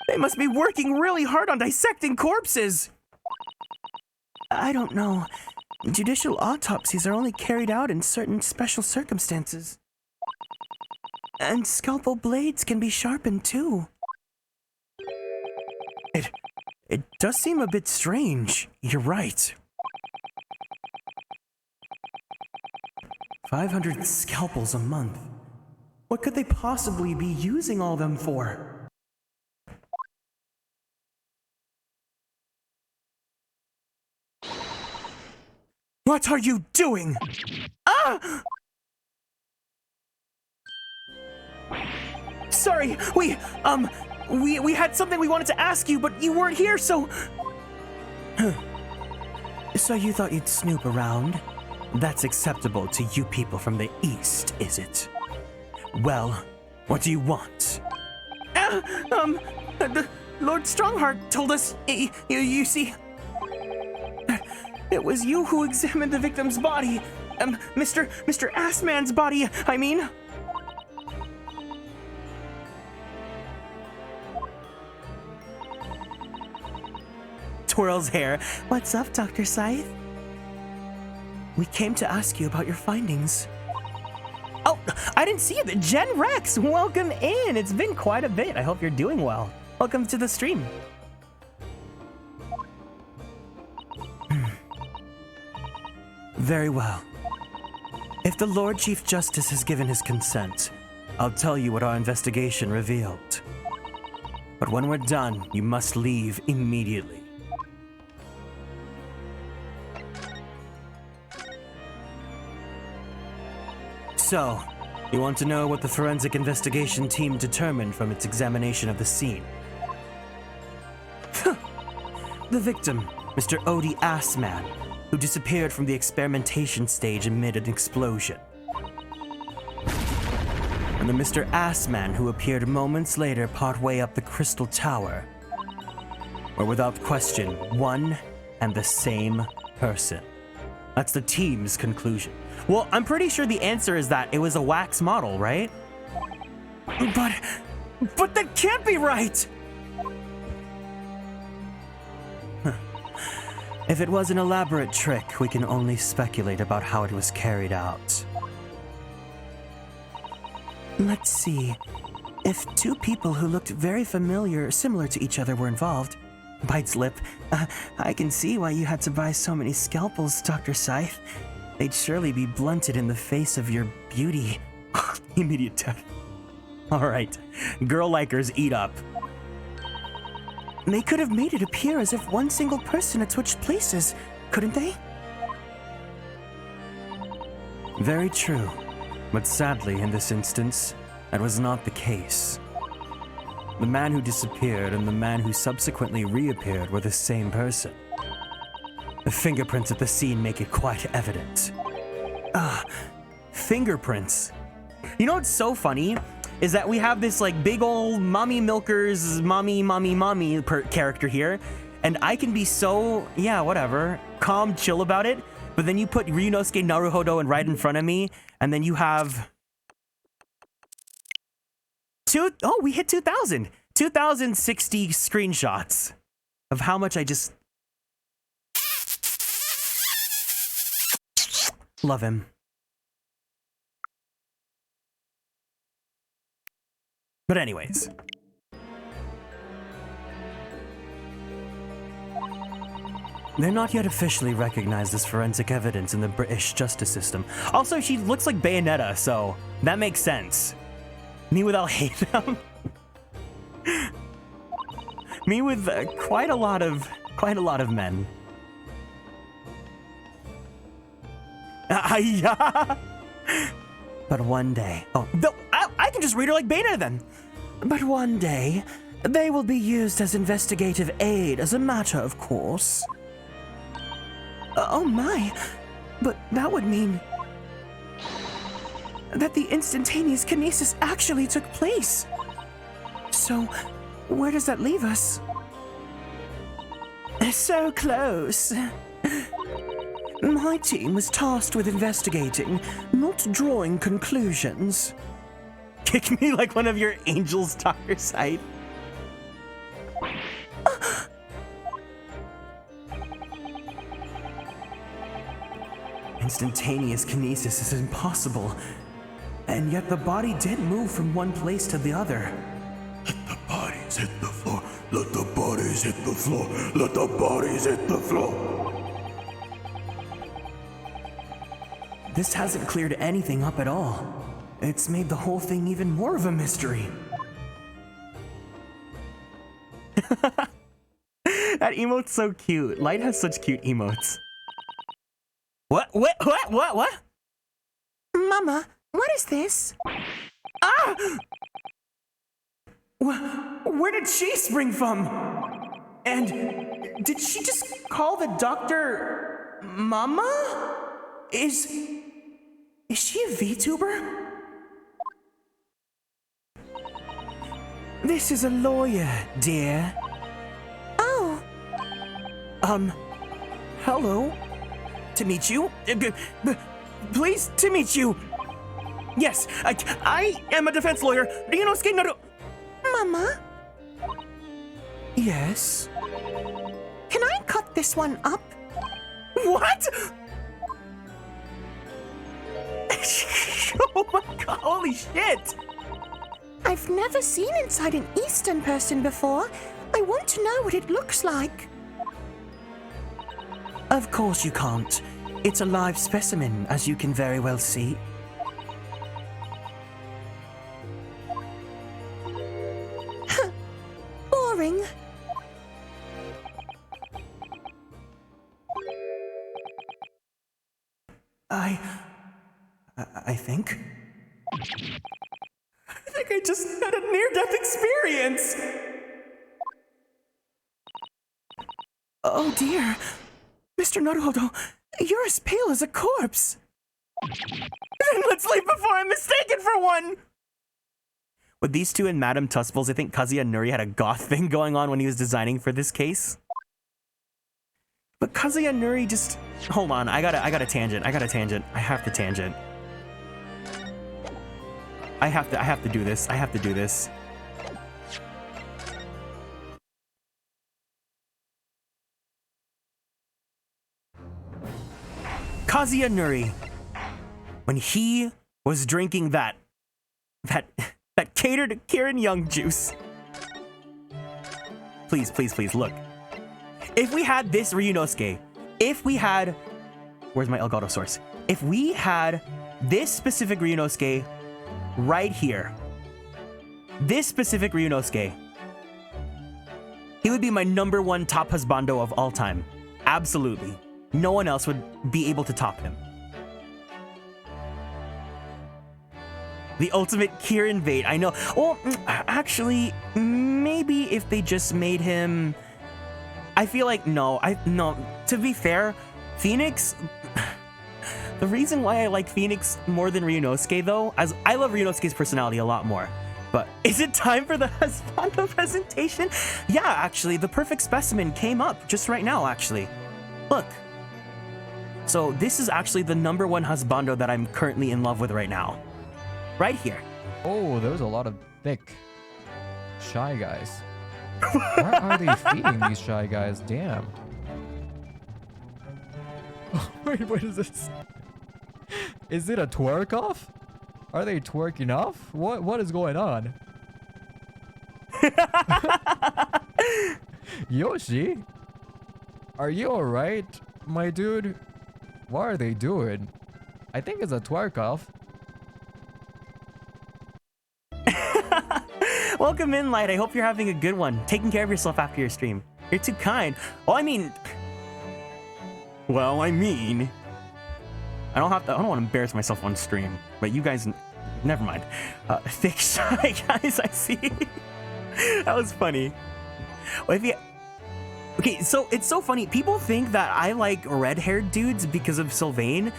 Speaker 2: They must be working really hard on dissecting corpses. I don't know. Judicial autopsies are only carried out in certain special circumstances. And scalpel blades can be sharpened too. It does seem a bit strange. You're right. 500 scalpels a month. What could they possibly be using all them for? What are you doing? Ah! Sorry, we had something we wanted to ask you, but you weren't here, so... So you thought you'd snoop around? That's acceptable to you people from the East, is it? Well, what do you want? Lord Strongheart told us, you see... It was you who examined the victim's body. Mr. Assman's body, I mean. Twirls hair. What's up, Dr. Scythe? We came to ask you about your findings. Oh, I didn't see you. Jen Rex, welcome in. It's been quite a bit. I hope you're doing well. Welcome to the stream. Very well. If the Lord Chief Justice has given his consent, I'll tell you what our investigation revealed. But when we're done, you must leave immediately. So, you want to know what the forensic investigation team determined from its examination of the scene? The victim, Mr. Odie Assman, who disappeared from the experimentation stage amid an explosion. And the Mr. Assman who appeared moments later partway up the Crystal Tower, were without question one and the same person. That's the team's conclusion. Well, I'm pretty sure the answer is that it was a wax model, right? But that can't be right! If it was an elaborate trick, we can only speculate about how it was carried out. Let's see. If two people who looked very similar to each other were involved, bites lip, I can see why you had to buy so many scalpels, Dr. Scythe. They'd surely be blunted in the face of your beauty. Immediate death. Alright, girl likers eat up. They could have made it appear as if one single person had switched places, couldn't they? Very true. But sadly, in this instance, that was not the case. The man who disappeared and the man who subsequently reappeared were the same person. The fingerprints at the scene make it quite evident. Fingerprints. You know what's so funny? Is that we have this like big old mommy milkers, mommy character here, and I can be so, yeah, whatever, calm, chill about it, but then you put Ryunosuke Naruhodo and right in front of me, and then you have... we hit 2,000! 2,060 screenshots of how much I just... love him. But anyways. They're not yet officially recognized as forensic evidence in the British justice system. Also, she looks like Bayonetta, so that makes sense. Me with Al-Haytham. Me with quite a lot of men. But one day... Oh, no, I can just read her like Bayonetta then. But one day, they will be used as investigative aid as a matter of course. Oh my, but that would mean that the instantaneous kinesis actually took place. So, where does that leave us? So close. My team was tasked with investigating, not drawing conclusions. Kick me like one of your angels, Dr. Scythe. Instantaneous kinesis is impossible, and yet the body did move from one place to the other.
Speaker 12: Let the bodies hit the floor. Let the bodies hit the floor. Let the bodies hit the floor.
Speaker 2: This hasn't cleared anything up at all. It's made the whole thing even more of a mystery. That emote's so cute. Light has such cute emotes. What?
Speaker 5: Mama, what is this?
Speaker 2: Ah! Where did she spring from? And did she just call the doctor Mama? Is she a VTuber? This is a lawyer, dear.
Speaker 5: Oh.
Speaker 2: Hello? To meet you? Pleased to meet you. Yes, I am a defense lawyer. Ryunosuke Naru...
Speaker 5: Mama?
Speaker 2: Yes?
Speaker 5: Can I cut this one up?
Speaker 2: What? Oh my god, holy shit!
Speaker 5: I've never seen inside an Eastern person before. I want to know what it looks like.
Speaker 2: Of course you can't. It's a live specimen, as you can very well see. I think I just had a near-death experience. Oh dear. Mr. Naruhodo, you're as pale as a corpse. Then let's leave before I'm mistaken for one. With these two and Madame Tussville's, I think Kazuya Nuri had a goth thing going on when he was designing for this case. But Kazuya Nuri just... Hold on, I got a tangent. I have to tangent. I have to do this. Kazuya Nuri, when he was drinking that catered Kieran Young juice. Please, look. If we had this Ryunosuke, where's my Elgato source? If we had this specific Ryunosuke right here, he would be my #1 top husbando of all time. Absolutely. No one else would be able to top him. The ultimate Kieran bait, I know. Well, actually, maybe if they just made him... I feel like, no, to be fair, Phoenix... The reason why I like Phoenix more than Ryunosuke, though, as I love Ryunosuke's personality a lot more. But is it time for the husbando presentation? Yeah, actually, the perfect specimen came up just right now, actually. Look. So this is actually the #1 husbando that I'm currently in love with right now. Right here.
Speaker 16: Oh, there's a lot of thick, shy guys. Why are they feeding these shy guys? Damn. Wait, what is this? Is it a twerk off? Are they twerking off? What is going on? Yoshi? Are you alright, my dude? What are they doing? I think it's a twerk off.
Speaker 2: Welcome in, Light. I hope you're having a good one. Taking care of yourself after your stream. You're too kind. Well, I mean, I don't want to embarrass myself on stream, but you guys, never mind. Thick shy guys, I see. That was funny. Well, okay, so it's so funny. People think that I like red-haired dudes because of Sylvain,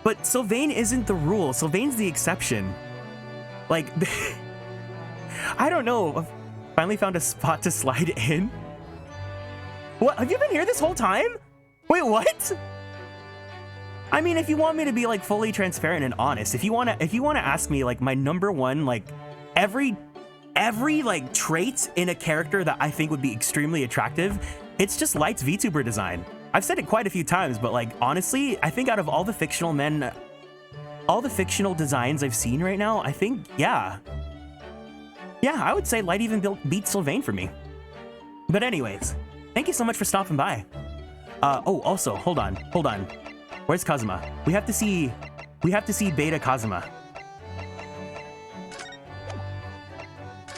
Speaker 2: but Sylvain isn't the rule. Sylvain's the exception. Like, I don't know. I've finally found a spot to slide in. What? Have you been here this whole time? Wait, what? I mean, if you want me to be like fully transparent and honest, if you want to ask me like my #1, like every like trait in a character that I think would be extremely attractive, it's just Light's VTuber design. I've said it quite a few times, but like honestly, I think out of all the fictional men, all the fictional designs I've seen right now, I think, yeah, I would say Light even beats Sylvain for me. But anyways, thank you so much for stopping by. Oh, also, hold on. Where's Kazuma? We have to see Beta Kazuma.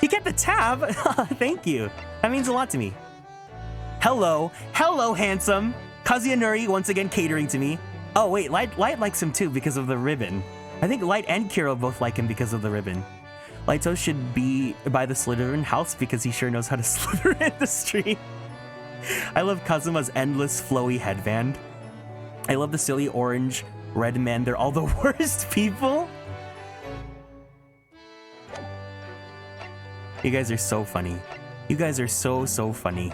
Speaker 2: You get the tab? Thank you. That means a lot to me. Hello, handsome. Kazuya Nuri once again catering to me. Oh wait, Light likes him too because of the ribbon. I think Light and Kiro both like him because of the ribbon. Lighto should be by the Slytherin house because he sure knows how to slither in the street. I love Kazuma's endless flowy headband. I love the silly orange red men. They're all the worst people. You guys are so funny. You guys are so funny.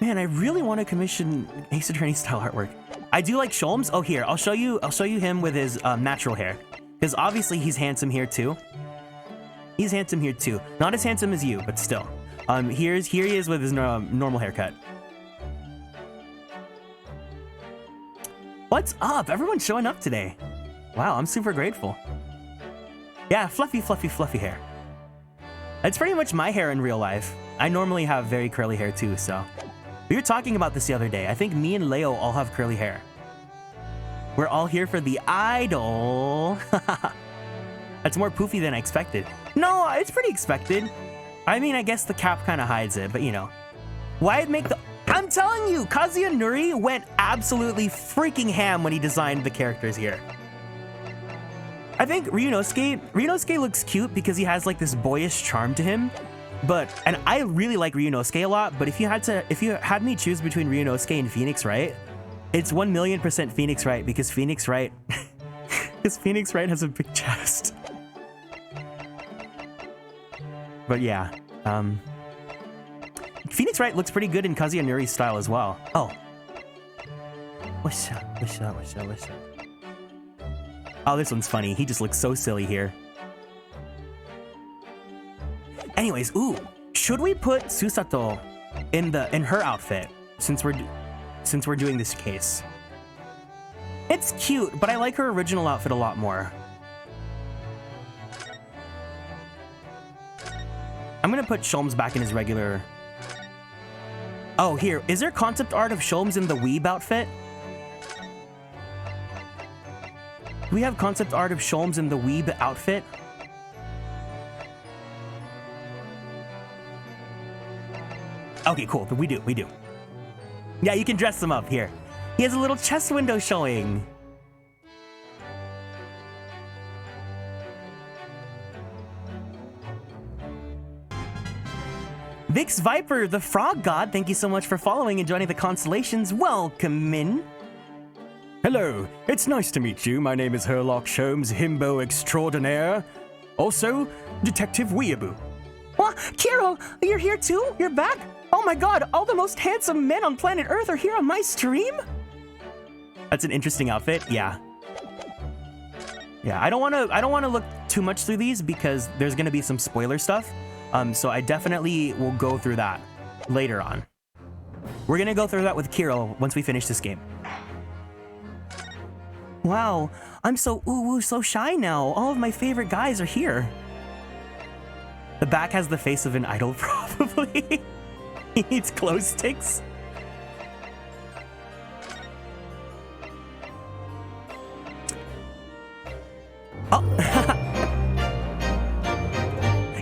Speaker 2: Man, I really want to commission Ace Attorney style artwork. I do like Sholmes. Oh, here, I'll show you him with his natural hair. Because obviously he's handsome here too. He's handsome here too. Not as handsome as you, but still. Here he is with his normal haircut. What's up? Everyone's showing up today. Wow, I'm super grateful. Yeah, fluffy hair. That's pretty much my hair in real life. I normally have very curly hair too, so. We were talking about this the other day. I think me and Leo all have curly hair. We're all here for the idol. That's more poofy than I expected. No, it's pretty expected. I mean, I guess the cap kind of hides it, but you know. Why make the... I'm telling you, Kazuya Nuri went absolutely freaking ham when he designed the characters here. I think Ryunosuke looks cute because he has like this boyish charm to him. And I really like Ryunosuke a lot, but if you had me choose between Ryunosuke and Phoenix Wright, it's 1,000,000% Phoenix Wright because Phoenix Wright has a big chest. But yeah, Phoenix Wright looks pretty good in Kazuya Nuri's style as well. Oh. What's up? Oh, this one's funny. He just looks so silly here. Anyways, ooh, should we put Susato in her outfit since we're doing this case? It's cute, but I like her original outfit a lot more. I'm gonna put Sholmes back in his regular. Oh, here, is there concept art of Sholmes in the weeb outfit? Do we have concept art of Sholmes in the weeb outfit? Okay, cool. We do. Yeah, you can dress them up here. He has a little chest window showing. Vix Viper, the frog god, thank you so much for following and joining the constellations. Welcome in.
Speaker 4: Hello, it's nice to meet you. My name is Herlock Sholmes, himbo extraordinaire. Also, Detective Weeaboo.
Speaker 2: What? Kiro, you're here too? You're back? Oh my god, all the most handsome men on planet Earth are here on my stream? That's an interesting outfit, yeah. Yeah, I don't wanna look too much through these because there's gonna be some spoiler stuff. So I definitely will go through that later on. We're gonna go through that with Kiro once we finish this game. Wow, I'm so so shy now. All of my favorite guys are here. The back has the face of an idol, probably. He needs glow sticks. Oh.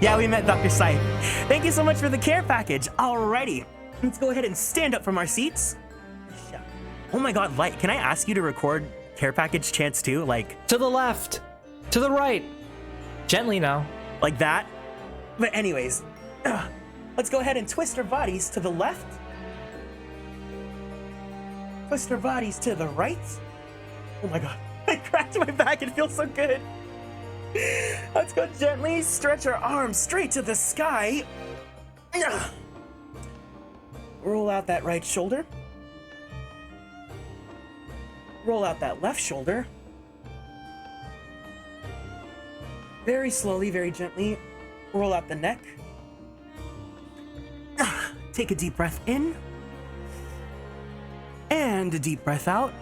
Speaker 2: Yeah, we met Dr. Sai. Thank you so much for the care package. Alrighty, let's go ahead and stand up from our seats. Oh my god, Light, can I ask you to record care package chants too? Like,
Speaker 8: to the left, to the right, gently now.
Speaker 2: Like that? But anyways, let's go ahead and twist our bodies to the left. Twist our bodies to the right. Oh my god, I cracked my back, it feels so good. Let's go gently stretch our arms straight to the sky. Roll out that right shoulder. Roll out that left shoulder. Very slowly, very gently. Roll out the neck. Take a deep breath in. And a deep breath out.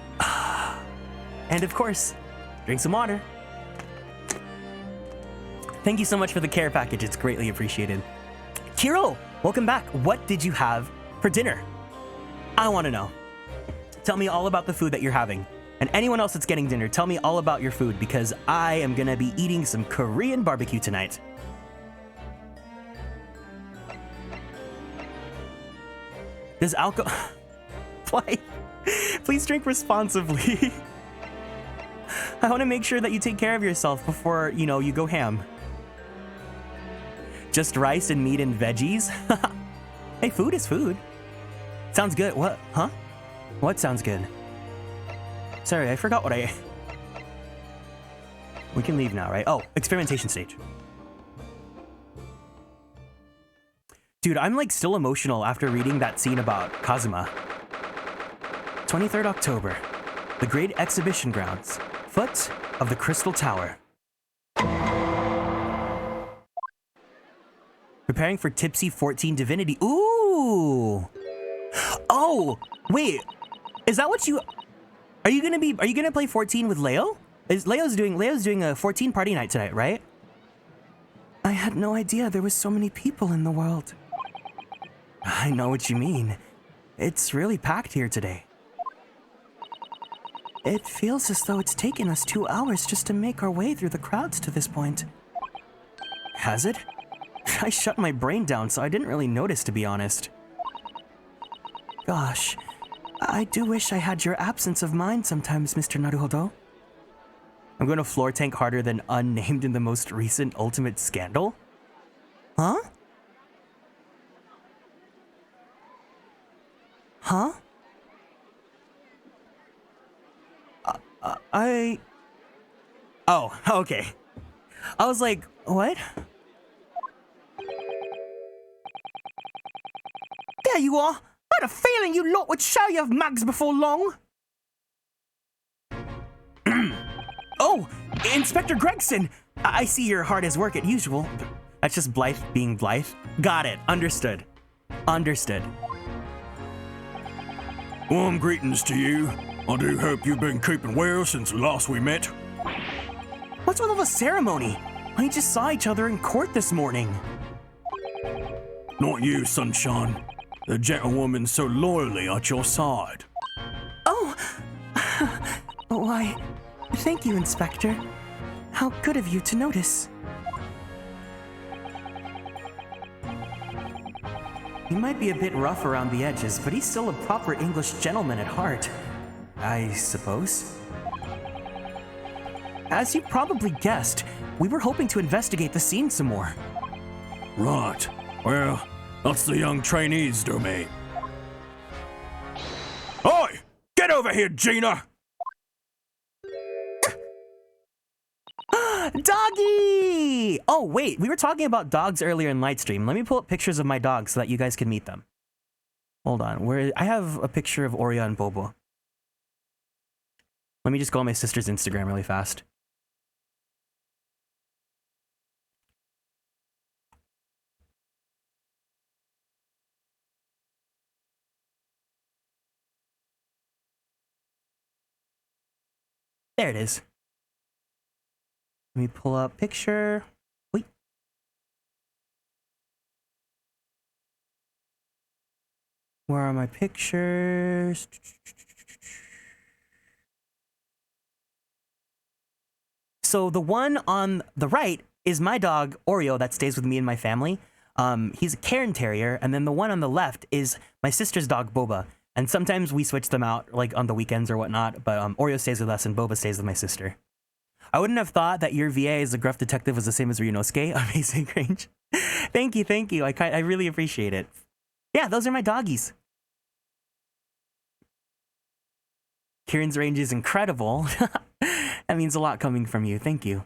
Speaker 2: And of course, drink some water. Thank you so much for the care package. It's greatly appreciated. Kiro, welcome back. What did you have for dinner? I want to know. Tell me all about the food that you're having. And anyone else that's getting dinner, tell me all about your food because I am going to be eating some Korean barbecue tonight. Does alcohol... Why? Please drink responsibly. I want to make sure that you take care of yourself before, you go ham. Just rice and meat and veggies? Hey, food is food. Sounds good. What? Huh? What sounds good? Sorry, I forgot what I... We can leave now, right? Oh, experimentation stage. Dude, I'm like still emotional after reading that scene about Kazuma. 23rd October. The Great Exhibition Grounds. Foot of the Crystal Tower. Preparing for Tipsy 14 Divinity. Ooh! Oh! Wait! Is that what you... Are you gonna play 14 with Leo? Leo's doing a 14 party night tonight, right? I had no idea there was so many people in the world. I know what you mean. It's really packed here today. It feels as though it's taken us 2 hours just to make our way through the crowds to this point. Has it? I shut my brain down, so I didn't really notice, to be honest. Gosh, I do wish I had your absence of mind sometimes, Mr. Naruhodo. I'm going to floor tank harder than unnamed in the most recent ultimate scandal? Huh? Huh? Oh, okay. I was like, what? There you are! I had a feeling you lot would show your mugs before long! Oh! Inspector Gregson! I see you're hard as work as usual. That's just Blythe being Blythe. Got it. Understood. Understood.
Speaker 4: Warm greetings to you. I do hope you've been keeping well since last we met.
Speaker 2: What's with all the ceremony? We just saw each other in court this morning.
Speaker 4: Not you, sunshine. The gentlewoman so loyally at your side.
Speaker 2: Oh! Why, thank you, Inspector. How good of you to notice. He might be a bit rough around the edges, but he's still a proper English gentleman at heart, I suppose. As you probably guessed, we were hoping to investigate the scene some more.
Speaker 4: Right. Well, that's the young trainee's domain. Oi! Get over here, Gina!
Speaker 2: Doggy! Oh, wait, we were talking about dogs earlier in Lightstream. Let me pull up pictures of my dogs so that you guys can meet them. Hold on, I have a picture of Oreo and Bobo. Let me just go on my sister's Instagram really fast. There it is. Let me pull up picture. Wait. Where are my pictures? So the one on the right is my dog, Oreo, that stays with me and my family. He's a Cairn Terrier, and then the one on the left is my sister's dog, Boba. And sometimes we switch them out, like on the weekends or whatnot, but Oreo stays with us and Boba stays with my sister. I wouldn't have thought that your VA as a gruff detective was the same as Ryunosuke. Amazing range. Thank you. I really appreciate it. Yeah, those are my doggies. Kieran's range is incredible. That means a lot coming from you. Thank you.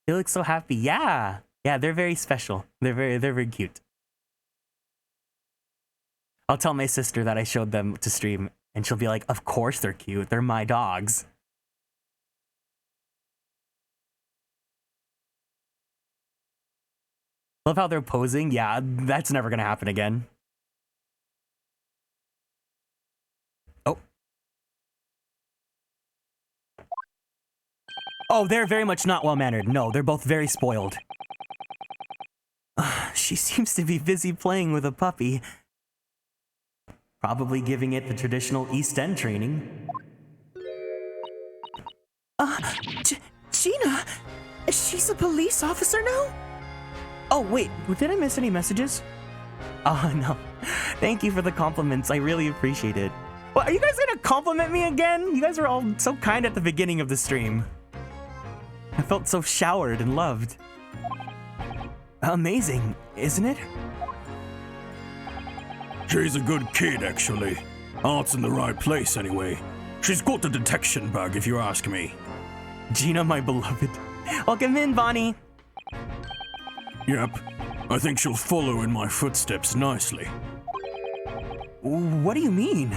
Speaker 2: You look so happy. Yeah, they're very special. They're very cute. I'll tell my sister that I showed them to stream, and she'll be like, "Of course they're cute. They're my dogs." Love how they're posing. Yeah, that's never gonna happen again. Oh, they're very much not well-mannered. No, they're both very spoiled. She seems to be busy playing with a puppy. Probably giving it the traditional East End training.
Speaker 5: Gina? She's a police officer now?
Speaker 2: Oh, wait, did I miss any messages? Oh, no. Thank you for the compliments. I really appreciate it. Well, are you guys gonna compliment me again? You guys were all so kind at the beginning of the stream. I felt so showered and loved. Amazing, isn't it?
Speaker 4: She's a good kid, actually. Heart's in the right place, anyway. She's got the detection bug, if you ask me.
Speaker 2: Gina, my beloved. Welcome in, Bonnie.
Speaker 4: Yep. I think she'll follow in my footsteps nicely.
Speaker 2: What do you mean?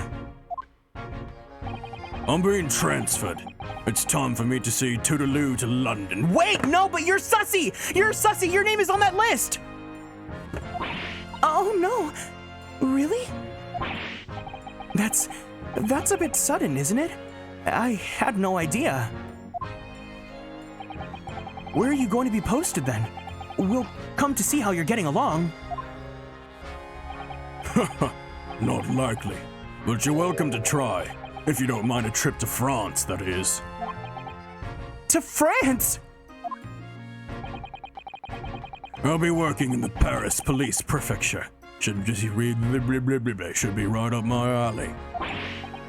Speaker 4: I'm being transferred. It's time for me to say toodaloo to London.
Speaker 2: Wait, no, but you're sussy! You're sussy! Your name is on that list!
Speaker 5: Oh, no. Really?
Speaker 2: That's a bit sudden, isn't it? I had no idea. Where are you going to be posted then? We'll come to see how you're getting along.
Speaker 4: Not likely, but you're welcome to try. If you don't mind a trip to France, that is.
Speaker 2: To France?
Speaker 4: I'll be working in the Paris police prefecture. should be right up my alley.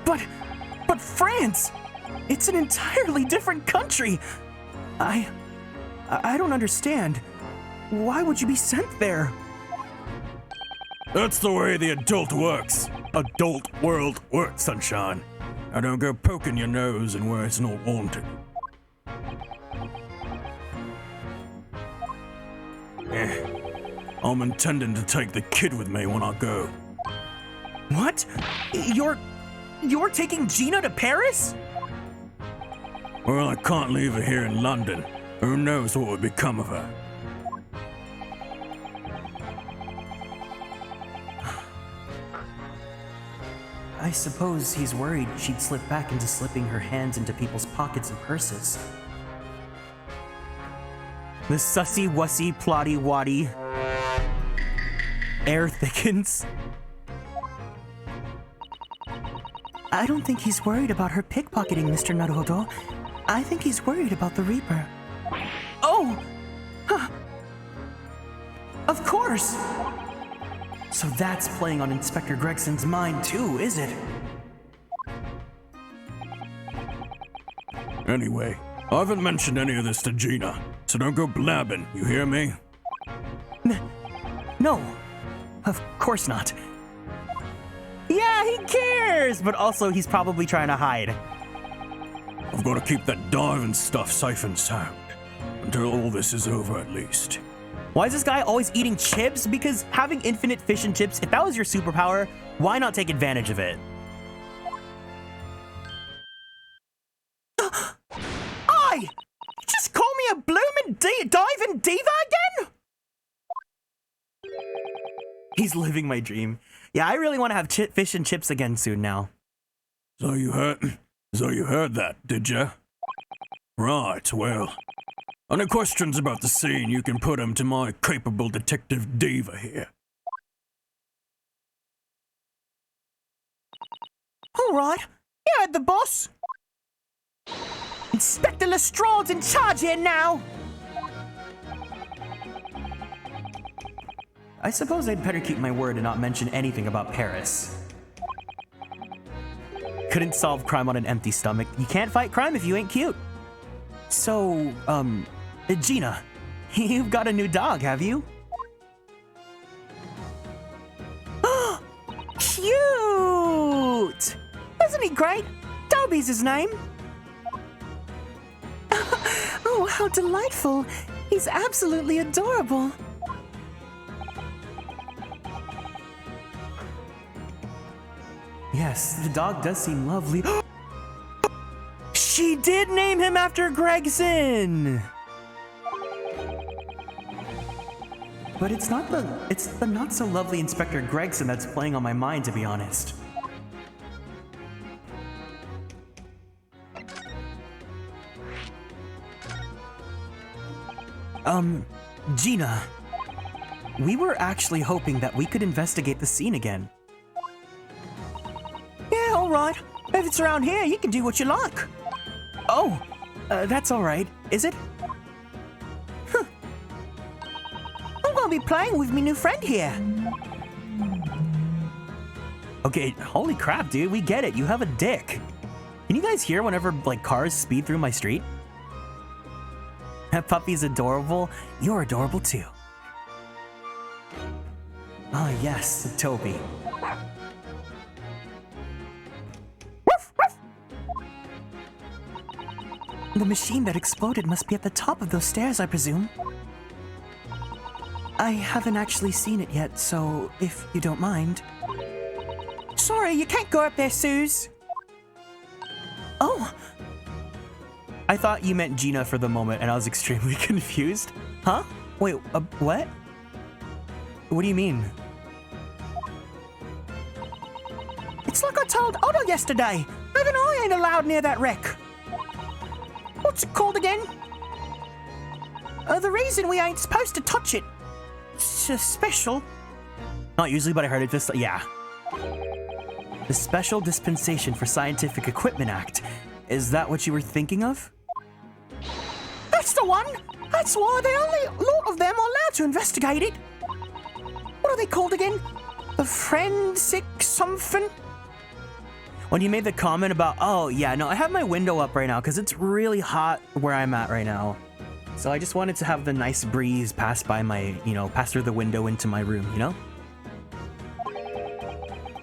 Speaker 2: But France! It's an entirely different country! I don't understand. Why would you be sent there?
Speaker 4: That's the way the adult works. Adult world works, sunshine. I don't go poking your nose in where it's not wanted. I'm intending to take the kid with me when I go.
Speaker 2: What? You're taking Gina to Paris?
Speaker 4: Well, I can't leave her here in London. Who knows what would become of her?
Speaker 2: I suppose he's worried she'd slip back into slipping her hands into people's pockets and purses. The sussy wussy plotty waddy. Air thickens. I don't think he's worried about her pickpocketing, Mr. Naruhodo. I think he's worried about the Reaper. Oh! Huh. Of course! So that's playing on Inspector Gregson's mind too, is it?
Speaker 4: Anyway, I haven't mentioned any of this to Gina, so don't go blabbing, you hear me?
Speaker 2: No, of course not. Yeah, he cares, but also he's probably trying to hide.
Speaker 4: I've got to keep that diving stuff safe and sound. Until all this is over, at least.
Speaker 2: Why is this guy always eating chips? Because having infinite fish and chips, if that was your superpower, why not take advantage of it? You just call me a bloomin' diving diva again? He's living my dream. Yeah, I really want to have fish and chips again soon now.
Speaker 4: So you heard that, did ya? Right, well. Any questions about the scene, you can put them to my capable detective diva here.
Speaker 5: All right, you heard the boss. Inspector Lestrade's in charge here now.
Speaker 2: I suppose I'd better keep my word and not mention anything about Paris. Couldn't solve crime on an empty stomach. You can't fight crime if you ain't cute. So, Gina, you've got a new dog, have you?
Speaker 5: Cute! Isn't he great? Toby's his name. Oh, how delightful. He's absolutely adorable.
Speaker 2: Yes, the dog does seem lovely. She did name him after Gregson! But it's the not so lovely Inspector Gregson that's playing on my mind, to be honest. Gina, we were actually hoping that we could investigate the scene again.
Speaker 5: Yeah, all right. If it's around here, you can do what you like.
Speaker 2: Oh, that's all right, is it?
Speaker 5: Huh. I'm gonna be playing with my new friend here.
Speaker 2: Okay, holy crap, dude, we get it. You have a dick. Can you guys hear whenever, like, cars speed through my street? That puppy's adorable. You're adorable, too. Ah, yes, Toby.
Speaker 5: The machine that exploded must be at the top of those stairs, I presume. I haven't actually seen it yet, so if you don't mind. Sorry, you can't go up there, Suze.
Speaker 2: Oh. I thought you meant Gina for the moment, and I was extremely confused. Huh? Wait, what? What do you mean?
Speaker 5: It's like I told Otto yesterday. Even I ain't allowed near that wreck. What's it called again? The reason we ain't supposed to touch it. It's special.
Speaker 2: Not usually, but I heard it just, yeah. The Special Dispensation for Scientific Equipment Act. Is that what you were thinking of?
Speaker 5: That's the one! That's why the only lot of them are allowed to investigate it. What are they called again? The forensic something?
Speaker 2: When you made the comment about, oh yeah, no, I have my window up right now because it's really hot where I'm at right now. So I just wanted to have the nice breeze pass by my, pass through the window into my room, you know?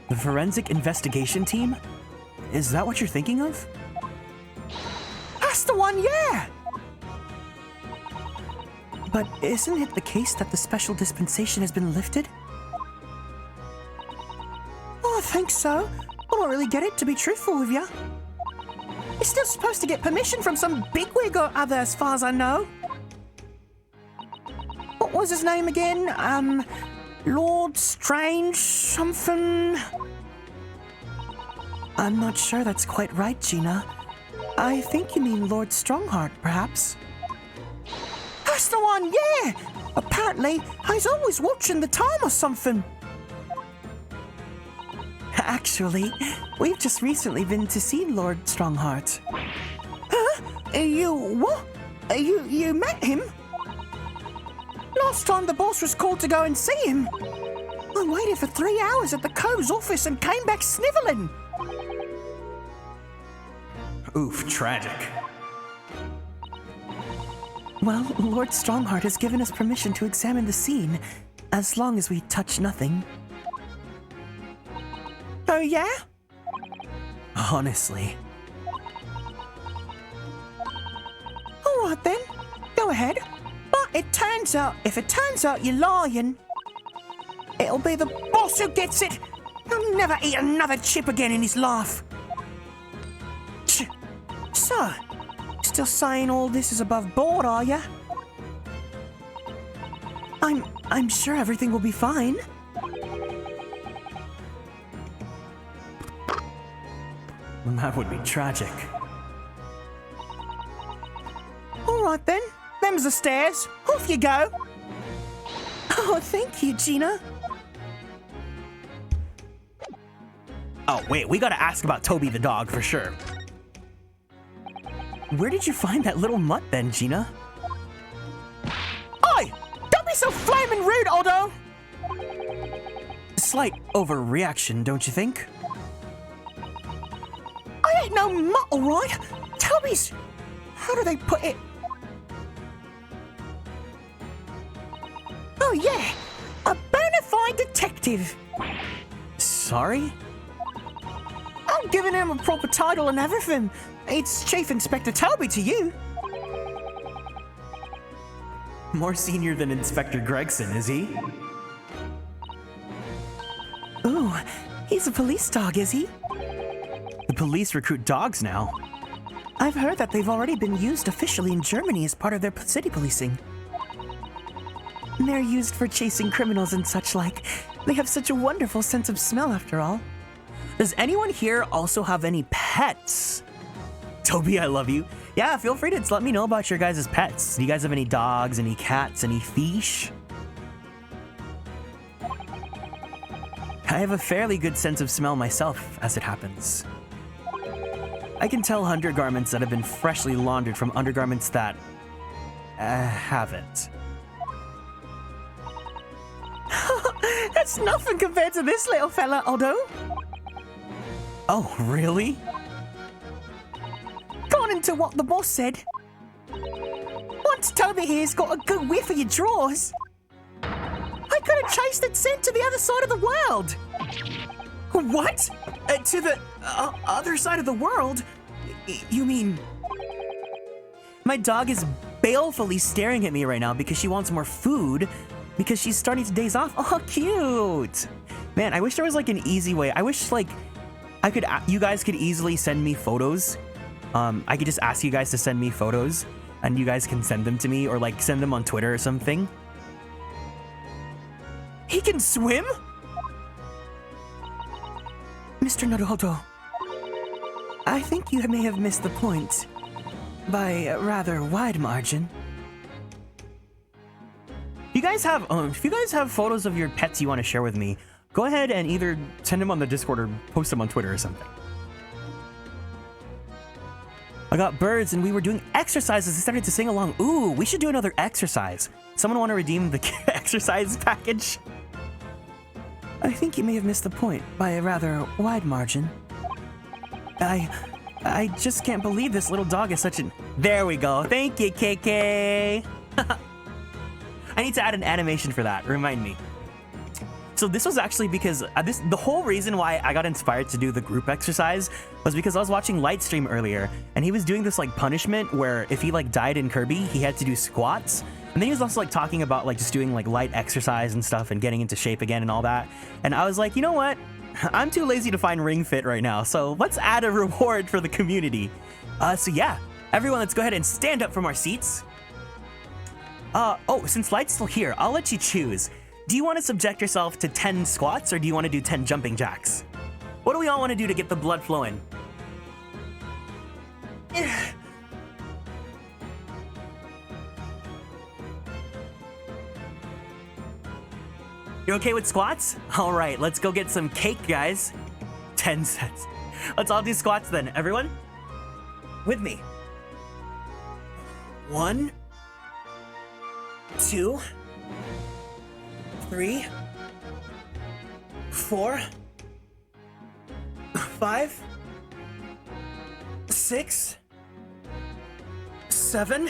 Speaker 2: The forensic investigation team? Is that what you're thinking of?
Speaker 5: That's the one, yeah!
Speaker 2: But isn't it the case that the special dispensation has been lifted?
Speaker 5: Oh, I think so. I don't really get it, to be truthful with you. You're still supposed to get permission from some bigwig or other, as far as I know. What was his name again? Lord Strange something?
Speaker 2: I'm not sure that's quite right, Gina. I think you mean Lord Strongheart, perhaps?
Speaker 5: That's the one, yeah! Apparently, he's always watching the time or something.
Speaker 2: Actually, we've just recently been to see Lord Strongheart.
Speaker 5: Huh? You what? You met him? Last time the boss was called to go and see him. I waited for 3 hours at the Co's office and came back sniveling.
Speaker 2: Oof, tragic. Well, Lord Strongheart has given us permission to examine the scene, as long as we touch nothing.
Speaker 5: Oh, yeah?
Speaker 2: Honestly.
Speaker 5: All right, then. Go ahead. But if it turns out you're lying, it'll be the boss who gets it. He'll never eat another chip again in his life. So, still saying all this is above board, are ya?
Speaker 2: I'm sure everything will be fine. That would be tragic.
Speaker 5: All right then, them's the stairs. Off you go. Oh, thank you, Gina.
Speaker 2: Oh, wait, we gotta ask about Toby the dog for sure. Where did you find that little mutt then, Gina?
Speaker 5: Oi! Don't be so flaming rude, Odo!
Speaker 2: Slight overreaction, don't you think?
Speaker 5: I ain't no mutt, alright? Toby's... How do they put it? Oh yeah, a bona fide detective.
Speaker 2: Sorry?
Speaker 5: I'm giving him a proper title and everything. It's Chief Inspector Toby to you.
Speaker 2: More senior than Inspector Gregson, is he?
Speaker 5: Ooh, he's a police dog, is he?
Speaker 2: The police recruit dogs now.
Speaker 5: I've heard that they've already been used officially in Germany as part of their city policing. They're used for chasing criminals and such like. They have such a wonderful sense of smell after all.
Speaker 2: Does anyone here also have any pets? Toby, I love you. Yeah, feel free to let me know about your guys' pets. Do you guys have any dogs, any cats, any fish? I have a fairly good sense of smell myself, as it happens. I can tell undergarments that have been freshly laundered from undergarments that haven't.
Speaker 5: That's nothing compared to this little fella, Odo.
Speaker 2: Oh, really?
Speaker 5: According to what the boss said. Once Toby here's got a good whiff of your drawers, I could have chased that scent to the other side of the world.
Speaker 2: What? To the other side of the world? You mean... My dog is balefully staring at me right now because she wants more food because she's starting to daze off. Oh, cute. Man, I wish there was like an easy way. I wish like you guys could easily send me photos. I could just ask you guys to send me photos and you guys can send them to me or like send them on Twitter or something. He can swim?
Speaker 5: Mr. Naruhodo, I think you may have missed the point by a rather wide margin.
Speaker 2: If you guys have photos of your pets you want to share with me, go ahead and either send them on the Discord or post them on Twitter or something. I got birds and we were doing exercises. I started to sing along. Ooh, we should do another exercise. Someone want to redeem the exercise package? I think you may have missed the point by a rather wide margin. I just can't believe this little dog is such an... There we go. Thank you, KK. I need to add an animation for that. Remind me. So this was actually because the whole reason why I got inspired to do the group exercise was because I was watching Lightstream earlier, and he was doing this like punishment where if he like died in Kirby, he had to do squats. And then he was also like talking about like just doing like light exercise and stuff and getting into shape again and all that. And I was like, you know what? I'm too lazy to find Ring Fit right now, so let's add a reward for the community. So yeah, everyone, let's go ahead and stand up from our seats. Oh, since Light's still here, I'll let you choose. Do you want to subject yourself to 10 squats, or do you want to do 10 jumping jacks? What do we all want to do to get the blood flowing? You're okay with squats? All right, let's go get some cake, guys. 10 sets. Let's all do squats then. Everyone, with me. 1, 2, 3, 4, 5, 6, 7,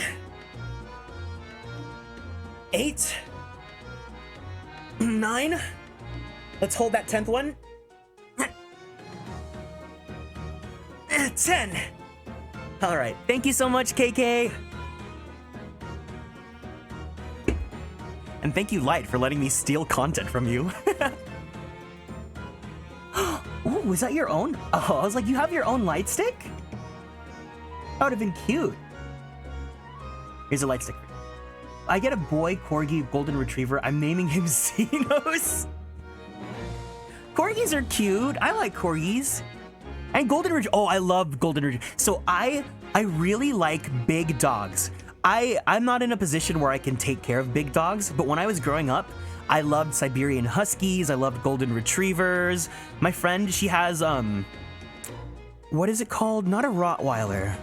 Speaker 2: 8, 9. Let's hold that 10th one. 10. All right. Thank you so much, KK. And thank you, Light, for letting me steal content from you. Ooh, was that your own? Oh, I was like, you have your own light stick? That would have been cute. Here's a light stick. I get a boy corgi golden retriever. I'm naming him Xenos. Corgis are cute. I like corgis. And golden retriever. Oh, I love golden retriever. So I really like big dogs. I'm not in a position where I can take care of big dogs, but when I was growing up, I loved Siberian Huskies. I loved golden retrievers. My friend, she has what is it called? Not a Rottweiler.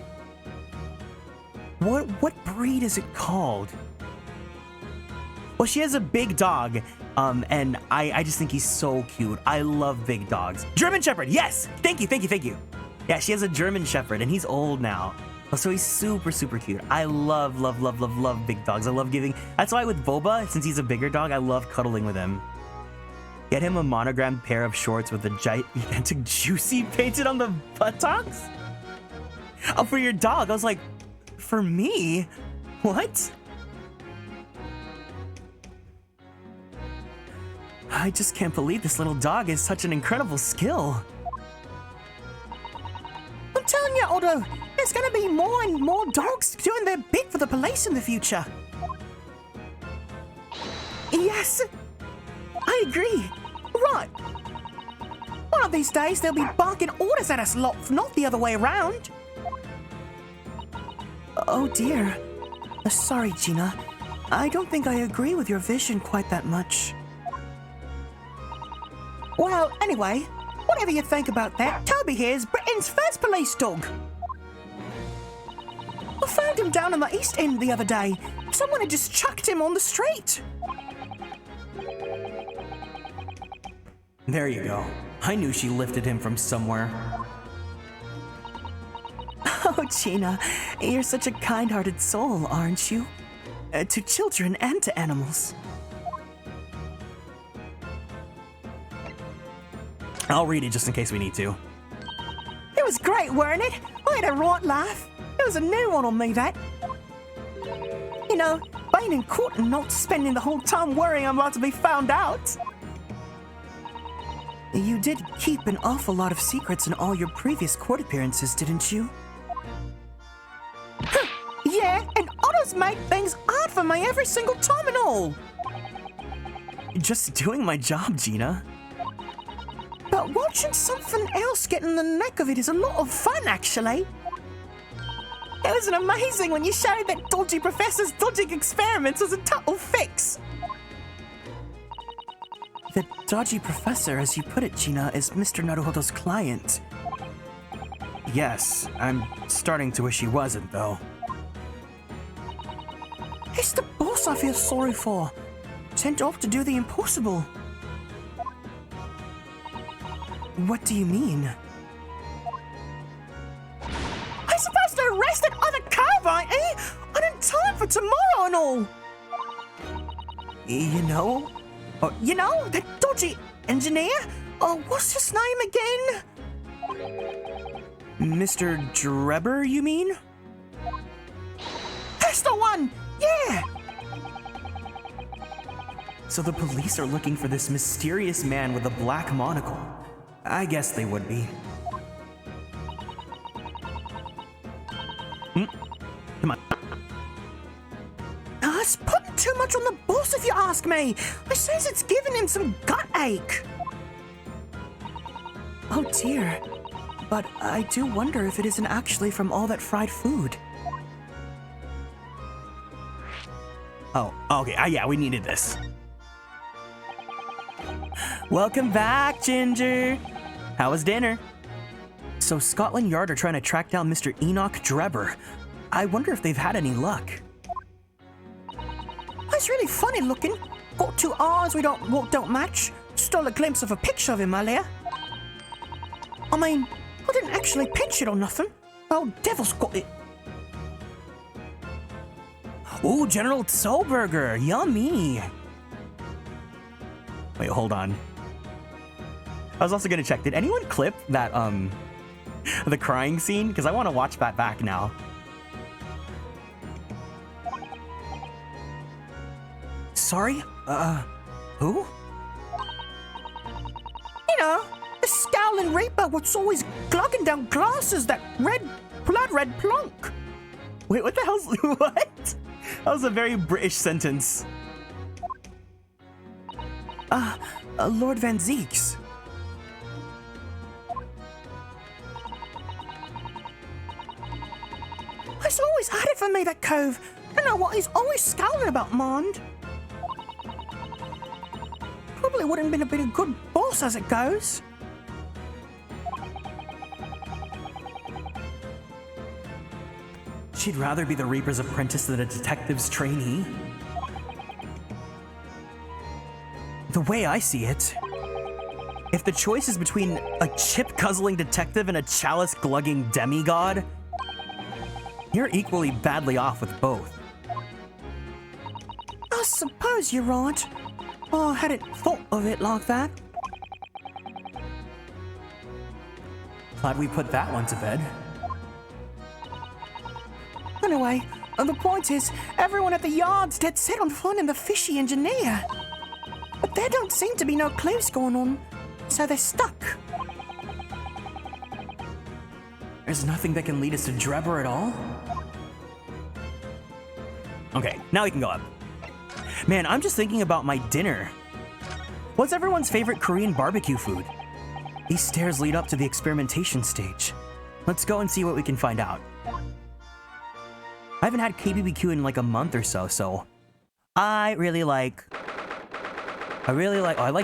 Speaker 2: What breed is it called? Well, she has a big dog, and I just think he's so cute. I love big dogs. German Shepherd, yes! Thank you, thank you, thank you. Yeah, she has a German Shepherd, and he's old now. So he's super, super cute. I love, love, love, love, love big dogs. I love giving... That's why with Boba, since he's a bigger dog, I love cuddling with him. Get him a monogrammed pair of shorts with a gigantic juicy painted on the buttocks? Oh, for your dog. I was like, for me? What? I just can't believe this little dog is such an incredible skill.
Speaker 5: I'm telling you, Otto, there's gonna be more and more dogs doing their bit for the police in the future. Yes, I agree. Right. One of these days, they'll be barking orders at us lot, not the other way around. Oh dear. Sorry, Gina. I don't think I agree with your vision quite that much. Well, anyway, whatever you think about that, Toby here is Britain's first police dog. I found him down on the East End the other day. Someone had just chucked him on the street.
Speaker 2: There you go. I knew she lifted him from somewhere.
Speaker 5: Oh, Gina, you're such a kind-hearted soul, aren't you? To children and to animals.
Speaker 2: I'll read it just in case we need to.
Speaker 5: It was great, weren't it? I had a right laugh. It was a new one on me, that. You know, being in court and not spending the whole time worrying I'm about to be found out. You did keep an awful lot of secrets in all your previous court appearances, didn't you? Yeah, and Otto's made things hard for me every single time and all.
Speaker 2: Just doing my job, Gina.
Speaker 5: But watching something else get in the neck of it is a lot of fun, actually. It was amazing when you showed that dodgy professor's dodging experiments was a total fix.
Speaker 2: The dodgy professor, as you put it, Gina, is Mr. Naruhodo's client. Yes, I'm starting to wish he wasn't, though.
Speaker 5: It's the boss I feel sorry for. Sent off to do the impossible.
Speaker 2: What do you mean?
Speaker 5: I'm supposed to arrest that other carbine, eh? And in time for tomorrow and all.
Speaker 2: You know?
Speaker 5: You know, that dodgy engineer? Oh, what's his name again?
Speaker 2: Mr. Drebber, you mean?
Speaker 5: That's the one! Yeah!
Speaker 2: So the police are looking for this mysterious man with a black monocle. I guess they would be. Come on.
Speaker 5: It's putting too much on the boss if you ask me. I says it's giving him some gut ache.
Speaker 2: Oh dear. But I do wonder if it isn't actually from all that fried food. Oh, okay. Yeah, we needed this. Welcome back, Ginger. How was dinner? So Scotland Yard are trying to track down Mr. Enoch Drebber. I wonder if they've had any luck.
Speaker 5: He's really funny looking. Got two eyes we don't match. Stole a glimpse of a picture of him earlier. I mean, I didn't actually pinch it or nothing. Oh, devil's got it.
Speaker 2: Ooh, General Zollburger, yummy. Wait, hold on. I was also gonna check, did anyone clip that, the crying scene? Because I want to watch that back now. Sorry? Who?
Speaker 5: You know, the scowling reaper what's always glugging down glasses, that blood red plunk.
Speaker 2: Wait, what the hell's, what? That was a very British sentence. Lord Van Zeeks.
Speaker 5: He's always had it for me, that cove. I don't know what he's always scowling about, mind. Probably wouldn't have been a good boss as it goes.
Speaker 2: She'd rather be the Reaper's apprentice than a detective's trainee. The way I see it, if the choice is between a chip-guzzling detective and a chalice-glugging demigod, you're equally badly off with both.
Speaker 5: I suppose you're right. I hadn't thought of it like that.
Speaker 2: Glad we put that one to bed.
Speaker 5: Anyway, the point is, everyone at the yard's dead set on finding the fishy engineer. But there don't seem to be no clues going on, so they're stuck.
Speaker 2: There's nothing that can lead us to Drebber at all? Okay, now we can go up. Man, I'm just thinking about my dinner. What's everyone's favorite Korean barbecue food? These stairs lead up to the experimentation stage. Let's go and see what we can find out. I haven't had KBBQ in like a month or so, so I like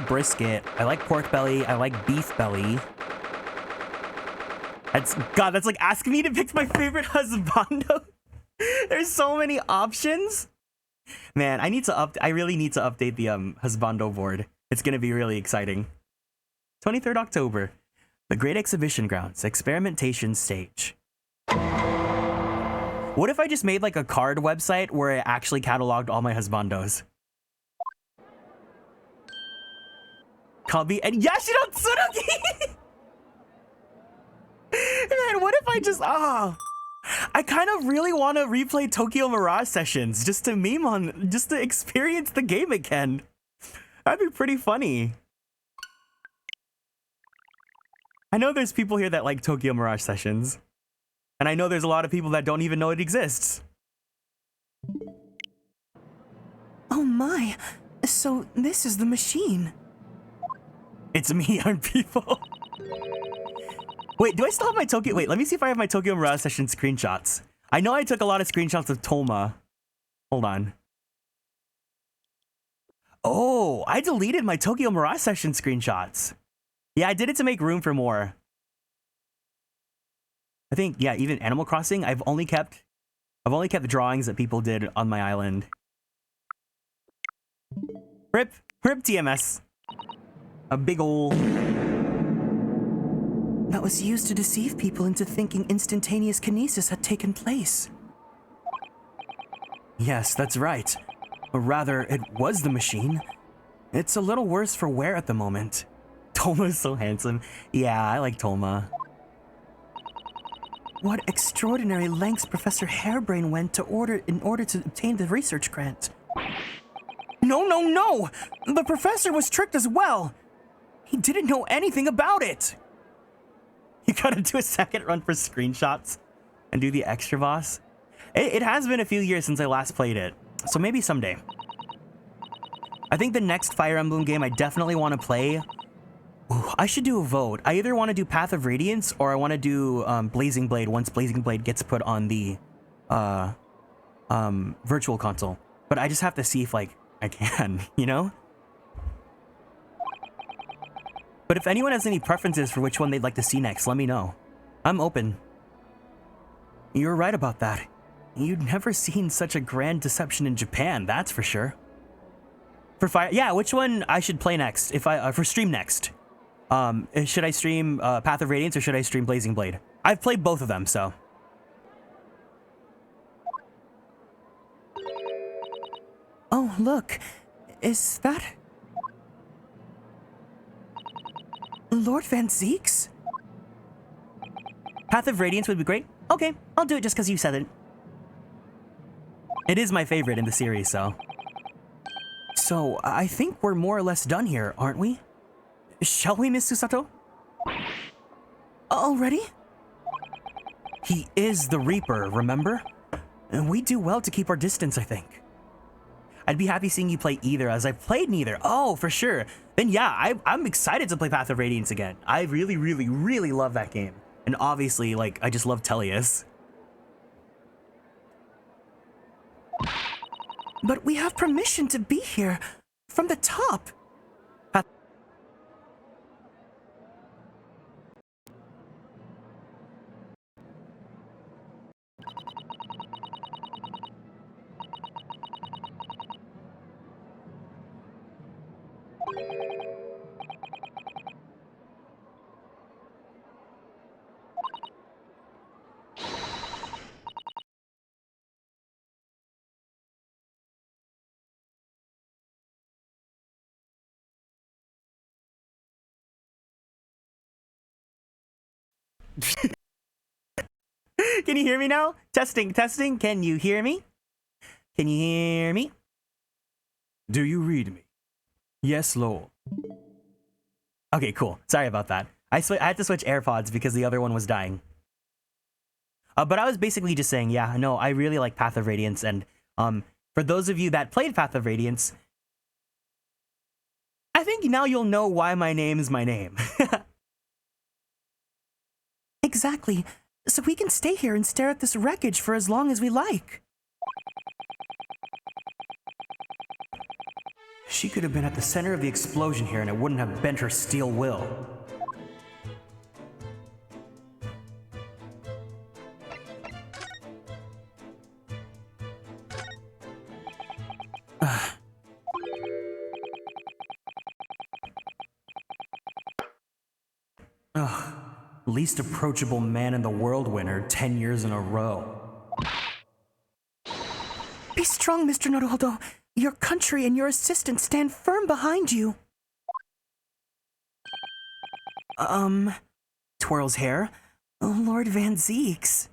Speaker 2: brisket, I like pork belly, I like beef belly. That's like asking me to pick my favorite husbando. There's so many options. Man, I really need to update the husbando board. It's gonna be really exciting. 23rd October, the Great Exhibition Grounds, experimentation stage. What if I just made like a card website where I actually cataloged all my husbandos? Kabi and Yashiro Tsurugi! Man, what if I just, I kind of really want to replay Tokyo Mirage Sessions just to meme on, just to experience the game again. That'd be pretty funny. I know there's people here that like Tokyo Mirage Sessions. And I know there's a lot of people that don't even know it exists.
Speaker 5: Oh my, so this is the machine.
Speaker 2: It's me, aren't people? Wait, do I still have my Tokyo? Wait, let me see if I have my Tokyo Mirage Session screenshots. I know I took a lot of screenshots of Tolma. Hold on. Oh, I deleted my Tokyo Mirage Session screenshots. Yeah, I did it to make room for more. I think, yeah, even Animal Crossing, I've only kept drawings that people did on my island. RIP TMS. A big ol'. that was used to deceive people into thinking instantaneous kinesis had taken place. Yes, that's right. Or rather, it was the machine. It's a little worse for wear at the moment. Tolma is so handsome. Yeah, I like Tolma. What extraordinary lengths Professor Hairbrain went in order to obtain the research grant. No! The professor was tricked as well! He didn't know anything about it! You gotta do a second run for screenshots and do the extra boss. It has been a few years since I last played it, so maybe someday. I think the next Fire Emblem game I definitely want to play... Ooh, I should do a vote. I either want to do Path of Radiance or I want to do Blazing Blade once Blazing Blade gets put on the Virtual Console. But I just have to see if, like, I can, you know? But if anyone has any preferences for which one they'd like to see next, let me know. I'm open. You're right about that. You'd never seen such a grand deception in Japan, that's for sure. For Fire... Yeah, which one I should play next? For stream next. Should I stream Path of Radiance or should I stream Blazing Blade? I've played both of them, so... Oh, look. Is that... Lord Van Zeeks? Path of Radiance would be great. Okay, I'll do it just because you said it. It is my favorite in the series, so... So, I think we're more or less done here, aren't we? Shall we, Miss Susato? Already? He is the Reaper, remember? And we do well to keep our distance, I think. I'd be happy seeing you play either, as I've played neither. Oh, for sure. Then yeah, I'm excited to play Path of Radiance again. I really love that game. And obviously, like, I just love Tellius. But we have permission to be here from the top. Can you hear me now? Testing. Can you hear me? Can you hear me?
Speaker 4: Do you read me?
Speaker 2: Yes, Lord. Okay, cool. Sorry about that. I had to switch AirPods because the other one was dying. But I was basically just saying, yeah, no, I really like Path of Radiance, and for those of you that played Path of Radiance, I think now you'll know why my name is my name. Exactly. So we can stay here and stare at this wreckage for as long as we like. She could have been at the center of the explosion here and it wouldn't have bent her steel will. Least approachable man in the world winner 10 years in a row. Be strong, Mr. Naruhodo. Your country and your assistant stand firm behind you. Twirls hair. Lord Van Zeeks.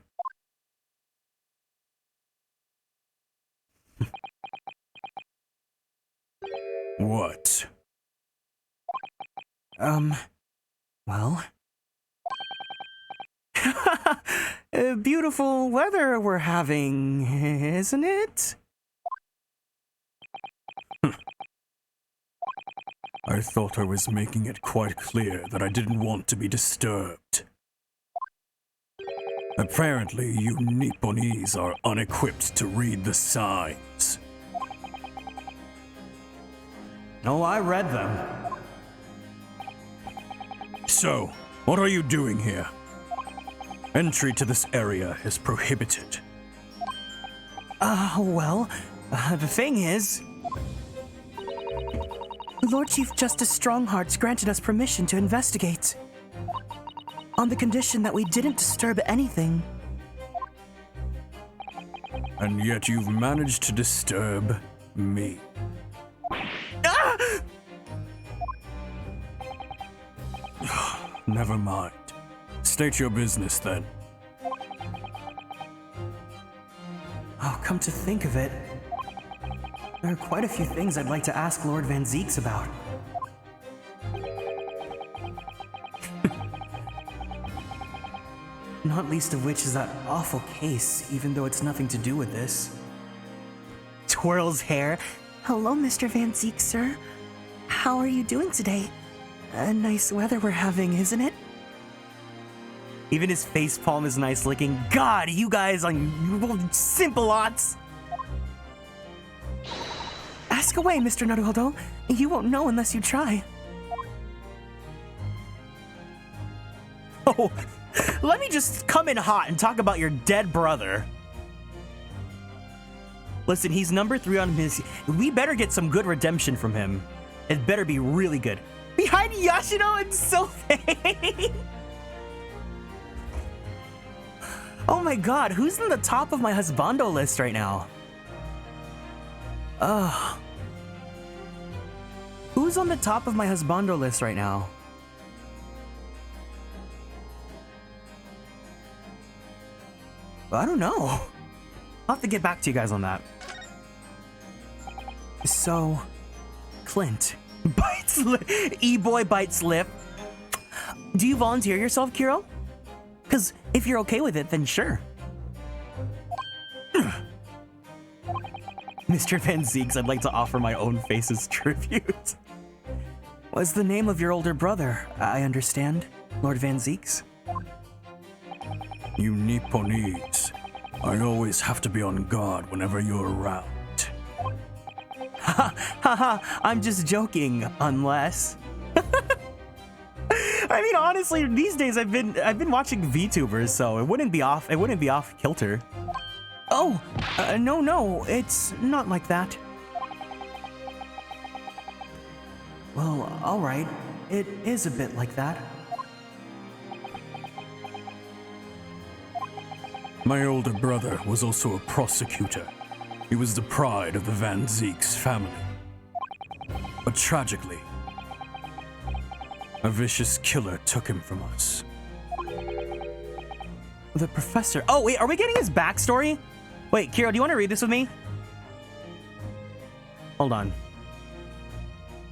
Speaker 4: What?
Speaker 2: Well... Beautiful weather we're having, isn't it?
Speaker 4: I thought I was making it quite clear that I didn't want to be disturbed. Apparently, you Nipponese are unequipped to read the signs.
Speaker 2: Oh, I read them.
Speaker 4: So, what are you doing here? Entry to this area is prohibited.
Speaker 2: The thing is... Lord Chief Justice Stronghearts granted us permission to investigate.
Speaker 5: on the condition that we didn't disturb anything.
Speaker 4: And yet you've managed to disturb me. Never mind. State your business then.
Speaker 2: Oh, come to think of it, there are quite a few things I'd like to ask Lord Van Zeeks about. Not least of which is that awful case, even though it's nothing to do with this. Twirls hair.
Speaker 5: Hello, Mr. Van Zeek, sir. How are you doing today? Nice weather we're having, isn't it?
Speaker 2: Even his face palm is nice looking. God, you guys on simple lots.
Speaker 5: Ask away, Mr. Naruhodo. You won't know unless you try.
Speaker 2: Oh, let me just come in hot and talk about your dead brother. Listen, he's number 3 on his... We better get some good redemption from him. It better be really good. Behind Yashino and Sophie. Oh my god, who's in the top of my husbando list right now? Who's on the top of my husbando list right now? I don't know. I'll have to get back to you guys on that. So, Clint. Bites lip. E-boy bites lip. Do you volunteer yourself, Kiro? Because if you're okay with it, then sure. Mr. Van Zeeks, I'd like to offer my own face as tribute. What's the name of your older brother? I understand, Lord Van Zeeks.
Speaker 4: You Nipponese. I always have to be on guard whenever you're around.
Speaker 2: Haha, I'm just joking, unless... I mean, honestly, these days I've been watching Vtubers, so it wouldn't be off kilter. Oh, no, it's not like that. Well, all right, it is a bit like that.
Speaker 4: My older brother was also a prosecutor. He was the pride of the Van Zeeks family. But tragically, a vicious killer took him from us.
Speaker 2: The professor. Oh, wait, are we getting his backstory? Wait, Kiro, do you want to read this with me? Hold on.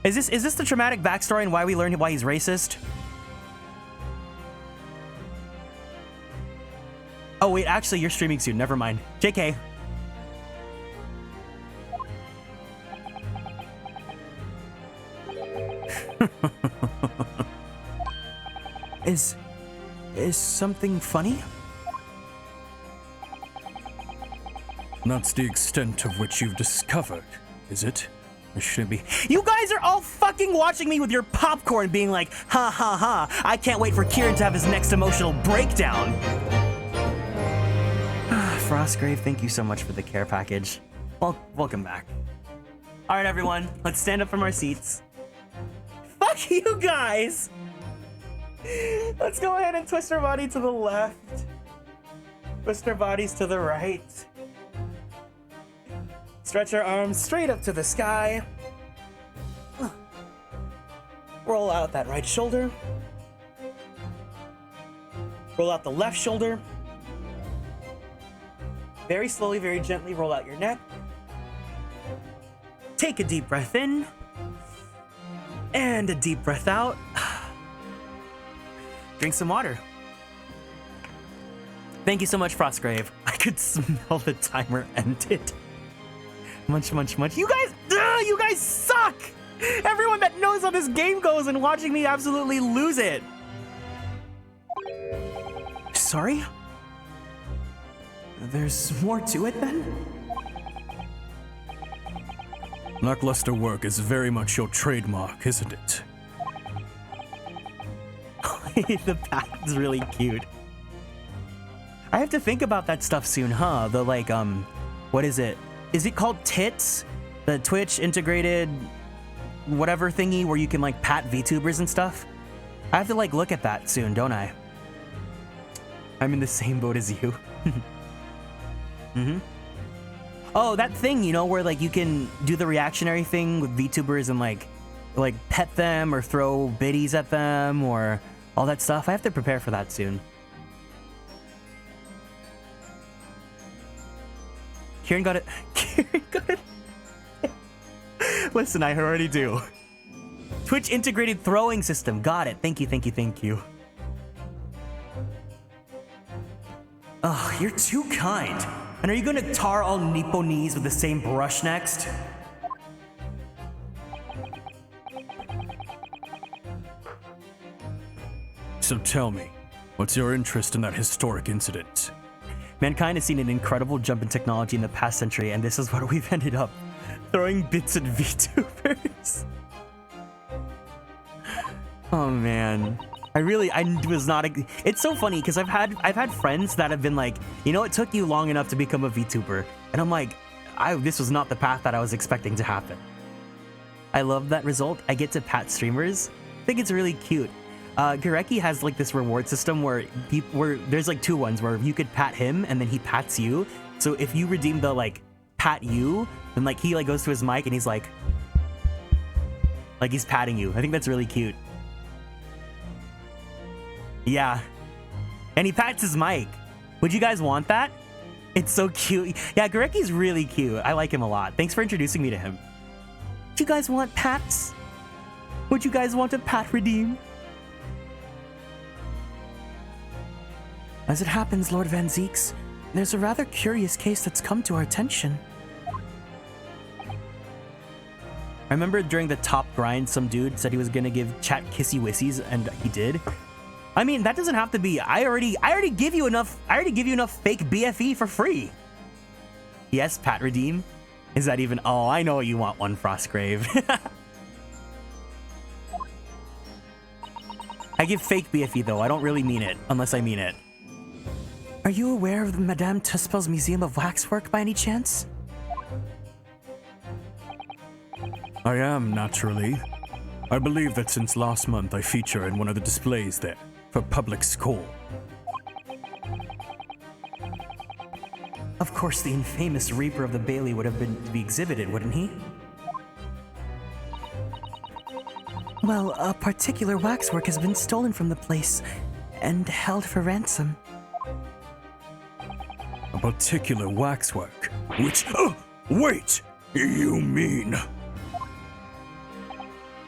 Speaker 2: Is this the traumatic backstory and why we learned why he's racist? Oh, wait, actually, you're streaming soon. Never mind. JK. Is something funny?
Speaker 4: That's the extent of which you've discovered, is it? It should be.
Speaker 2: You guys are all fucking watching me with your popcorn being like, ha ha ha, I can't wait for Kieran to have his next emotional breakdown. Frostgrave, thank you so much for the care package. Well, welcome back. All right, everyone, let's stand up from our seats. Fuck you guys! Let's go ahead and twist our body to the left. Twist our bodies to the right. Stretch our arms straight up to the sky. Roll out that right shoulder. Roll out the left shoulder. Very slowly, very gently roll out your neck. Take a deep breath in. And a deep breath out. Drink some water. Thank you so much, Frostgrave. I could smell the timer ended. Munch, munch, munch. You guys suck! Everyone that knows how this game goes and watching me absolutely lose it. Sorry? There's more to it then?
Speaker 4: Lackluster work is very much your trademark, isn't it?
Speaker 2: The pattern's really cute. I have to think about that stuff soon, huh? The like, what is it? Is it called Tits? The Twitch integrated whatever thingy where you can like pat VTubers and stuff? I have to like look at that soon, don't I? I'm in the same boat as you. Oh, that thing, you know, where like you can do the reactionary thing with VTubers and like pet them or throw biddies at them or all that stuff. I have to prepare for that soon. Kieran got it. Kieran got it. Listen, I already do. Twitch integrated throwing system. Got it. Thank you, thank you, thank you. Oh, you're too kind. And are you gonna tar all Nipponese with the same brush next?
Speaker 4: So tell me, what's your interest in that historic incident?
Speaker 2: Mankind has seen an incredible jump in technology in the past century, and this is what we've ended up. Throwing bits at VTubers. Oh man. I was not it's so funny because I've had friends that have been like, you know, it took you long enough to become a VTuber. And I'm like, this was not the path that I was expecting to happen. I love that result. I get to pat streamers. I think it's really cute. Gareki has like this reward system where there's like two ones where you could pat him and then he pats you. So if you redeem the like pat you, then like he like goes to his mic and he's like he's patting you. I think that's really cute. Yeah. And he pats his mic. Would you guys want that? It's so cute. Yeah, Gareki's really cute. I like him a lot. Thanks for introducing me to him. Do you guys want pats? Would you guys want a pat redeem? As it happens, Lord Van Zeeks, there's a rather curious case that's come to our attention. I remember during the top grind, some dude said he was gonna give chat kissy wissies, and he did. I mean, that doesn't have to be. I already give you enough. I already give you enough fake BFE for free. Yes, Pat redeem. Is that even? Oh, I know you want one, Frostgrave. I give fake BFE though. I don't really mean it, unless I mean it. Are you aware of the Madame Tuspel's Museum of Waxwork by any chance?
Speaker 4: I am, naturally. I believe that since last month I feature in one of the displays there, for public score.
Speaker 2: Of course, the infamous Reaper of the Bailey would have been to be exhibited, wouldn't he? Well, a particular waxwork has been stolen from the place and held for ransom.
Speaker 4: A particular waxwork? Which... Oh, wait! You mean...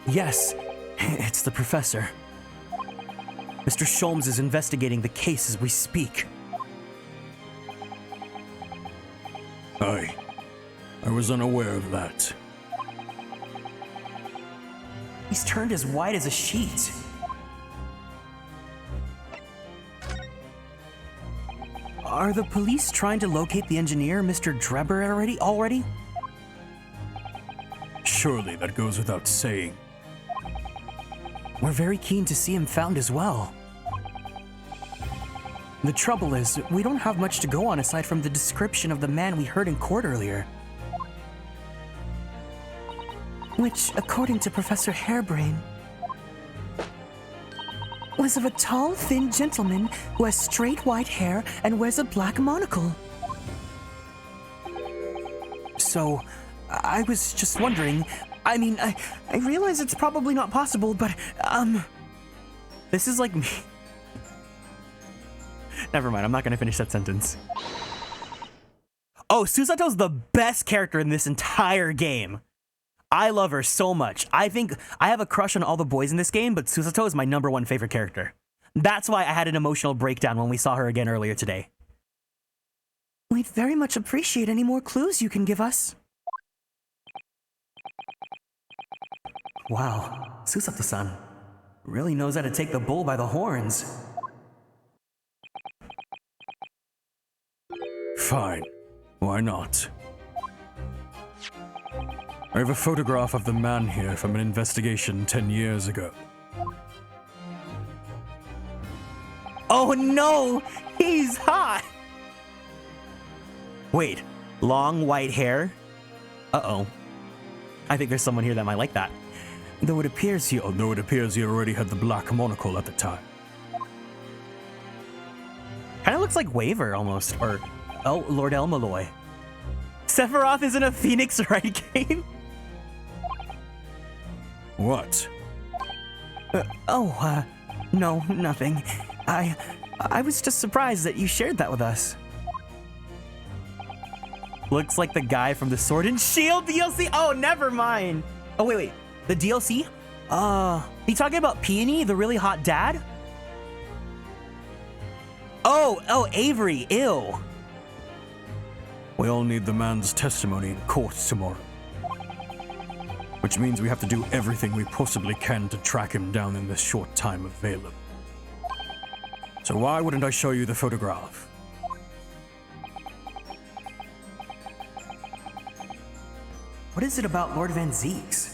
Speaker 2: Yes, it's the professor. Mr. Sholmes is investigating the case as we speak.
Speaker 4: I was unaware of that.
Speaker 2: He's turned as white as a sheet. Are the police trying to locate the engineer, Mr. Drebber, already?
Speaker 4: Surely that goes without saying.
Speaker 2: We're very keen to see him found as well. The trouble is, we don't have much to go on aside from the description of the man we heard in court earlier. Which, according to Professor Hairbrain, was of a tall, thin gentleman who has straight white hair and wears a black monocle. So, I was just wondering, I mean, I realize it's probably not possible, but, this is like me. Never mind, I'm not gonna finish that sentence. Oh, Susato's the best character in this entire game. I love her so much. I think I have a crush on all the boys in this game, but Susato is my #1 favorite character. That's why I had an emotional breakdown when we saw her again earlier today. We'd very much appreciate any more clues you can give us. Wow, Susato-san really knows how to take the bull by the horns.
Speaker 4: Fine. Why not? I have a photograph of the man here from an investigation 10 years ago.
Speaker 2: Oh no! He's hot! Wait, long white hair? Uh-oh. I think there's someone here that might like that. Though it appears he
Speaker 4: already had the black monocle at the time.
Speaker 2: Kind of looks like Waver almost, or Lord Elmaloy. Sephiroth isn't a Phoenix Wright game?
Speaker 4: What?
Speaker 2: No, nothing. I was just surprised that you shared that with us. Looks like the guy from the Sword and Shield DLC. Oh, never mind. Oh, wait. The DLC? You talking about Peony, the really hot dad? Oh, Avery, ew.
Speaker 4: We all need the man's testimony in court tomorrow. Which means we have to do everything we possibly can to track him down in this short time available. So why wouldn't I show you the photograph?
Speaker 2: What is it about Lord Van Zeeks?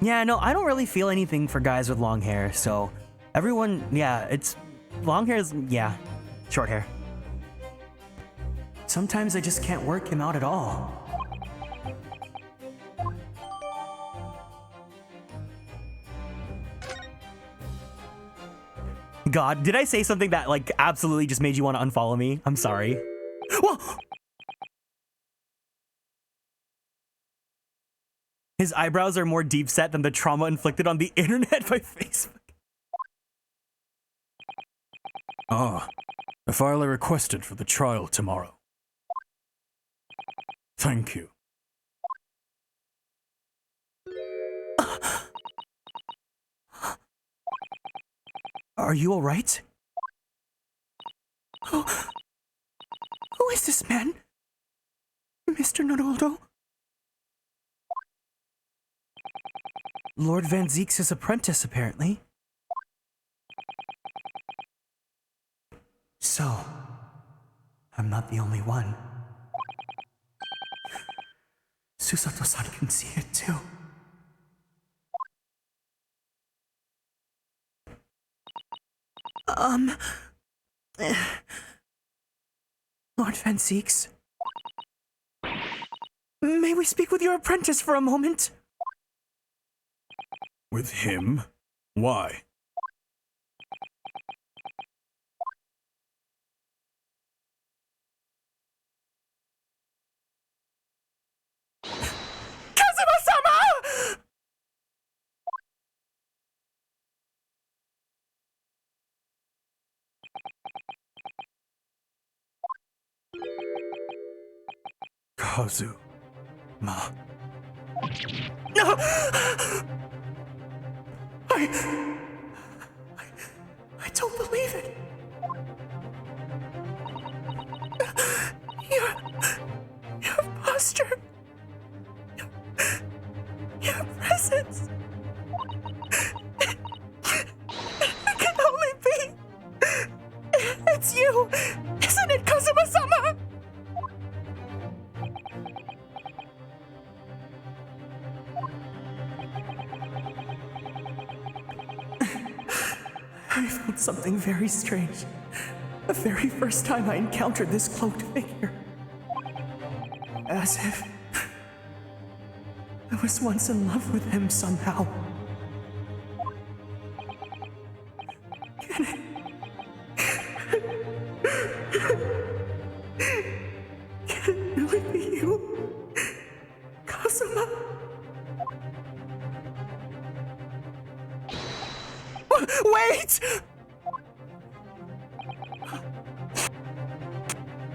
Speaker 2: Yeah, no, I don't really feel anything for guys with long hair, so everyone, yeah, it's long hair is, yeah, short hair. Sometimes I just can't work him out at all. God, did I say something that like absolutely just made you want to unfollow me? I'm sorry. Whoa! His eyebrows are more deep set than the trauma inflicted on the internet by Facebook.
Speaker 4: The file I requested for the trial tomorrow. Thank you.
Speaker 2: Are you all right? Who is this man? Mr. Naruto? Lord Van Zeeks' apprentice, apparently. So, I'm not the only one. Susato-san can see it too. Lord Van Zeeks? May we speak with your apprentice for a moment?
Speaker 4: With him? Why?
Speaker 2: Kazuma-sama!
Speaker 4: Kazuma.
Speaker 2: No! I don't believe it. Your posture. Your presence. It can only be. It's you, isn't it, Kazuma-sama? I felt something very strange the very first time I encountered this cloaked figure. As if I was once in love with him somehow. Can it really be you, Kazuma? Wait!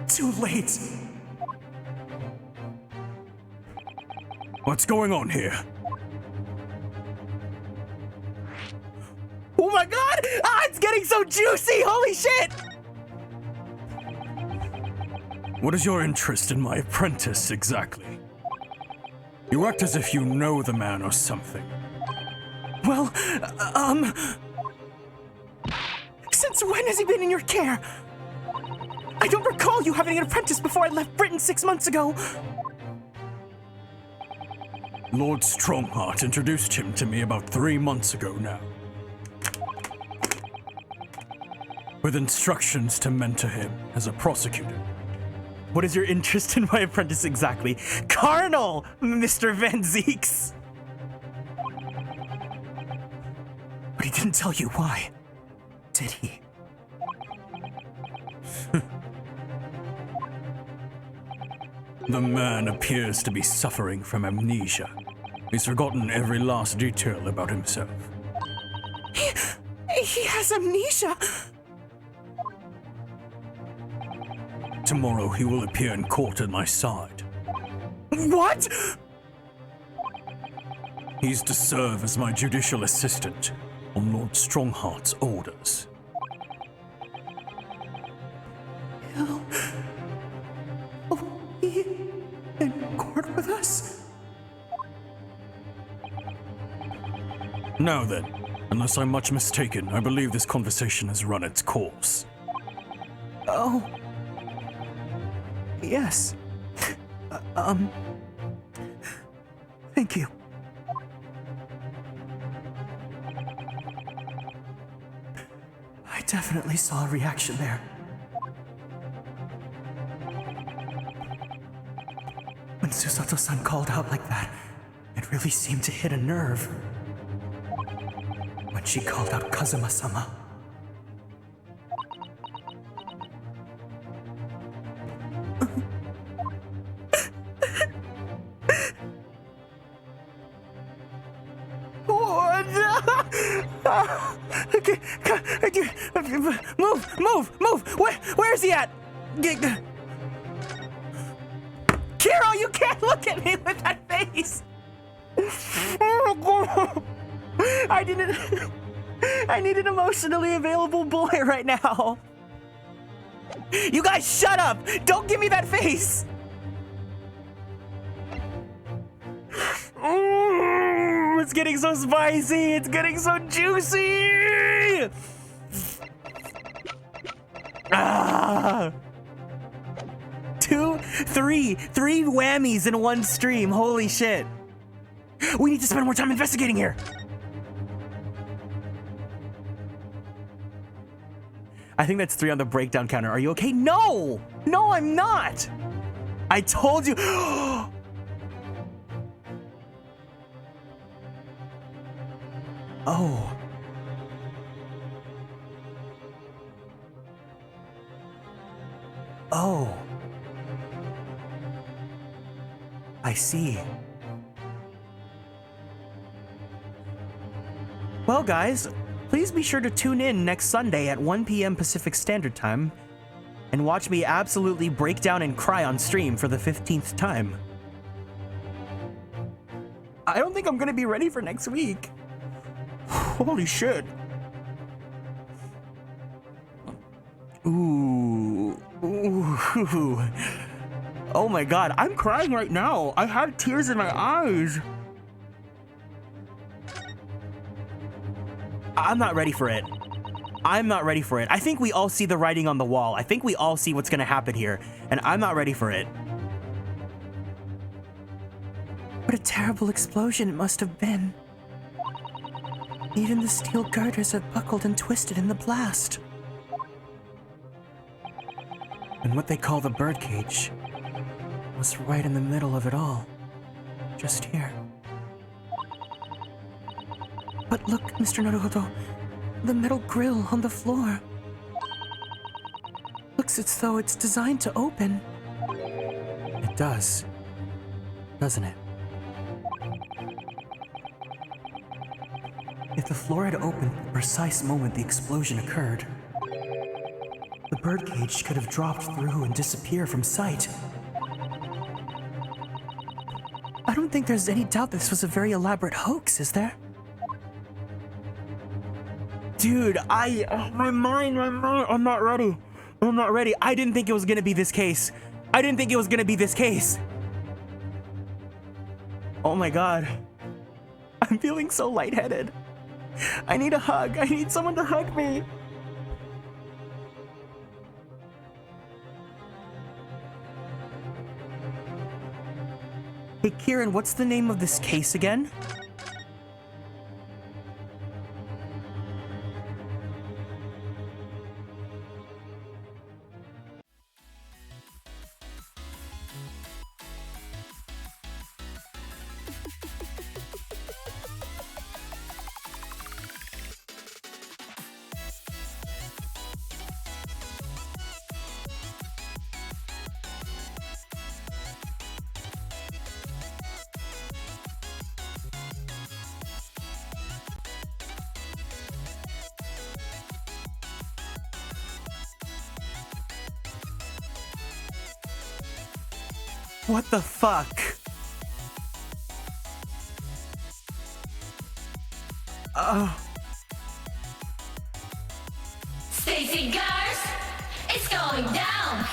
Speaker 2: Too late.
Speaker 4: What's going on here?
Speaker 2: Oh my god! It's getting so juicy! Holy shit!
Speaker 4: What is your interest in my apprentice exactly? You act as if you know the man or something.
Speaker 2: Well, since when has he been in your care? I don't recall you having an apprentice before I left Britain 6 months ago.
Speaker 4: Lord Strongheart introduced him to me about 3 months ago now. With instructions to mentor him as a prosecutor.
Speaker 2: What is your interest in my apprentice exactly? Carnal, Mr. Van Zeeks! But he didn't tell you why, did he?
Speaker 4: The man appears to be suffering from amnesia. He's forgotten every last detail about himself.
Speaker 5: He has amnesia.
Speaker 4: Tomorrow he will appear in court at my side.
Speaker 2: What?
Speaker 4: He's to serve as my judicial assistant on Lord Strongheart's orders.
Speaker 5: He'll be in court with us?
Speaker 4: Now then, unless I'm much mistaken, I believe this conversation has run its course.
Speaker 5: Oh. Yes. Thank you. I definitely saw a reaction there. When Susato-san called out like that, it really seemed to hit a nerve. When she called out Kazuma-sama.
Speaker 2: Move! Where is he at? Kiro, you can't look at me with that face! I need an emotionally available boy right now. You guys shut up! Don't give me that face! It's getting so spicy! It's getting so juicy! Three whammies in one stream. Holy shit. We need to spend more time investigating here. I think that's 3 on the breakdown counter. Are you okay? No, I'm not. I told you. Oh. Oh. I see. Well, guys, please be sure to tune in next Sunday at 1 p.m. Pacific Standard Time and watch me absolutely break down and cry on stream for the 15th time. I don't think I'm gonna be ready for next week. Holy shit. Ooh. Oh my god, I'm crying right now. I have tears in my eyes. I'm not ready for it. I'm not ready for it. I think we all see the writing on the wall. I think we all see what's gonna happen here, and I'm not ready for it.
Speaker 5: What a terrible explosion it must have been. Even the steel girders have buckled and twisted in the blast.
Speaker 2: And what they call the birdcage was right in the middle of it all. Just here.
Speaker 5: But look, Mr. Naruhodo, the metal grill on the floor. Looks as though it's designed to open.
Speaker 2: It does, doesn't it? If the floor had opened at the precise moment the explosion occurred, the birdcage could have dropped through and disappeared from sight.
Speaker 5: I don't think there's any doubt this was a very elaborate hoax, is there?
Speaker 2: Dude, my mind, I'm not ready. I'm not ready. I didn't think it was gonna be this case. Oh my god. I'm feeling so lightheaded. I need a hug. I need someone to hug me. Hey, Kieran, what's the name of this case again? What the fuck?
Speaker 9: Stacy Gars, it's going down.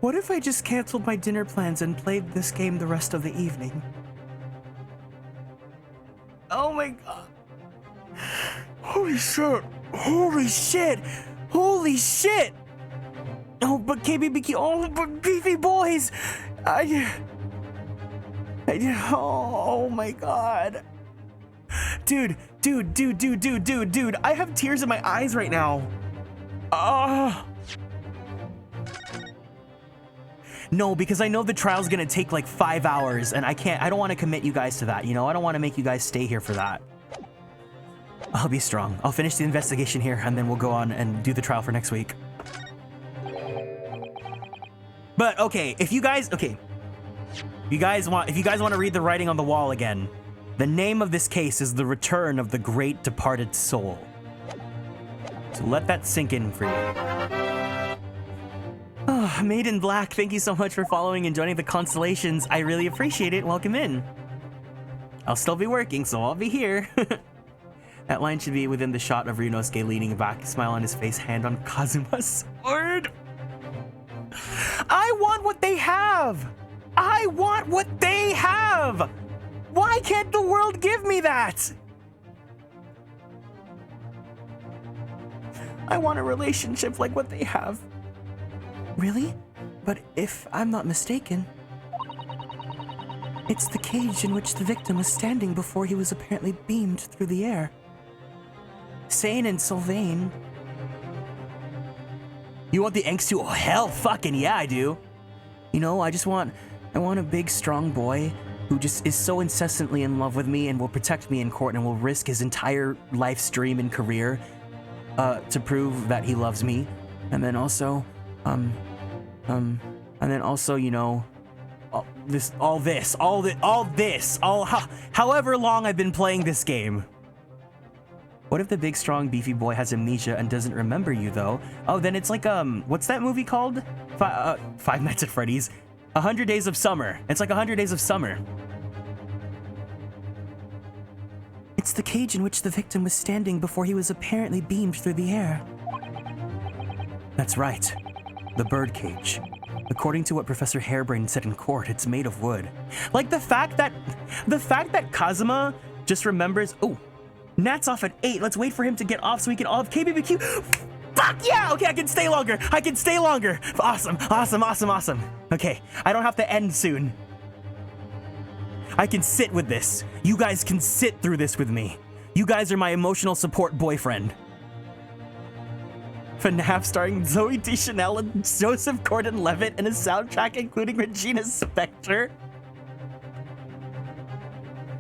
Speaker 2: What if I just canceled my dinner plans and played this game the rest of the evening? Oh my god. Holy shit. Holy shit. Holy shit. Oh, but KBBQ. Oh, but beefy boys. Oh my god. Dude. I have tears in my eyes right now. No, because I know the trial's gonna take like 5 hours and I don't want to commit you guys to that, you know? I don't want to make you guys stay here for that. I'll be strong. I'll finish the investigation here and then we'll go on and do the trial for next week. But okay, if you guys want to read the writing on the wall again, the name of this case is The Return of the Great Departed Soul. So let that sink in for you. Oh, Made in Black, thank you so much for following and joining the Constellations. I really appreciate it. Welcome in. I'll still be working, so I'll be here. That line should be within the shot of Ryunosuke leaning back, smile on his face, hand on Kazuma's sword. I want what they have! I want what they have! Why can't the world give me that? I want a relationship like what they have. Really? But if I'm not mistaken, it's the cage in which the victim was standing before he was apparently beamed through the air. Sane and Sylvain. You want the angst too? Oh, hell fucking yeah, I do. You know, I want a big, strong boy who just is so incessantly in love with me and will protect me in court and will risk his entire life's dream and career to prove that he loves me. And then also, you know, however long I've been playing this game. What if the big, strong, beefy boy has amnesia and doesn't remember you, though? Oh, then it's like, what's that movie called? Five Nights at Freddy's. 100 Days of Summer. It's like 100 Days of Summer. It's the cage in which the victim was standing before he was apparently beamed through the air. That's right. The bird cage. According to what Professor Hairbrain said in court, it's made of wood. Like the fact that Kazuma just remembers, oh, Nat's off at 8. Let's wait for him to get off so we can all have KBBQ. Fuck yeah! Okay, I can stay longer. Awesome. Okay, I don't have to end soon. I can sit with this. You guys can sit through this with me. You guys are my emotional support boyfriend. FNAF starring Zoe Deschanel and Joseph Gordon-Levitt and a soundtrack including Regina Spektor.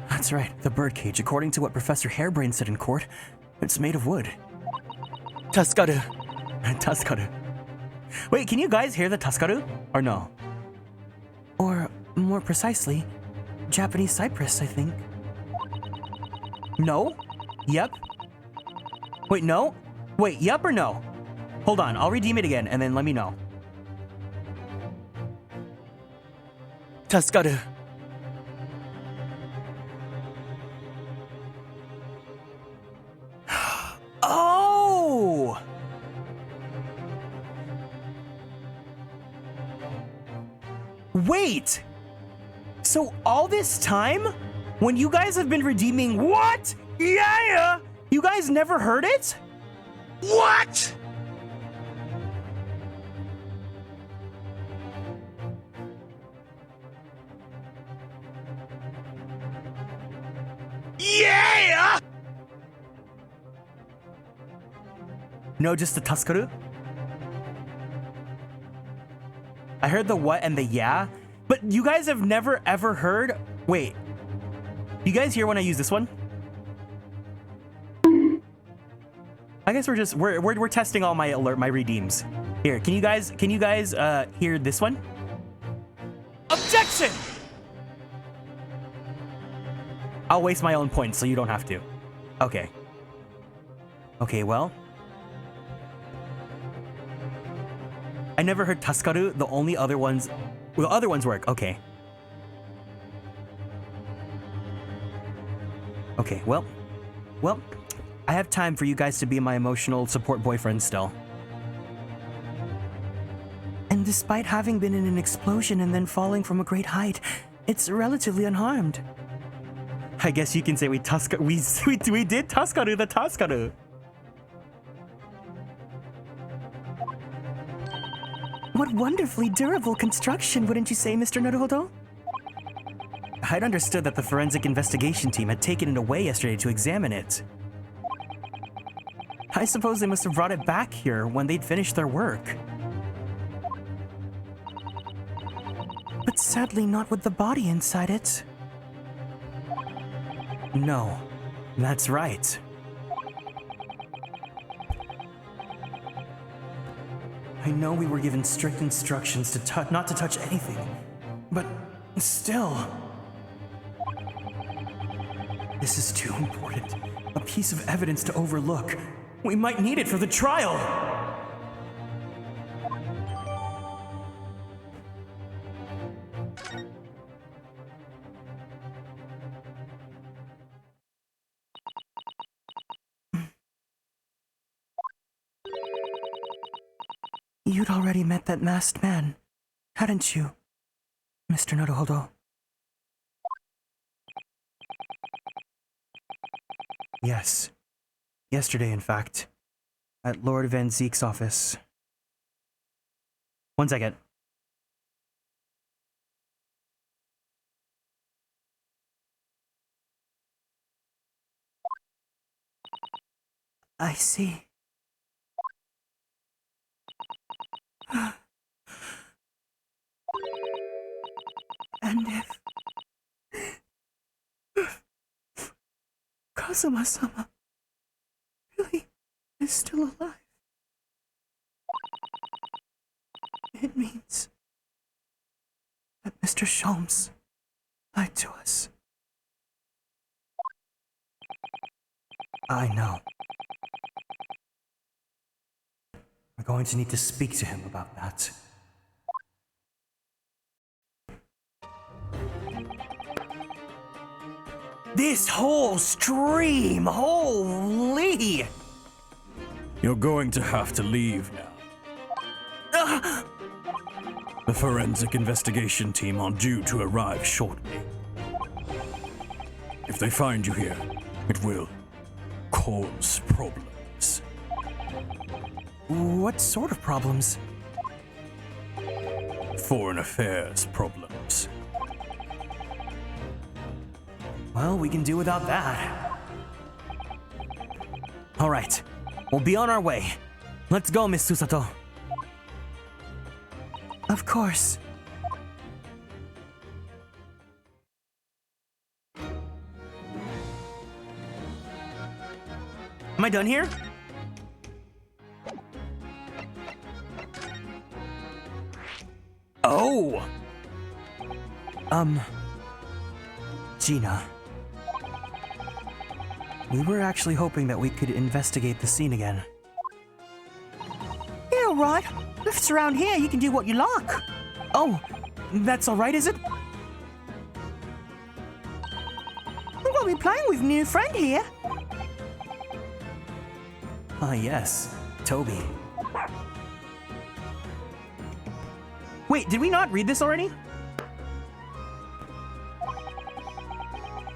Speaker 2: That's right, the birdcage. According to what Professor Hairbrain said in court, it's made of wood. Tuskaru. Wait, can you guys hear the Tuskaru? Or no? Or, more precisely, Japanese cypress, I think. No? Yep. Wait, no? Wait, yep or no? Hold on, I'll redeem it again and then let me know. Tuskaru. Oh! Wait! So all this time, when you guys have been redeeming what? Yeah! You guys never heard it? What? Yeah! No, just the Tuskaru? I heard the what and the yeah, but you guys have never ever heard... Wait. You guys hear when I use this one? I guess we're testing all my redeems. Here, can you guys hear this one? Objection! I'll waste my own points so you don't have to. Okay. Okay, well. I never heard Taskaru. The only other ones, well, the other ones work. Okay. Okay, well, I have time for you guys to be my emotional support boyfriend still. And despite having been in an explosion and then falling from a great height, it's relatively unharmed. I guess you can say we did Taskaru the Taskaru. What wonderfully durable construction, wouldn't you say, Mr. Naruhodo? I'd understood that the forensic investigation team had taken it away yesterday to examine it. I suppose they must have brought it back here when they'd finished their work. But sadly not with the body inside it. No, that's right. I know we were given strict instructions to not to touch anything, but still. This is too important. A piece of evidence to overlook. We might need it for the trial! You'd already met that masked man, hadn't you, Mr. Naruhodo? Yes. Yesterday, in fact. At Lord Van Zeek's office. 1 second. I see. And if Kazuma-sama really is still alive, it means that Mr. Sholmes lied to us. I know. We're going to need to speak to him about that. This whole stream, holy!
Speaker 4: You're going to have to leave now. The forensic investigation team are due to arrive shortly. If they find you here, it will cause problems.
Speaker 2: What sort of problems?
Speaker 4: Foreign affairs problems.
Speaker 2: Well, we can do without that. All right, we'll be on our way. Let's go, Miss Susato. Of course. Am I done here? Oh! Gina. We were actually hoping that we could investigate the scene again.
Speaker 5: Yeah, right. If it's around here, you can do what you like.
Speaker 2: Oh, that's all right, is it?
Speaker 5: I'm gonna be playing with a new friend here.
Speaker 2: Ah, yes. Toby. Wait, did we not read this already?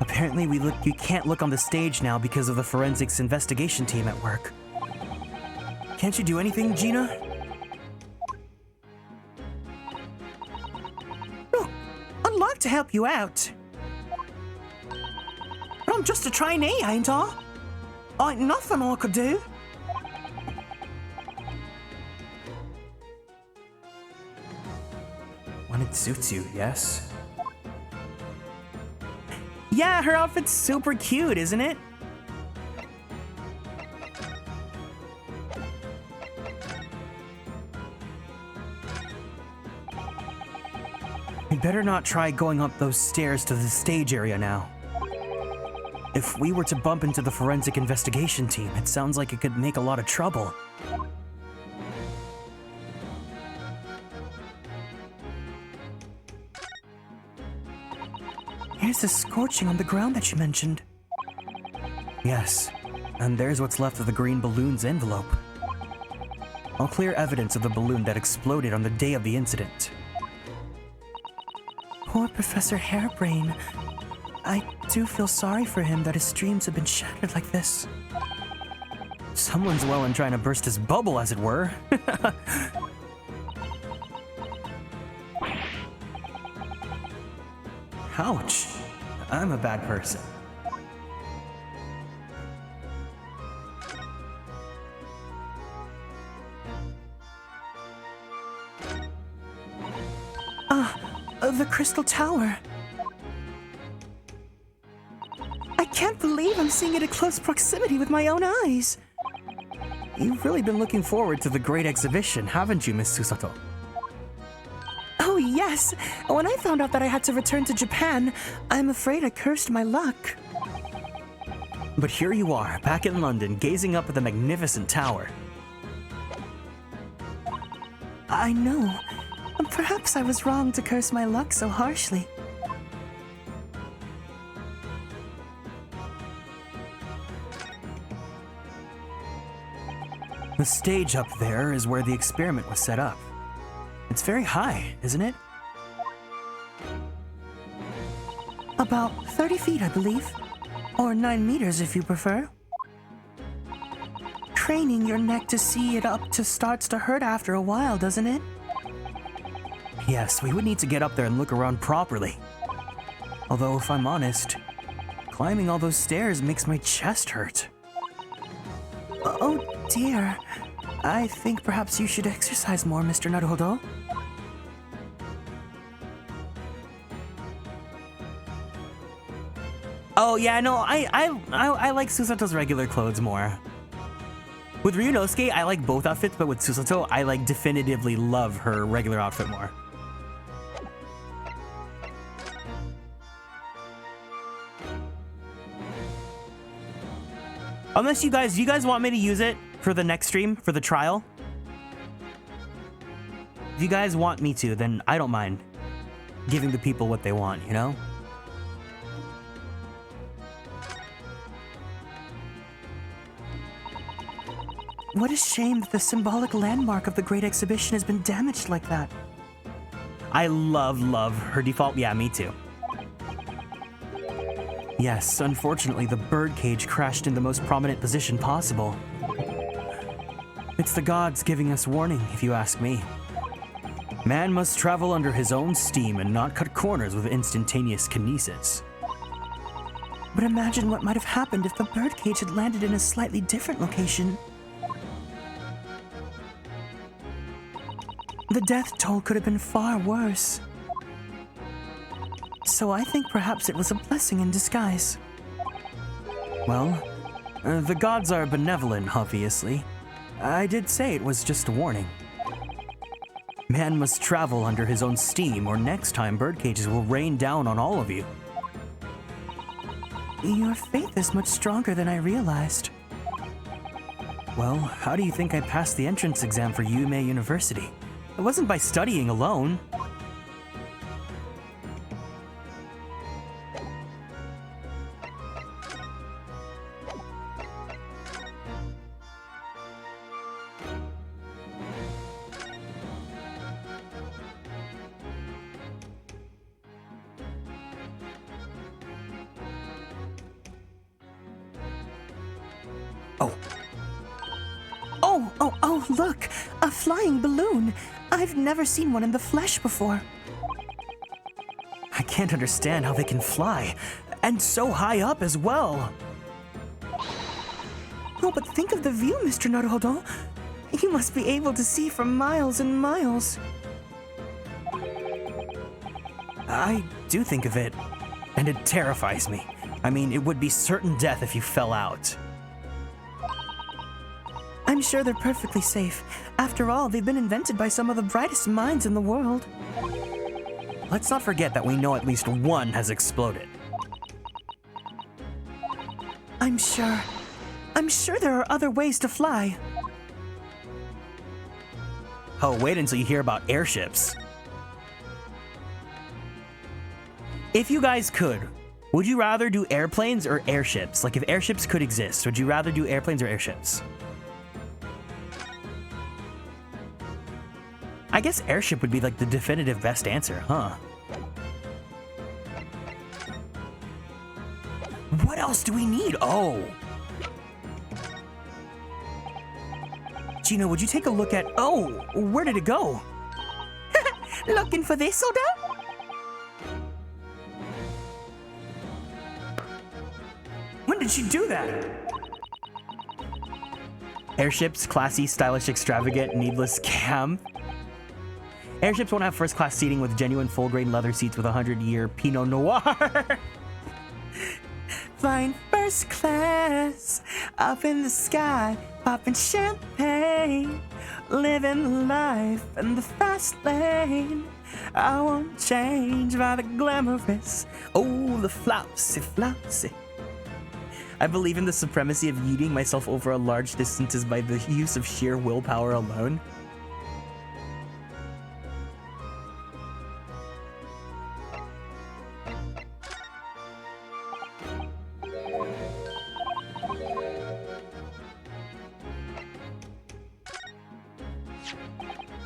Speaker 2: Apparently you can't look on the stage now because of the forensics investigation team at work. Can't you do anything, Gina?
Speaker 5: Look, I'd like to help you out. But I'm just a trainee, ain't I? Ain't nothing I could do.
Speaker 2: When it suits you, yes? Yeah, her outfit's super cute, isn't it? We better not try going up those stairs to the stage area now. If we were to bump into the forensic investigation team, it sounds like it could make a lot of trouble. Here's the scorching on the ground that you mentioned. Yes, and there's what's left of the green balloon's envelope. All clear evidence of the balloon that exploded on the day of the incident. Poor Professor Hairbrain. I do feel sorry for him that his dreams have been shattered like this. Someone's well and trying to burst his bubble, as it were. Ouch. I'm a bad person. The Crystal Tower. I can't believe I'm seeing it at close proximity with my own eyes. You've really been looking forward to the great exhibition, haven't you, Miss Susato? Oh, yes. When I found out that I had to return to Japan, I'm afraid I cursed my luck. But here you are, back in London, gazing up at the magnificent tower. I know. Perhaps I was wrong to curse my luck so harshly. The stage up there is where the experiment was set up. It's very high, isn't it? About 30 feet, I believe. Or 9 meters if you prefer. Craning your neck to see it up starts to hurt after a while, doesn't it? Yes, we would need to get up there and look around properly. Although, if I'm honest, climbing all those stairs makes my chest hurt. Oh dear. I think perhaps you should exercise more, Mr. Naruhodo. Oh yeah, no, I like Susato's regular clothes more. With Ryunosuke, I like both outfits, but with Susato, I like definitively love her regular outfit more. Unless you guys want me to use it for the next stream, for the trial? If you guys want me to, then I don't mind giving the people what they want, you know? What a shame that the symbolic landmark of the Great Exhibition has been damaged like that. I love her default. Yeah, me too. Yes, unfortunately, the birdcage crashed in the most prominent position possible. It's the gods giving us warning, if you ask me. Man must travel under his own steam and not cut corners with instantaneous kinesis. But imagine what might have happened if the birdcage had landed in a slightly different location. The death toll could have been far worse. So I think perhaps it was a blessing in disguise. Well, the gods are benevolent, obviously. I did say it was just a warning. Man must travel under his own steam, or next time birdcages will rain down on all of you. Your faith is much stronger than I realized. Well, how do you think I passed the entrance exam for Yume University? It wasn't by studying alone. Oh, look! A flying balloon! I've never seen one in the flesh before. I can't understand how they can fly, and so high up as well. Oh, but think of the view, Mr. Naruhodo. You must be able to see for miles and miles. I do think of it, and it terrifies me. I mean, it would be certain death if you fell out. I'm sure they're perfectly safe. After all, they've been invented by some of the brightest minds in the world. let's not forget that we know at least one has exploded.
Speaker 5: I'm sure there are other ways to fly.
Speaker 2: Oh, wait until you hear about airships. If you guys could, would you rather do airplanes or airships? Like if airships could exist, would you rather do airplanes or airships? I guess airship would be like the definitive best answer, huh? What else do we need? Oh. Gina, would you take a look at... Oh, where did it go?
Speaker 5: Looking for this, Odo?
Speaker 2: When did she do that? Airships, classy, stylish, extravagant, needless camp. Airships won't have first-class seating with genuine full-grain leather seats with 100-year Pinot Noir.
Speaker 5: Flying first class, up in the sky, popping champagne, living life in the fast lane. I won't change by the glamorous.
Speaker 2: Oh, the flousy, flousy. I believe in the supremacy of yeeting myself over a large distances by the use of sheer willpower alone.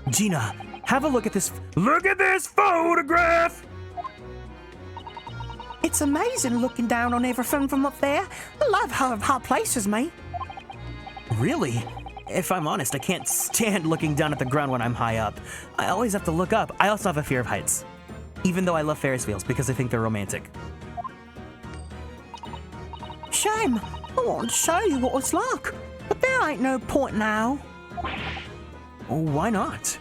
Speaker 2: Gina, have a look at this. Look at this photograph!
Speaker 5: It's amazing looking down on everything from up there. I love how hot places me.
Speaker 2: Really? If I'm honest, I can't stand looking down at the ground when I'm high up. I always have to look up. I also have a fear of heights. Even though I love Ferris wheels because I think they're romantic.
Speaker 5: Shame. I wanted to show you what it's like. But there ain't no point now.
Speaker 2: Oh, why not?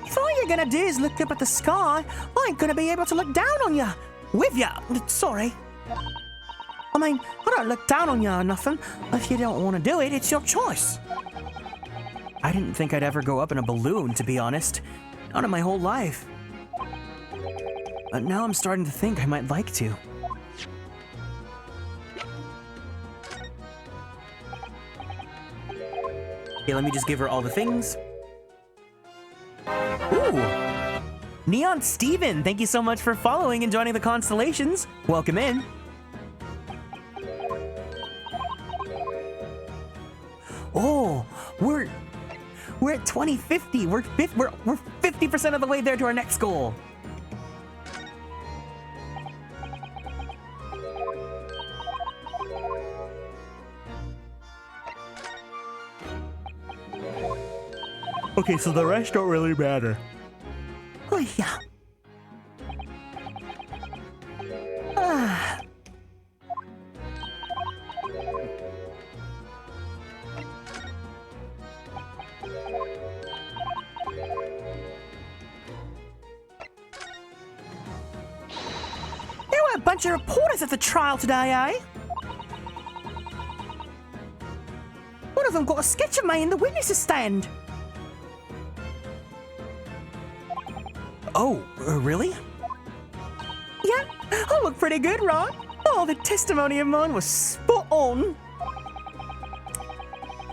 Speaker 5: If all you're gonna do is look up at the sky, I ain't gonna be able to look down on you. With you. Sorry. I mean, I don't look down on you or nothing. If you don't want to do it, it's your choice.
Speaker 2: I didn't think I'd ever go up in a balloon, to be honest. Not in my whole life. But now I'm starting to think I might like to. Okay, let me just give her all the things. Ooh! Neon Steven, thank you so much for following and joining the constellations. Welcome in. Oh, we're at 2050. We're 50% of the way there to our next goal. Okay, so the rest don't really matter.
Speaker 5: Oh, yeah. Ah. There were a bunch of reporters at the trial today, eh? One of them got a sketch of me in the witnesses stand.
Speaker 2: Oh, really?
Speaker 5: Yeah, I look pretty good, right? Oh, the testimony of mine was spot on.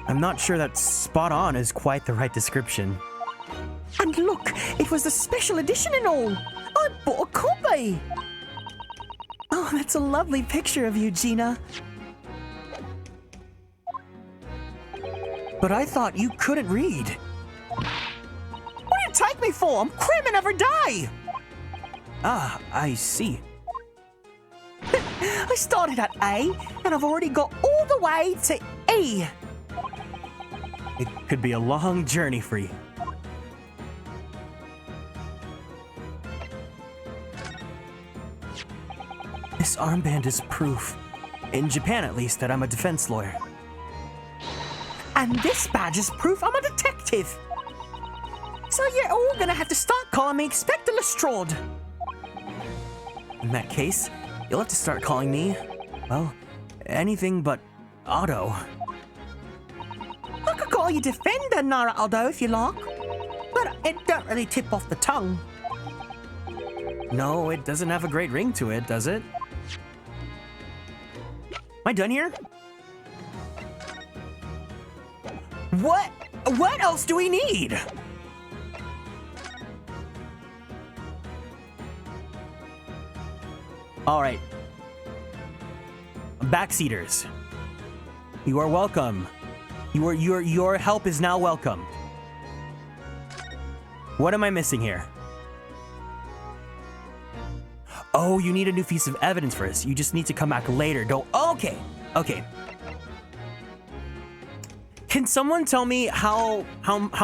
Speaker 2: I'm not sure that spot on is quite the right description.
Speaker 5: And look, it was the special edition and all. I bought a copy. Oh, that's a lovely picture of you, Gina.
Speaker 2: But I thought you couldn't read.
Speaker 5: What do you take me for? I'm cramming every day.
Speaker 2: Ah, I see.
Speaker 5: I started at A, and I've already got all the way to E.
Speaker 2: It could be a long journey for you. This armband is proof, in Japan at least, that I'm a defense lawyer.
Speaker 5: And this badge is proof I'm a detective. So you're all gonna have to start calling me Inspector Lestrade.
Speaker 2: In that case, you'll have to start calling me, well, anything but Otto.
Speaker 5: I could call you Defender, Nara Otto, if you like. But it don't really tip off the tongue.
Speaker 2: No, it doesn't have a great ring to it, does it? Am I done here? What else do we need? All right. Backseaters. You are welcome. Your help is now welcome. What am I missing here? Oh, you need a new piece of evidence first. You just need to come back later. Don't. Okay. Okay. Can someone tell me how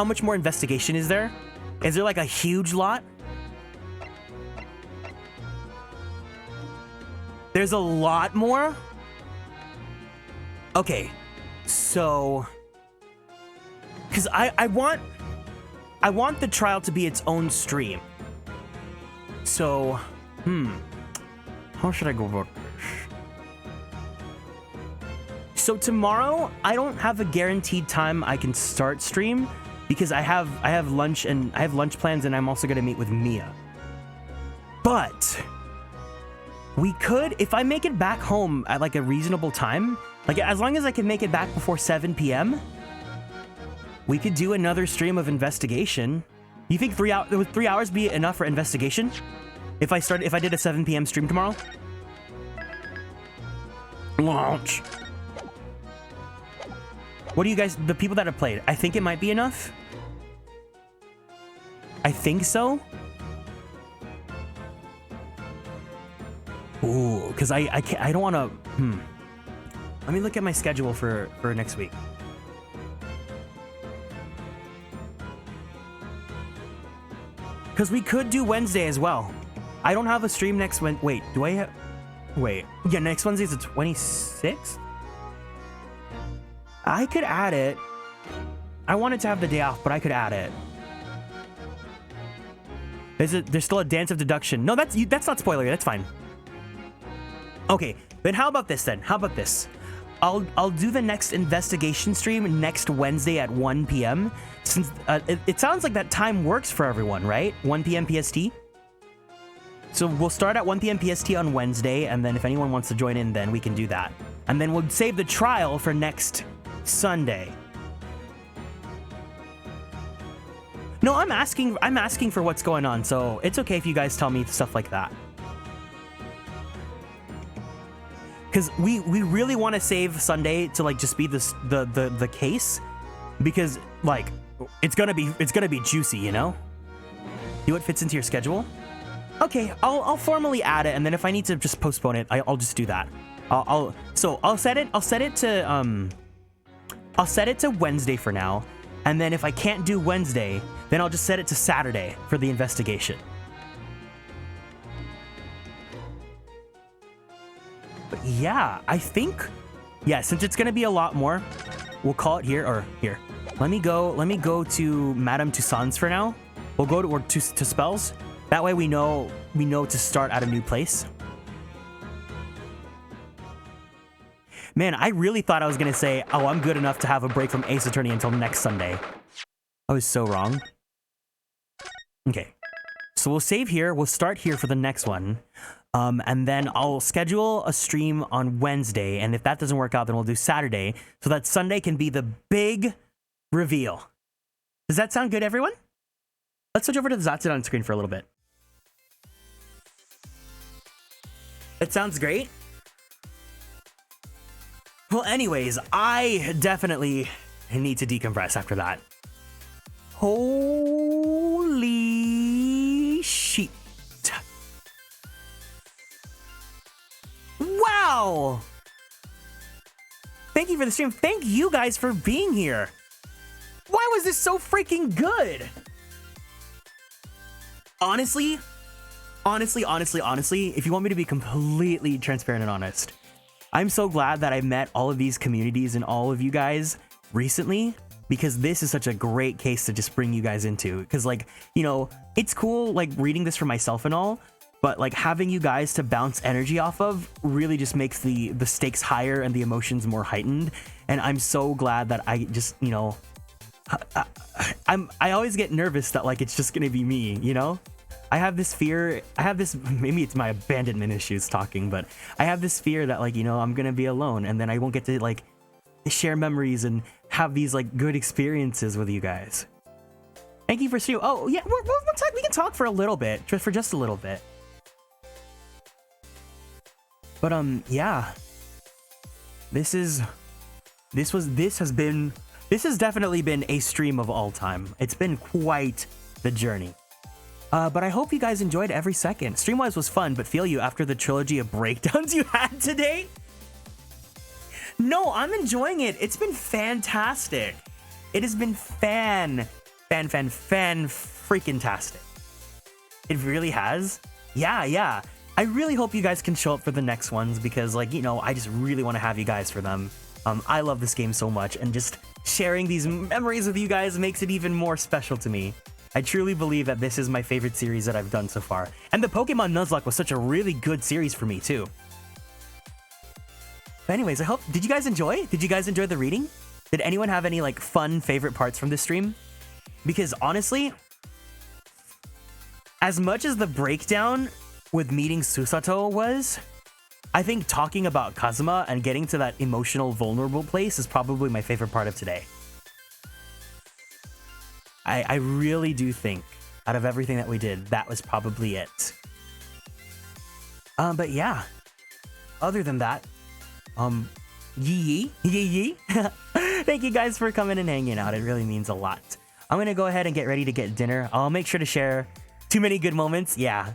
Speaker 2: much more investigation is there? Is there like a huge lot? There's a lot more? Okay. So, because I want the trial to be its own stream. So, how should I go about this? So tomorrow, I don't have a guaranteed time I can start stream because I have lunch plans, and I'm also gonna meet with Mia. But we could, if I make it back home at like a reasonable time, like as long as I can make it back before 7 p.m., we could do another stream of investigation. You think would 3 hours be enough for investigation? If I did a 7 p.m. stream tomorrow? Launch. What do you guys, the people that have played, I think it might be enough. I think so. Ooh, because I don't want to, Let me look at my schedule for next week. Because we could do Wednesday as well. I don't have a stream next Wednesday. Wait, do I have... Wait. Yeah, next Wednesday is the 26th? I could add it. I wanted to have the day off, but I could add it. There's still a dance of deduction. No, that's not spoilery. That's fine. Okay, then how about this then? How about this? I'll do the next investigation stream next Wednesday at 1 p.m. Since it sounds like that time works for everyone, right? 1 p.m. PST. So we'll start at 1 p.m. PST on Wednesday, and then if anyone wants to join in, then we can do that. And then we'll save the trial for next Sunday. No, I'm asking for what's going on, so it's okay if you guys tell me stuff like that. Because we really want to save Sunday to like just be the case, because like it's gonna be juicy, you know. See what fits into your schedule. Okay, I'll formally add it, and then if I need to just postpone it, I'll just do that. I'll set it to Wednesday for now, and then if I can't do Wednesday, then I'll just set it to Saturday for the investigation. But yeah, I think, yeah, since it's gonna be a lot more, we'll call it here, or here. Let me go to Madame Toussaint's for now. We'll go to spells. That way we know to start at a new place. Man, I really thought I was gonna say, oh, I'm good enough to have a break from Ace Attorney until next Sunday. I was so wrong. Okay, so we'll save here. We'll start here for the next one. And then I'll schedule a stream on Wednesday, and if that doesn't work out, then we'll do Saturday, so that Sunday can be the big reveal. Does that sound good, everyone? Let's switch over to the Zatsudan on screen for a little bit. It sounds great. Well, anyways, I definitely need to decompress after that. Holy shit. Wow! Thank you for the stream. Thank you guys for being here. Why was this so freaking good? Honestly, if you want me to be completely transparent and honest, I'm so glad that I met all of these communities and all of you guys recently, because this is such a great case to just bring you guys into. Because, like, you know, it's cool, like, reading this for myself and all, but, like, having you guys to bounce energy off of really just makes the stakes higher and the emotions more heightened. And I'm so glad that I just, you know, I always get nervous that, like, it's just gonna be me, you know? I have this fear. Maybe it's my abandonment issues talking, but I have this fear that like, you know, I'm gonna be alone and then I won't get to like share memories and have these like good experiences with you guys. Thank you for stream. Oh yeah, we'll talk. We can talk for a little bit, for just a little bit. But yeah, this has definitely been a stream of all time. It's been quite the journey. But I hope you guys enjoyed every second. Streamwise was fun, but feel you after the trilogy of breakdowns you had today. No, I'm enjoying it. It's been fantastic. It has been fan freaking tastic. It really has. Yeah. I really hope you guys can show up for the next ones because, like, you know, I just really want to have you guys for them. I love this game so much, and just sharing these memories with you guys makes it even more special to me. I truly believe that this is my favorite series that I've done so far. And the Pokemon Nuzlocke was such a really good series for me, too. But anyways, did you guys enjoy? Did you guys enjoy the reading? Did anyone have any, like, fun favorite parts from this stream? Because honestly, as much as the breakdown with meeting Susato was, I think talking about Kazuma and getting to that emotional, vulnerable place is probably my favorite part of today. I really do think, out of everything that we did, that was probably it. But yeah, other than that, yee. Thank you guys for coming and hanging out. It really means a lot. I'm gonna go ahead and get ready to get dinner. I'll make sure to share too many good moments. Yeah.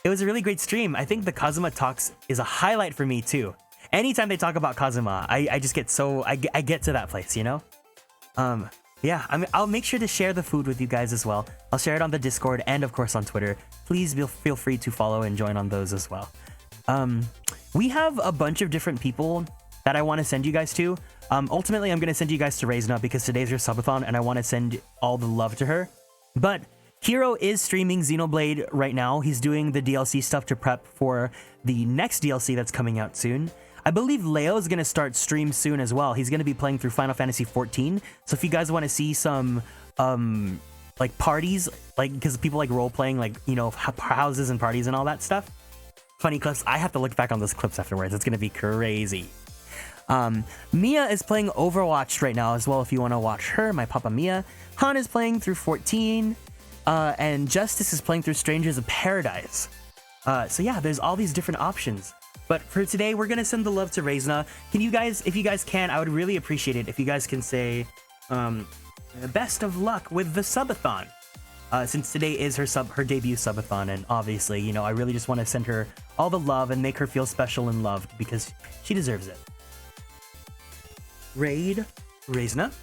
Speaker 2: It was a really great stream. I think the Kazuma talks is a highlight for me too. Anytime they talk about Kazuma, I just get so, I get to that place, you know? Yeah, I'll make sure to share the food with you guys as well. I'll share it on the Discord and of course on Twitter. Please feel free to follow and join on those as well. We have a bunch of different people that I want to send you guys to. Ultimately, I'm going to send you guys to Reizna because today's her subathon and I want to send all the love to her. But Hero is streaming Xenoblade right now. He's doing the DLC stuff to prep for the next DLC that's coming out soon. I believe Leo is going to start stream soon as well. He's going to be playing through Final Fantasy XIV. So if you guys want to see some like parties, like because people like role playing, like, you know, houses and parties and all that stuff, funny clips. I have to look back on those clips afterwards. It's going to be crazy. Mia is playing Overwatch right now as well. If you want to watch her, my Papa Mia. Han is playing through 14. And Justice is playing through Strangers of Paradise. So yeah, there's all these different options. But for today, we're gonna send the love to Reizna. Can you guys, if you guys can, I would really appreciate it if you guys can say, best of luck with the subathon. Since today is her debut subathon, and obviously, you know, I really just want to send her all the love and make her feel special and loved because she deserves it. Reizna.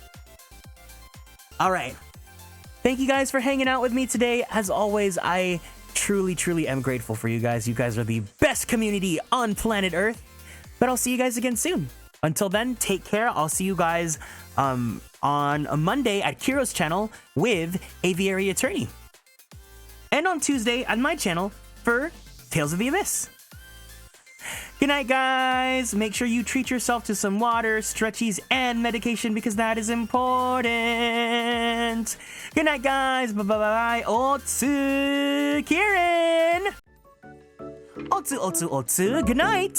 Speaker 2: All right. Thank you guys for hanging out with me today. As always, I truly am grateful for you guys. You guys are the best community on planet Earth. But I'll see you guys again soon. Until then, take care. I'll see you guys on a Monday at Kiro's channel with Aviary Attorney. And on Tuesday at my channel for Tales of the Abyss. Good night, guys. Make sure you treat yourself to some water, stretchies, and medication because that is important. Good night, guys. Bye-bye. Otsu, Kieran. Otsu. Good night.